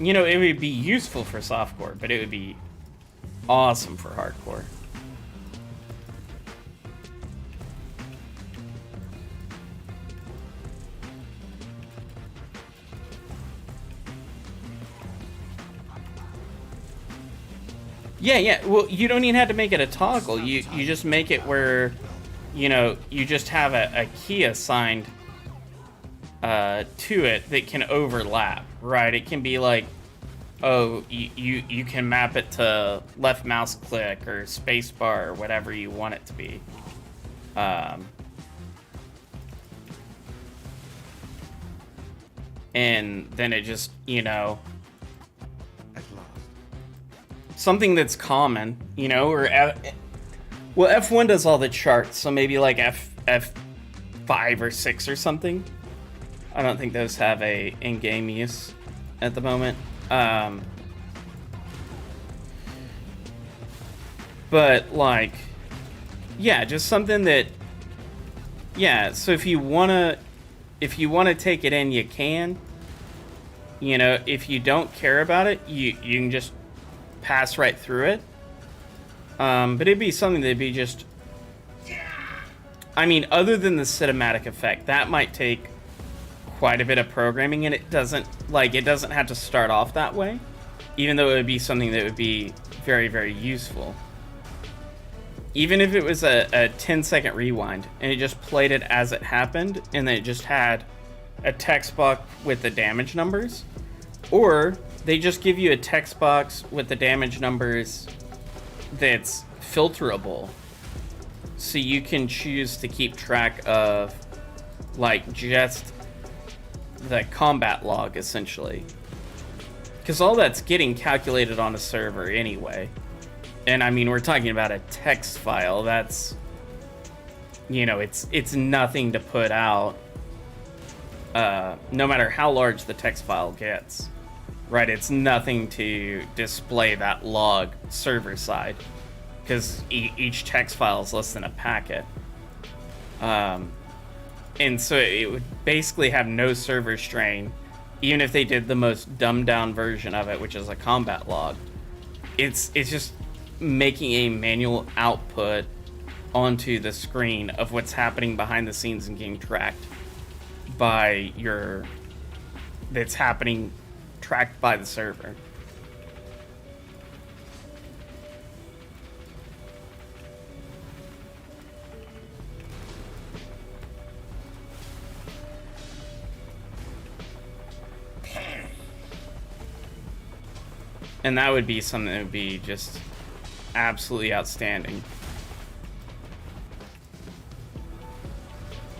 You know, it would be useful for softcore, but it would be awesome for hardcore. Yeah, well, you don't even have to make it a toggle. You just make it where, you know, you just have a key assigned to it that can overlap, right? It can be like, oh, you can map it to left mouse click or space bar or whatever you want it to be. And then it just, you know, something that's common, you know, or well, F1 does all the charts, so maybe like F5 or 6 or something. I don't think those have a in-game use at the moment. But, like, yeah, just something that, yeah, so if you wanna take it in, you can. You know, if you don't care about it, you can just pass right through it. But it'd be something that'd be just, I mean, other than the cinematic effect, that might take quite a bit of programming, and it doesn't have to start off that way, even though it would be something that would be very, very useful. Even if it was a 10-second rewind, and it just played it as it happened, and then it just had a text box with the damage numbers, or they just give you a text box with the damage numbers that's filterable, so you can choose to keep track of like just the combat log essentially, because all that's getting calculated on a server anyway. And I mean, we're talking about a text file. That's, you know, it's nothing to put out, no matter how large the text file gets, right? It's nothing to display that log server side, because each text file is less than a packet. And so it would basically have no server strain, even if they did the most dumbed down version of it, which is a combat log. It's just making a manual output onto the screen of what's happening behind the scenes and getting tracked by that's happening, tracked by the server. And that would be something that would be just absolutely outstanding.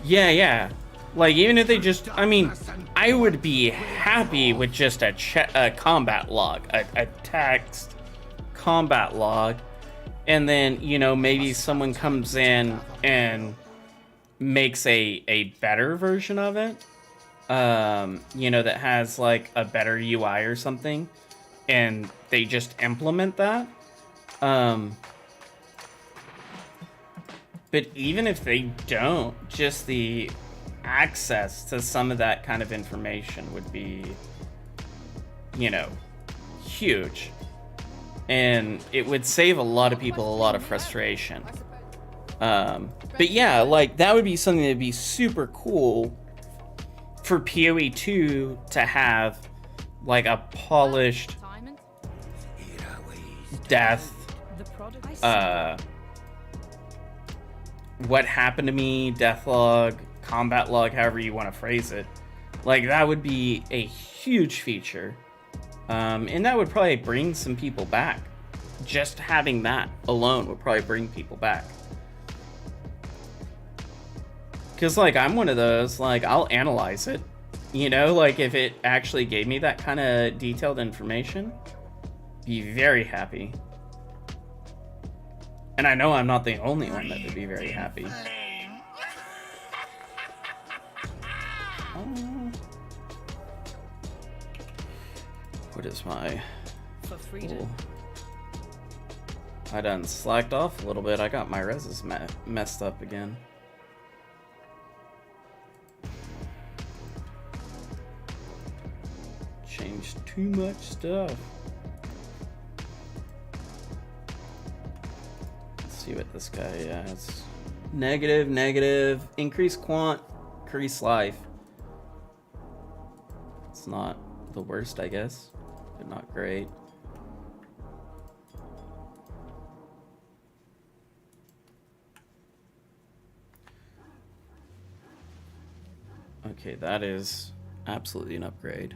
Yeah. Like, even if they just, I mean, I would be happy with just a combat log, a text combat log, and then, you know, maybe someone comes in and makes a better version of it, you know, that has like a better UI or something, and they just implement that. But even if they don't, just the access to some of that kind of information would be, you know, huge. And it would save a lot of people a lot of frustration. But yeah, like, that would be something that would be super cool for PoE 2 to have, like, a polished death, what happened to me, death log, combat log, however you want to phrase it. Like, that would be a huge feature. And that would probably bring some people back. Just having that alone would probably bring people back. Because, like, I'm one of those, like, I'll analyze it. You know, like, if it actually gave me that kind of detailed information, be very happy. And I know I'm not the only one that would be very happy. What is my... Oh. I done slacked off a little bit. I got my reses messed up again. Changed too much stuff. See what this guy has. Negative, increase quant, increase life. It's not the worst, I guess, but not great. Okay, that is absolutely an upgrade.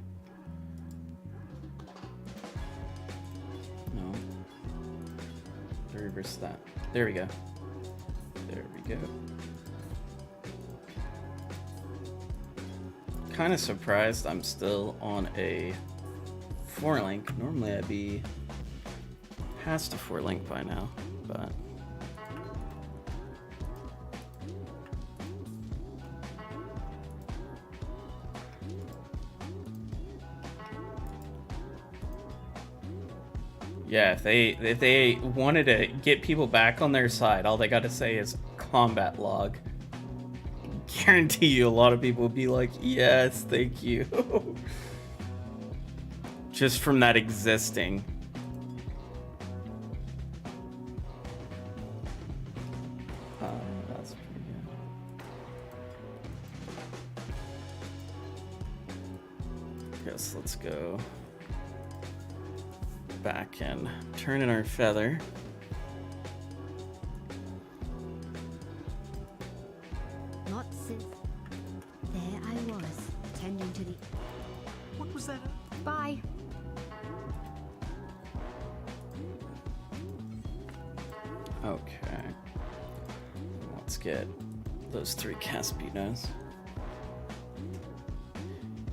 No. Reverse that. There we go. There we go. Kind of surprised I'm still on a 4-link. Normally I'd be past a 4-link by now, but yeah, if they wanted to get people back on their side, all they got to say is combat log. Guarantee you a lot of people would be like, yes, thank you. Just from that existing. That's pretty good. Guess let's go back and turn in our feather. Not since there I was, Sarah. Bye. Okay. Let's get those 3 Caspinos.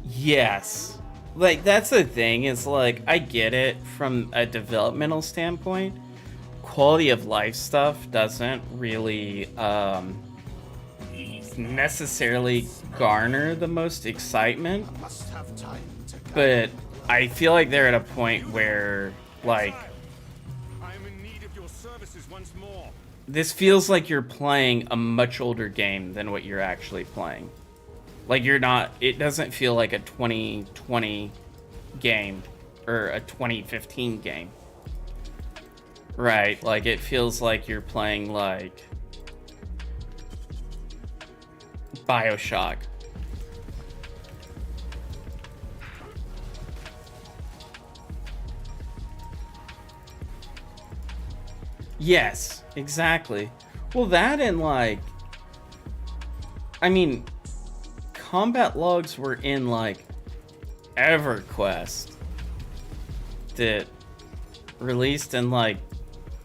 Yes. Like, that's the thing, is like, I get it from a developmental standpoint. Quality of life stuff doesn't really necessarily garner the most excitement. But I feel like they're at a point where, like, I'm in need of your services once more. this feels like you're playing a much older game than what you're actually playing. Like, you're not, it doesn't feel like a 2020 game or a 2015 game. Right, like it feels like you're playing like BioShock. Yes, exactly. Well, that and like, I mean, combat logs were in like EverQuest that released in like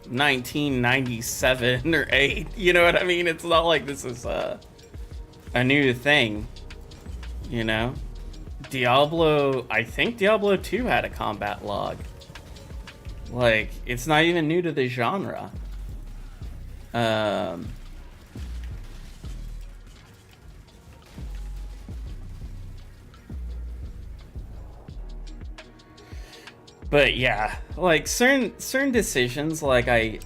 1997 or 8. You know what I mean? It's not like this is a new thing, you know? Diablo, I think Diablo 2 had a combat log. Like, it's not even new to the genre. But yeah, like certain decisions, like I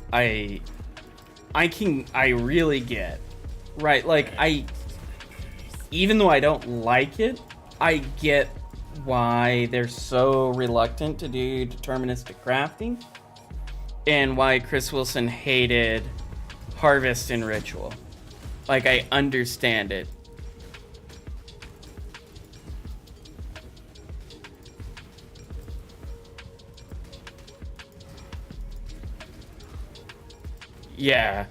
really get, right? Like even though I don't like it, I get why they're so reluctant to do deterministic crafting, and why Chris Wilson hated Harvest and Ritual. Like, I understand it. Yeah.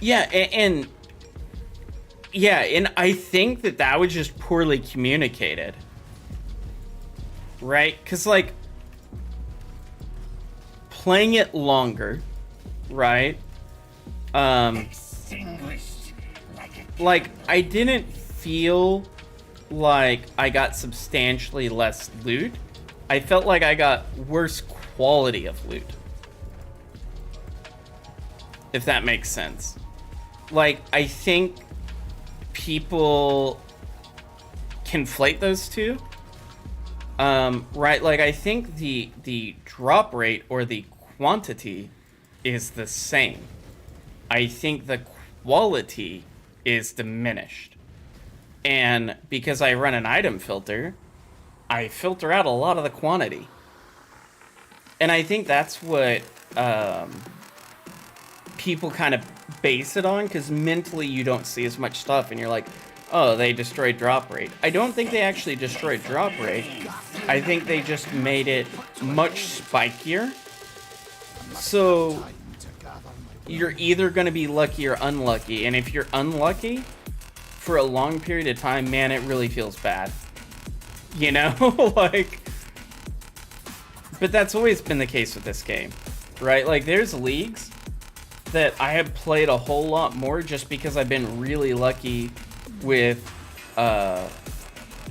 Yeah, and yeah, and I think that was just poorly communicated. Right? Because, like, playing it longer, right? Like, I didn't feel like I got substantially less loot. I felt like I got worse quality of loot. If that makes sense. Like, I think people conflate those two. Right, like, I think the drop rate or the quantity is the same. I think the quality is diminished. And because I run an item filter, I filter out a lot of the quantity. And I think that's what people kind of base it on, because mentally you don't see as much stuff and you're like, oh, they destroyed drop rate. I don't think they actually destroyed drop rate. I think they just made it much spikier. So you're either going to be lucky or unlucky. And if you're unlucky for a long period of time, man, it really feels bad. You know? Like, but that's always been the case with this game, right? Like, there's leagues that I have played a whole lot more just because I've been really lucky with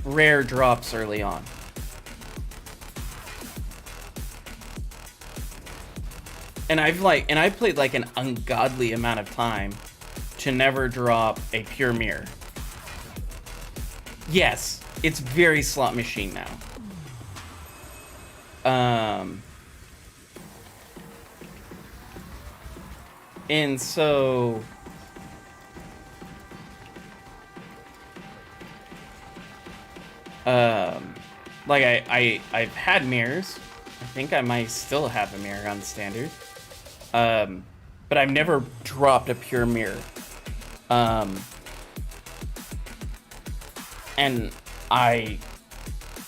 rare drops early on. And I've played like an ungodly amount of time to never drop a pure mirror. Yes, it's very slot machine now. And so like I've had mirrors. I think I might still have a mirror on standard. But I've never dropped a pure mirror. And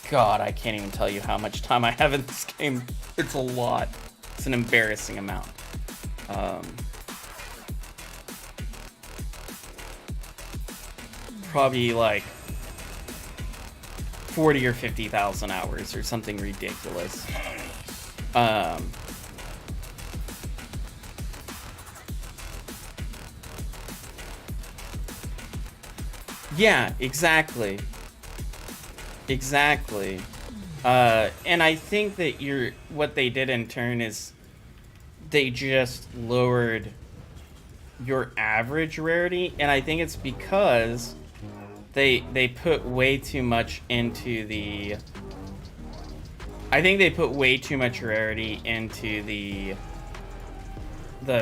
God, I can't even tell you how much time I have in this game. It's a lot. It's an embarrassing amount. Probably like 40 or 50,000 hours or something ridiculous. Yeah, exactly. Exactly. And I think that what they did in turn is they just lowered your average rarity, and I think it's because they put way too much into the... I think they put way too much rarity into the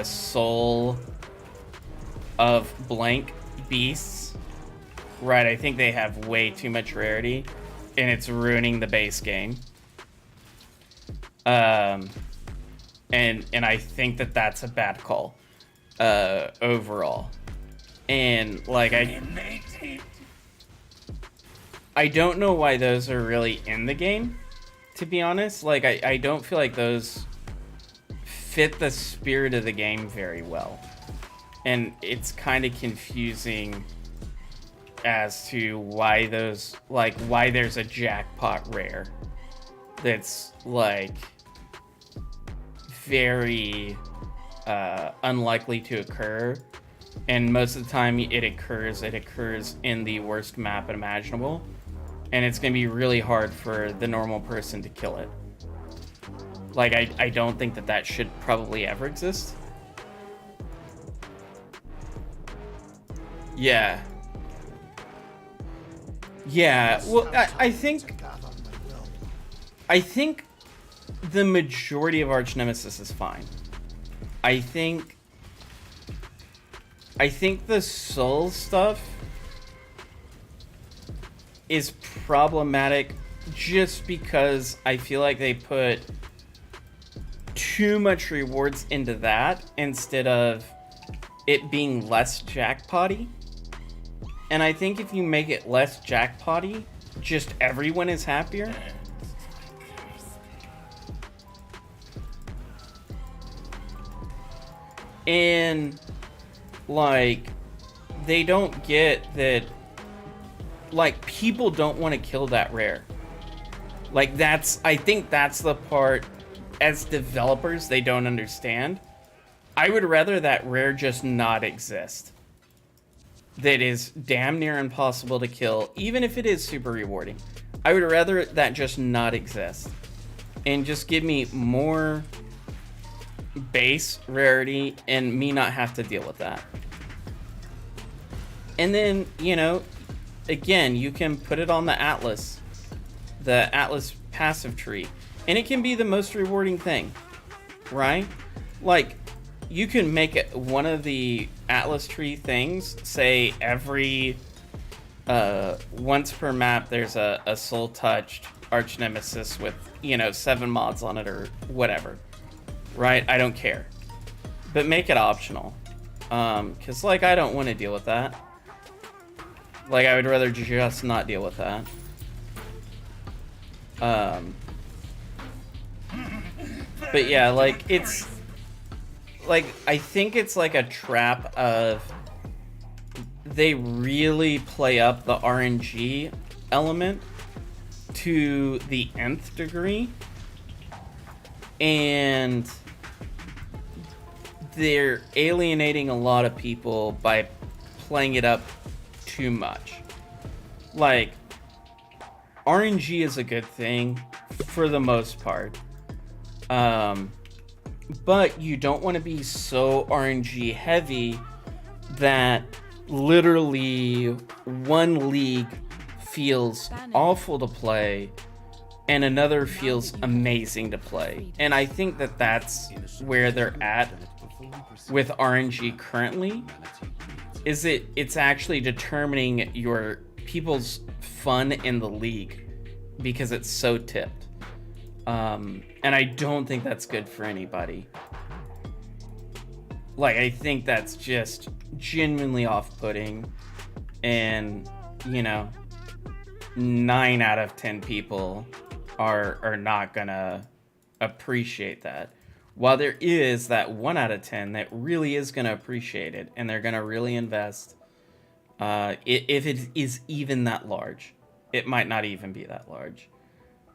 soul of blank beasts. Right, I think they have way too much rarity, and it's ruining the base game. And I think that that's a bad call, overall. And like I don't know why those are really in the game, to be honest. Like I don't feel like those fit the spirit of the game very well, and it's kind of confusing as to why those, like, why there's a jackpot rare that's like very unlikely to occur, and most of the time it occurs in the worst map imaginable, and it's gonna be really hard for the normal person to kill it. Like I don't think that should probably ever exist. Yeah, well, I think the majority of Arch Nemesis is fine. I think the soul stuff is problematic just because I feel like they put too much rewards into that instead of it being less jackpotty. And I think if you make it less jackpotty, just everyone is happier. And like they don't get that, like, people don't want to kill that rare. Like I think that's the part as developers they don't understand. I would rather that rare just not exist. That is damn near impossible to kill, even if it is super rewarding. I would rather that just not exist and just give me more base rarity and me not have to deal with that. And then, you know, again, you can put it on the Atlas passive tree, and it can be the most rewarding thing, right? Like, you can make it one of the Atlas tree things, say every once per map there's a soul touched arch nemesis with, you know, 7 mods on it or whatever, right? I don't care, but make it optional, because like I don't want to deal with that. Like, I would rather just not deal with that. But yeah, like, it's like, I think it's like a trap of they really play up the RNG element to the nth degree, and they're alienating a lot of people by playing it up too much. Like, RNG is a good thing for the most part, but you don't want to be so RNG heavy that literally one league feels awful to play and another feels amazing to play. And I think that that's where they're at with RNG currently, is it's actually determining your people's fun in the league because it's so tipped. And I don't think that's good for anybody. Like, I think that's just genuinely off-putting, and, you know, 9 out of 10 people are not gonna appreciate that. While there is that 1 out of 10 that really is gonna appreciate it, and they're gonna really invest, if it is even that large. it might not even be that large.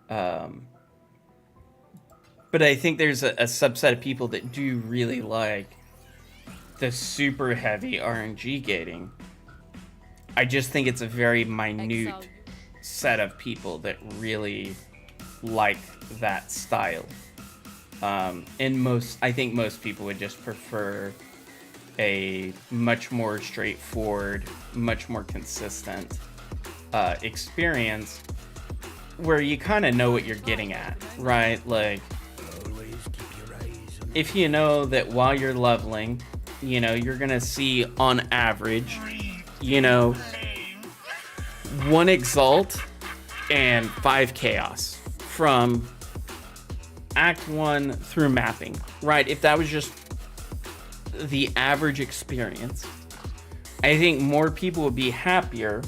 But I think there's a subset of people that do really like the super heavy RNG gating. I just think it's a very minute set of people that really like that style. And I think most people would just prefer a much more straightforward, much more consistent experience where you kind of know what you're getting at, right? Like, if you know that while you're leveling, you know, you're gonna see on average, you know, 1 Exalt and 5 Chaos from Act 1 through mapping, right? If that was just the average experience, I think more people would be happier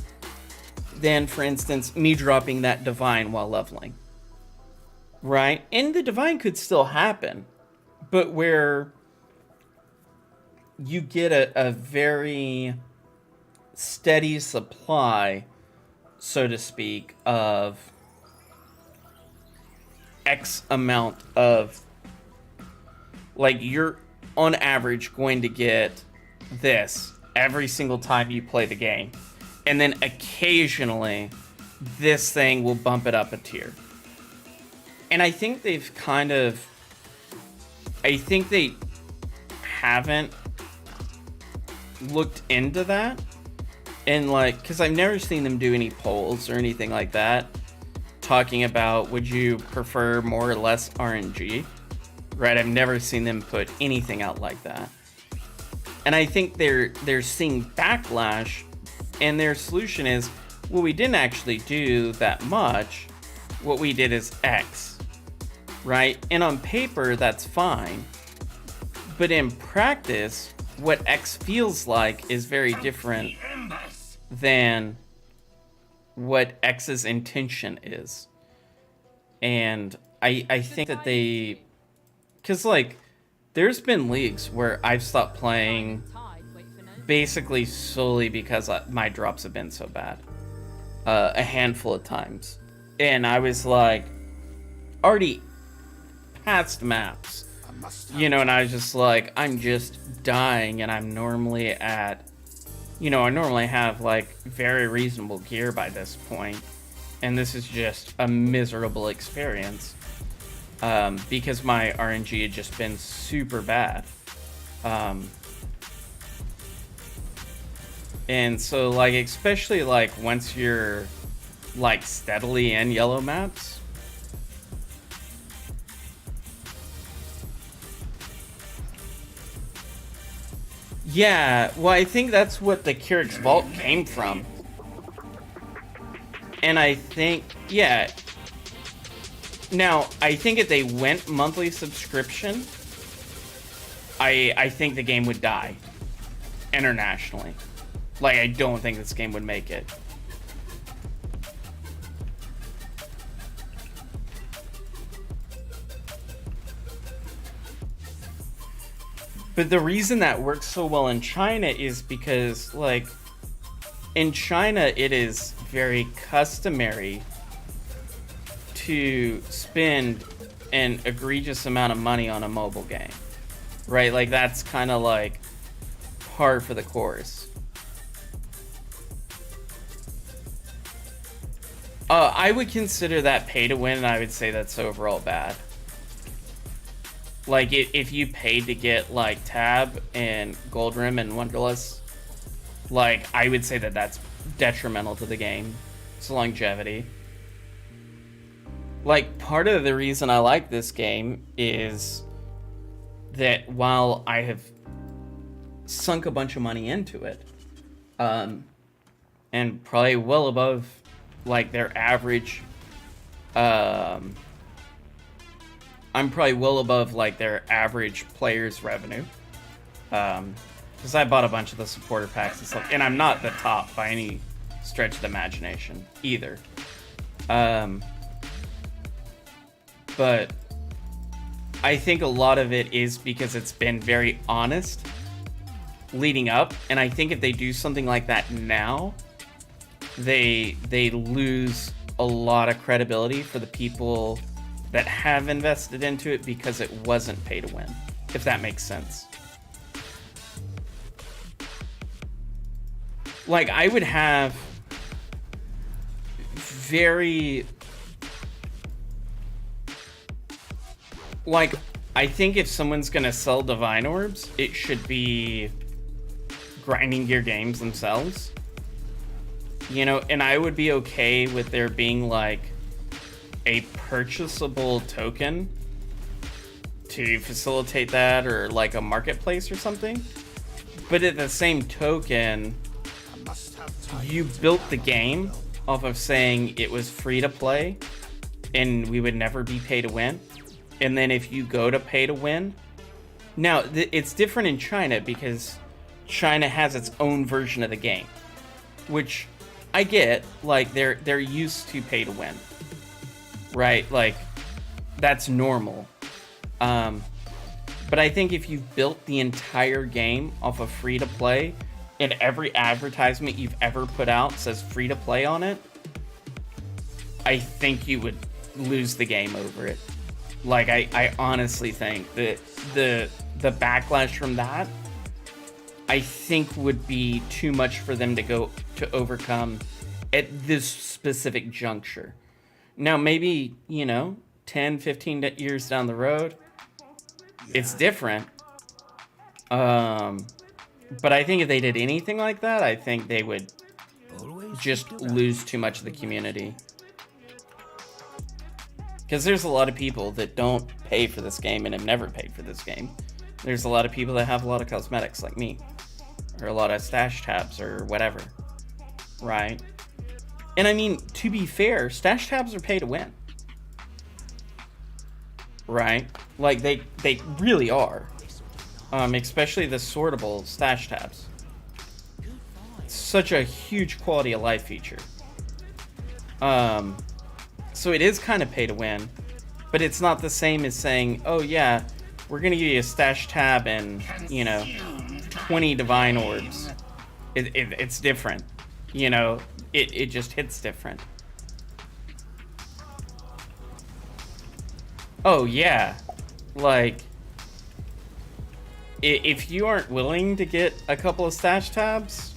than, for instance, me dropping that Divine while leveling, right? And the Divine could still happen, but where you get a very steady supply, so to speak, of X amount of, like, you're on average going to get this every single time you play the game. And then occasionally this thing will bump it up a tier. And I think they haven't looked into that. And like, because I've never seen them do any polls or anything like that talking about, would you prefer more or less RNG? Right? I've never seen them put anything out like that. And I think they're seeing backlash, and their solution is, well, we didn't actually do that much. What we did is X, right? And on paper, that's fine. But in practice, what X feels like is very different than what X's intention is. And I think that because, like, there's been leagues where I've stopped playing basically solely because my drops have been so bad. A handful of times. And I was, like, already past maps. You know, and I was just like, I'm just dying, and I'm normally at, you know, I normally have, like, very reasonable gear by this point. And this is just a miserable experience. Because my RNG had just been super bad. And so, like, especially, like, once you're, like, steadily in yellow maps, yeah, well, I think that's what the Kyrix Vault came from. And I think, yeah. Now, I think if they went monthly subscription, I think the game would die internationally. Like, I don't think this game would make it. But the reason that works so well in China is because, like, in China, it is very customary to spend an egregious amount of money on a mobile game, right? Like, that's kind of like par for the course. I would consider that pay to win, and I would say that's overall bad. Like, if you paid to get, like, Tab and Gold Rim and Wonderless, like, I would say that that's detrimental to the game. It's longevity. Like, part of the reason I like this game is that while I have sunk a bunch of money into it, and probably well above, like, their average, I'm probably well above, like, their average player's revenue, because I bought a bunch of the supporter packs and stuff, and I'm not the top by any stretch of the imagination either. But I think a lot of it is because it's been very honest leading up, and I think if they do something like that now, they lose a lot of credibility for the people that have invested into it because it wasn't pay to win, if that makes sense. Like, I would have very... Like, I think if someone's gonna sell Divine Orbs, it should be Grinding Gear Games themselves. You know, and I would be okay with there being, like, a purchasable token to facilitate that, or, like, a marketplace or something. But at the same token, you built the game off of saying it was free to play and we would never be pay to win. And then if you go to pay to win, now it's different in China because China has its own version of the game, which I get. Like, they're used to pay to win, right? Like, that's normal. But I think if you've built the entire game off of free to play, and every advertisement you've ever put out says free to play on it, I think you would lose the game over it. Like, I honestly think that the backlash from that, I think, would be too much for them to overcome at this specific juncture. Now, maybe, 10, 15 years down the road, it's different. But I think if they did anything like that, I think they would just lose too much of the community. Because there's a lot of people that don't pay for this game and have never paid for this game. There's a lot of people that have a lot of cosmetics like me, or a lot of stash tabs or whatever, right? And I mean, to be fair, stash tabs are pay to win, right? Like, they really are. Especially the sortable stash tabs. It's such a huge quality of life feature. So it is kind of pay to win, but it's not the same as saying, oh yeah, we're gonna give you a stash tab and 20 Divine Orbs. It's different. It just hits different. Oh yeah, like, if you aren't willing to get a couple of stash tabs,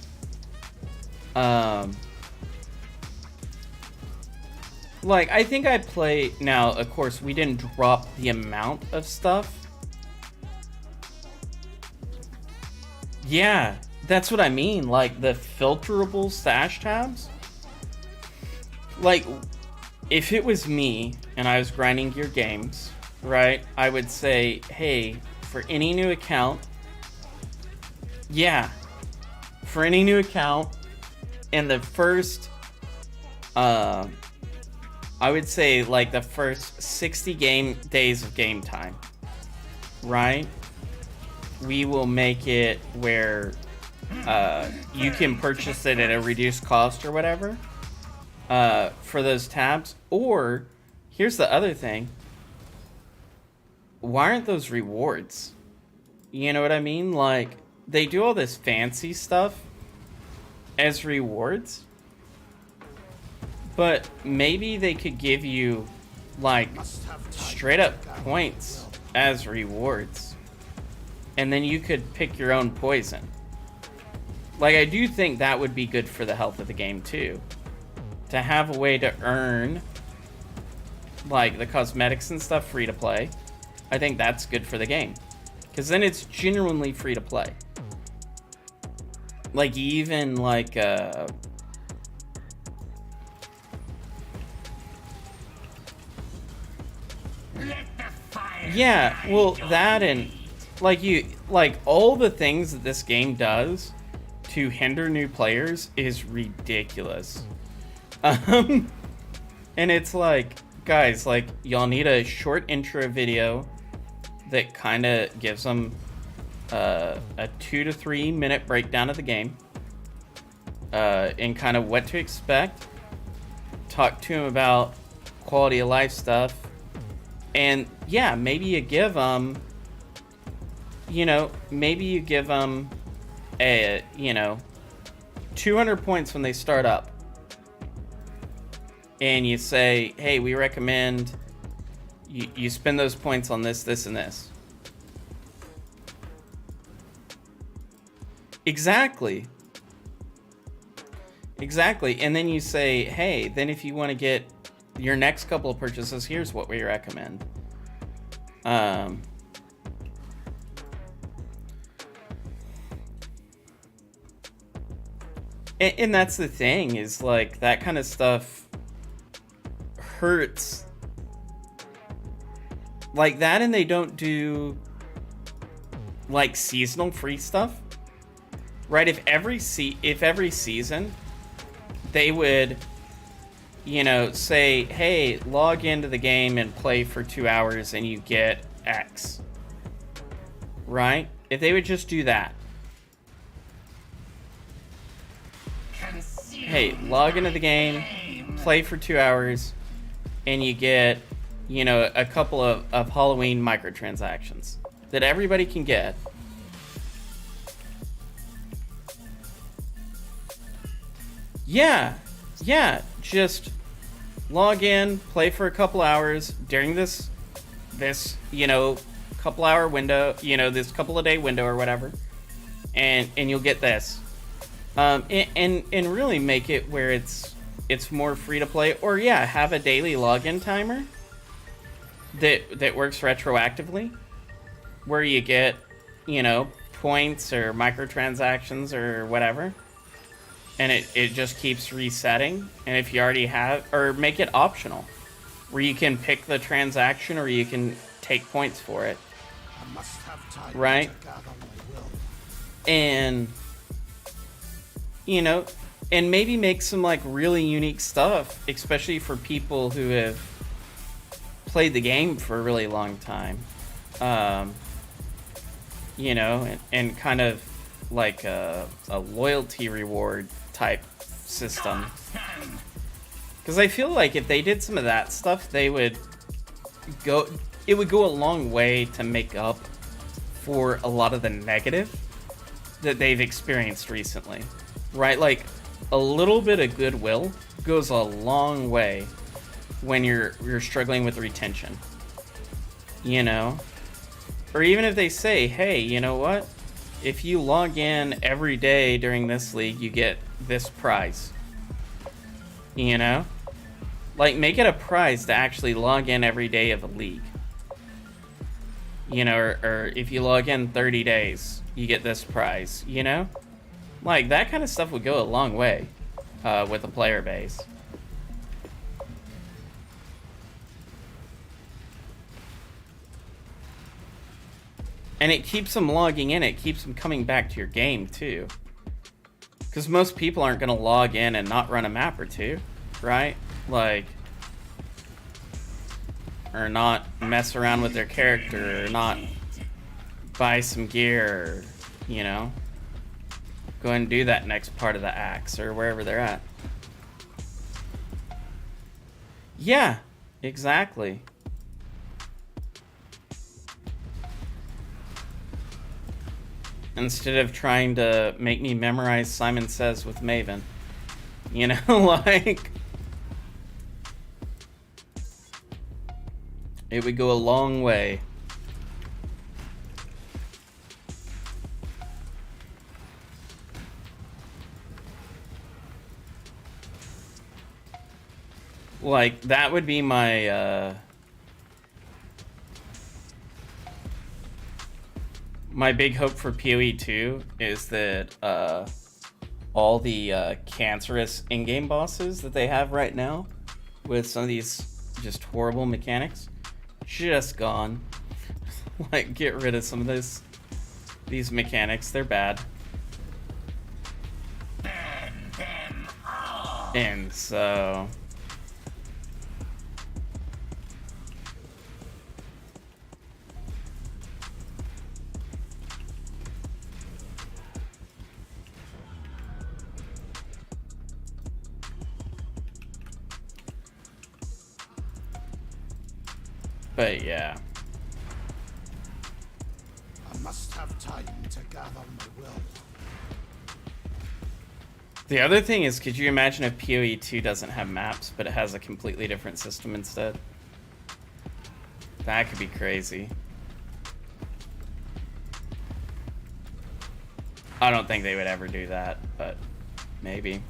like, I think I play... Now, of course, we didn't drop the amount of stuff. Yeah, that's what I mean. Like, the filterable stash tabs. Like, if it was me and I was grinding Gear Games, right, I would say, hey, for any new account, for any new account, in the first, I would say, like, the first 60 days of game time, right? We will make it where you can purchase it at a reduced cost or whatever for those tabs. Or, here's the other thing. Why aren't those rewards? You know what I mean? Like, they do all this fancy stuff as rewards, but maybe they could give you, like, straight up points as rewards, and then you could pick your own poison. Like, I do think that would be good for the health of the game too, to have a way to earn, like, the cosmetics and stuff free to play. I think that's good for the game, because then it's genuinely free to play. Like, even like yeah, well, that, and like all the things that this game does to hinder new players is ridiculous. And it's like, guys, like, y'all need a short intro video that kind of gives them a 2 to 3 minute breakdown of the game, and kind of what to expect. Talk to them about quality of life stuff, and yeah, maybe you give them, a 200 points when they start up, and you say, hey, we recommend you spend those points on this, this, and this. Exactly. Exactly. And then you say, hey, then if you want to get your next couple of purchases, here's what we recommend. And that's the thing, is like that kind of stuff hurts. Like that, and they don't do like seasonal free stuff, right? If every season they would, you know, say, hey, log into the game and play for 2 hours and you get X, right? If they would just do that. Hey, log into the game, play for 2 hours, and you get, you know, a couple of Halloween microtransactions that everybody can get. Yeah, just log in, play for a couple hours during this, you know, couple hour window, you know, this couple of day window or whatever, and you'll get this. And really make it where it's more free to play, or yeah, have a daily login timer that works retroactively, where you get, you know, points or microtransactions or whatever, and it just keeps resetting. And if you already have, or make it optional, where you can pick the transaction or you can take points for it, I must have time right? to gather my will. And you know, and maybe make some like really unique stuff, especially for people who have played the game for a really long time. You know, and kind of like a loyalty reward type system. Because I feel like if they did some of that stuff, it would go a long way to make up for a lot of the negative that they've experienced recently. Right? Like, a little bit of goodwill goes a long way when you're struggling with retention. You know? Or even if they say, hey, you know what? If you log in every day during this league, you get this prize. You know? Like, make it a prize to actually log in every day of a league. You know, or if you log in 30 days, you get this prize, you know? Like, that kind of stuff would go a long way with a player base. And it keeps them logging in. It keeps them coming back to your game, too. Because most people aren't going to log in and not run a map or two, right? Like, or not mess around with their character, or not buy some gear, or, you know, go and do that next part of the axe or wherever they're at. Yeah, exactly. Instead of trying to make me memorize Simon Says with Maven. You know, like, it would go a long way. Like, that would be my, my big hope for PoE 2 is that, all the, cancerous in-game bosses that they have right now, with some of these just horrible mechanics, just gone. Like, get rid of some of these mechanics, they're bad. And so... But yeah. I must have time to gather my will. The other thing is, could you imagine if PoE 2 doesn't have maps, but it has a completely different system instead? That could be crazy. I don't think they would ever do that, but maybe.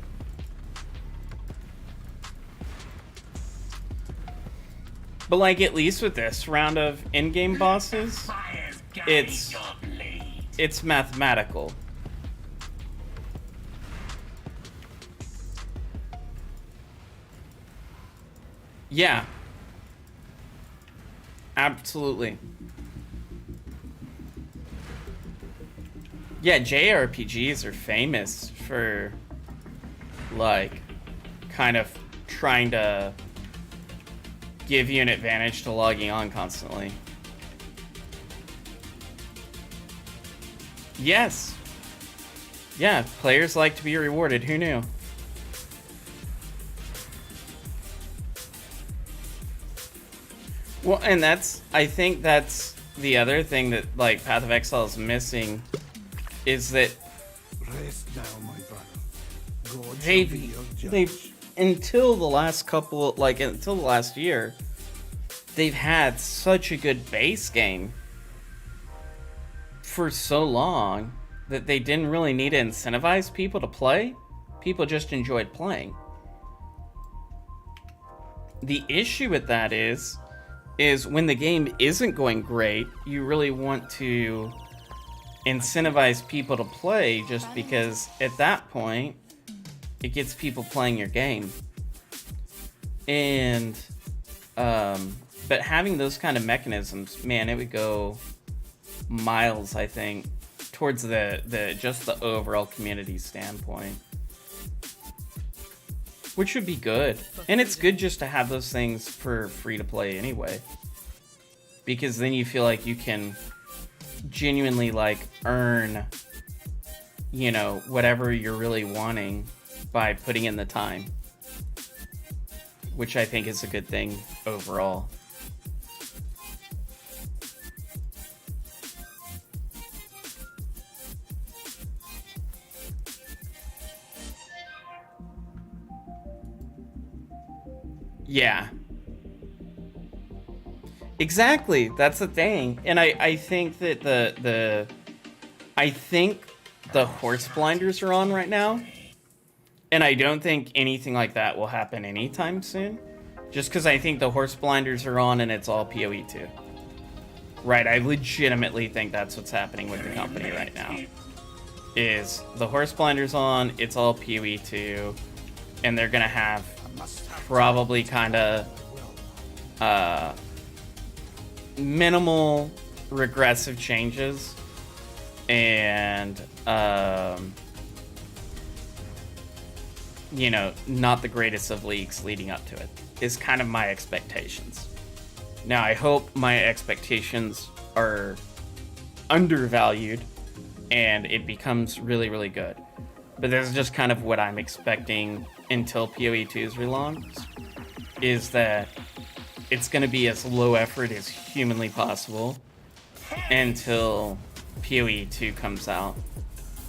But like, at least with this round of in-game bosses, it's mathematical. Yeah. Absolutely. Yeah, JRPGs are famous for, like, kind of trying to give you an advantage to logging on constantly. Yes. Yeah, players like to be rewarded. Who knew? Well, and I think that's the other thing that, like, Path of Exile is missing, is that Rest now, my brother. God shall be your judge. they've until the last year, they've had such a good base game for so long that they didn't really need to incentivize people to play. People just enjoyed playing. The issue with that is when the game isn't going great, you really want to incentivize people to play, just because at that point it gets people playing your game. And but having those kind of mechanisms, man, it would go miles, I think, towards the overall community standpoint, which would be good. And it's good just to have those things for free to play anyway, because then you feel like you can genuinely, like, earn, you know, whatever you're really wanting by putting in the time, which I think is a good thing overall. Yeah. Exactly. That's the thing. And I think that I think the horse blinders are on right now. And I don't think anything like that will happen anytime soon. Just because I think the horse blinders are on and it's all PoE 2. Right, I legitimately think that's what's happening with the company right now. Is the horse blinders on, it's all PoE 2, and they're gonna have probably kind of minimal regressive changes, and you know, not the greatest of leagues leading up to it, is kind of my expectations. Now, I hope my expectations are undervalued and it becomes really, really good. But this is just kind of what I'm expecting until PoE 2 is relaunched, is that it's going to be as low effort as humanly possible until PoE 2 comes out,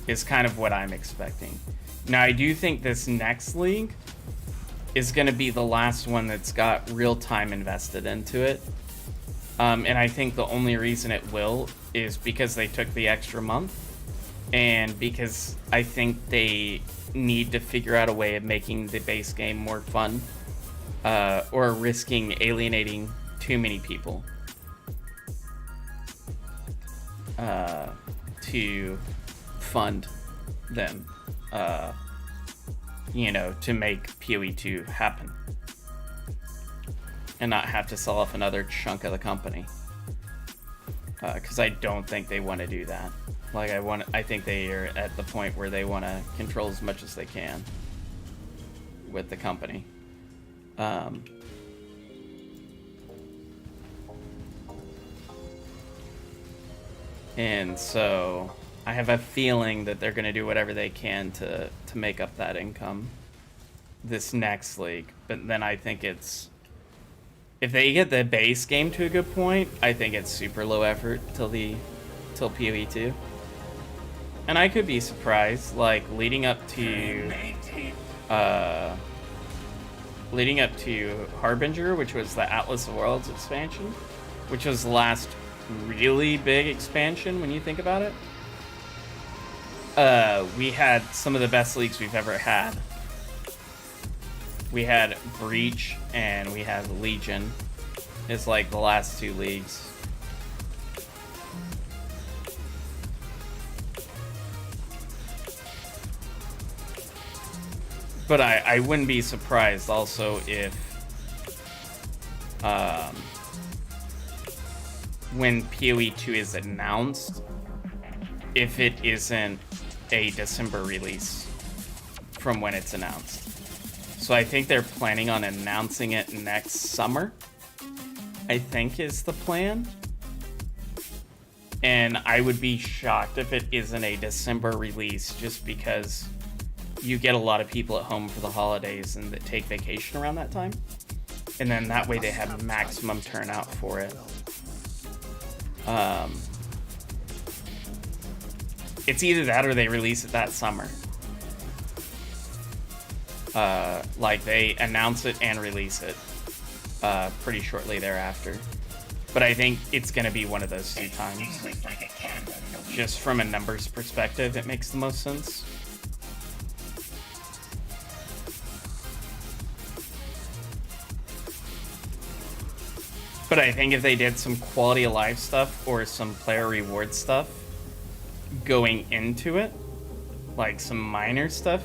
is kind of what I'm expecting. Now, I do think this next league is going to be the last one that's got real time invested into it. And I think the only reason it will is because they took the extra month, and because I think they need to figure out a way of making the base game more fun, or risking alienating too many people to fund them, you know, to make PoE 2 happen and not have to sell off another chunk of the company, because I don't think they want to do that. Like, I think they are at the point where they want to control as much as they can with the company. And so I have a feeling that they're going to do whatever they can to make up that income this next league. But then I think it's, if they get the base game to a good point, I think it's super low effort till PoE 2. And I could be surprised, like, leading up to leading up to Harbinger, which was the Atlas of Worlds expansion, which was the last really big expansion when you think about it. We had some of the best leagues we've ever had. We had Breach and we had Legion. It's like the last two leagues. But I wouldn't be surprised also if when PoE 2 is announced, if it isn't a December release from when it's announced. So I think they're planning on announcing it next summer, I think is the plan. And I would be shocked if it isn't a December release, just because you get a lot of people at home for the holidays and that take vacation around that time. And then that way they have maximum turnout for it. It's either that or they release it that summer. Like they announce it and release it pretty shortly thereafter. But I think it's going to be one of those two times. Just from a numbers perspective, it makes the most sense. But I think if they did some quality of life stuff or some player reward stuff going into it, like some minor stuff,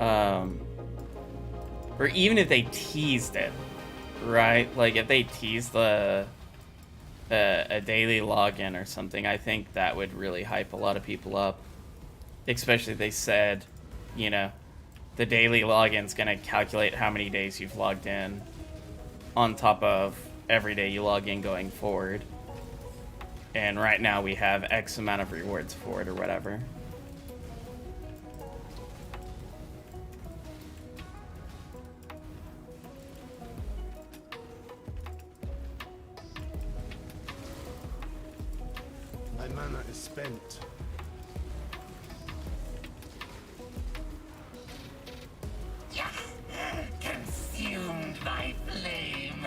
or even if they teased it, right? Like if they teased a daily login or something, I think that would really hype a lot of people up. Especially if they said, you know, the daily login's gonna calculate how many days you've logged in on top of every day you log in going forward. And right now we have X amount of rewards for it or whatever. My mana is spent. Consumed by flame.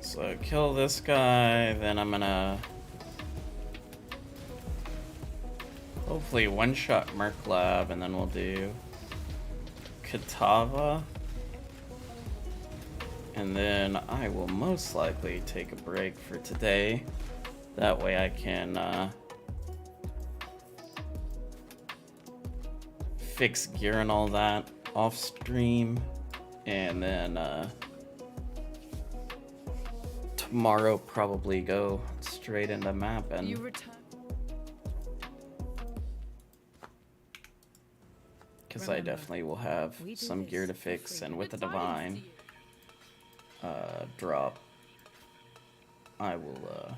So kill this guy, then I'm gonna hopefully one-shot Merklab, and then we'll do Katava. And then I will most likely take a break for today. That way I can fix gear and all that off stream. And then tomorrow probably go straight into map and because I definitely will have some gear to fix, and with the divine drop I will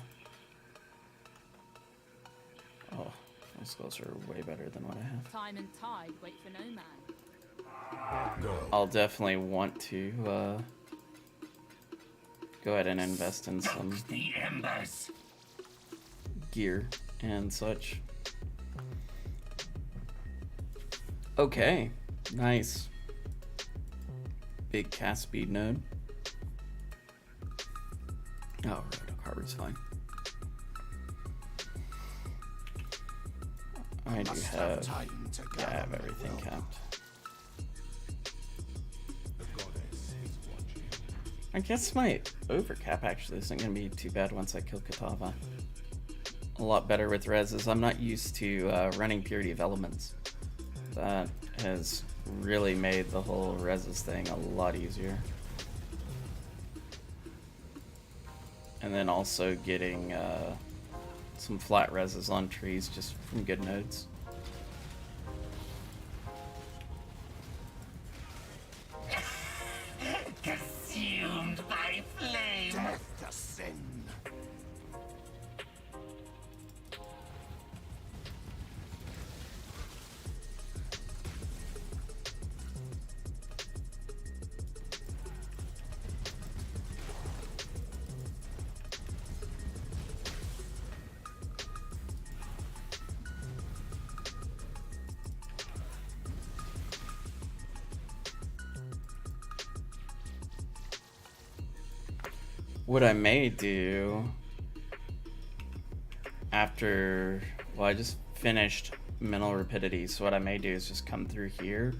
oh, those skills are way better than what I have. Time and tide wait for no man. I'll definitely want to go ahead and invest in some gear and such. Okay, nice. Big cast speed node. Oh, Roto Harbor's fine. I do have, yeah, I have everything capped. I guess my overcap actually isn't going to be too bad once I kill Katava. A lot better with reses. I'm not used to running Purity of Elements. That has really made the whole reses thing a lot easier. And then also getting some flat reses on trees just from good nodes. Consumed by flame. Death to sin. What I may do after, well, I just finished Mental Rapidity, so what I may do is just come through here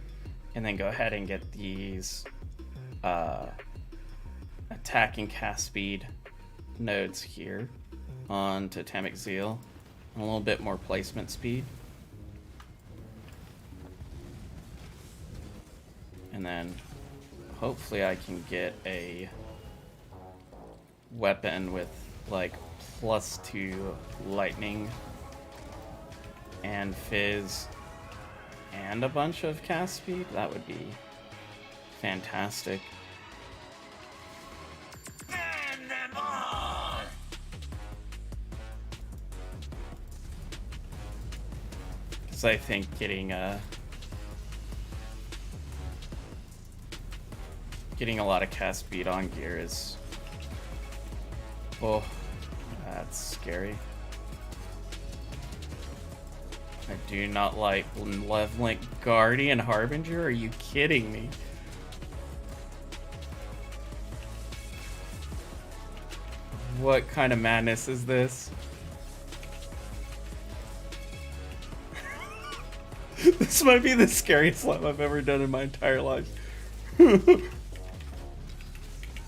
and then go ahead and get these attack and cast speed nodes here on Totemic Zeal and a little bit more placement speed. And then hopefully I can get a weapon with like +2 lightning and fizz and a bunch of cast speed. That would be fantastic. Burn them all. Because I think getting a lot of cast speed on gear is, oh, that's scary. I do not like leveling Guardian Harbinger. Are you kidding me? What kind of madness is this? This might be the scariest level I've ever done in my entire life.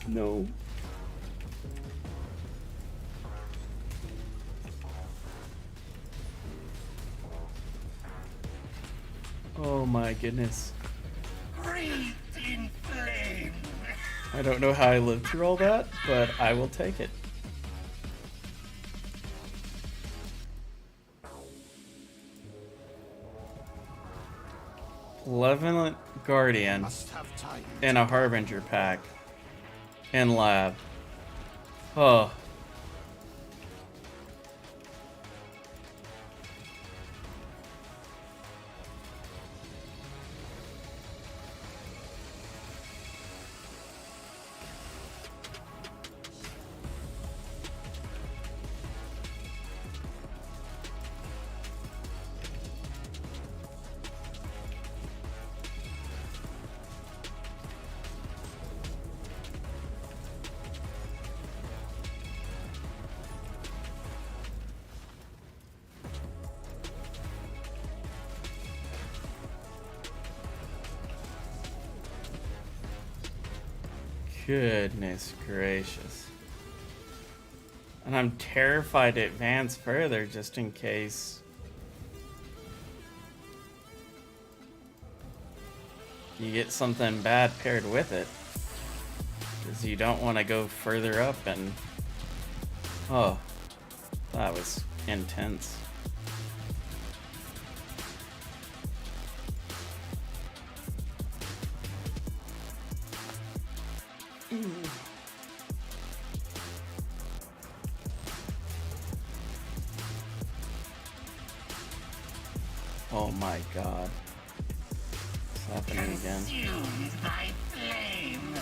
No. Oh my goodness. Wreathed in flame. I don't know how I lived through all that, but I will take it. Malevolent Guardian Must have time. in a Harbinger pack in lab. Oh. Goodness gracious. And I'm terrified to advance further just in case you get something bad paired with it. Because you don't want to go further up and... Oh, that was intense. Oh my god. It's happening again. Consumed by flame.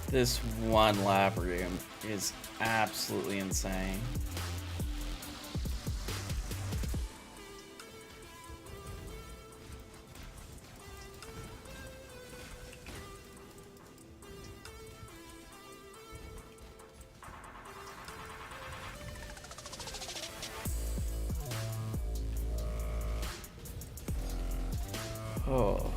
This one lab room is absolutely insane. Oh.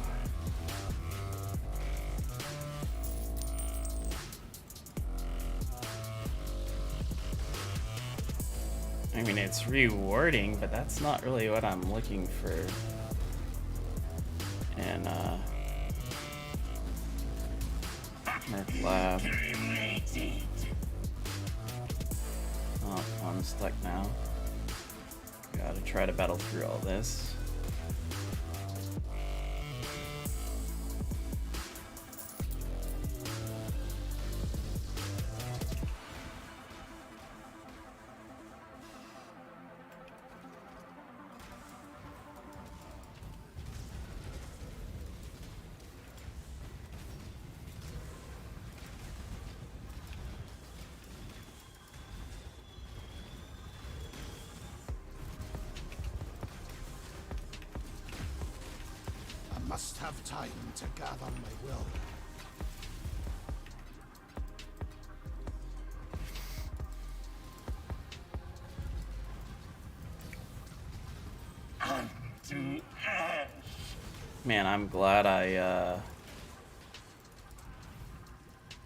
mean, it's rewarding, but that's not really what I'm looking for. And, Merc Lab. Oh, I'm stuck now. Gotta try to battle through all this. Must have time to gather my will. Man, I'm glad I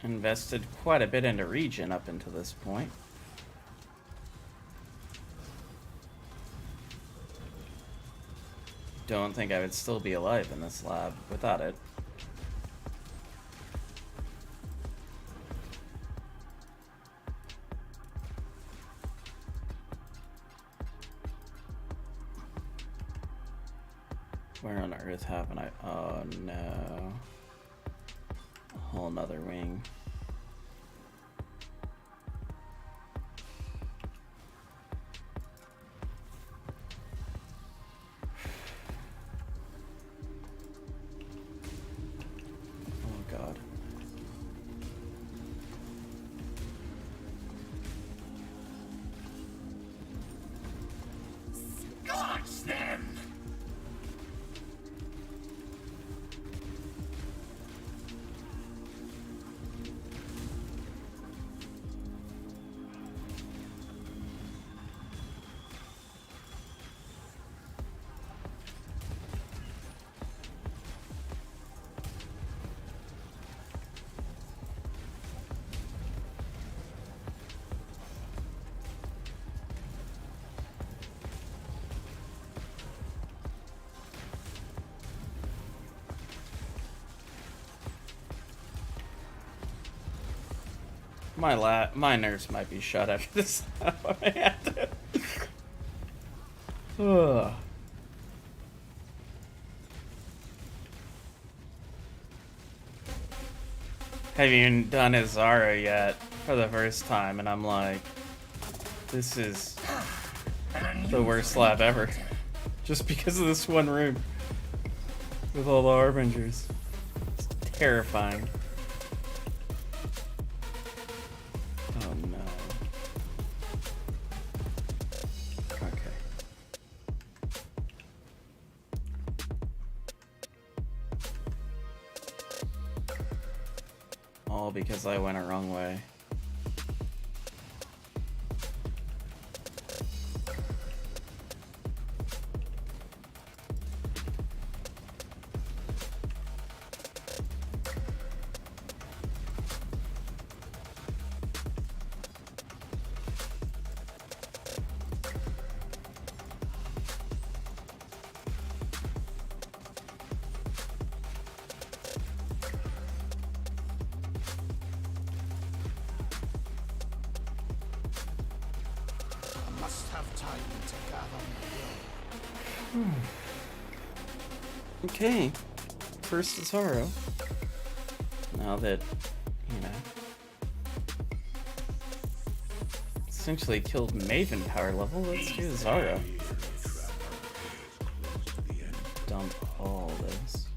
invested quite a bit into regen up until this point. Don't think I would still be alive in this lab without it. Where on earth haven't I? Oh no. A whole nother wing. My nerves might be shot after this. I had to. Ugh. Haven't even done Azara yet for the first time, and I'm like, this is the worst lab ever. Just because of this one room with all the Harbingers. It's terrifying. Because I went a wrong way. Okay, first Azaro. Now that, you know, essentially killed Maven power level, let's do Azaro. Dump all this.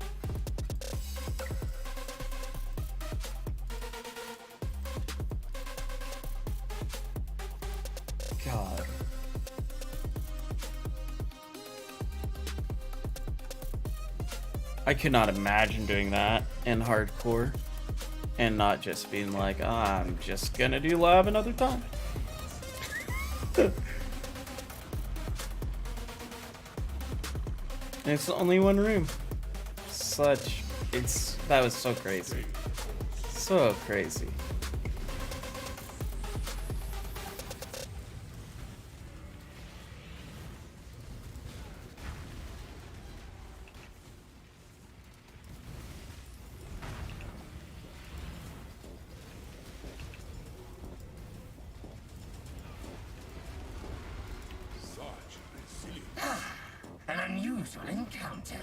God. I could not imagine doing that in hardcore and not just being like, I'm just gonna do lab another time. It's only one room. That was so crazy. So crazy. brutal encounter.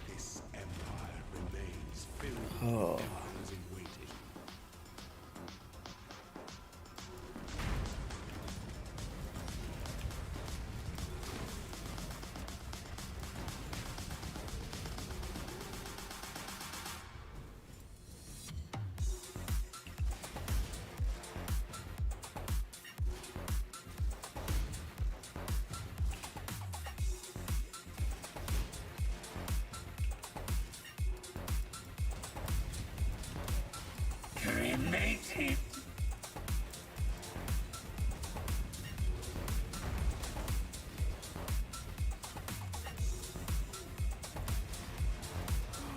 This empire remains filled Oh. with empires in waiting. Cremated.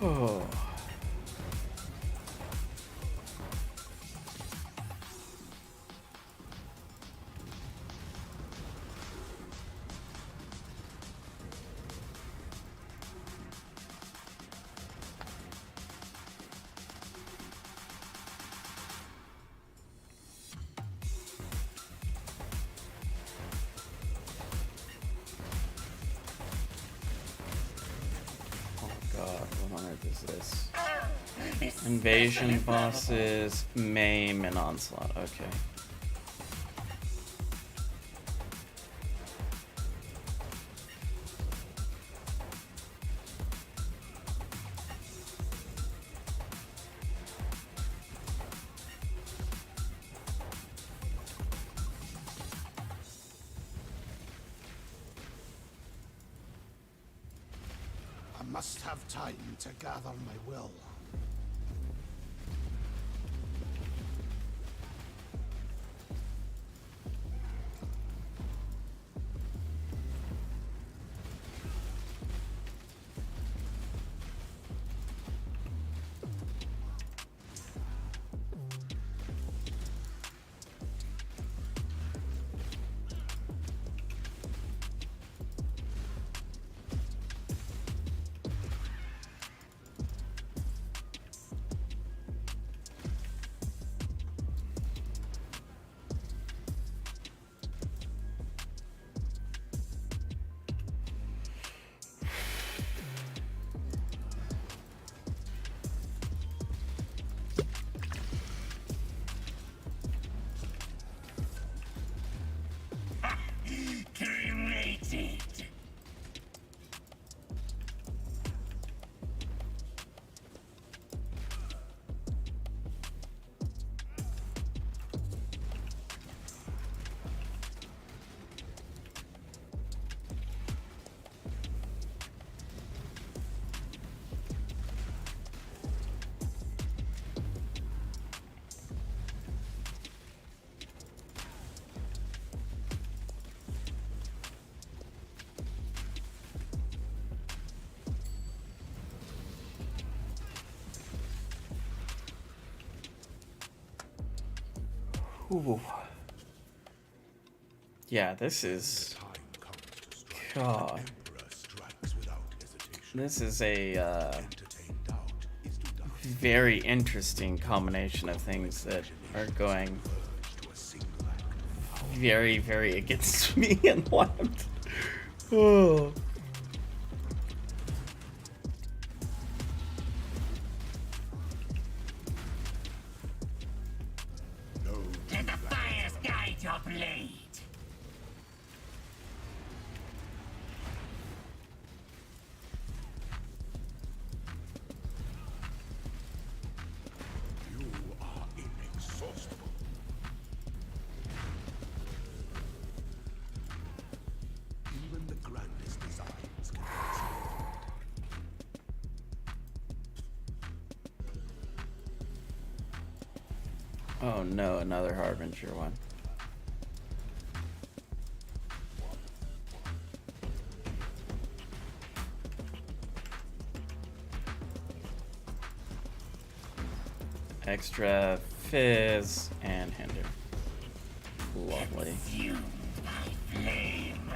Oh. God, what on earth is this? Invasion bosses, Mayhem, and Onslaught. Okay. I must have time to gather my will. Cremated. Ooh. Yeah, this is. Time comes to strike. God. Emperor strikes without hesitation. This is a Entertain doubt is to doubt. very interesting combination of things that are going Urge to a single act. very, very against me and what I'm. Oh. No Let the fires guide your blade. you are inexhaustible. Even the grandest designs can be executed. Oh no, another Harbinger one. Extra fizz and hinder. Lovely. Consumed by flame.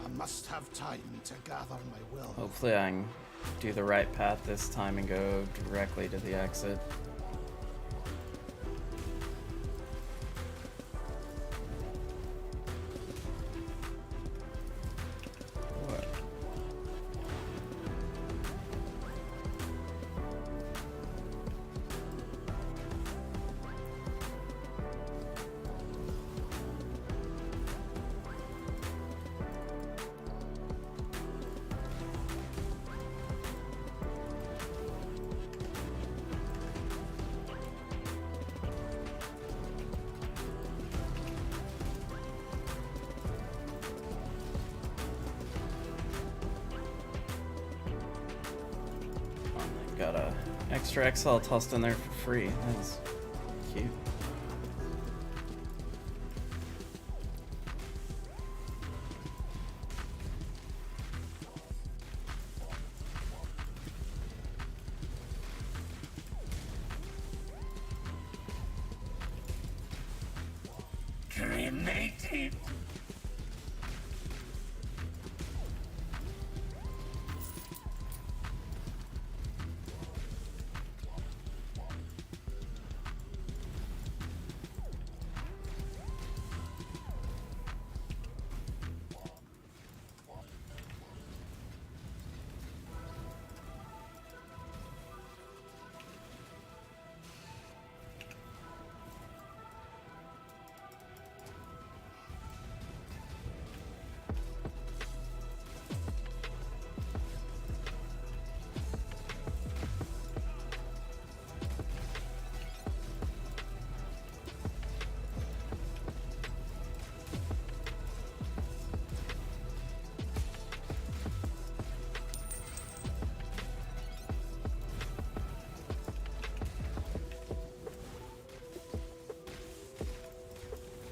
I must have time to gather my will. Hopefully I can do the right path this time and go directly to the exit. extra XL tossed in there for free. That's cute. Cremated.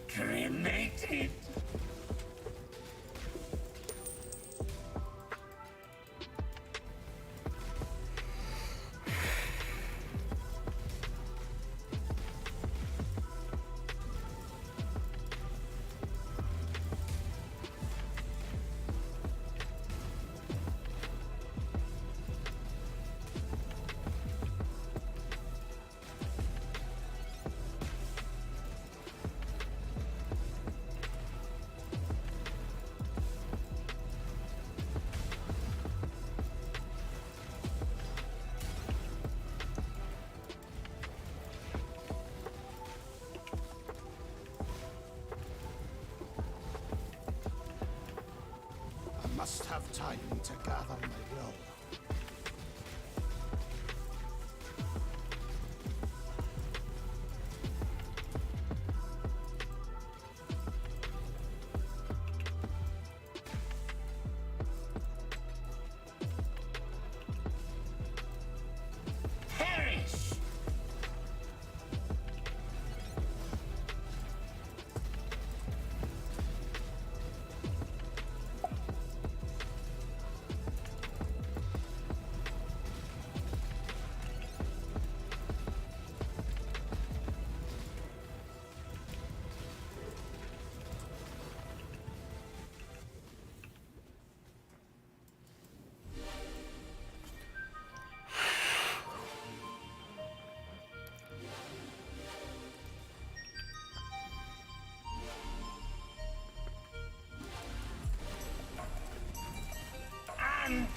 Cremated. I must have time to gather my will. Perish.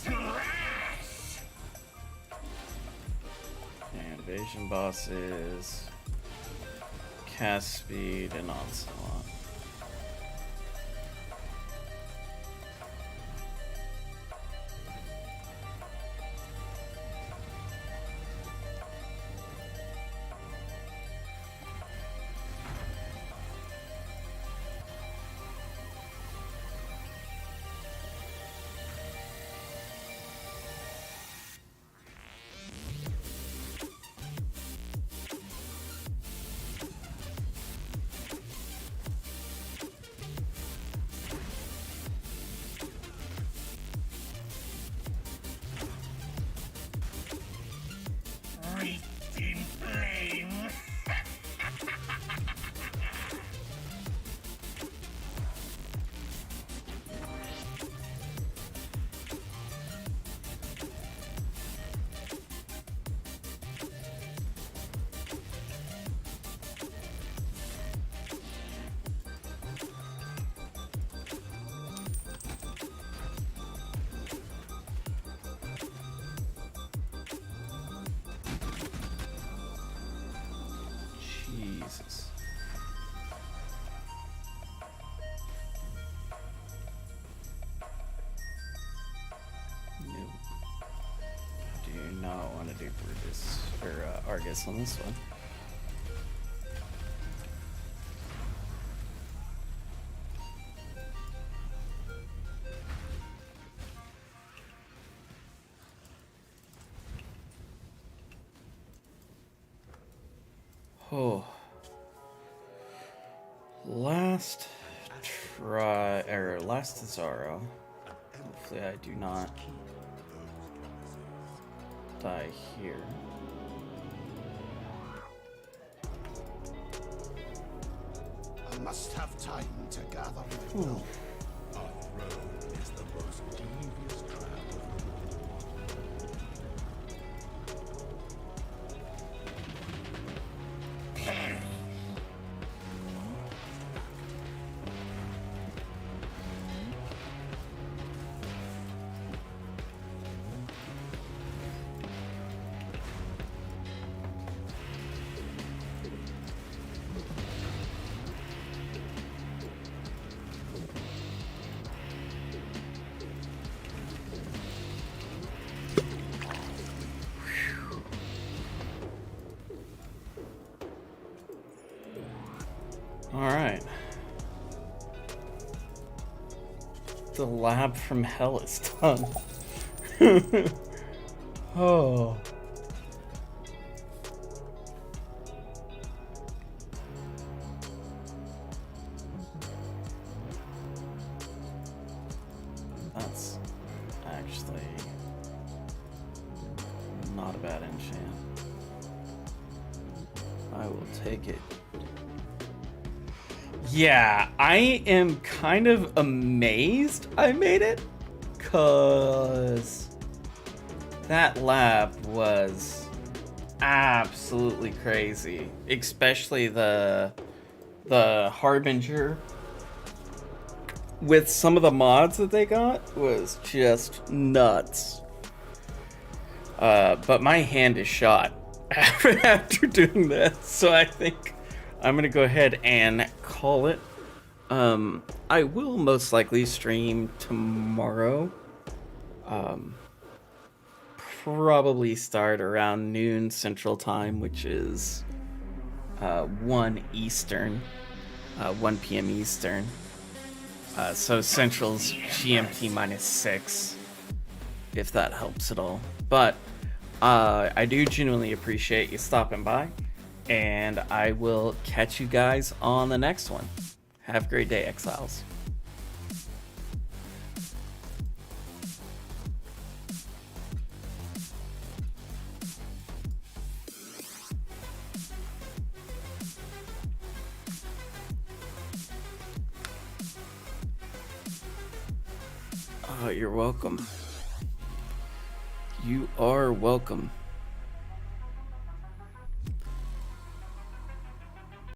Trash. And evasion bosses, cast speed, and onslaught. Wreathed in flame. Jesus. Nope. Do not want to do Brutus or Argus on this one. Oh. Last try, or last Zaro. Hopefully I do not die here. I must have time to gather my will. Our throne is the most devious trap of them all. Alright. The lab from hell is done. Oh. That's actually not a bad enchant. I will take it. Yeah, I am kind of amazed I made it, cause that lab was absolutely crazy, especially the Harbinger with some of the mods that they got was just nuts. But my hand is shot after doing this, so I think I'm gonna go ahead and call it. I will most likely stream tomorrow. Probably start around noon Central Time, which is 1 Eastern, 1 p.m. Eastern. So Central's GMT -6, if that helps at all. But I do genuinely appreciate you stopping by. And I will catch you guys on the next one. Have a great day, Exiles. Oh, you're welcome. You are welcome.